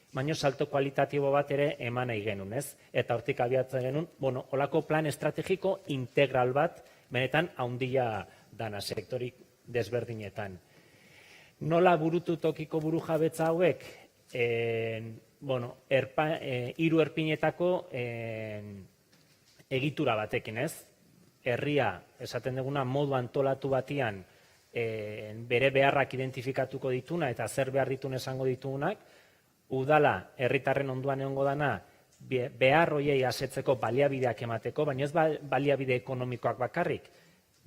baina salto kualitatibo bat ere eman nahi genuen, ez? Eta hortik abiatzen genuen, holako plan estrategiko integral bat, benetan handia dana sektorik desberdinetan. Nola burutu tokiko burujabetza hauek? Hiru erpinetako egitura batekin, ez? Herria, esaten duguna, modu antolatu batian bere beharrak identifikatuko dituna eta zer behar ditun esango ditugunak, udala herritarren onduan egongo dana behar hoiei asetzeko baliabideak emateko, baina ez baliabide ekonomikoak bakarrik,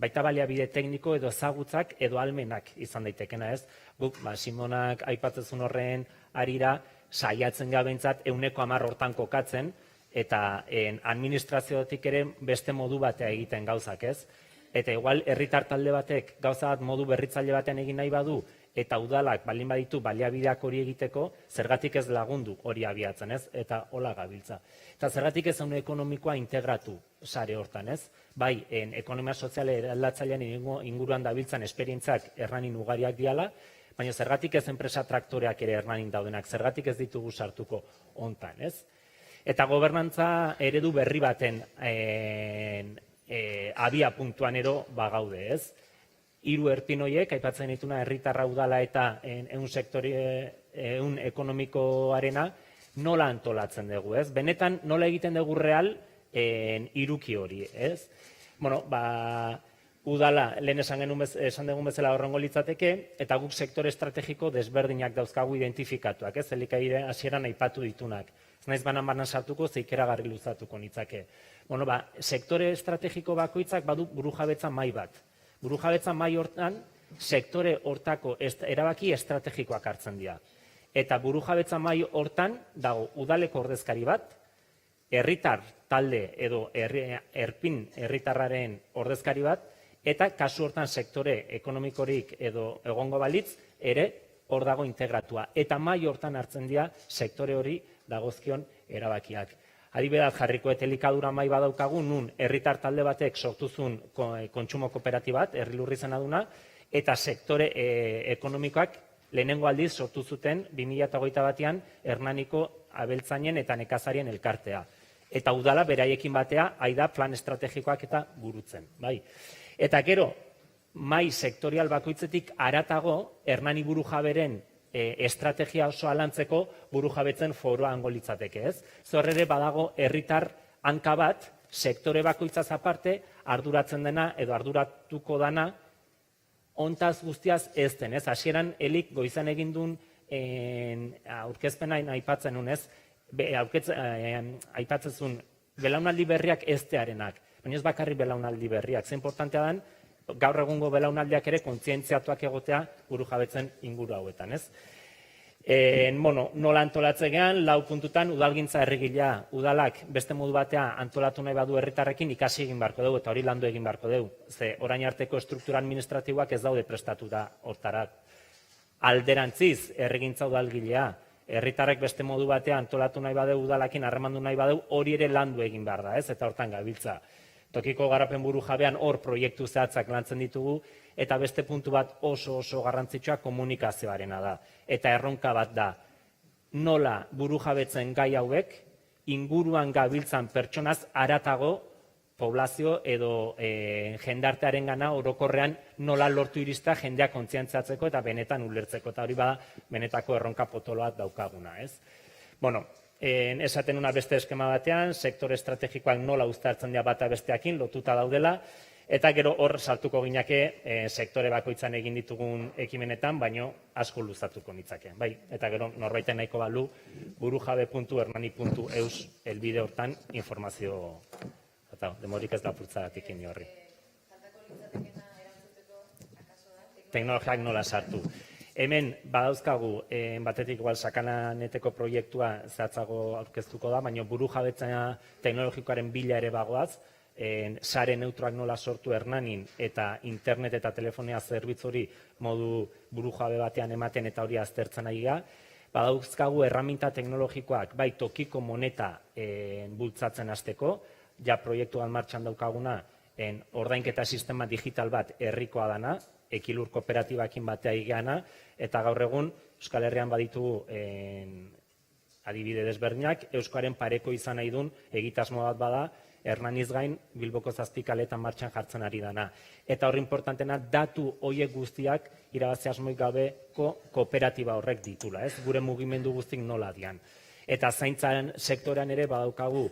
baita baliabide tekniko edo ezagutzak edo almenak izan daitekena, ez? Guk, Simonak aipatzen horren arira, saiatzen gabentzat 110 hortan kokatzen, eta administraziotik ere beste modu batea egiten gauzak, ez? Eta igual herritar talde batek gauza bat modu berritzaile batean egin nahi badu, eta udalak balin baditu baliabideak hori egiteko, zergatik ez lagundu hori abiatzen, ez? Eta hola gabiltza. Eta zergatik ez ehun ekonomikoa integratu sare hortan, ez? Bai, ekonomia soziale eraldatzailean inguruan dabiltzan esperientzak Hernanin ugariak diala, baina zergatik ez enpresa traktoreak ere Hernanin daudenak, zergatik ez ditugu sartuko hontan, ez? Eta gobernantza eredu berri baten abia puntuan ero bagaude, ez? Hiru erpin horiek, aipatzen dituna herritarra udala eta ehun ekonomikoarena nola antolatzen dugu, ez? Benetan nola egiten dugu real hiruki hori, ez? Udala, lehen esan dugun bezala horrengo litzateke, eta guk sektore estrategiko desberdinak dauzkagu identifikatuak, ez? Elikaide hasieran aipatu ditunak. Ez naiz banan sartuko, zeikeragarri luzatuko nitzake. Sektore estrategiko bakoitzak badu burujabetza mahai bat. Burujabetza mahai hortan, sektore hortako erabaki estrategikoak hartzen dira. Eta burujabetza mahai hortan dago udaleko ordezkari bat, herritar talde edo erpin herritarraren ordezkari bat, eta kasu hortan sektore ekonomikorik edo egongo balitz ere hor dago integratua. Eta mahai hortan hartzen dira sektore hori dagozkion erabakiak. Adibidez jarriko elikadura mahai badaukagu, nun herritar talde batek sortuzun kontsumo kooperatibat, herri lurri zena duna, eta sektore ekonomikoak lehenengo aldiz sortu zuten 2021 batean Hernaniko abeltzainen eta nekazarien elkartea. Eta udala beraiekin batea, aida plan estrategikoak eta burutzen. Eta gero, mahai sektorial bakoitzetik haratago, Hernani burujaberen estrategia oso alantzeko burujabetzen foroa hango litzateke, ez? Zorrere badago herritar hanka bat, sektore bakoitzaz aparte, arduratzen dena edo arduratuko dana, hontaz guztiaz ez den, ez? Hasieran Elik goizan egin duen aurkezpena aipatzen nun, ez? Aipatzen zuen belaunaldi berriak ez tearenak, baina ez bakarri belaunaldi berriak, ze importantea den, gaur egungo belaunaldiak ere kontzientziatuak egotea burujabetzen inguru hauetan, ez? Nola antolatzen gean, 4 puntutan, udalgintza herrigilea, udalak beste modu batea antolatu nahi badu herritarrekin ikasi egin beharko dugu, eta hori landu egin beharko dugu. Ze orain arteko struktura administratiboak ez daude prestatuta hortarak. Alderantziz, herrigintza udalgilea, herritarrek beste modu batea antolatu nahi badeu udalakin harremandu nahi badeu, hori ere landu egin behar da, ez? Eta hortan gabiltza. Tokiko garapen buru jabean hor proiektu zehatzak lantzen ditugu, Eta beste puntu bat oso garrantzitsua komunikazioarena da. Eta erronka bat da, nola burujabetzen gai hauek, inguruan gabiltzan pertsonaz haratago poblazio edo jendartearen gana orokorrean nola lortu irista jendea kontzientziatzeko eta benetan ulertzeko. Eta hori bada benetako erronka potoloak daukaguna, ez? Bueno, esaten una beste eskema batean, sektore estrategikoak nola uztartzen dira bata besteakin, lotuta daudela, eta gero hor sartuko ginake sektore bakoitzan egin ditugun ekimenetan, baino asko luzatuko nitzake. Bai, eta gero norbaiten nahiko balu burujabe.hernani.eus helbide hortan informazio. Eta demorik ez da purtzagatik horri. Teknologiak nola sartu. Hemen badauzkagu, batetik igual sakananeteko proiektua zehatzago aurkeztuko da, baina burujabetzea teknologikoaren bila ere bagoaz, sare neutroak nola sortu Hernanin eta internet eta telefonia zerbitzu hori modu burujabe batean ematen eta hori aztertzen ari gara. Badauzkagu erraminta teknologikoak, bai tokiko moneta bultzatzen hasteko, ja proiektuan martxan daukaguna, ordainketa sistema digital bat herrikoa dana, Ekilur kooperatibakin batea igana, eta gaur egun Euskal Herrian baditugu adibide desberdinak, Euskaren pareko izan nahi duen egitasmo bat bada, Hernaniz gain Bilboko 7 kaletan martxan jartzen ari dana. Eta hori importantena, datu horiek guztiak irabazi asmoik gabeko kooperatiba horrek ditula, ez? Gure mugimendu guztik nola dian. Eta zaintzaren sektorean ere badaukagu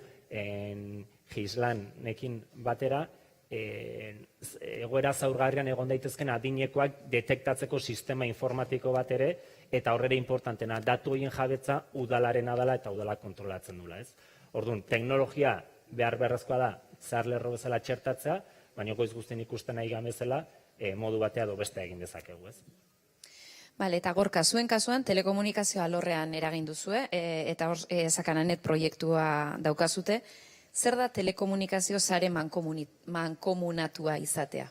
Gislanekin batera, egoera zaurgarrian egon daitezken adinekoak detektatzeko sistema informatiko bat ere, eta horrela importantena, datu horien jabetza udalarena dela eta udala kontrolatzen dula, ez? Orduan, teknologia behar beharrezkoa da, zaharlerro bezala txertatzea, baina goiz guztien ikusten nahi gamezela, modu batea edo bestea egin dezakegu, ez? Bale, eta Gorka, zuen kasuan telekomunikazioa alorrean eragin duzue, eta hor sakananet proiektua daukazute. Zer da telekomunikazio sare mankomunatua izatea?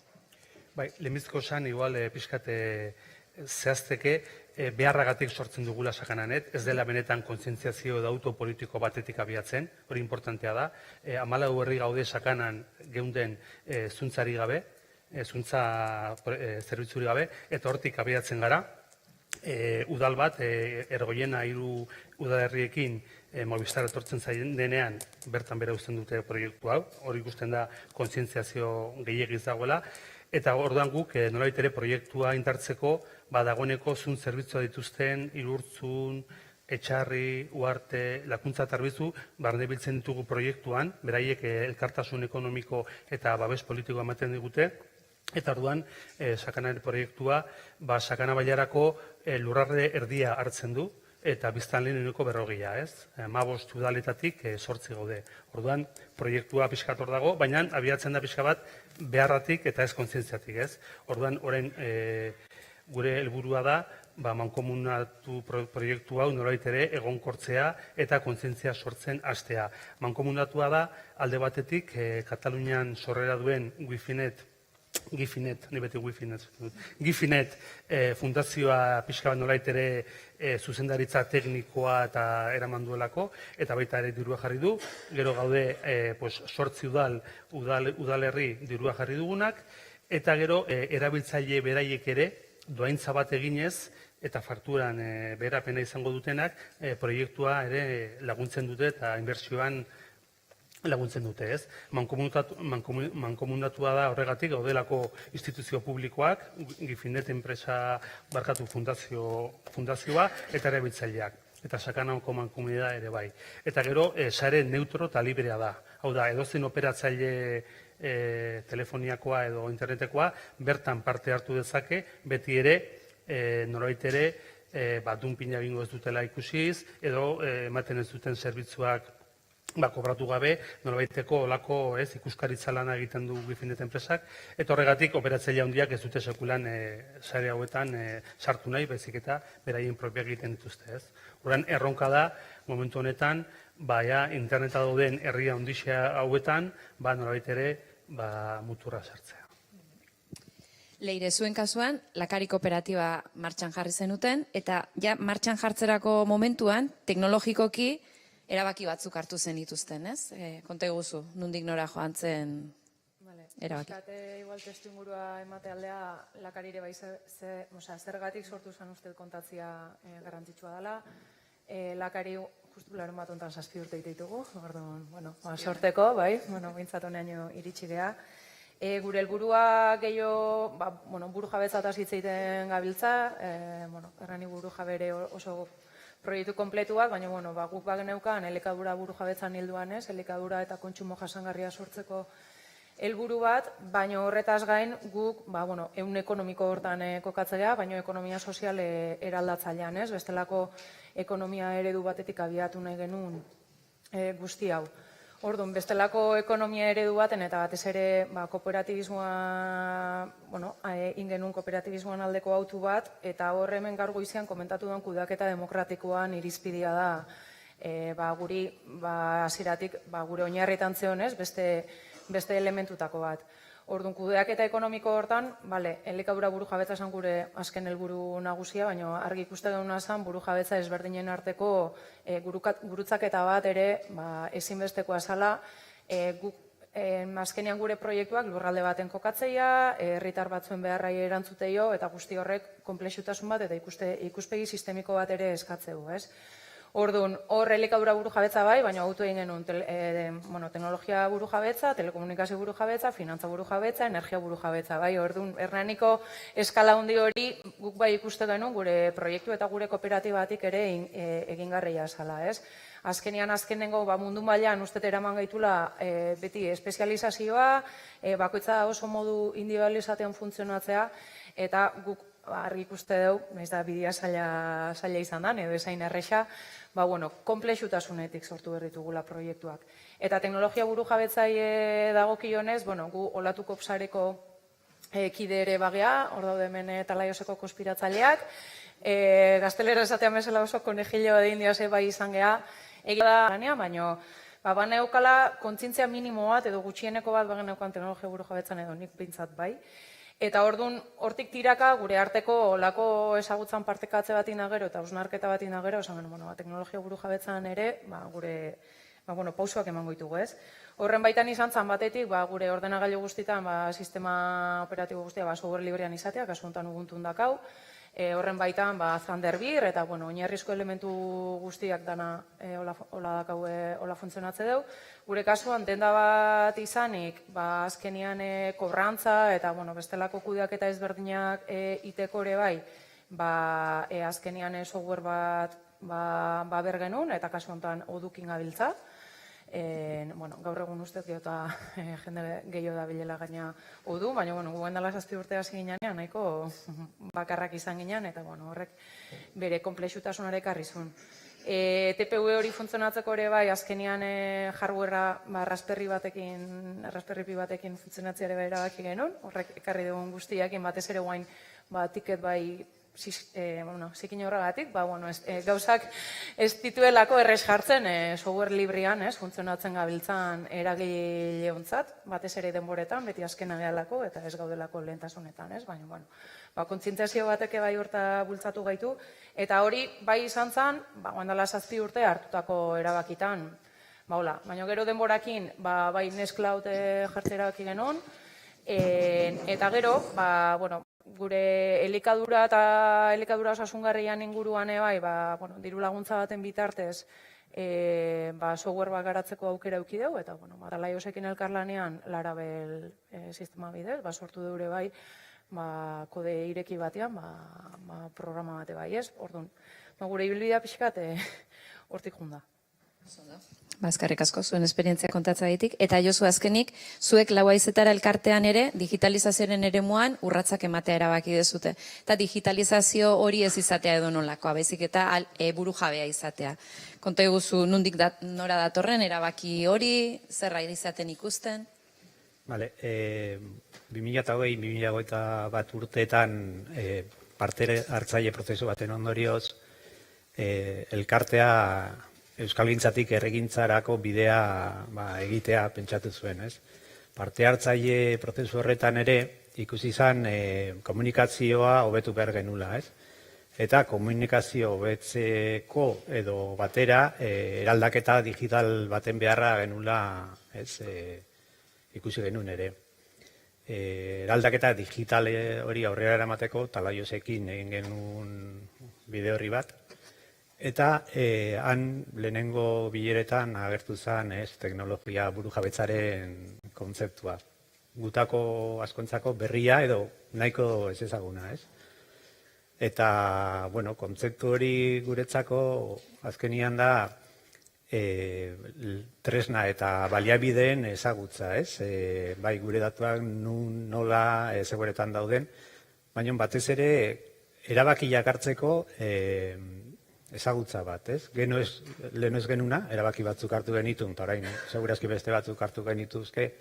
Bai, lehenbizko esan, igual, pixkate zehazteke, beharragatik sortzen dugula sakananet, ez dela benetan kontzientziazio edo autopolitiko batetik abiatzen, hori importantea da. 14 herri gaude sakanan geunden zuntzari gabe, zuntza zerbitzuri gabe, eta hortik abiatzen gara. Udal bat, Ergoiena 3 udalerriekin Movistar etortzen zaien denean, bertan bera uzten dute proiektu hau, hori ikusten da kontzientziazio gehiagiz dagoela, eta orduan guk nolabait ere proiektua indartzeko, dagoeneko zun zerbitzua dituzten, Irurtzun, Etxarri, Uarte, Lakuntza Tarbizu, barne biltzen ditugu proiektuan, beraiek elkartasun ekonomiko eta babes politikoa ematen digute, eta orduan, sakanaren proiektua, sakana bailarako lurralde erdia hartzen du, eta biztanleen 40%, ez? 15 udaletatik 8 gaude. Orduan, proiektua pixkat hor dago, baina abiatzen da pixka bat beharratik eta ez kontzientziatik, ez? Orduan, orain gure helburua da, mankomunatu proiektu hau nolabait ere egonkortzea eta kontzientzia sortzen hastea. Mankomunatua da, alde batetik, Katalunian sorrera duen Gifinet fundazioa pixka bat nolait ere zuzendaritza teknikoa eta eraman duelako, eta baita ere dirua jarri du. Gero gaude 8 udalerri dirua jarri dugunak, eta gero erabiltzaile beraiek ere doaintza bat eginez, eta fakturan beherapena izango dutenak, proiektua ere laguntzen dute eta inbertsioan laguntzen dute, ez? Mankomunatua da horregatik, gaudelako instituzio publikoak, Gifinet enpresa barkatu fundazioa, eta erabiltzaileak. Eta sakanako mankomunidad ere bai. Eta gero, sare neutro eta librea da. Hau da, edozein operatzaile telefoniakoa edo internetekoa, bertan parte hartu dezake, beti ere, nolabait ere, dumpina egingo ez dutela ikusiz, edo ematen ez duten zerbitzuak kobratu gabe, nolabaiteko olako ikuskaritza lana egiten du Gifinet enpresak, eta horregatik operatzaile handiak ez dute sekulan sare hauetan sartu nahi, baizik eta beraien propia egiten dituzte, ez? Horren erronka da, momentu honetan, interneta dauden herria handixea hauetan, nolabait ere, muturra sartzea. Leire, zuen kasuan, Lakari kooperatiba martxan jarri zenuten, eta ja martxan jartzerako momentuan, teknologikoki, erabaki batzuk hartu zen dituzten, ez? Konta iguzu, nondik nora joan zen erabaki. Igual testu ingurua emate aldea, lakarire bai zergatik sortu zen uste kontatzia garrantzitsua dela. Lakari justu larun bat ontan 7 urte ditugu, sorteko, bai, bintzat honean iritsi geha. Gure helburua gehiago, buru jabetza eta hitz egiten gabiltza, errani buru jabere oso proiektu kompletuak, baina guk bageneukan elikadura buru jabetzan hilduan ez, elikadura eta kontsumo jasangarria sortzeko helburu bat, baina horretaz gain guk ehun ekonomiko hortan kokatzea, baina ekonomia sozial eraldatzailean ez, bestelako ekonomia eredu batetik abiatu nahi genuen guzti hau. Orduan, bestelako ekonomia eredu baten eta batez ere kooperatibismoa, ingenun kooperatibismoan aldeko autu bat, eta hor hemen gaur goizean komentatu duen kudeaketa demokratikoan irizpidea da guri hasieratik gure oinarrietan zeonez, beste elementutako bat. Orduan, kudeaketa ekonomiko hortan, elikadura buru jabetza esan gure azken helburu nagusia, baina argi ikuste geuna zen buru jabetza ezberdinen arteko gurutzaketa bat ere ezinbestekoa zala, azkenean gure proiektuak lurralde baten kokatzeia, herritar batzuen beharrai erantzuteio, eta guzti horrek konplexutasun bat eta ikuspegi sistemiko bat ere eskatzeu, ez? Orduan, hor elikadura buru jabetza bai, baina autu egin genuen teknologia buru jabetza, telekomunikazio buru jabetza, finantza buru jabetza, energia buru jabetza bai. Orduan, Hernaniko eskala handi hori guk bai ikuste genuen gure proiektu eta gure kooperatibatik ere egingarria zala, ez? Azkenean, azkenengo mundu mailan uste eraman gaitula beti espezializazioa, bakoitza oso modu individualizatean funtzionatzea, eta guk argi ikuste dugu, nahiz da bidea zaila izan da, edo ezain erresa, konplexutasunetik sortu berritugula proiektuak. Eta teknologia buru jabetzai dagokionez, gu olatuko sareko kide ere bagea, hor daude hemen Talaioseko konspiratzaileak, gaztelera esatean bezala oso konejillo de indias bai izan geha, egia da ganean, baina baneukala kontzientzia minimo bat edo gutxieneko bat bageneukan teknologia buru jabetzan edo nik bintzat bai. Eta orduan, hortik tiraka, gure arteko olako ezagutzan partekatze bat inagero eta hausnarketa bat inagero, esan genuen, teknologia buru jabetzan ere, gure pausoak emango ditugu, ez? Horren baitan izan zan batetik, gure ordenagailu guztietan, sistema operatibo guztia, software librean izatea, kasu honetan Ubuntun dakau, horren baitan, Thunderbird, eta, oinarrizko elementu guztiak dana hola funtzionatze dugu. Gure kasuan, denda bat izanik, azkenian kobrantza, eta, bestelako kudeak eta ezberdinak iteko ere bai, azkenian software bat bergenun, eta kasu honetan odukin gabiltza. Gaur egun ustez eta jende gehiago da bilela gaina odu, baina guen dela 7 urte hasi ginean, nahiko bakarrak izan ginean, eta horrek bere konplexutasunare ekarrizun. TPV hori funtzionatzeko ere bai, azkenian hardwarea Raspberry Pi batekin funtzionatzea ere bai erabaki genuen, horrek ekarri dugun guztiakin batez ere guain tiket bai zikin horregatik, gauzak ez dituelako errez jartzen software librean, funtzionatzen gabiltzan eragile hontzat, batez ere denboretan, beti azkena gehalako eta ez gaudelako lehentasunetan, baina, kontzientziazio bateke bai horta bultzatu gaitu, eta hori bai izan zen, guandala 7 urte hartutako erabakitan, baina gero denborakin, bai Nextcloud jartzea erabaki genuen, eta gero, gure elikadura eta elikadura osasungarrian inguruan bai, diru laguntza baten bitartez software bat garatzeko aukera eduki dugu, eta Talaiosekin elkarlanean Laravel sistema bidez, sortu deure bai, kode ireki batean, programa bate bai, ez? Orduan, gure ibilbidea pixkat hortik junda. Eskerrik asko, zuen esperientzia kontatza ditik. Eta Josu azkenik, zuek Lau Haizetara elkartean ere, digitalizazioaren eremuan urratsak ematea erabaki dezute. Eta digitalizazio hori ez izatea edo nolakoa, baizik eta buru jabea izatea. Konta eguzu, nondik nora datorren erabaki hori, zerra izaten ikusten? 2020-2021 urteetan parte hartzaile prozesu baten ondorioz, elkartea euskalgintzatik erregintzarako bidea egitea pentsatu zuen, ez? Parte hartzaile prozesu horretan ere ikusi izan komunikazioa hobetu behar genula, ez? Eta komunikazio hobetzeko edo batera eraldaketa digital baten beharra genula, ez? Ikusi genuen ere. eraldaketa digital hori aurrera eramateko Talaiosekin egin genuen bideo horri bat. Eta han lehenengo bileretan agertu zen teknologia burujabetzaren kontzeptua. Gutako askontzako berria edo nahiko ez ezaguna, ez? Eta, bueno, kontzeptu hori guretzako azkenian da tresna eta baliabideen ezagutza, ez? Bai, gure datuak nola egoeretan dauden, baina batez ere erabakiak hartzeko ezagutza bat, ez? Lehen ez genuna, erabaki batzuk hartu genitun, eta orain, segurazki beste batzuk hartu genituzke,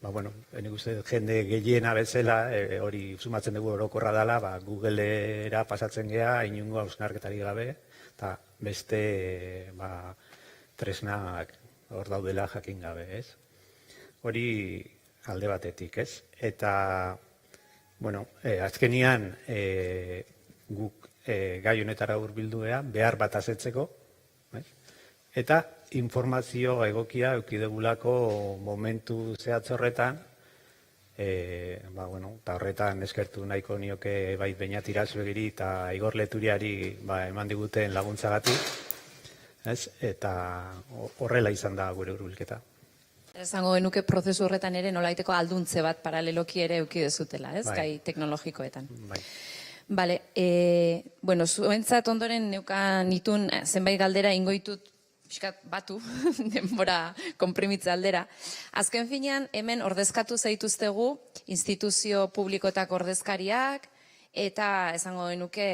bueno, nik uste jende gehiena bezala, hori sumatzen dugu orokorra dela, Google-era pasatzen gea, inungo hausnarketari gabe, eta beste tresnak hor daudela jakin gabe, ez? Hori alde batetik, ez? Eta, bueno, azkenian guk gai honetara hurbildu behar bat asetzeko, eta informazio egokia eukidegulako momentu zehatz horretan, eta horretan eskertu nahiko nioke bai Beñat Irazuegiri eta Igor Leturiari eman diguten laguntzagatik, eta horrela izan da gure hurbilketa. Esango genuke prozesu horretan ere nolaiteko alduntze bat paraleloki ere eukidezutela, ez? Gai teknologikoetan. Bale, bueno, zuentzat ondoren neukan nitun zenbait galdera ingoitut pixkat batu, denbora konprimitza aldera. Azken finean, hemen ordezkatu zaituztegu instituzio publikoetako ordezkariak, eta esango genuke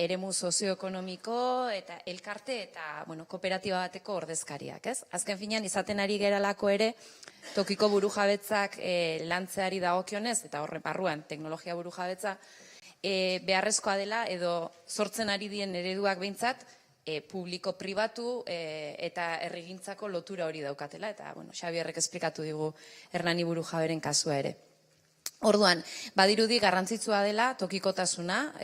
eremu sozioekonomiko eta elkarte eta kooperatiba bateko ordezkariak, ez? Azken finean, izaten ari geralako ere, tokiko burujabetzak lantzeari dagokionez, eta horre barruan teknologia burujabetza, beharrezkoa dela edo sortzen ari dien ereduak behintzat, publiko-pribatu eta herrigintzako lotura hori daukatela, eta Xabierrek esplikatu digu Hernani Burujaberen kasua ere. Orduan, badirudi garrantzitsua dela tokikotasuna,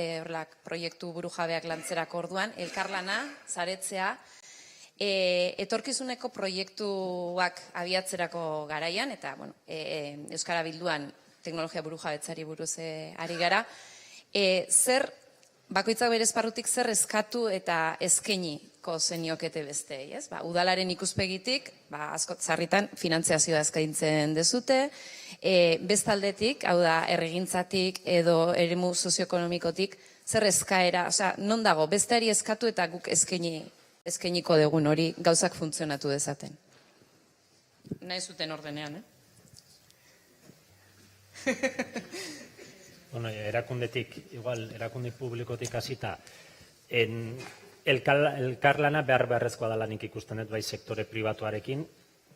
proiektu burujabeak lantzerako orduan, elkarlana, saretzea, etorkizuneko proiektuak abiatzerako garaian, eta Euskara Bilduan teknologia burujabetzari buruz ari gara, zer bakoitzak bere esparrutik zer eskatu eta eskainiko zeniokete bestei, ez? Udalaren ikuspegitik, asko sarritan finantziazioa eskaintzen dezute, bestaldetik, hau da, herrigintzatik edo eremu sozioekonomikotik, zer eskaera, non dago, besteari eskatu eta guk eskainiko dugun hori gauzak funtzionatu dezaten. Nahi zuten ordenean, Bueno, erakunde publikotik hasita, elkarlana beharrezkoa dela nik ikusten dut bai sektore pribatuarekin,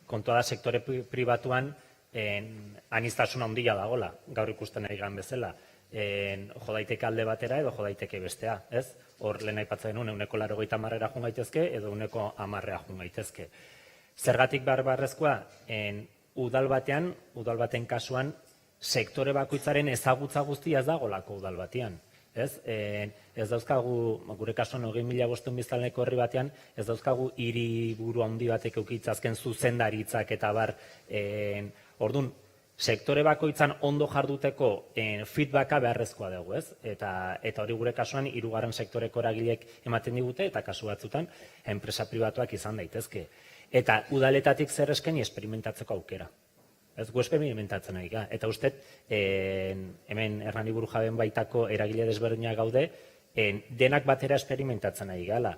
kontua da sektore pribatuan aniztasuna handia dagola, gaur ikusten ari gan bezala, jo daiteke alde batera edo jo daiteke bestea, ez? Hor lehen aipatzen denun, 80%ra joan gaitezke edo 10%ra joan gaitezke. Zergatik beharrezkoa, udal baten kasuan, sektore bakoitzaren ezagutza guztia ez dagolako udal batean. Ez dauzkagu, gure kasuan 20.000 biztanleko herri batean, ez dauzkagu hiriburu handi batek eukitzazken zuzendaritzak eta bar, orduan, sektore bakoitzan ondo jarduteko feedbacka beharrezkoa dugu, ez? Eta hori gure kasuan, 3. sektoreko eragilek ematen digute, eta kasu batzutan, enpresa pribatuak izan daitezke. Eta udaletatik zer eskaini esperimentatzeko aukera. Ez gu esperimentatzen ari ga. Eta uste, hemen Hernani Burujaben baitako eragile desberdinak gaude, denak batera esperimentatzen ari gala.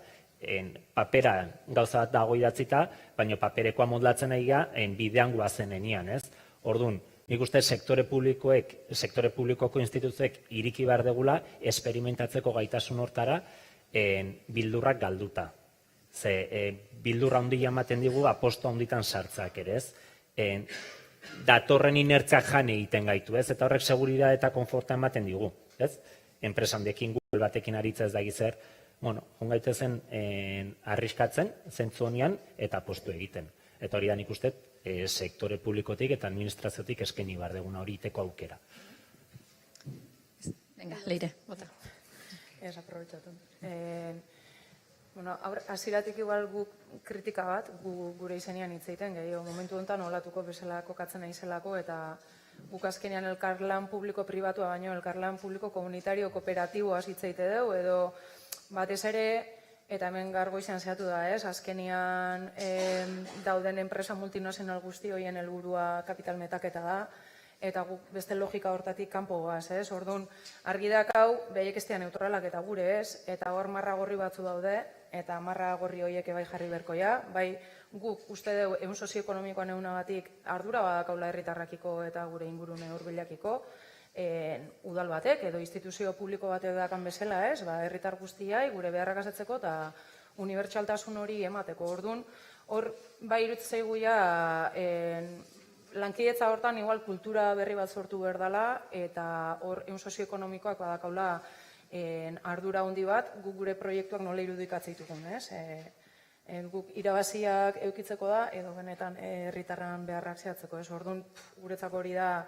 Papera gauza bat dago idatzita, baina paperekoa modlatzen ari ga, bidean guazen enian, ez? Orduan, nik uste sektore publikoko instituzioek iriki behar degula, esperimentatzeko gaitasun hortara, bildurrak galduta. Ze, bildurra handia ematen digu, aposto handitan sartzak ere, ez? Datorren inertzak jan egiten gaitu, ez? Eta horrek seguridade eta konforta ematen digu, ez? Enpresa handekin, Google batekin aritza ez da gizer, joan gaitezen arriskatzen, zentzu honian, eta apostu egiten. Eta hori da nik uste, sektore publikotik eta administraziotik eskaini behar deguna hori iteko aukera. Venga, Leire, bota. Ez, aprobetxatu. Hasieratik igual guk kritika bat, gure izenean hitz egiten, gehiago momentu honetan olatuko bezala kokatzen naizelako eta Guk azkenean elkarlan publiko-pribatua baino elkarlan publiko-komunitario kooperatiboa hitzaite dugu, edo batez ere, eta hemen gargoizean zehatu da, azkenean dauden enpresa multinazional guzti horien helburua kapital metaketa da, eta guk beste logika hortatik kanpo goaz, Orduan, argi dakau, behiek ez dira neutralak eta gure ez, eta hor marra gorri batzu daude, eta marra gorri horiek bai jarri berkoia, bai guk uste dugu ehun sozioekonomikoan egunagatik ardura badakaula herritarrakiko eta gure ingurune hurbilakiko, udal batek edo instituzio publiko batek dakan bezala, herritar guztiai gure beharrak asetzeko eta unibertsaltasun hori emateko. Orduan, hor bai iruditzen zaigu ja lankidetza hortan igual kultura berri bat sortu behar dela eta hor ehun sozioekonomikoak badakaula ardura handi bat guk gure proiektuak nola irudikatzen ditugun, guk irabaziak eukitzeko da edo benetan herritarran beharrak zehatzeko, Orduan, guretzako hori da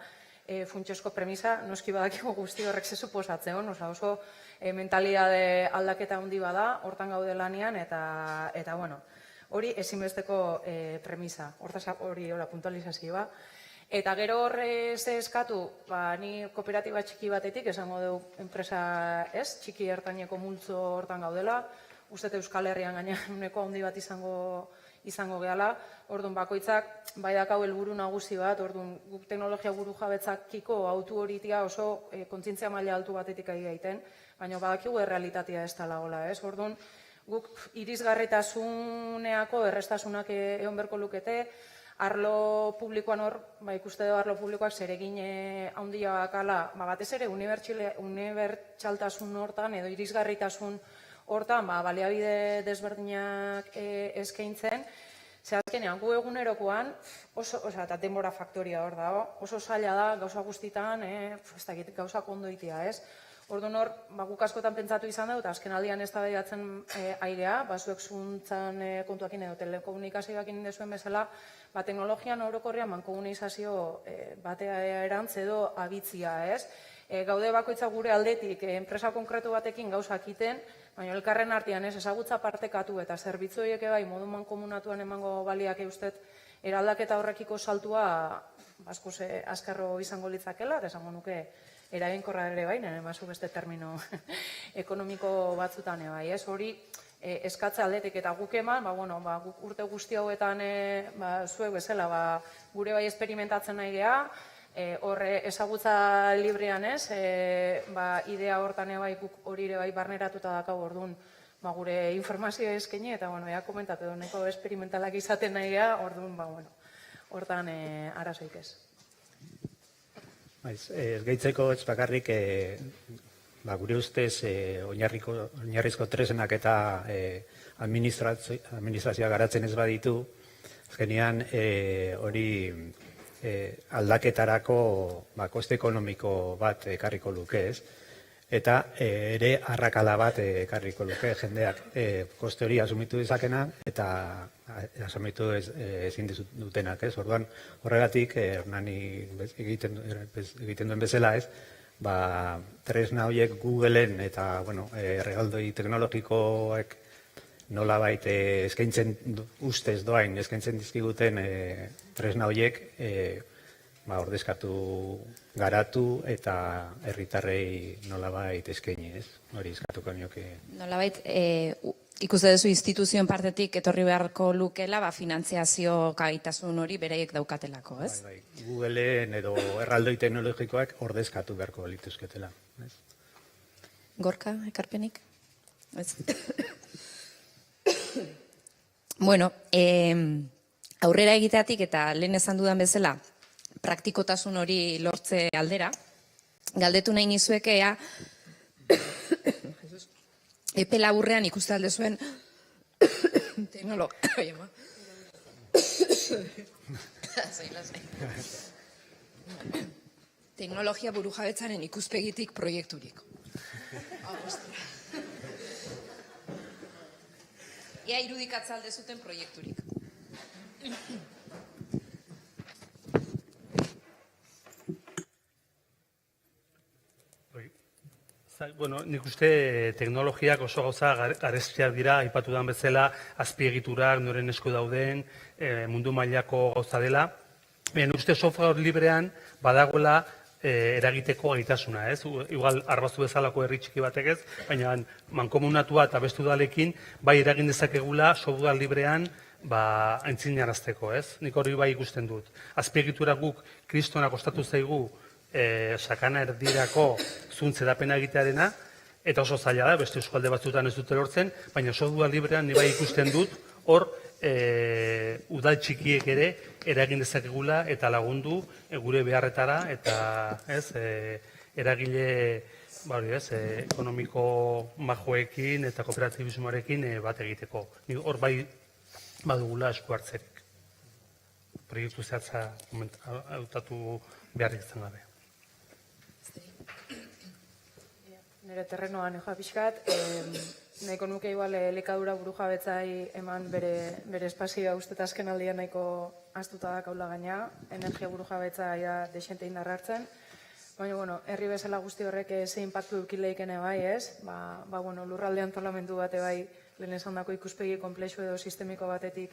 funtsezko premisa, noski badakigu guzti horrek ze suposatzen, oso mentalidade aldaketa handi bada, hortan gaude lanean, eta bueno, hori ezinbesteko premisa, hori puntualizazioa. Eta gero horre ze eskatu, ni kooperatiba txiki batetik, esango dugu enpresa txiki ertaineko multzo hortan gaudela, uste Euskal Herrian gaina uneko handi bat izango gehala, orduan bakoitzak bai dakau helburu nagusi bat, orduan guk teknologia buru jabetzakiko autu horitia oso kontzientzia maila altu batetik ari gaiten, baina badakigu errealitatea ez dela gola, orduan guk irisgarritasuneako errestasunak egon berko lukete, arlo publikoan hor, ikuste dugu arlo publikoak zeregin handia bakala, batez ere unibertsaltasun hortan edo irisgarritasun hortan baliabide desberdinak eskaintzen, ze azkenean gu egunerokoan, eta denbora faktoria hor dago, oso zaila da gauza guztitan, gauza ondo itea, Orduan hor, guk askotan pentsatu izan dut, azken aldian ez da behiatzen airea, zuek zuntzan kontuakin edo telekomunikazioakin dezuen bezala, teknologian orokorrean mankomunizazio batea erantz edo abitzia, Gaude bakoitza gure aldetik, enpresa konkretu batekin gauzak iten, baina elkarren artean ezagutza partekatu eta zerbitzu horiek bai modu mankomunatuan emango baliak eustet eraldaketa horrekiko saltua asko azkarro izango litzakela, eta esango nuke eraginkorra ere bai, nire basu beste termino ekonomiko batzutan bai, hori eskatze aldetik eta guk eman, guk urte guzti hauetan zuek bezala gure bai esperimentatzen nahi geha, horre ezagutza librean idea hortan bai hori ere bai barneratuta dakau orduan gure informazio eskaini eta ea komentatu edo neko esperimentalak izaten nahi geha, orduan hortan arazoik ez. Ez gehitzeko ez bakarrik gure ustez oinarrizko tresenak eta administrazioa garatzen ez baditu, azkenean hori aldaketarako koste ekonomiko bat ekarriko luke, eta ere arrakala bat ekarriko luke jendeak koste hori asumitu dezakena eta asumitu ezin dutenak, Orduan horregatik Hernani egiten duen bezala, tresna horiek Googleen eta errealdoi teknologikoek nolabait eskaintzen ustez doain, eskaintzen dizkiguten tresna horiek ordezkatu garatu eta herritarrei nolabait eskaini, hori eskatuko nioke. Nolabait, ikuste duzu instituzioen partetik etorri beharko lukela, finantziazio gaitasun hori bereiek daukatelako, ez? Googleen edo erraldoi teknologikoak ordezkatu beharko lituzketela. Gorka, ekarpenik? Bueno, aurrera egiteatik eta lehen esan dudan bezala, praktikotasun hori lortze aldera, galdetu nahi nizuekea, epe laburrean ikuste alde zuen teknologia burujabetzaren ikuspegitik proiekturik. Ea irudikatza alde zuten proiekturik. Bueno, nik uste teknologiak oso gauza garestiak dira, aipatu den bezala, azpiegiturak, noren esku dauden, mundu mailako gauza dela, Baina uste software librean badagoela eragiteko gaitasuna, ez? Igual Arbazu bezalako herri txiki batek ez, baina mankomunatua eta beste udalekin bai eragin dezakegula software librean aintzinarazteko, ez? Nik hori bai ikusten dut. Azpiegitura guk kristona kostatu zaigu sakana erdirako zuntze dapena egitearena, eta oso zaila da, beste eskualde batzutan ez dute lortzen, baina software librean ni bai ikusten dut, hor udal txikiek ere eragin dezakegula eta lagundu gure beharretara eta eragile ekonomiko majoekin eta kooperatibismoarekin bat egiteko. Hor bai badugula esku hartzerik. Proiektu zehatza hautatu beharrik izan gabe. Nire terrenoan joa pixkat, nahiko nuke igual elikadura burujabetzai eman bere espazioa uste eta azken aldian nahiko astuta da kaula gaina, energia burujabetza desente indarra hartzen. Baina, herri bezala guzti horrek ze impactu dukileikene bai, ez? Lurralde antolamendu bate bai, lehen esan dako ikuspegi komplexu edo sistemiko batetik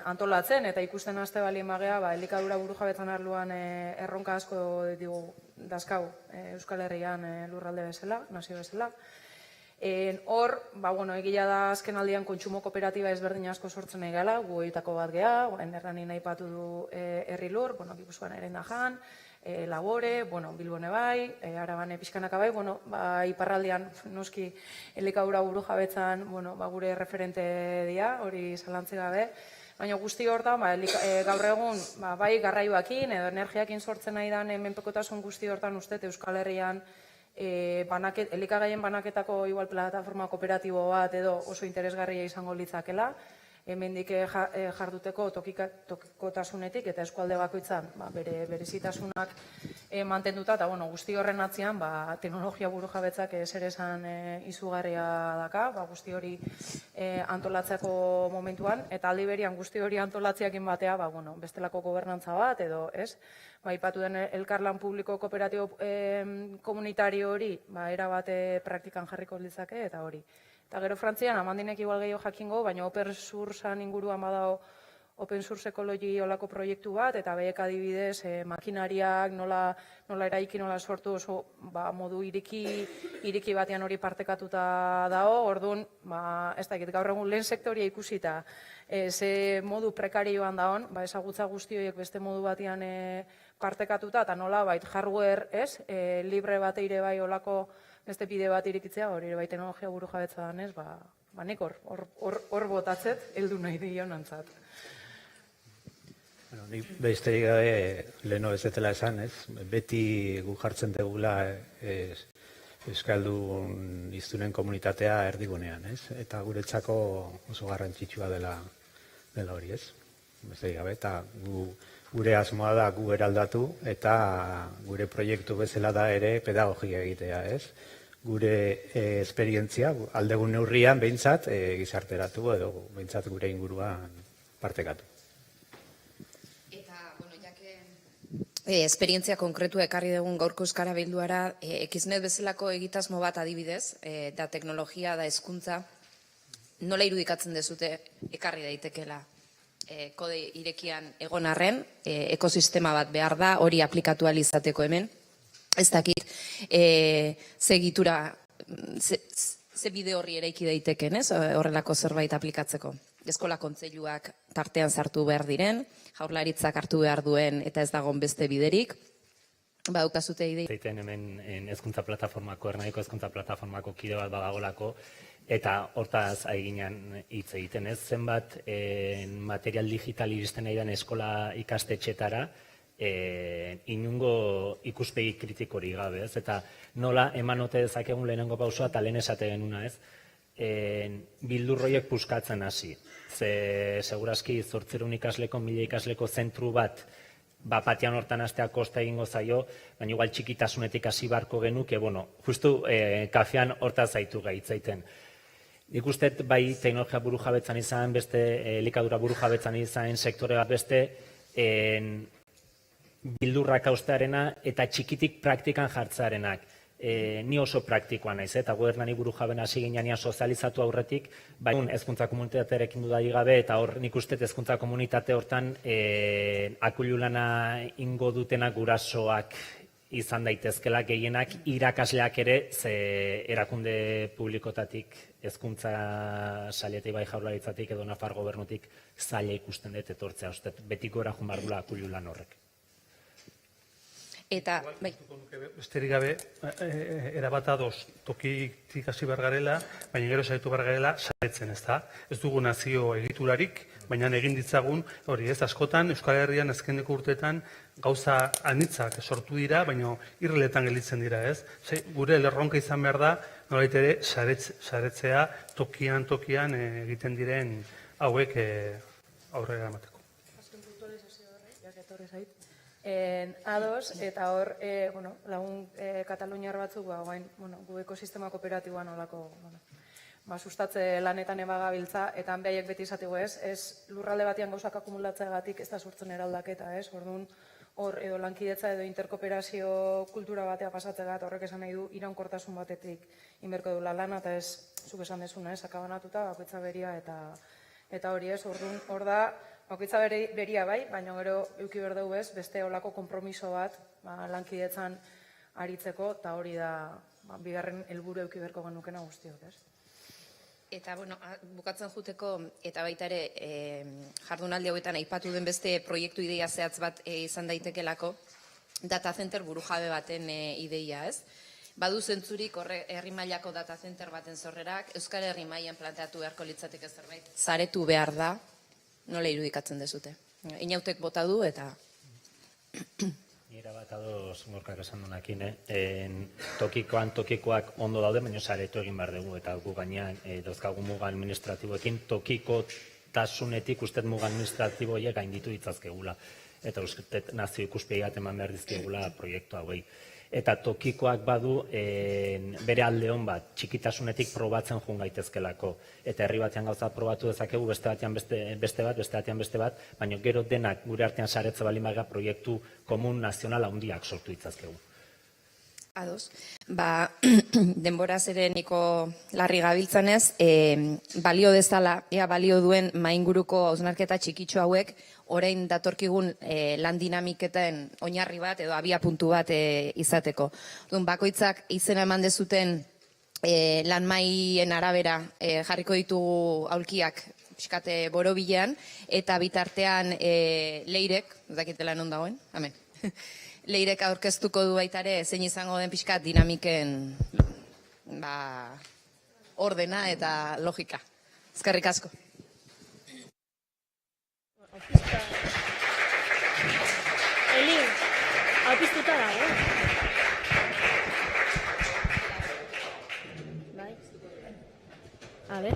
antolatzen, eta ikusten haste balien bagea, elikadura burujabetzan arluan erronka asko digu dazkau Euskal Herrian lurralde bezala, nazio bezala. Hor, egia da azken aldian kontsumo kooperatiba ezberdin asko sortzen nahi gala, gu horietako bat geha, errani nahi patu du herri lur, Gipuzkoan eren dajan, Labore, Bilbone bai, Arabane pixkanaka bai, iparraldian noski elikadura burujabetzan gure referente dira, hori zalantzi gabe, baina guzti hortan, gaur egun, bai garraioakin edo energiakin sortzen nahi dan menpekotasun guzti hortan uste Euskal Herrian elikagaien banaketako igual plataforma kooperatibo bat edo oso interesgarria izango litzakela, hemendik jarduteko tokikotasunetik eta eskualde bakoitzan bere berezitasunak mantenduta, eta guzti horren atzean teknologia burujabetzak zer esan izugarria daka, guzti hori antolatzeko momentuan, eta aldi berian guzti hori antolatziakin batea bestelako gobernantza bat edo, ez? Ipatu den elkarlan publiko kooperatibo komunitario hori erabat praktikan jarriko litzake eta hori. Eta gero Frantzian, amandinek igual gehiago jakingo, baina open sourcean inguruan badao open source ekologi olako proiektu bat, eta behiek adibidez makinariak nola eraiki, nola sortu oso modu iriki batean hori partekatuta dao, orduan, ez dakit, gaur egun lehen sektoria ikusita, ze modu prekarioan daon, ezagutza guzti horiek beste modu batean partekatuta, eta nola, hardware, libre bateire bai olako beste bide bat irikitzea, hori bai teknologia burujabetza danez, nik hor botatzet, heldu nahi dion antzat. Besterik gabe, leheno bezetela esan, beti gu jartzen degula Euskaldun iztunen komunitatea erdigunean, eta guretzako oso garrantzitsua dela hori, besterik gabe, eta gure asmoa da gu eraldatu, eta gure proiektu bezala da ere pedagogia egitea, gure esperientzia, aldegun neurrian behintzat gizarteratu edo behintzat gure inguruan partekatu. Esperientzia konkretu ekarri dugun gaurko euskara bilduara, Xnet bezalako egitasmo bat adibidez, da teknologia, da hezkuntza, nola irudikatzen dezute ekarri daitekela kode irekian egon arren, ekosistema bat behar da, hori aplikatu izateko hemen, ez dakit, ze egitura, ze bide horri eraiki daiteken, horrelako zerbait aplikatzeko. Eskola kontseiluak tartean sartu behar diren, jaurlaritzak hartu behar duen eta ez dagoen beste biderik. Baukazute idei. Zeiten hemen hezkuntza plataformako, Ernadiko hezkuntza plataformako kide bat badagolako, eta hortaz aiginan hitz egiten ez. Zenbat material digital iristen nahi den eskola ikastetxetara, inungo ikuspegi kritikori gabe, ez? Eta nola eman ote dezakegun lehenengo pausua eta lehen esate genuna, ez? Bildurroiek puskatzen hasi. Segurazki 800 ikasleko, 1000 ikasleko zentru bat batean hortan hastea kosta egingo zaio, baina igual txikitasunetik hasi barko genuke, justu kafean hortaz zaitu gaitzaiten. Nik uste bai teknologia burujabetzan izan, beste elikadura burujabetzan izan, sektore bat beste, bildurrak haustearena eta txikitik praktikan jartzearenak. ni oso praktikoa naiz, eta gu Hernani Burujaben hasi ginean sozializatu aurretik, bai, hezkuntza komunitatearekin dudari gabe, eta hor nik uste hezkuntza komunitate hortan akulu lana ingo dutenak gurasoak izan daitezkela, gehienak irakasleak ere, ze erakunde publikotatik, hezkuntza sailetik bai Jaurlaritzatik edo Nafar gobernutik zaila ikusten dut etortzea, uste betiko erajun behar dula akulu lan horrek. Eta, bai. Besterik gabe, erabat ados tokitik hasi behar garela, baina gero saiatu behar garela saretzen, ez da? Ez dugu nazio egiturarik, baina egin ditzagun, hori ez, askotan, Euskal Herrian azkeneko urteetan gauza anitzak sortu dira, baina irreletan gelditzen dira, ez? Gure lerronka izan behar da, nolait ere, saretzea tokian egiten diren hauek aurrera emateko. Azken puntualizazio horrek, jaketorre zait. Ados, eta hor, lagun kataluniar batzuk, gu ekosistema kooperatiboan olako, sustatze lanetan ebagabiltza, eta behaiek beti izateko ez lurralde batean gauzak akumulatzeagatik ez da sortzen eraldaketa, ez? Orduan, hor edo lankidetza edo interkooperazio kultura batea pasatzea, horrek esan nahi du iraunkortasun batetik inberko dula lana, eta ez, zuk esan dezuna, ez, akabanatuta, bakoitza beria, eta hori ez, orduan, hor da, bakoitza beria bai, baina gero euki behar dugu ez, beste olako konpromiso bat lankidetzan aritzeko, eta hori da bigarren helburu euki beharko genukena guztiok, ez? Eta, bukatzen juteko, eta baita ere, jardunaldi hauetan aipatu den beste proiektu ideia zehatz bat izan daitekelako, data center burujabe baten ideia, ez? Badu zentzurik herri mailako data center baten sorrerak, Euskal Herri mailan planteatu beharko litzateke zerbait. Zaretu behar da, nola irudikatzen dezute. Inautek bota du eta... Nira bat ados gorkak esan duenakin, tokikoak ondo daude, baina saretu egin behar dugu, eta gu gainean dauzkagu muga administratiboekin tokikotasunetik usted muga administratiboiek gainditu ditzazkegula. Eta uste nazio ikuspegiat eman behar dizkegula proiektu hauei. Eta tokikoak badu bere aldeon bat, txikitasunetik probatzen joan gaitezkelako. Eta herri batean gauza probatu dezakegu, beste batean beste bat, baina gero denak gure artean saretze baldin baga proiektu komun nazional handiak sortu ditzazkegu. Ados. Denboraz ere niko larri gabiltzanez, balio dezala, balio duen mainguruko hausnarketa txikitxo hauek, orain datorkigun lan dinamiketen oinarri bat edo abia puntu bat izateko. Bakoitzak izena eman dezuten lan maien arabera jarriko ditugu aulkiak pixkate borobilean, eta bitartean Leirek, ez dakitela non dagoen, amen. Leirek aurkeztuko du baitare zein izango den pixkat dinamiken ordena eta logika. Eskerrik asko. Eli, hau piztuta dago. Bai. A ber,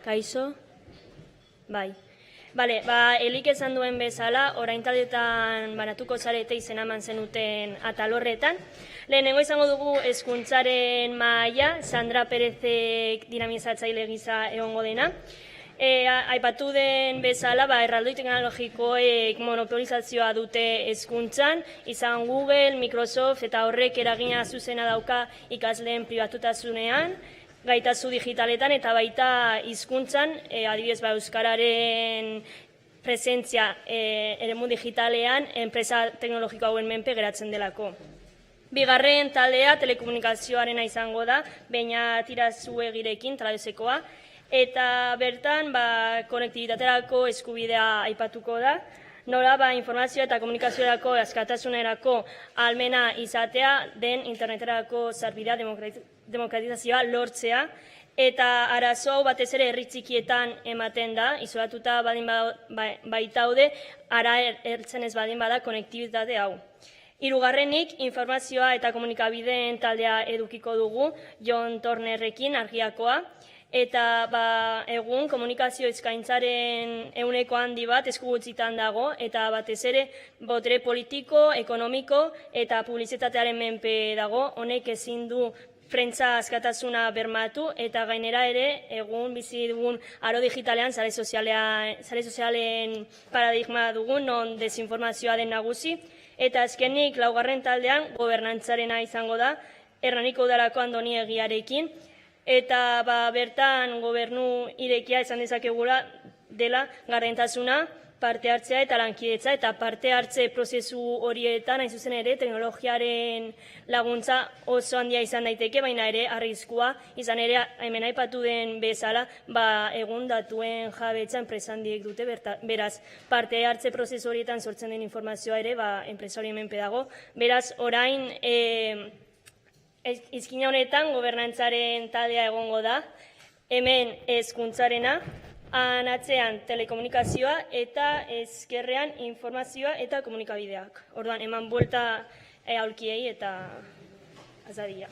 kaixo. Bai. Bale, Elik esan duen bezala, orain taldetan banatuko zarete izena eman zenuten atalorretan. Lehenengo izango dugu hezkuntzaren mahaia, Sandra Perezek dinamizatzaile gisa egongo dena. Aipatu den bezala, erraldoi teknologikoek monopolizazioa dute hezkuntzan, izan Google, Microsoft eta horrek eragina zuzena dauka ikasleen pribatutasunean, gaitazu digitaletan eta baita hizkuntzan, adibidez euskararen presentzia eremu digitalean enpresa teknologiko hauen menpe geratzen delako. Bigarren taldea telekomunikazioarena izango da, baina tirazuegirekin, talabezekoa, eta bertan konektibitaterako eskubidea aipatuko da, nola informazioa eta komunikazioarako askatasunerako almena izatea den interneterako sarbidea demokratizazioa lortzea, eta arazo hau batez ere herri txikietan ematen da, izolatuta baitaude, ara ertzen ez badin bada konektibitate hau. Hirugarrenik, informazioa eta komunikabideen taldea edukiko dugu, Jon Tornerrekin, Argiakoa, eta egun komunikazio eskaintzaren ehuneko handi bat eskugutzitan dago, eta batez ere botere politiko, ekonomiko eta publizitatearen menpe dago, honek ezin du prentza askatasuna bermatu, eta gainera ere egun bizi dugun aro digitalean sare sozialen paradigma dugun, non desinformazioa den nagusi, eta azkenik laugarren taldean gobernantzarena izango da, Hernaniko udalako Andoniegiarekin, eta bertan gobernu irekia esan dezakegula dela gardentasuna, parte hartzea eta lankidetza, eta parte hartze prozesu horietan, hain zuzen ere, teknologiaren laguntza oso handia izan daiteke, baina ere arriskua, izan ere hemen aipatu den bezala, egun datuen jabetza enpresa handiek dute, beraz, parte hartze prozesu horietan sortzen den informazioa ere, enpresa hori hemen pedago, beraz, orain, izkina honetan, gobernantzaren taldea egongo da, hemen hezkuntzarena, atzean telekomunikazioa eta ezkerrean informazioa eta komunikabideak. Orduan, eman buelta aulkiei eta azadia.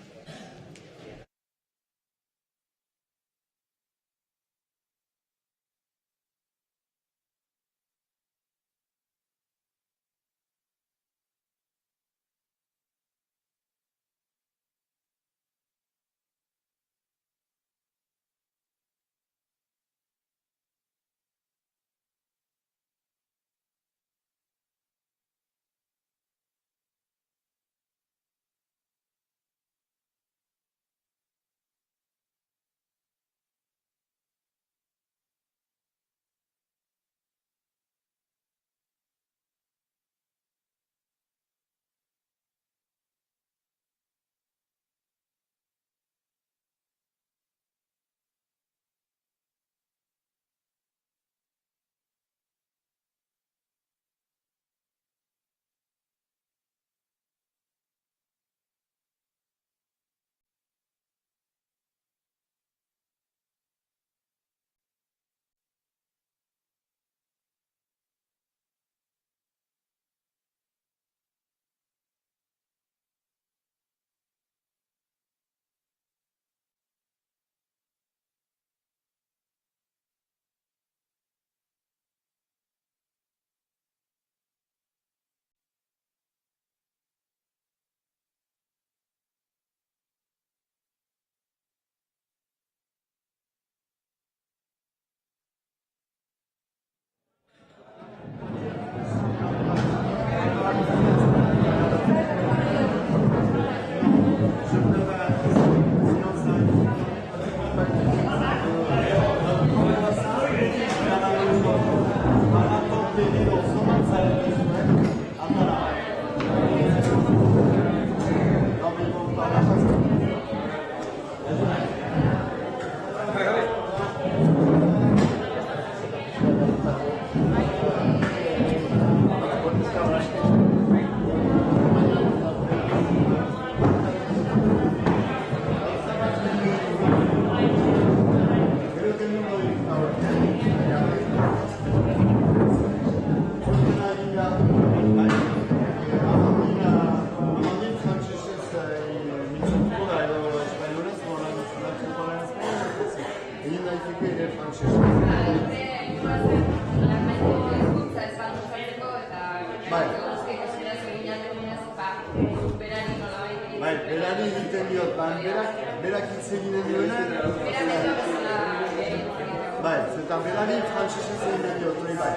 Berari egiten diot, berak hitz egiten duena. Bai, zetan berari frantzesez egiten diot, hori bai.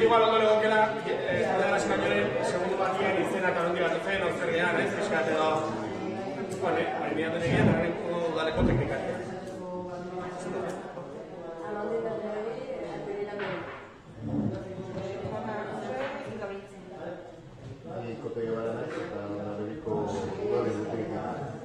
Igual ondo legokeela, Estatuaren Espainolen pixkat edo, miratu negien, erriko udaleko teknikari. Ikotegi baranaz eta Madrileko udaleko teknikari.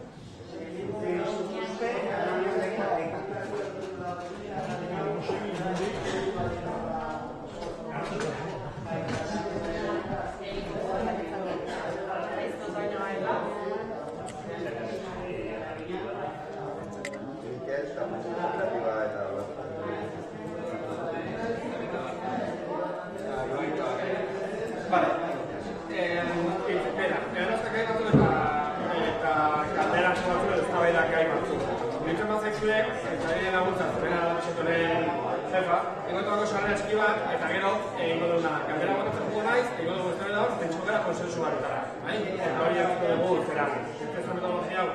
Eta gero, egingo duguna, galdera botatzen dugu naiz, egingo dugu eztabaida hor, pentsiko gara konsensu batetara. Eta hori hartuko dugu zera. Ez da metodologia hau.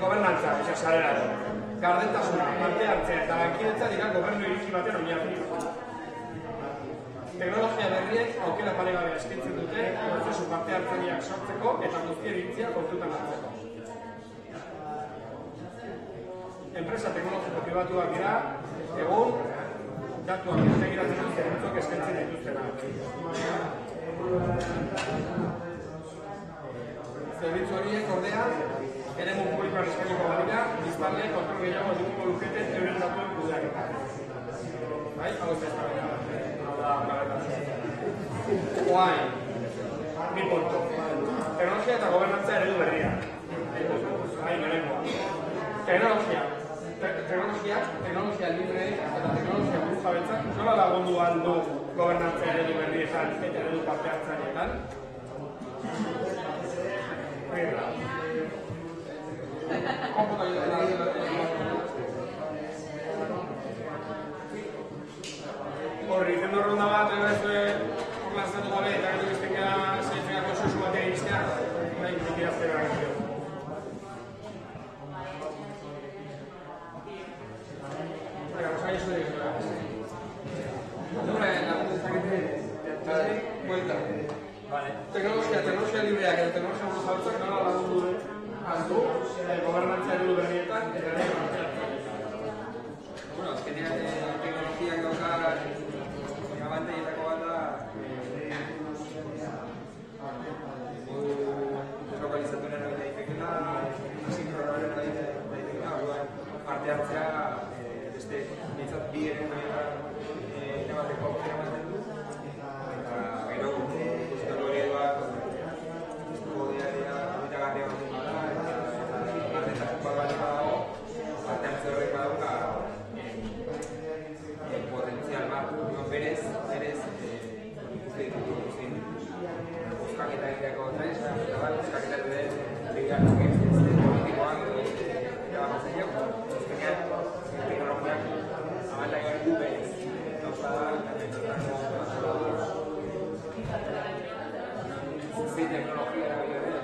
Gobernantza, sarera edo. Gardentasuna, parte hartzea eta lankidetza dira gobernu iriki baten oinarri. Teknologia berriek aukera paregabea eskaintzen dute, prozesu parte hartzaileak sortzeko eta guztien iritzia kontutan hartzeko. Enpresa teknologiko pribatuak dira, egun, datuak integiratzen dut zerbitzuak eskaintzen dituztena. Zerbitzu horiek ordea, eremu publikoan eskainiko badira, biztanleek kontrol gehiago edukiko lukete euren datuen kudeaketa. Hau ez da eztabaida. Oain, bi punto. Teknologia eta gobernantza eredu berria. Teknologia libre eta teknologia burujabetzak nola lagundu aldu gobernantzea eredu berrietan eta eredu parte hartzaileetan? Horri, izan ronda bat, edo ez orlanzatu gabe eta gero iztekea zeitzea konsensu bat egitea, nahi ikirazte gara gero. Teknologia libreak eta teknologia burujabetzak nola lagundu aldu gobernantzea eredu berrietan eta eredu parte hartzaileetan. Azkenean teknologiak dauka abantailetako bat da deslokalizatuaren egin daitekela, asinkronoaren egin daitekela, parte hartzea beste nintzat bi eren erabateko aukera ematen du, eta gero historioak kodearea egitagarria baten bada, eta gardentasuna bat badago, parte hartze horrek badauka potentzial bat, berez ikuste ditugu oskaketa egiteko tresna, eta bat oskaketa duen begirak politikoak erabatzen dugu. Azkenean, teknologiak abantai hori du berez. Gauza da, zuzi teknologia erabili den,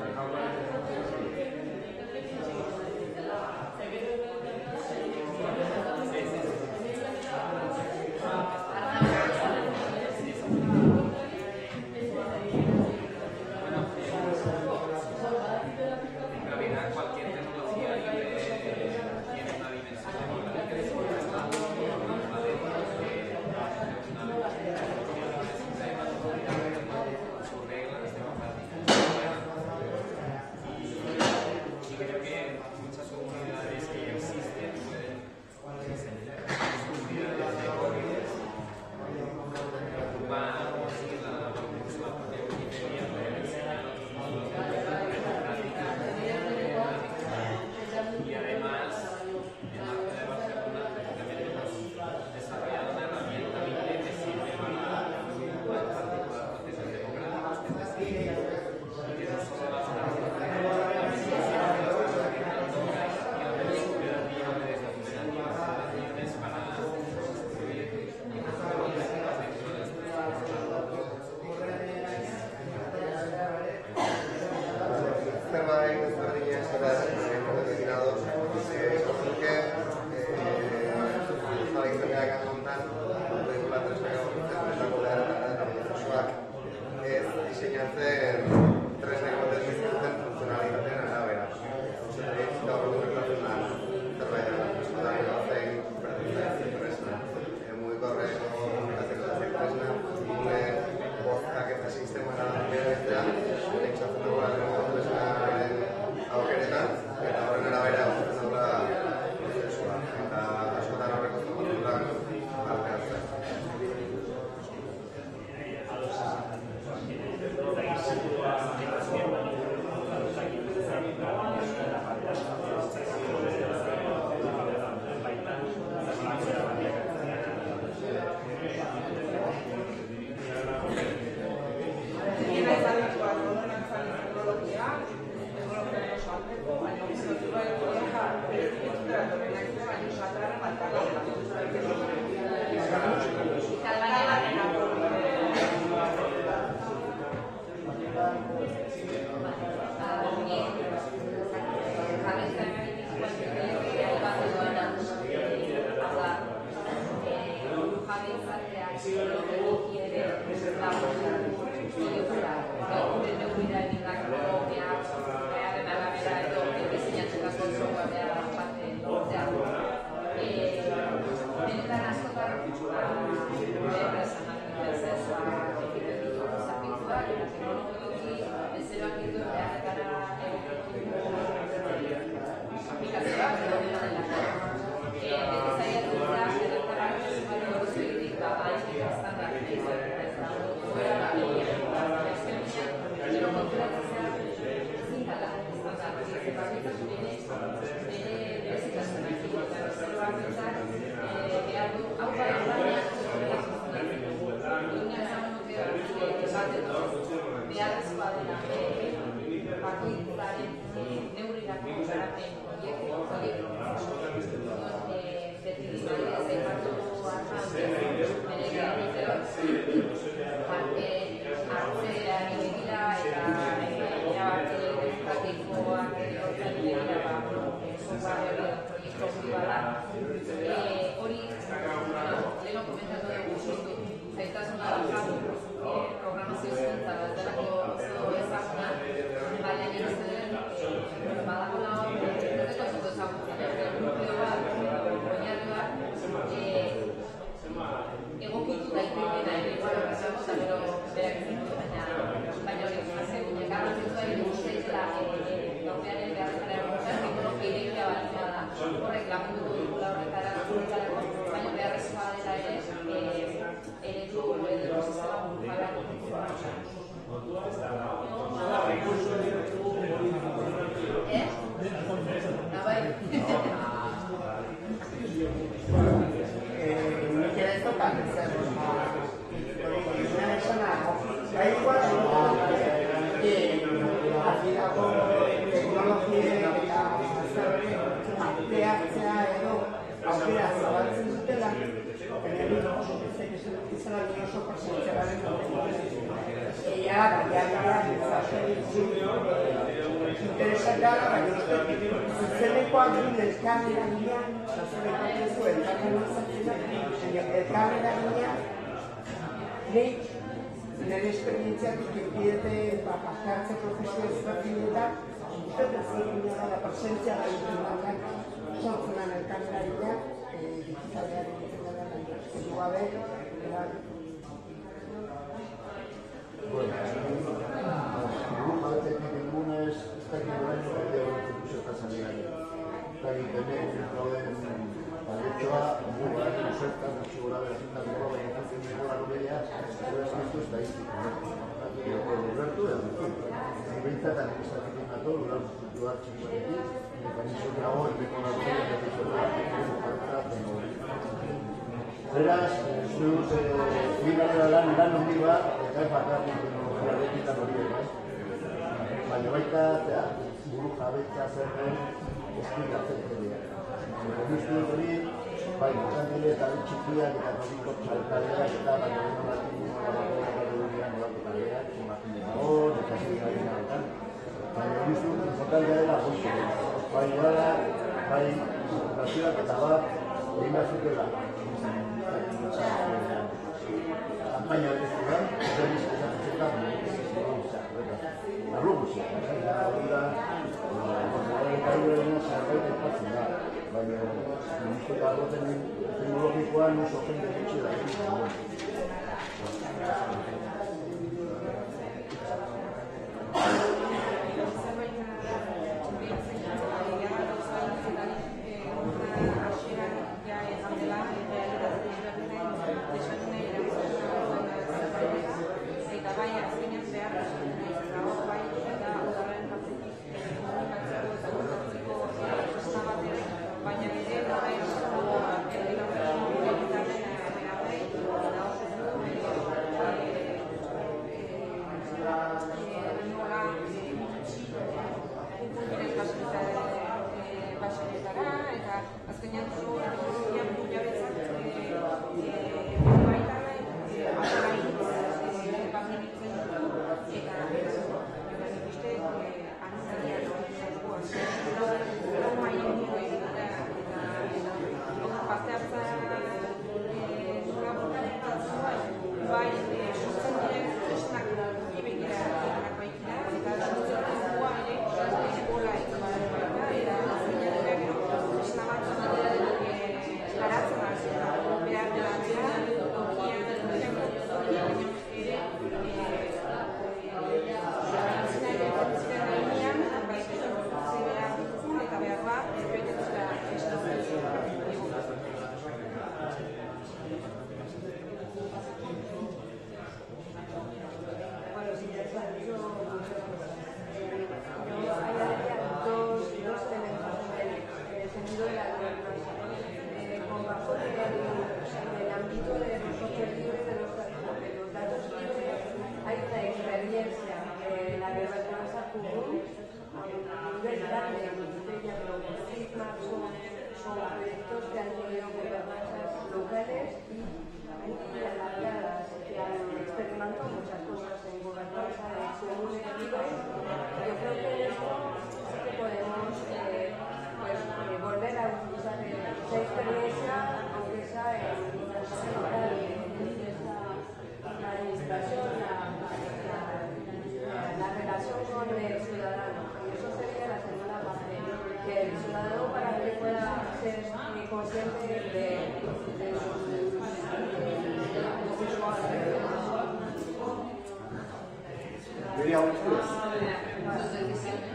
bilatzen tresna ematen dizkuten funtzionalitateen arabera. Gaur egun gertatzen da zerbait dela. Askotan gauzei berdintzen tresna. Mugikorreko komunikatzeko tresna, gune bozkak eta sistemara bideratzea, pentsatzen dugu tresnaren aukeretan, eta horren arabera guztetzen dugula prozesua. Eta askotan horreko zudurak parte hartzea. Nire esperientziatik inbidete parte-hartze prozesua ezberdinetan, uste desberdina da presentzia gaitu batak sortzenan elkarreraila, digitalearen egiten edu gabe, Buruja betetik egunez, ez dakit orain horretia horretzen duzetaz ari. Eta egiten gauden paletxoa, buruaren usertan, atxigora berazintan dugu, baina jatzen dugu laro behia, gure eskintu estadistiko. Roberto, behintzatan egizatik nato, lurar kulturar txikiaretik, mekanismo dago, epeko nago, beraz, uste dut, finalera lan handi bat, eta bakarrik teknologiarekin horiek, baina baita, buru jabetza zer den, esplikatzen dira. Uste dut hori, bai, izan eta txikiak eta nobiko txalkaleak eta baina baina importantea dela goizko. Bai, bai, nazioak eta bat, egin behar zutela. Kampaina ez dira, berriz esatzen arlo guztietan, hori da, zerbait aipatzen da, baina uste arlo teknologikoan oso jende gutxi da.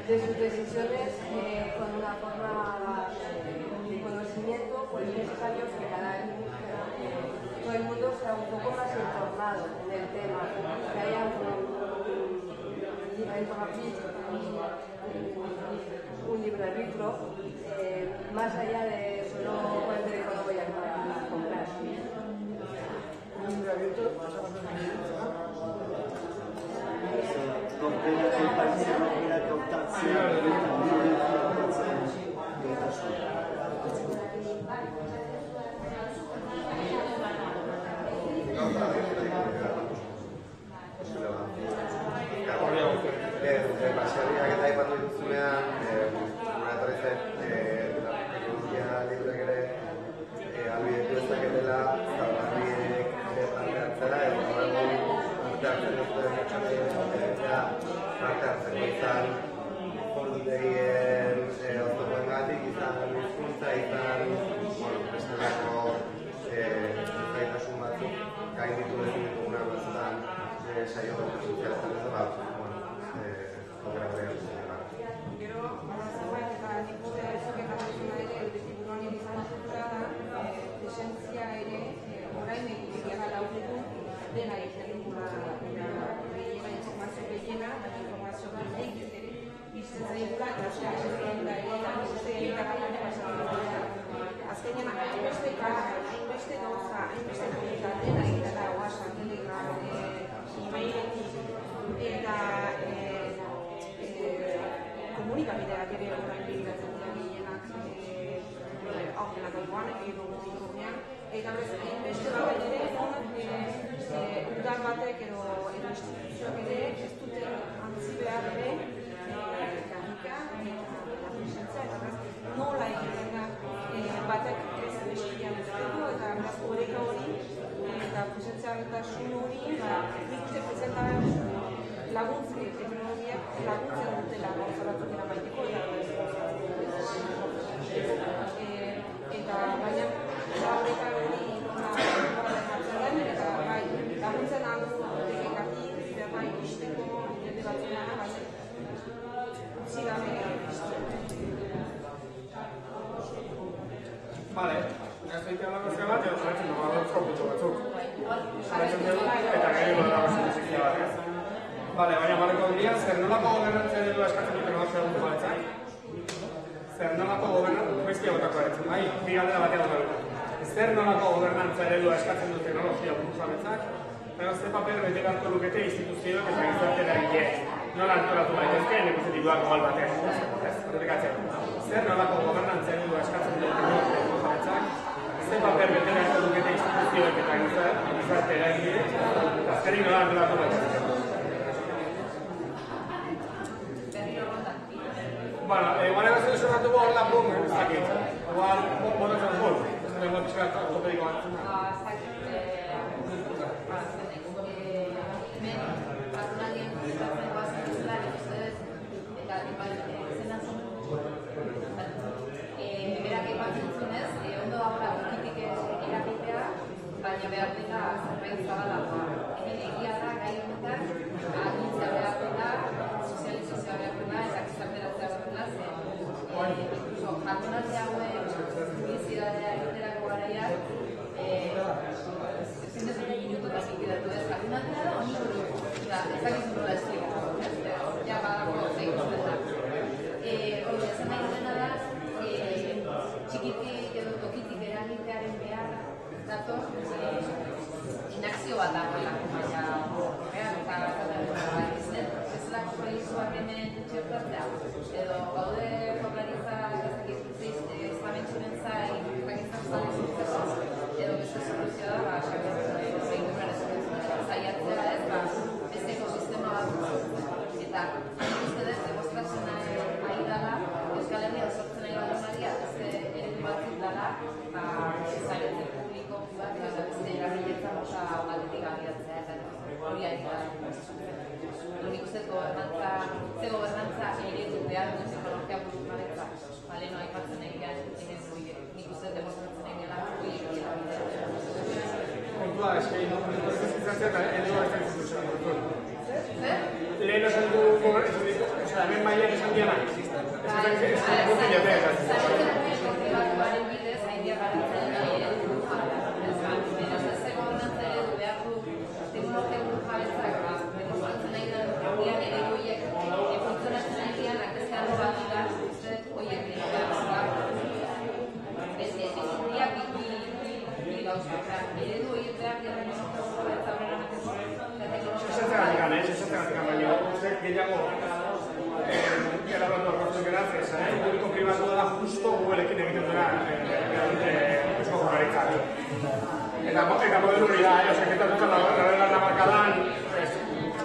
De sus decisiones con una forma de conocimiento, pues es necesario que todo el mundo sea un poco más informado en el tema, que haya un libre arbitrio más allá de solo cuál teléfono voy a comprar. Un libre arbitrio, Baserriak eta aipatu dituzunean, etorri zen, teknologia libreak ere ahalbidetu dezaketela zaurgarriek parte hartzera, edo parte hartzen duzuen parte hartzen izan foldegien oztopoengatik, izan hizkuntza, izan bestelako zaitasun batzuk gainditu ezin duguna batzutan saio sozialetan ez da, Gero, zerbait eta tipo de ezoketatasuna ere buruan izan zutela da, presentzia ere orain egitea dela ukitu dena egiten dugula gehiena informazio gehiena, baina informazio gehiago ere izan zaigula, eta esatzen da ere, azkenean hainbeste gauza, hainbeste komunitate dena egiten da WhatsApp, Telegram, e-mailetik, eta komunikabideak ere orain begiratzen dira gehienak aurrelakakoan edo gutikonean, eta beste bat ere udal batek edo instituzioak ere ez dute antzi behar ere gahika eta presentzia eta nola egiten da batek ez bestian uzteko eta oreka hori eta presentzia hartasun hori nik uste presenta laguntze teknologia horiek laguntzen dutela gauza batzuk eramaiteko eta eta baina horretan hori eta bai, laguntzen aldu tekekatik, berba ikusteko jende batzuena, baina zigabe Vale, gazte egiten gozera bat, edo jarretzen dugu dauzko puntu batzuk. Jarretzen dugu eta gero dago zizkia bat, ez? Vale, baina barreko dira, zer nolako gobernantzia eredua eskatzen duten gozera dut baletzak? Zer nolako gobernantzia, bestia botako eretzen, bai, bi galdera batean dut. Zer nolako gobernantzia eredua eskatzen dut teknologia buruzabetzak? Baina ze paper bete beharko lukete instituzioak eta gizarte eragileek. Nola antolatu daitezke, nik uste diruak gobal batean. Zer nolako gobernantzia eredua eskatzen dut teknologia buruzabetzak? Ze paper bete beharko lukete instituzioak eta gizarte eragileek. Azkenik nola antolatu daitezke. Bueno, igual erazio desorratuko hor lan bum, ez dakit. Igual, botatzen bum. Ez dut pixka topediko bat. baina behar dela zerbait zabalagoa. Egia da, gai honetan, agintzea behar dela, sozializazioa behar dela, eta gizarteratzea behar dela, incluso jardunaldi hauen publizidadea egiterako garaian, ezin dezuna YouTubea egiteratu ez, jardunaldea da honi buru, ez dakizu nola esplikatu, ja badako zeikusten da. Hori, esan nahi dena da, txikitik edo tokitik eragitearen behar dator, inakzio bat dagoelako, baina eta bezalako proiektuak hemen txertatzea, edo gaude jaurlaritza ezabentzuren zain jakizan zalezutzeko, edo beste soluzioa da, proiektuaren zaiatzea ez, beste ekosistema bat eta uste dut demostratzen ari dela, Euskal Herria sortzen ari baldin beste eredu batzuk dela, zaiatze publiko bat eta beste erabiletza mota batetik abiatzea eta hori ari da. Nik uste ze gobernantza eredu behar duen teknologia burujabetza, leheno aipatzen egian nik uste demostratzen egela horiek erabiletzea. Kontua, eski, izantzea eta edo ez da instituzioa. Lehen esan dugu, hemen maiak esan diana. Gehiago, elaboratuak batzuk erantzez, publiko-pribatu da justo Googleekin egiten duena Eusko Jaurlaritzak. Eta modelu hori da, sekretatuta la markadan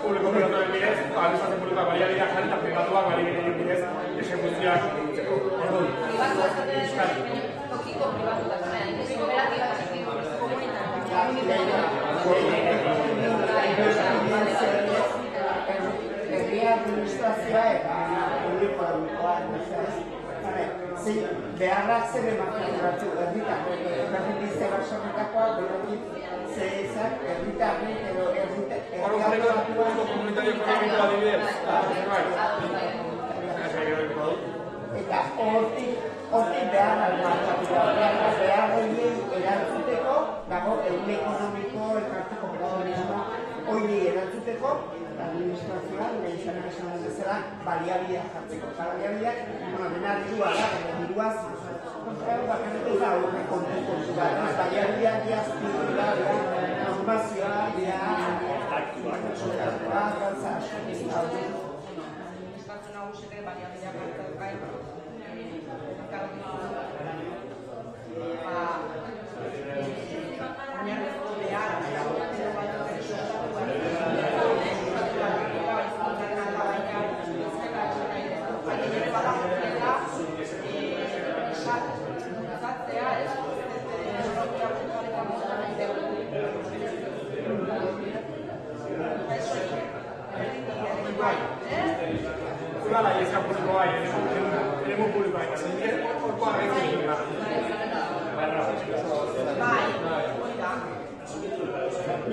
publiko-pribatuaren bidez, administrazio publikoak baliabideak jarri eta pribatuak baliabideak bidez exekuzioak egitzeko. Orduan, Euskadi. Tokiko pribatu da, administrazioa eta publikoa beharrak zer ematen herritarrek berdinbide basorretakoa berotik zehezak herritarrek edo eta hortik beharrak erantzuteko dago ehun ekonomiko elkarte kooperativismo hori erantzuteko administrazioa, izan esan bezala, baliabideak jartzeko. Eta baliabideak, dena dirua da, diruaz, bakarrik da horre kontu bat. Baliabideak diazpira, normazioa, gauza asko. Eskatzen nagusiek baliabideak hartzat gain, oinarrizko behar,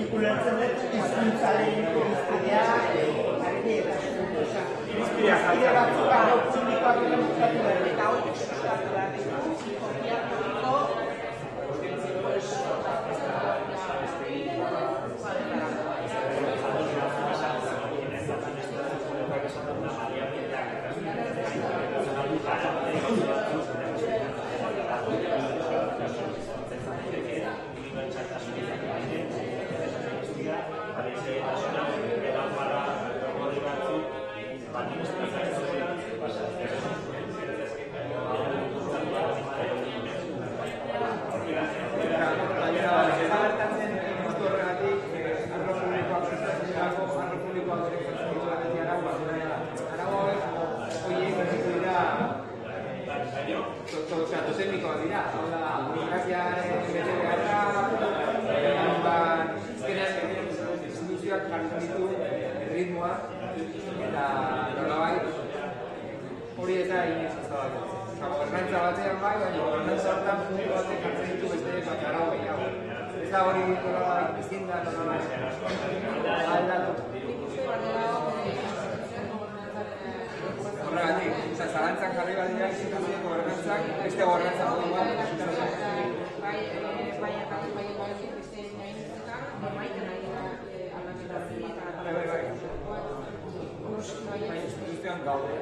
Ikulertzen dut, izkuntzaren irizpidea, irizpidea batzuk arlo publikoak sustatu behar, eta horiek sustatu behar. Teknikoak dira, hau da, burokraziaren bete beharra, instituzioak jartzen ditu ritmoa, eta nolabait hori eta inoiz ez da bat. Gobernantza batean bai, baina gobernantza hortan puntu batek jartzen ditu beste bat arau gehiago. Ez da hori nolabait ezin da nolabait aldatu. Horregatik, zalantzak jarri bat dira instituzioen gobernantzak, beste gobernantza modu bat. Instituzioan gaude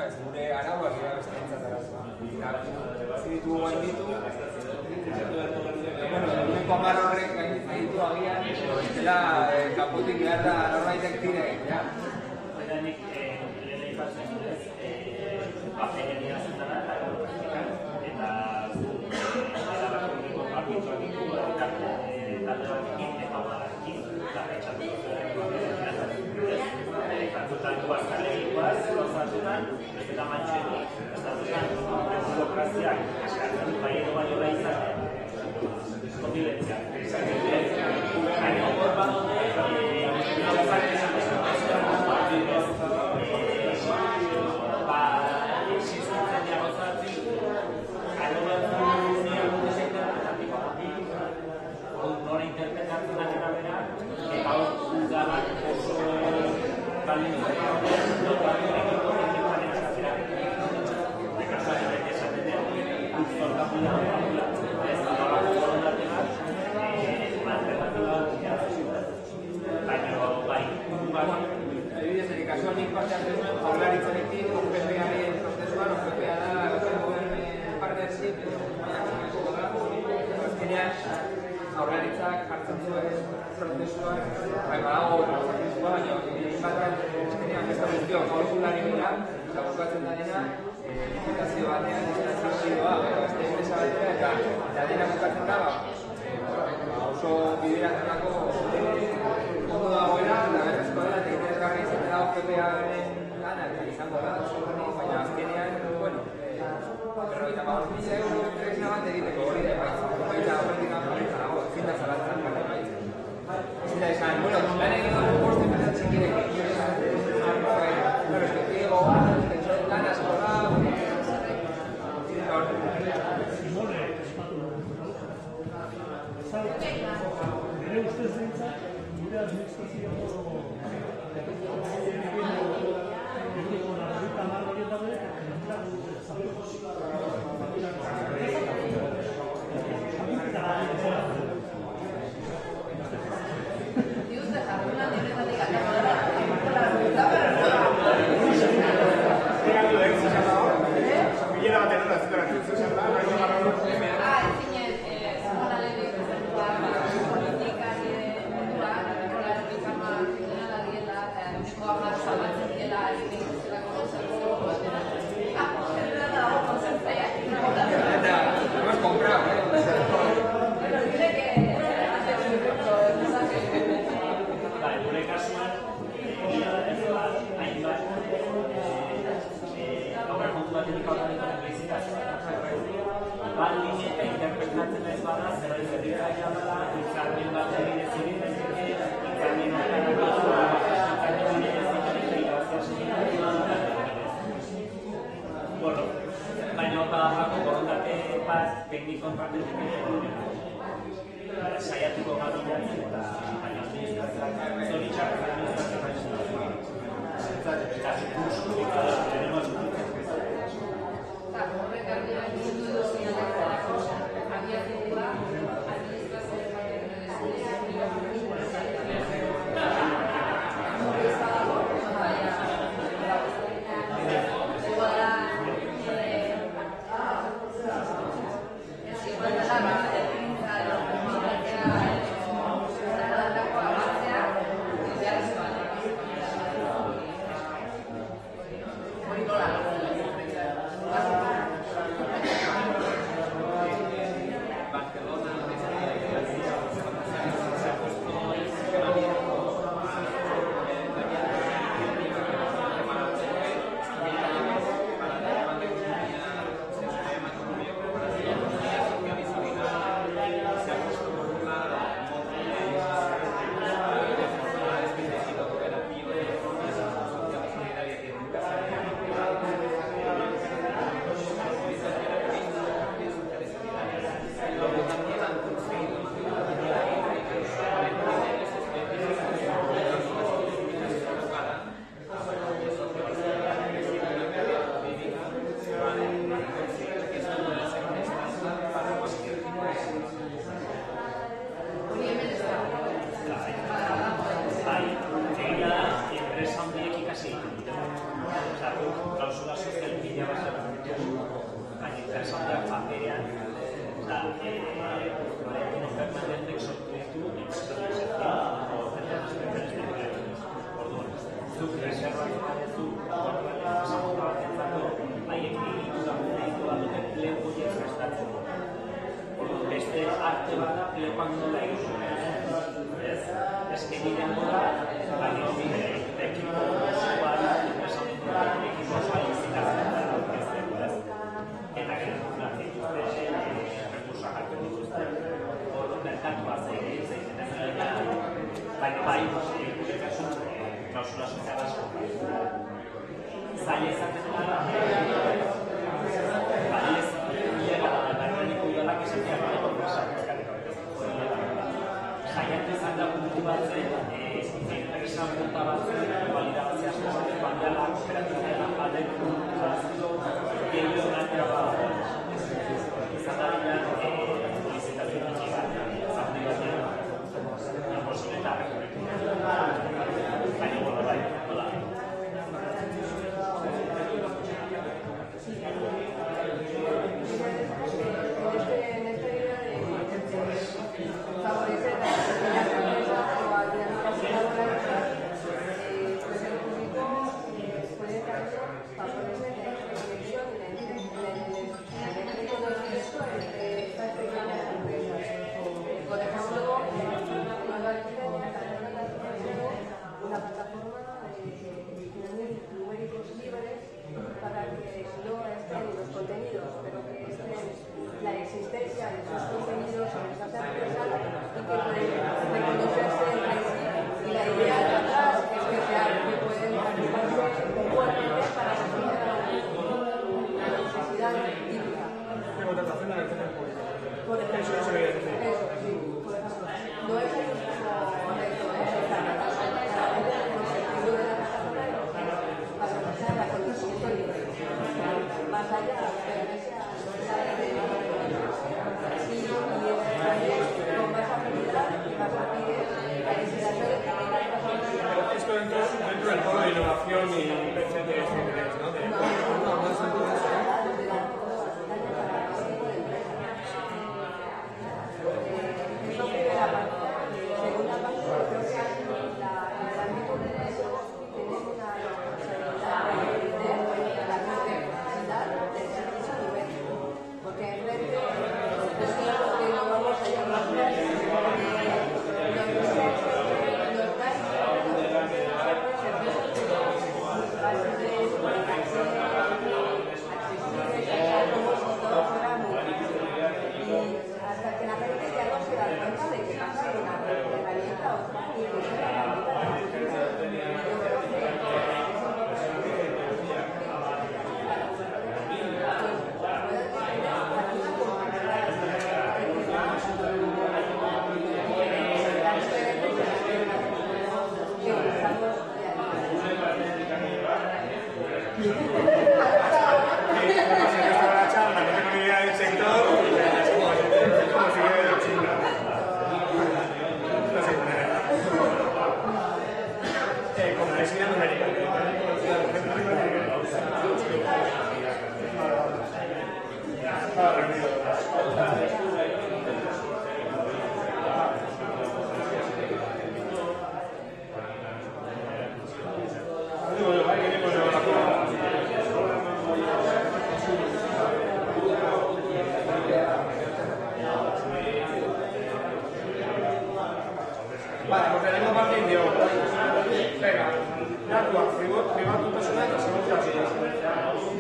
ez gure arauak dira beste entzat arazoa. Ditugu gain ditu, eguneko 10 horrek gainditzen ditu agian, dela kanpotik behar da norbaitek tira egitea. Nik lehen ipatzen dut, papereria zutana eta Jaurlaritzak jartzen zuen prozesuak, badago prozesua, baina eskenean beste guztiok aholkulari dira, eta bukatzen da dena, licitazio batean, licitazioa, beste enpresa batean, eta dena bukatzen da, oso bideratzeko ondo dagoela, eta berrezko dela, eta interesgarri izaten dago PPA-aren lana, eta izango da, baina azkenean, bueno, 55.000 € tresna bat egiteko hori da, baita horretik anparitza dago, ezin da zalantzan gara baita. Ezin da esan, bueno, lan egin dugu boste eta txikirekin, perspektibo bat, lan asko da, nire ustez dintzak, gure administrazioako badalako borondate bat teknikon batetik saiatuko gara eta zoritxak datuak pribatutasuna eta segurtasuna.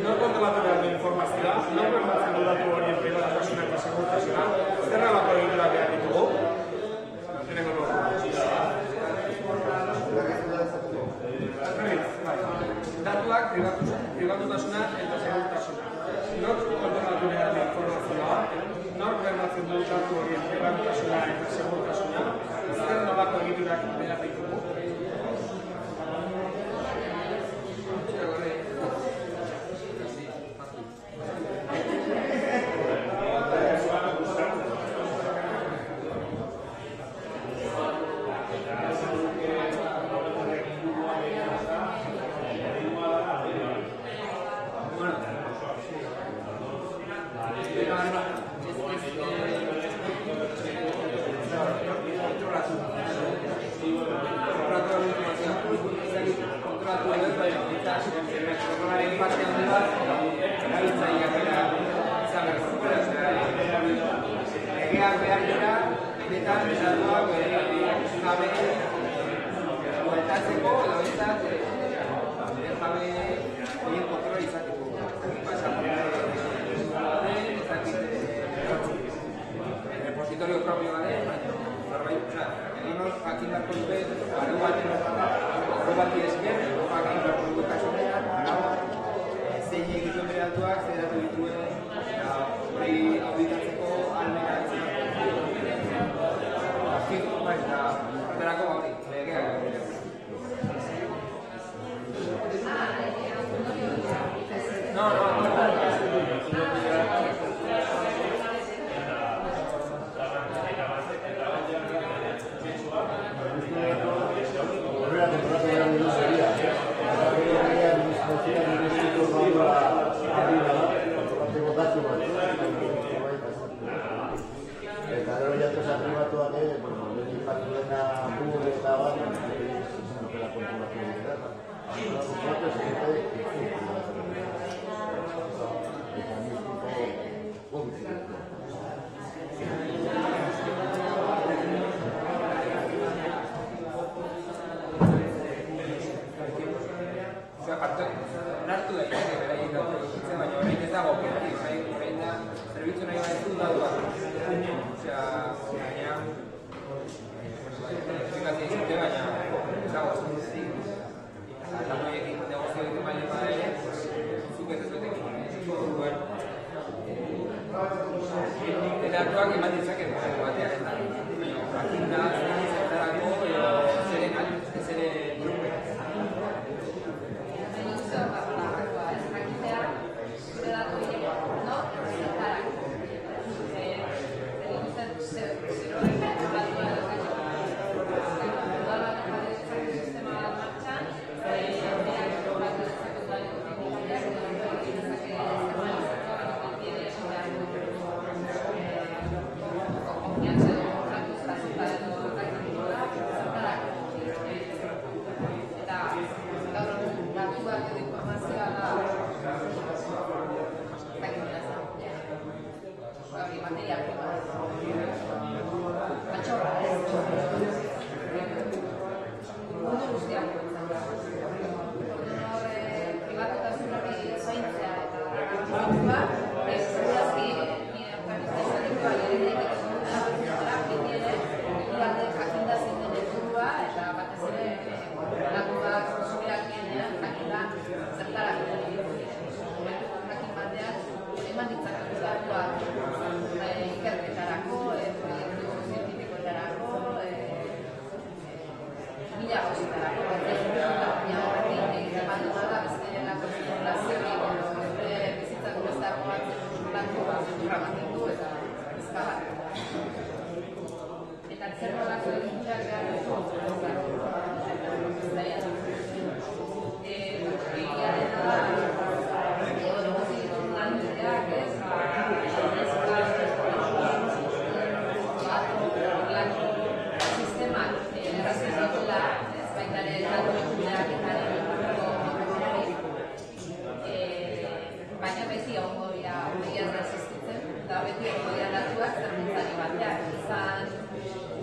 Nor kontrolatu behar du informazioa, nor bermatzen du datu horien pribatutasuna eta segurtasuna, zer nolako egiturak behar ditugu? Datuak pribatutasuna eta segurtasuna. Nor kontrolatu behar du informazioa, nor bermatzen du datu horien pribatutasuna eta segurtasuna, zer nolako egiturak behar ditugu?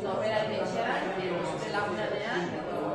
Norberaren etxean, beste lagunanean, edo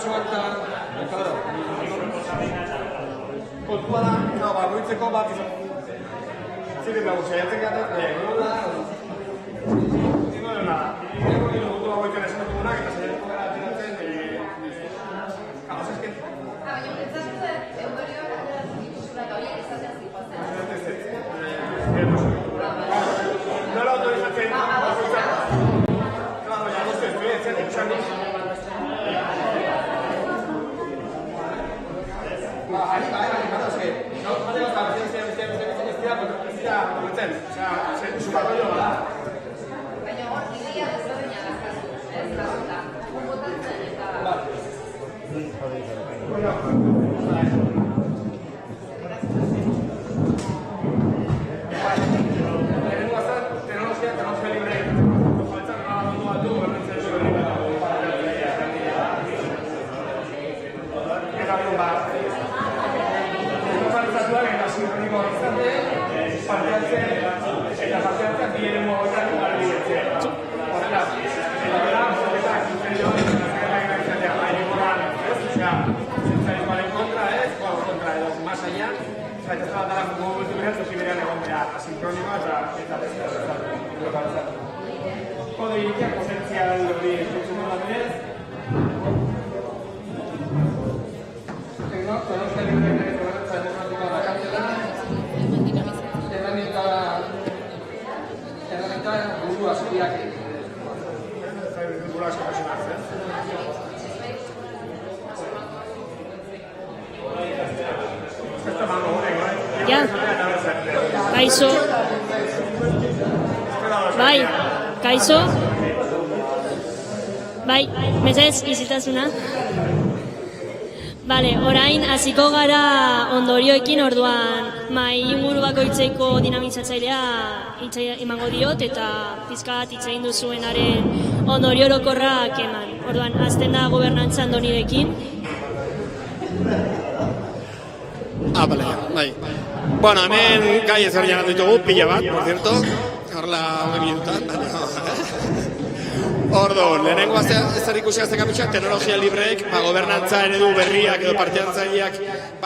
kasu bat da, kontua da, bakoitzeko bat ziren dago, saiatzen gaten, digo de nada, puntu bakoitzen esan dugunak, eta saiatuko gara ateratzen, es que... Baina, pentsatu ondorioak ikusura horiek izatea zipatzen. Nola autorizatzen, bakoitzak. Claro, ya no estoy escuchando. Ja, kaixo. Bai, kaixo. Bai, mesedez, isiltasuna. Bale, orain hasiko gara ondorioekin, orduan mai inguru bakoitzeko dinamizatzailea emango diot eta pizka bat hitz egin duzuenaren ondorio orokorrak eman. Orduan, hasten da gobernantza Andonirekin. Bale, bai. Bueno, hemen gai ezberdinak ditugu, pila bat, por cierto. Horla, 20 minutan. Orduan, lehenengo zer ikusi azte kapitxak, teknologia libreek, gobernantza eredu berriak edo parte hartzaileak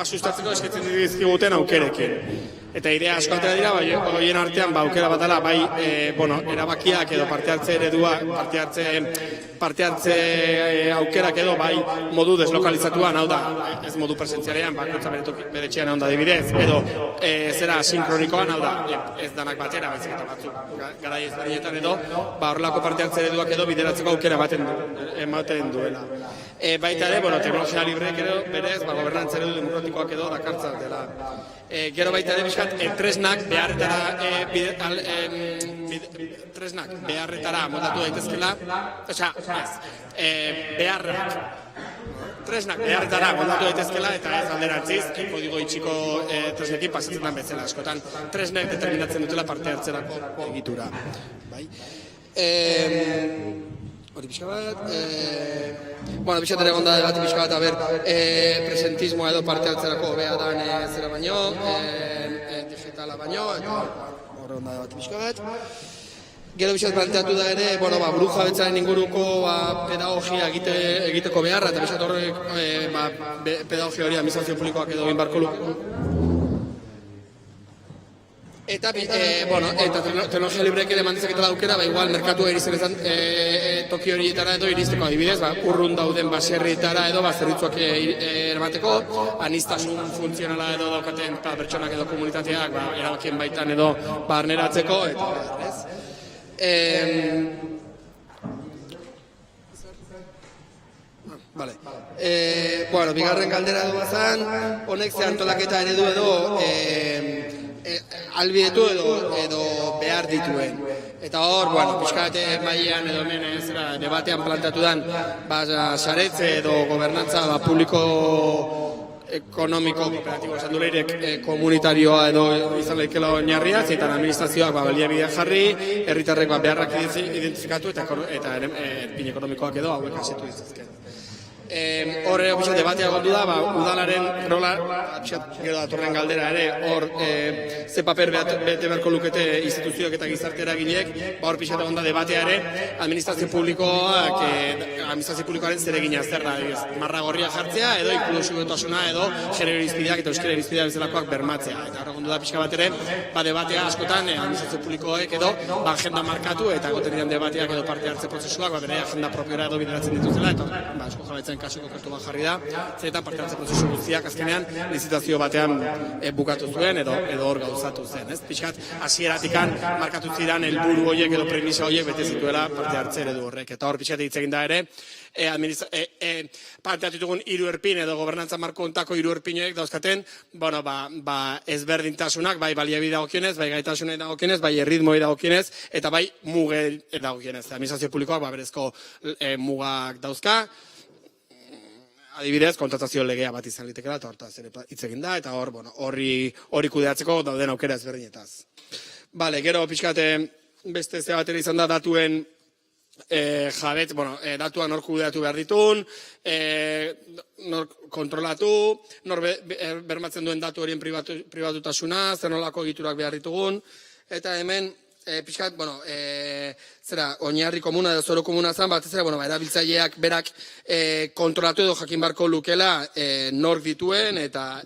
sustatzeko eskatzen dizkiguten aukerekin. Eta idea asko atera dira, horien artean aukera bat dela, erabakiak edo parte hartze eredua, parte hartze aukerak edo modu deslokalizatuan, hau da, ez modu presentzialean, bakoitza bere etxean hau da dibidez, edo zera sinkronikoan, hau da, ez danak batera, baizik eta batzuk garai ezberdinetan edo, horrelako parte hartze ereduak edo bideratzeko aukera ematen duela. Baita ere, teknologia libreek edo, berez, gobernantza eredu demokratikoak edo dakartza dela. Gero baita ere bizkat, tresnak beharretara moldatu daitezkela, tresnak beharretara moldatu daitezkela eta ez alderantziz, kodigo itxiko tresnekin pasatzen den bezala askotan. Tresnek determinatzen dutela parte hartzerako egitura. Hori pixka bat, pixka ere gonda bat pixka bat, presentismoa edo parte hartzerako hobea dan zera baino, digitala baino, hori gonda bat pixka bat. Gero pixka planteatu da ere, buru jabetzaren inguruko pedagogia egiteko beharra, eta pixka horrek pedagogia hori administrazio publikoak edo inbarko luke. Eta teknologia libreek ere mandezaketa daukera, igual merkatua iristen ezan toki horietara edo iristeko adibidez, urrun dauden baserrietara edo zerbitzuak eramateko, anistasun funtzionala edo daukaten pertsonak edo komunitateak erabakien baitan edo barneratzeko, eta ez. Bigarren galdera edo bazan, honek ze antolaketa eredu edo albidetu edo behar dituen. Eta hor, pixkate mailean edo hemen debatean plantatu den saretze edo gobernantza publiko ekonomiko kooperatibo esan duleirek komunitarioa edo izan lehikela oinarria, zeitan administrazioak baliabideak jarri, herritarrek beharrak identifikatu eta erpin ekonomikoak edo hauek asetu ditzazken. Horre pixat debatea gondu da, udalaren rola, pixat gero datorren galdera ere, hor ze paper bete beharko lukete instituzioak eta gizarte eragileek, hor pixat egon da debatea ere, administrazio publikoaren zeregina zer da, marra gorria jartzea, edo inklusibotasuna, edo genero irizpideak eta euskara irizpideak bezalakoak bermatzea. Eta hor gondu da pixka bat ere, debatea askotan administrazio publikoek edo agenda markatu eta egoten diren debateak edo parte hartze prozesuak bere agenda propiora edo bideratzen dituzela, eta Eusko Jaurlaritzaren kasu konkretu bat jarri da, zeretan parte hartze prozesu guztiak azkenean lizitazio batean bukatu zuen edo hor gauzatu zen. Pixkat, hasieratikan markatu ziren helburu horiek edo premisa horiek bete zituela parte hartze eredu horrek. Eta hor pixkat hitz egin da ere, parte hartutugun hiru erpin edo gobernantza marko ontako hiru erpinoek dauzkaten, ezberdintasunak, bai baliabide dagokionez, bai gaitasunei dagokionez, bai erritmoi dagokionez, eta bai mugei dagokionez. Administrazio publikoak berezko mugak dauzka, adibidez, kontratazio legea bat izan litekela, eta hortaz ere hitz egin da, eta horri kudeatzeko dauden aukera ezberdinetaz. Gero pixkate beste ze batera izan da datuen datuak nor kudeatu behar ditun, nor kontrolatu, nor bermatzen duen datu horien pribatutasuna, zer nolako egiturak behar ditugun, eta hemen pixkat, oinarri komuna edo zoro komuna zen, bat erabiltzaileak berak kontrolatu edo jakin barko lukela nork dituen eta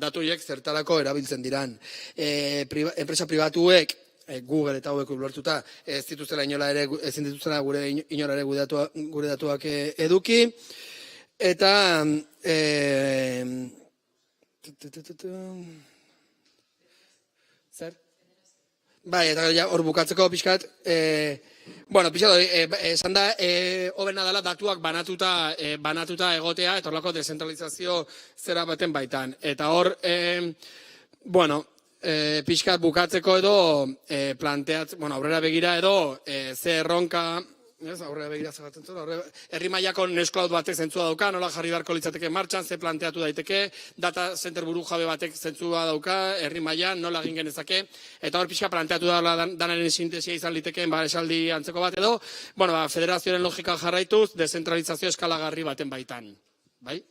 datu horiek zertarako erabiltzen diran. Enpresa pribatuek, Google eta hauek ulertuta, ez dituzela ezin dituzela inora ere gure datuak eduki, eta zer? Eta hor bukatzeko pixkat, esan da, hobena dela datuak banatuta egotea, eta horlako dezentralizazio zera baten baitan. Eta hor, pixkat bukatzeko edo aurrera begira edo ze erronka, aurrera begira zagatzen zuen, herri mailako neskolaut batek zentzua dauka, nola jarri beharko litzateke martxan, ze planteatu daiteke, data center buru jabe batek zentzua dauka, herri mailan nola egin genezake, eta hor pixka planteatu da danaren sintesia izan litekeen esaldi antzeko bat edo, federazioaren logika jarraituz, dezentralizazio eskalagarri baten baitan. Bai?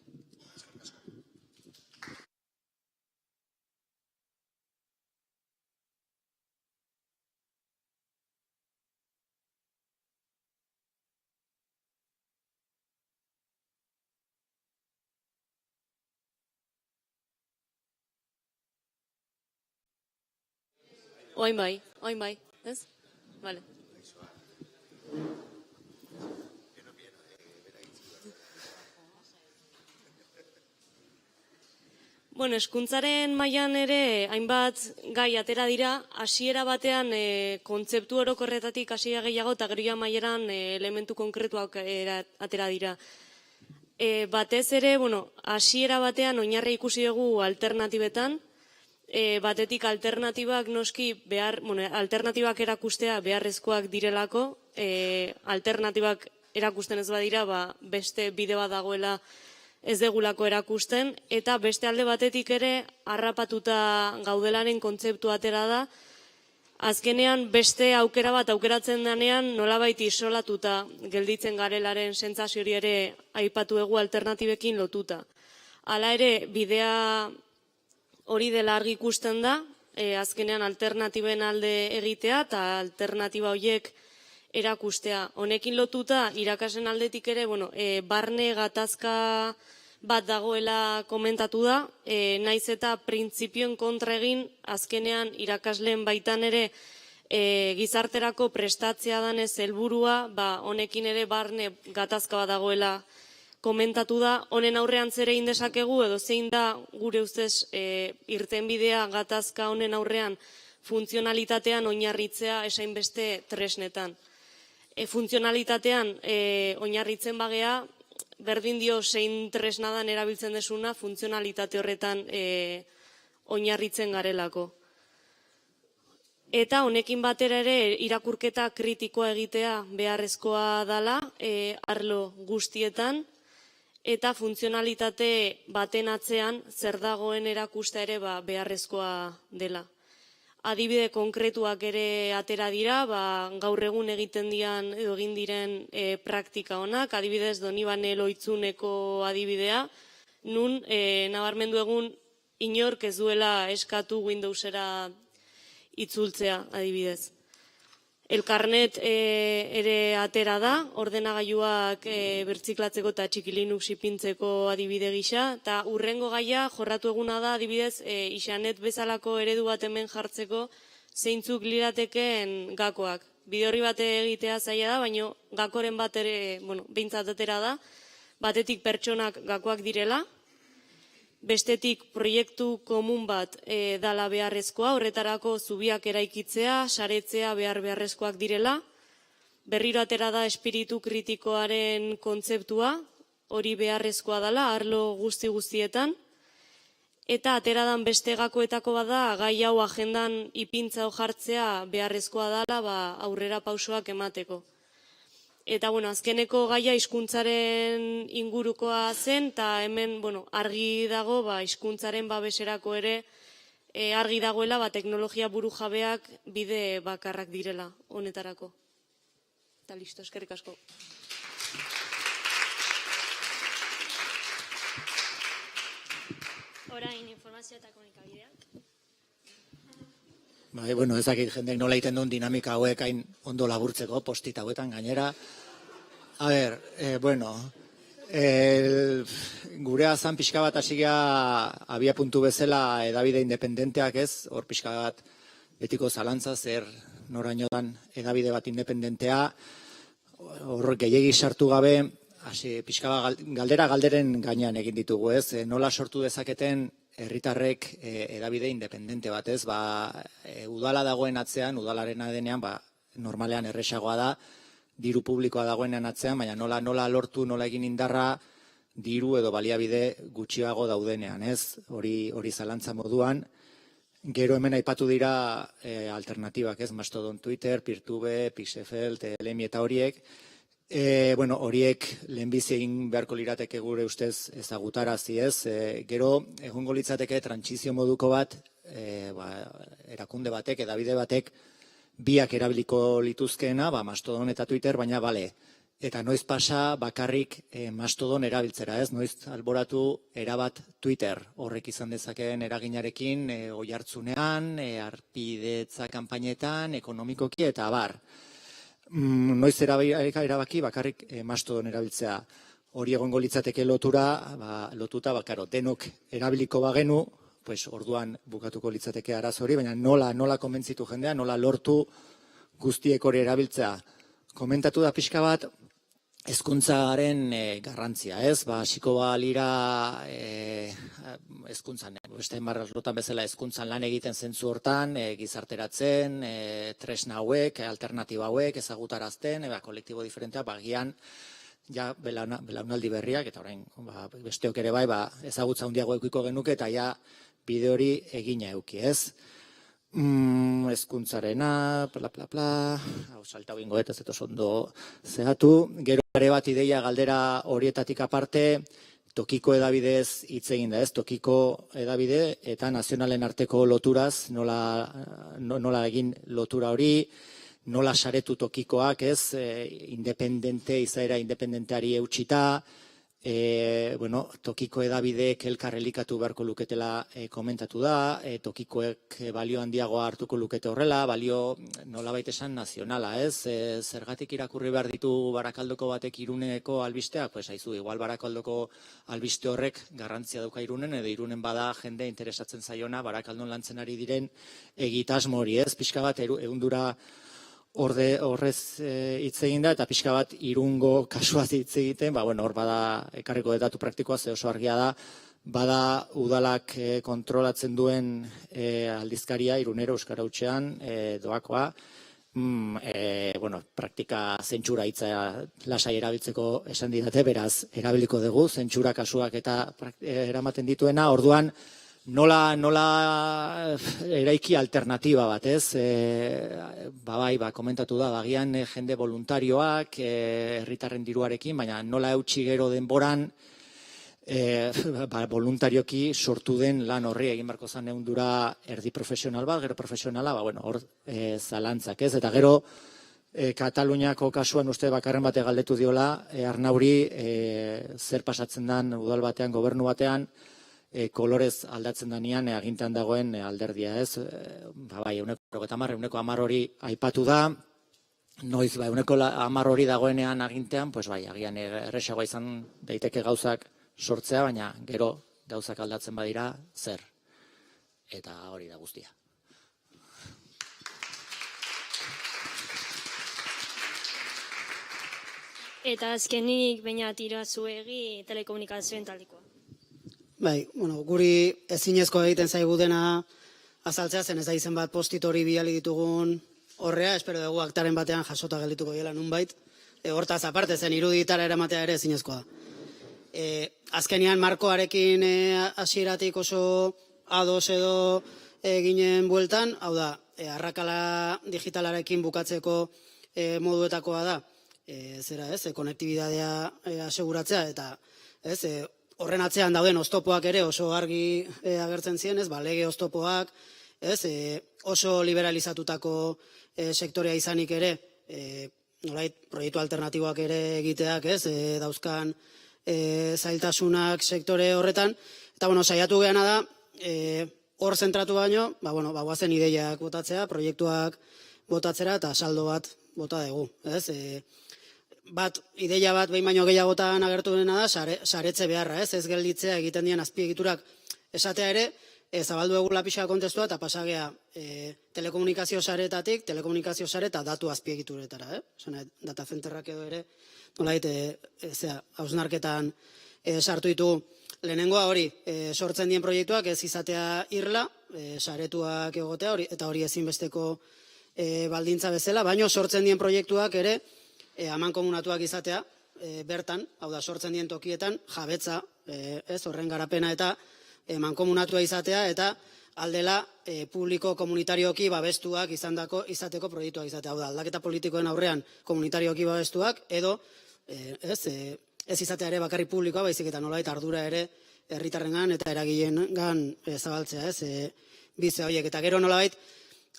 Oain bai, ez? Vale. Hezkuntzaren mailan ere hainbat gai atera dira, hasiera batean kontzeptu orokorretatik hasia gehiago eta gero amaieran elementu konkretuak atera dira. Batez ere, hasiera batean oinarri ikusi dugu alternatibetan, batetik alternatibak noski alternatibak erakustea beharrezkoak direlako, alternatibak erakusten ez badira, beste bide bat dagoela ez degulako erakusten, eta beste alde batetik ere harrapatuta gaudelaren kontzeptu atera da, azkenean beste aukera bat aukeratzen denean nolabait isolatuta gelditzen garelaren sentsazio hori ere aipatu dugu alternatibekin lotuta. Hala ere, bidea hori dela argi ikusten da, azkenean alternatiben alde egitea eta alternatiba horiek erakustea. Honekin lotuta, irakasleen aldetik ere, barne gatazka bat dagoela komentatu da, naiz eta printzipioen kontra egin, azkenean irakasleen baitan ere gizarterako prestatzea danez helburua, honekin ere barne gatazka bat dagoela komentatu da. Honen aurrean zer egin dezakegu edo zein da gure ustez irtenbidea gatazka honen aurrean funtzionalitatean oinarritzea esain beste tresnetan. Funtzionalitatean oinarritzen bagea, berdin dio zein tresnadan erabiltzen desuna funtzionalitate horretan oinarritzen garelako. Eta honekin batera ere irakurketa kritikoa egitea beharrezkoa dela arlo guztietan, eta funtzionalitate baten atzean zer dagoen erakusta ere beharrezkoa dela. adibide konkretuak ere atera dira, gaur egun egiten dian edo egin diren praktika honak, adibidez Donibane Loitzuneko adibidea, nun nabarmendu egun inork ez duela eskatu Windowsera itzultzea adibidez. Elkarnet ere atera da, ordenagailuak bertziklatzeko eta txiki Linux ipintzeko adibide gisa, eta urrengo gaia jorratu eguna da adibidez Isanet bezalako eredu bat hemen jartzeko zeintzuk lirateken gakoak. Bide horri bat egitea zaila da, baina gakoren bat ere, behintzat atera da, batetik pertsonak gakoak direla, bestetik proiektu komun bat dala beharrezkoa, horretarako zubiak eraikitzea, saretzea beharrezkoak direla. Berriro atera da espiritu kritikoaren kontzeptua, hori beharrezkoa dela, arlo guztietan. Eta atera dan beste gakoetako bada, gai hau agendan ipintza jartzea beharrezkoa dela aurrera pausoak emateko. Eta, azkeneko gaia hizkuntzaren ingurukoa zen, eta hemen, argi dago, hizkuntzaren babeserako ere, argi dagoela, teknologia buru jabeak bide bakarrak direla honetarako. Eta listo, eskerrik asko. Orain informazioa eta komunikabideak. Ezakit jendek nola egiten duen dinamika hauek hain ondo laburtzeko, postit hauetan gainera. Gurea zan pixka bat hasigea abia puntu bezala edabide independenteak ez, hor pixka bat betiko zalantza zer noraino dan edabide bat independentea, hor gehiegi sartu gabe, pixka bat galderen gainean egin ditugu ez, nola sortu dezaketen herritarrek edabide independente bat ez, udala dagoen atzean, udalaren denean, normalean erresagoa da, diru publikoa dagoenean atzean, baina nola lortu, nola egin indarra, diru edo baliabide gutxiago daudenean, ez? Hori zalantza moduan. Gero hemen aipatu dira alternatibak, ez? Mastodon, Twitter, Peertube, Pixefel, Telemi eta horiek. Horiek lehenbizi egin beharko lirateke gure ustez ezagutarazi, ez? Gero egongo litzateke trantsizio moduko bat, erakunde batek, edabide batek, biak erabiliko lituzkeena, Mastodon eta Twitter, baina bale. Eta noiz pasa bakarrik Mastodon erabiltzera, ez? Noiz alboratu erabat Twitter horrek izan dezakeen eraginarekin, oihartzunean, harpidetza kanpainetan, ekonomikoki eta abar. Noiz erabaki bakarrik Mastodon erabiltzea. Hori egongo litzateke lotuta denok erabiliko bagenu, orduan bukatuko litzateke arazo hori, baina nola konbentzitu jendea, nola lortu guztiek hori erabiltzea. Komentatu da pixka bat hezkuntzaren garrantzia, ez? Hasiko balira hezkuntzan, beste marrotan bezala hezkuntzan lan egiten zentzu hortan, gizarteratzen, tresna hauek, alternatiba hauek, ezagutarazten, kolektibo diferentea, bagian ja belaunaldi berriak, eta orain besteok ere ezagutza handiago edukiko genuke, eta ja bide hori egina eduki, ez? Hezkuntzarena, hau salta bingo ez eto ondo zehatu. Gero ere bat ideia galdera horietatik aparte, tokiko edabidez hitz egin da, ez? Tokiko edabide eta nazionalen arteko loturaz, nola egin lotura hori, nola saretu tokikoak, ez? Izaera independenteari eutxita, tokiko edabideek elkar elikatu beharko luketela komentatu da, tokikoek balio handiagoa hartuko lukete horrela, balio nolabait esan nazionala, ez? Zergatik irakurri behar ditu Barakaldoko batek Iruneko albisteak, haizu, igual Barakaldoko albiste horrek garrantzia dauka Irunen, edo Irunen bada jende interesatzen zaiona Barakaldon lantzen ari diren egitasmo hori, ez? Pixka bat ehundura horrez hitz egin da, eta pixka bat Irungo kasuaz hitz egiten, hor bada ekarriko datu praktikoa, ze oso argia da, bada udalak kontrolatzen duen aldizkaria Irunero Euskara Hutsean doakoa, praktika zentsura hitza lasai erabiltzeko esan didate, beraz erabiliko dugu, zentsura kasuak eta eramaten dituena, orduan nola eraiki alternatiba bat, ez? Komentatu da, bagian jende voluntarioak, herritarren diruarekin, baina nola eutxi gero denboran voluntarioki sortu den lan horri egin beharko zen ehundura erdi profesional bat, gero profesionala, hor zalantzak ez, eta gero Kataluniako kasuan uste bakarren bate galdetu diola, Arnauri zer pasatzen den udal batean, gobernu batean, kolorez aldatzen danean agintean dagoen alderdia ez, bai, 110 hori aipatu da, noiz, 110 hori dagoenean agintean, pues bai, agian erresagoa izan daiteke gauzak sortzea, baina gero gauzak aldatzen badira, zer? Eta hori da guztia. Eta azkenik baina tira zuegi telekomunikazioen taldikoa. Bai, guri ezinezko egiten zaigu dena azaltzea, zen ez da izen bat postit hori bidali ditugun horrea, espero dugu aktaren batean jasota geldituko dela nunbait. Hortaz aparte zen iruditara eramatea ere ezinezkoa. Azkenean markoarekin hasieratik oso ados edo ginen bueltan, hau da, arrakala digitalarekin bukatzeko moduetakoa da, konektibidadea aseguratzea, eta horren atzean dauden oztopoak ere oso argi agertzen ziren, lege oztopoak, oso liberalizatutako sektorea izanik ere, nolait, proiektu alternatiboak ere egiteak, dauzkan zailtasunak sektore horretan, eta saiatu geana da, hor zentratu baino, guazen ideiak botatzea, proiektuak botatzera eta saldo bat bota dugu. Ideia bat behin baino gehiagotan agertu dena da, saretze beharra, ez gelditzea egiten dien azpiegiturak esatea ere, zabaldu egula pixka kontestua eta pasagea telekomunikazio saretatik, telekomunikazio sare eta datu azpiegituretara. Data centerrak edo ere, nolait, hausnarketan sartu ditu lehenengoa hori, sortzen dien proiektuak ez izatea irla, saretuak egotea, eta hori ezinbesteko baldintza bezala, baino sortzen dien proiektuak ere amankomunatuak izatea bertan, hau da, sortzen dien tokietan, jabetza, horren garapena eta mankomunatua izatea, eta aldela publiko komunitarioki babestuak izateko proiektuak izatea. Hau da, aldaketa politikoen aurrean komunitarioki babestuak, edo ez izatea ere bakarri publikoa, baizik eta nolait ardura ere herritarrengan eta eragileengan zabaltzea, bize horiek. Eta gero nolait,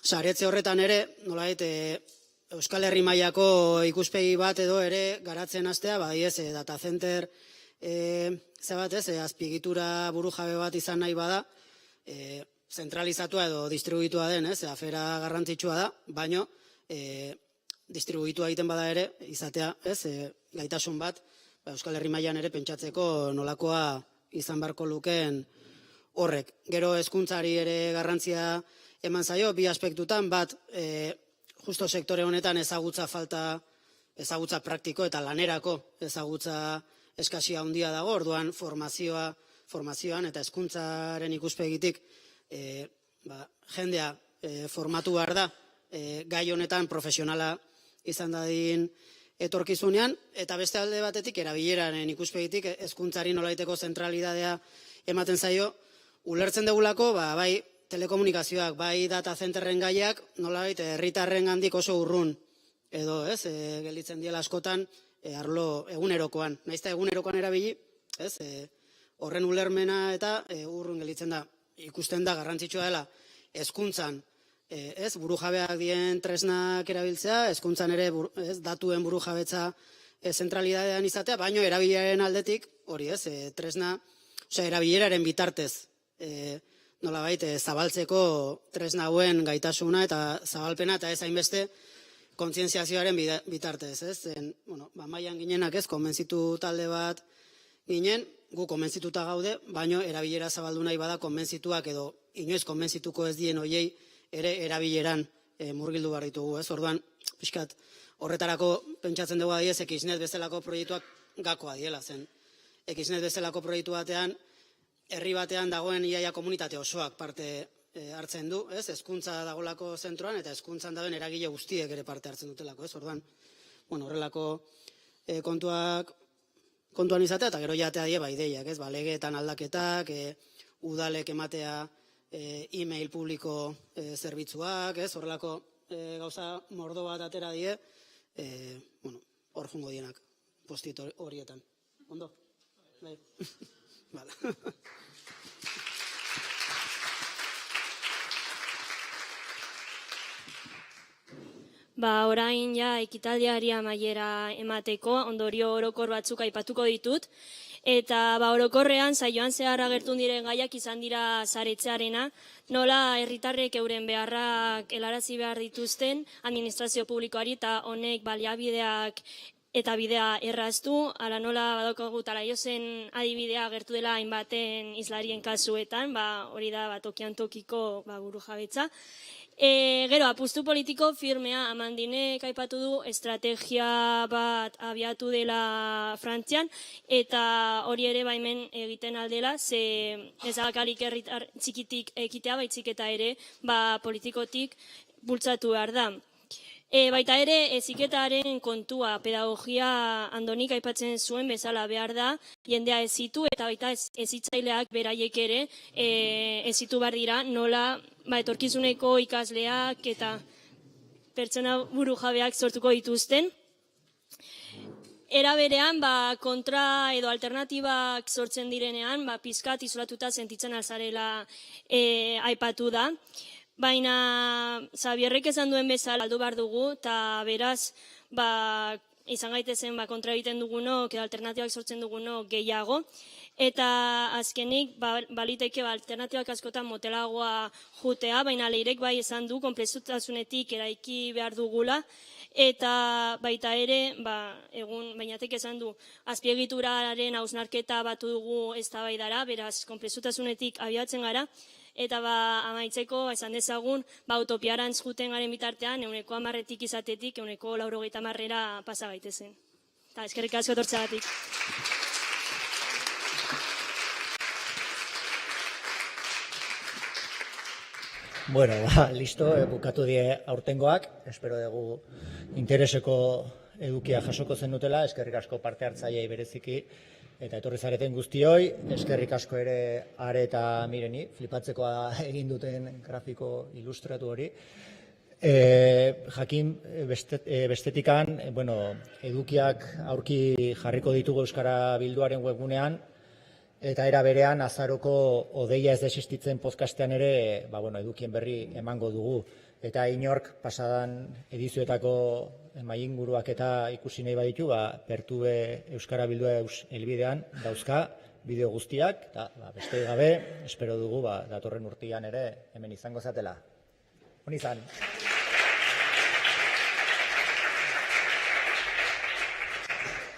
saretze horretan ere, nolait, Euskal Herri mailako ikuspegi bat edo ere garatzen hastea, data center azpiegitura burujabe bat izan nahi bada, zentralizatua edo distribuitua den, afera garrantzitsua da, baino distribuitua egiten bada ere, izatea, gaitasun bat, Euskal Herri mailan ere pentsatzeko nolakoa izan beharko lukeen horrek. Gero hezkuntzari ere garrantzia eman zaio, bi aspektutan, bat, justo sektore honetan ezagutza falta, ezagutza praktiko eta lanerako ezagutza eskasia handia dago, orduan formazioan eta hezkuntzaren ikuspegitik jendea formatu behar da, gai honetan profesionala izan dadin etorkizunean, eta beste alde batetik erabileraren ikuspegitik hezkuntzari nolaiteko zentralidadea ematen zaio, ulertzen degulako, bai telekomunikazioak, bai data centerren gaiak, nolabait herritarren gandik oso urrun, edo gelditzen diela askotan arlo egunerokoan. Naizta egunerokoan erabili, horren ulermena eta urrun gelditzen da. Ikusten da garrantzitsua dela hezkuntzan, burujabeak dien tresnak erabiltzea, hezkuntzan ere datuen burujabetza zentralidadean izatea, baino erabileraren aldetik, hori tresna, erabileraren bitartez, nolabait zabaltzeko tresna hauen gaitasuna eta zabalpena eta ez hainbeste kontzientziazioaren bitartez. Mailan ginenak konbentzitu talde bat ginen, gu konbentzituta gaude, baino erabilera zabaldu nahi bada konbentzituak edo inoiz konbentzituko ez dien hoiei ere erabileran murgildu behar ditugu. Orduan, pixkat, horretarako pentsatzen dugu adiez, Xnet bezalako proiektuak gakoa diela zen. Xnet bezalako proiektu batean, herri batean dagoen iaia komunitate osoak parte hartzen du, hezkuntza dagolako zentroan eta hezkuntzan dagoen eragile guztiek ere parte hartzen dutelako, orduan, horrelako kontuan izatea, eta gero jatea die ideiak, legeetan aldaketak, udalek ematea e-mail publiko zerbitzuak, horrelako gauza mordo bat atera die, hor jungo dienak, postit horietan. Ondo? Orain ja ekitaldiari amaiera emateko, ondorio orokor batzuk aipatuko ditut. Eta orokorrean saioan zehar agertun diren gaiak izan dira saretzearena, nola herritarrek euren beharrak helarazi behar dituzten administrazio publikoari eta honek baliabideak eta bidea erraztu, ala nola badaukagu Talaiozen adibidea agertu dela hainbaten islarien kasuetan, hori da tokian tokiko burujabetza. Gero, apustu politiko firmea Amandinek aipatu du estrategia bat abiatu dela Frantzian, eta hori ere hemen egiten aldela, ze ez bakarrik herritar txikitik ekitea, baitzik eta ere politikotik bultzatu behar da. Baita ere, heziketaren kontua, pedagogia Andonik aipatzen zuen bezala behar da, jendea hezitu eta baita hezitzaileak beraiek ere hezitu behar dira, nola etorkizuneko ikasleak eta pertsona burujabeak sortuko dituzten. Era berean, kontra edo alternatibak sortzen direnean, pizkat isolatuta sentitzen alzarela aipatu da. Baina, Xabierrek esan duen bezala aldu behar dugu, eta beraz, izan gaitezen kontra egiten dugunok, edo alternatibak sortzen dugunok gehiago. Eta azkenik, baliteke alternatibak askotan motelagoa jutea, baina Leirek esan du, konplexutasunetik eraiki behar dugula, eta baita ere, egun bainatek esan du, azpiegituraren hausnarketa batu dugu eztabaidara, beraz, konplexutasunetik abiatzen gara, eta amaitzeko esan dezagun utopiarantz juten garen bitartean 110 izatetik 190 pasa gaitezen. Eta eskerrik asko etortzeagatik. Bueno, listo, bukatu die aurtengoak, espero dugu intereseko edukia jasoko zenutela, eskerrik asko parte hartzaileei bereziki, eta etorri zareten guztioi, eskerrik asko ere Are eta Mireni, flipatzekoa egin duten grafiko ilustratu hori. Jakin, bestetikan, edukiak aurki jarriko ditugu Euskara Bilduaren webgunean, eta era berean azaroko odeia ez desistitzen podcastean ere edukien berri emango dugu. Eta inork pasadan edizioetako maiinguruak eta ikusi nahi baditu, Pertube Euskara Bildua helbidean dauzka bideo guztiak, eta beste gabe, espero dugu datorren urtean ere hemen izango zatela. Hon izan.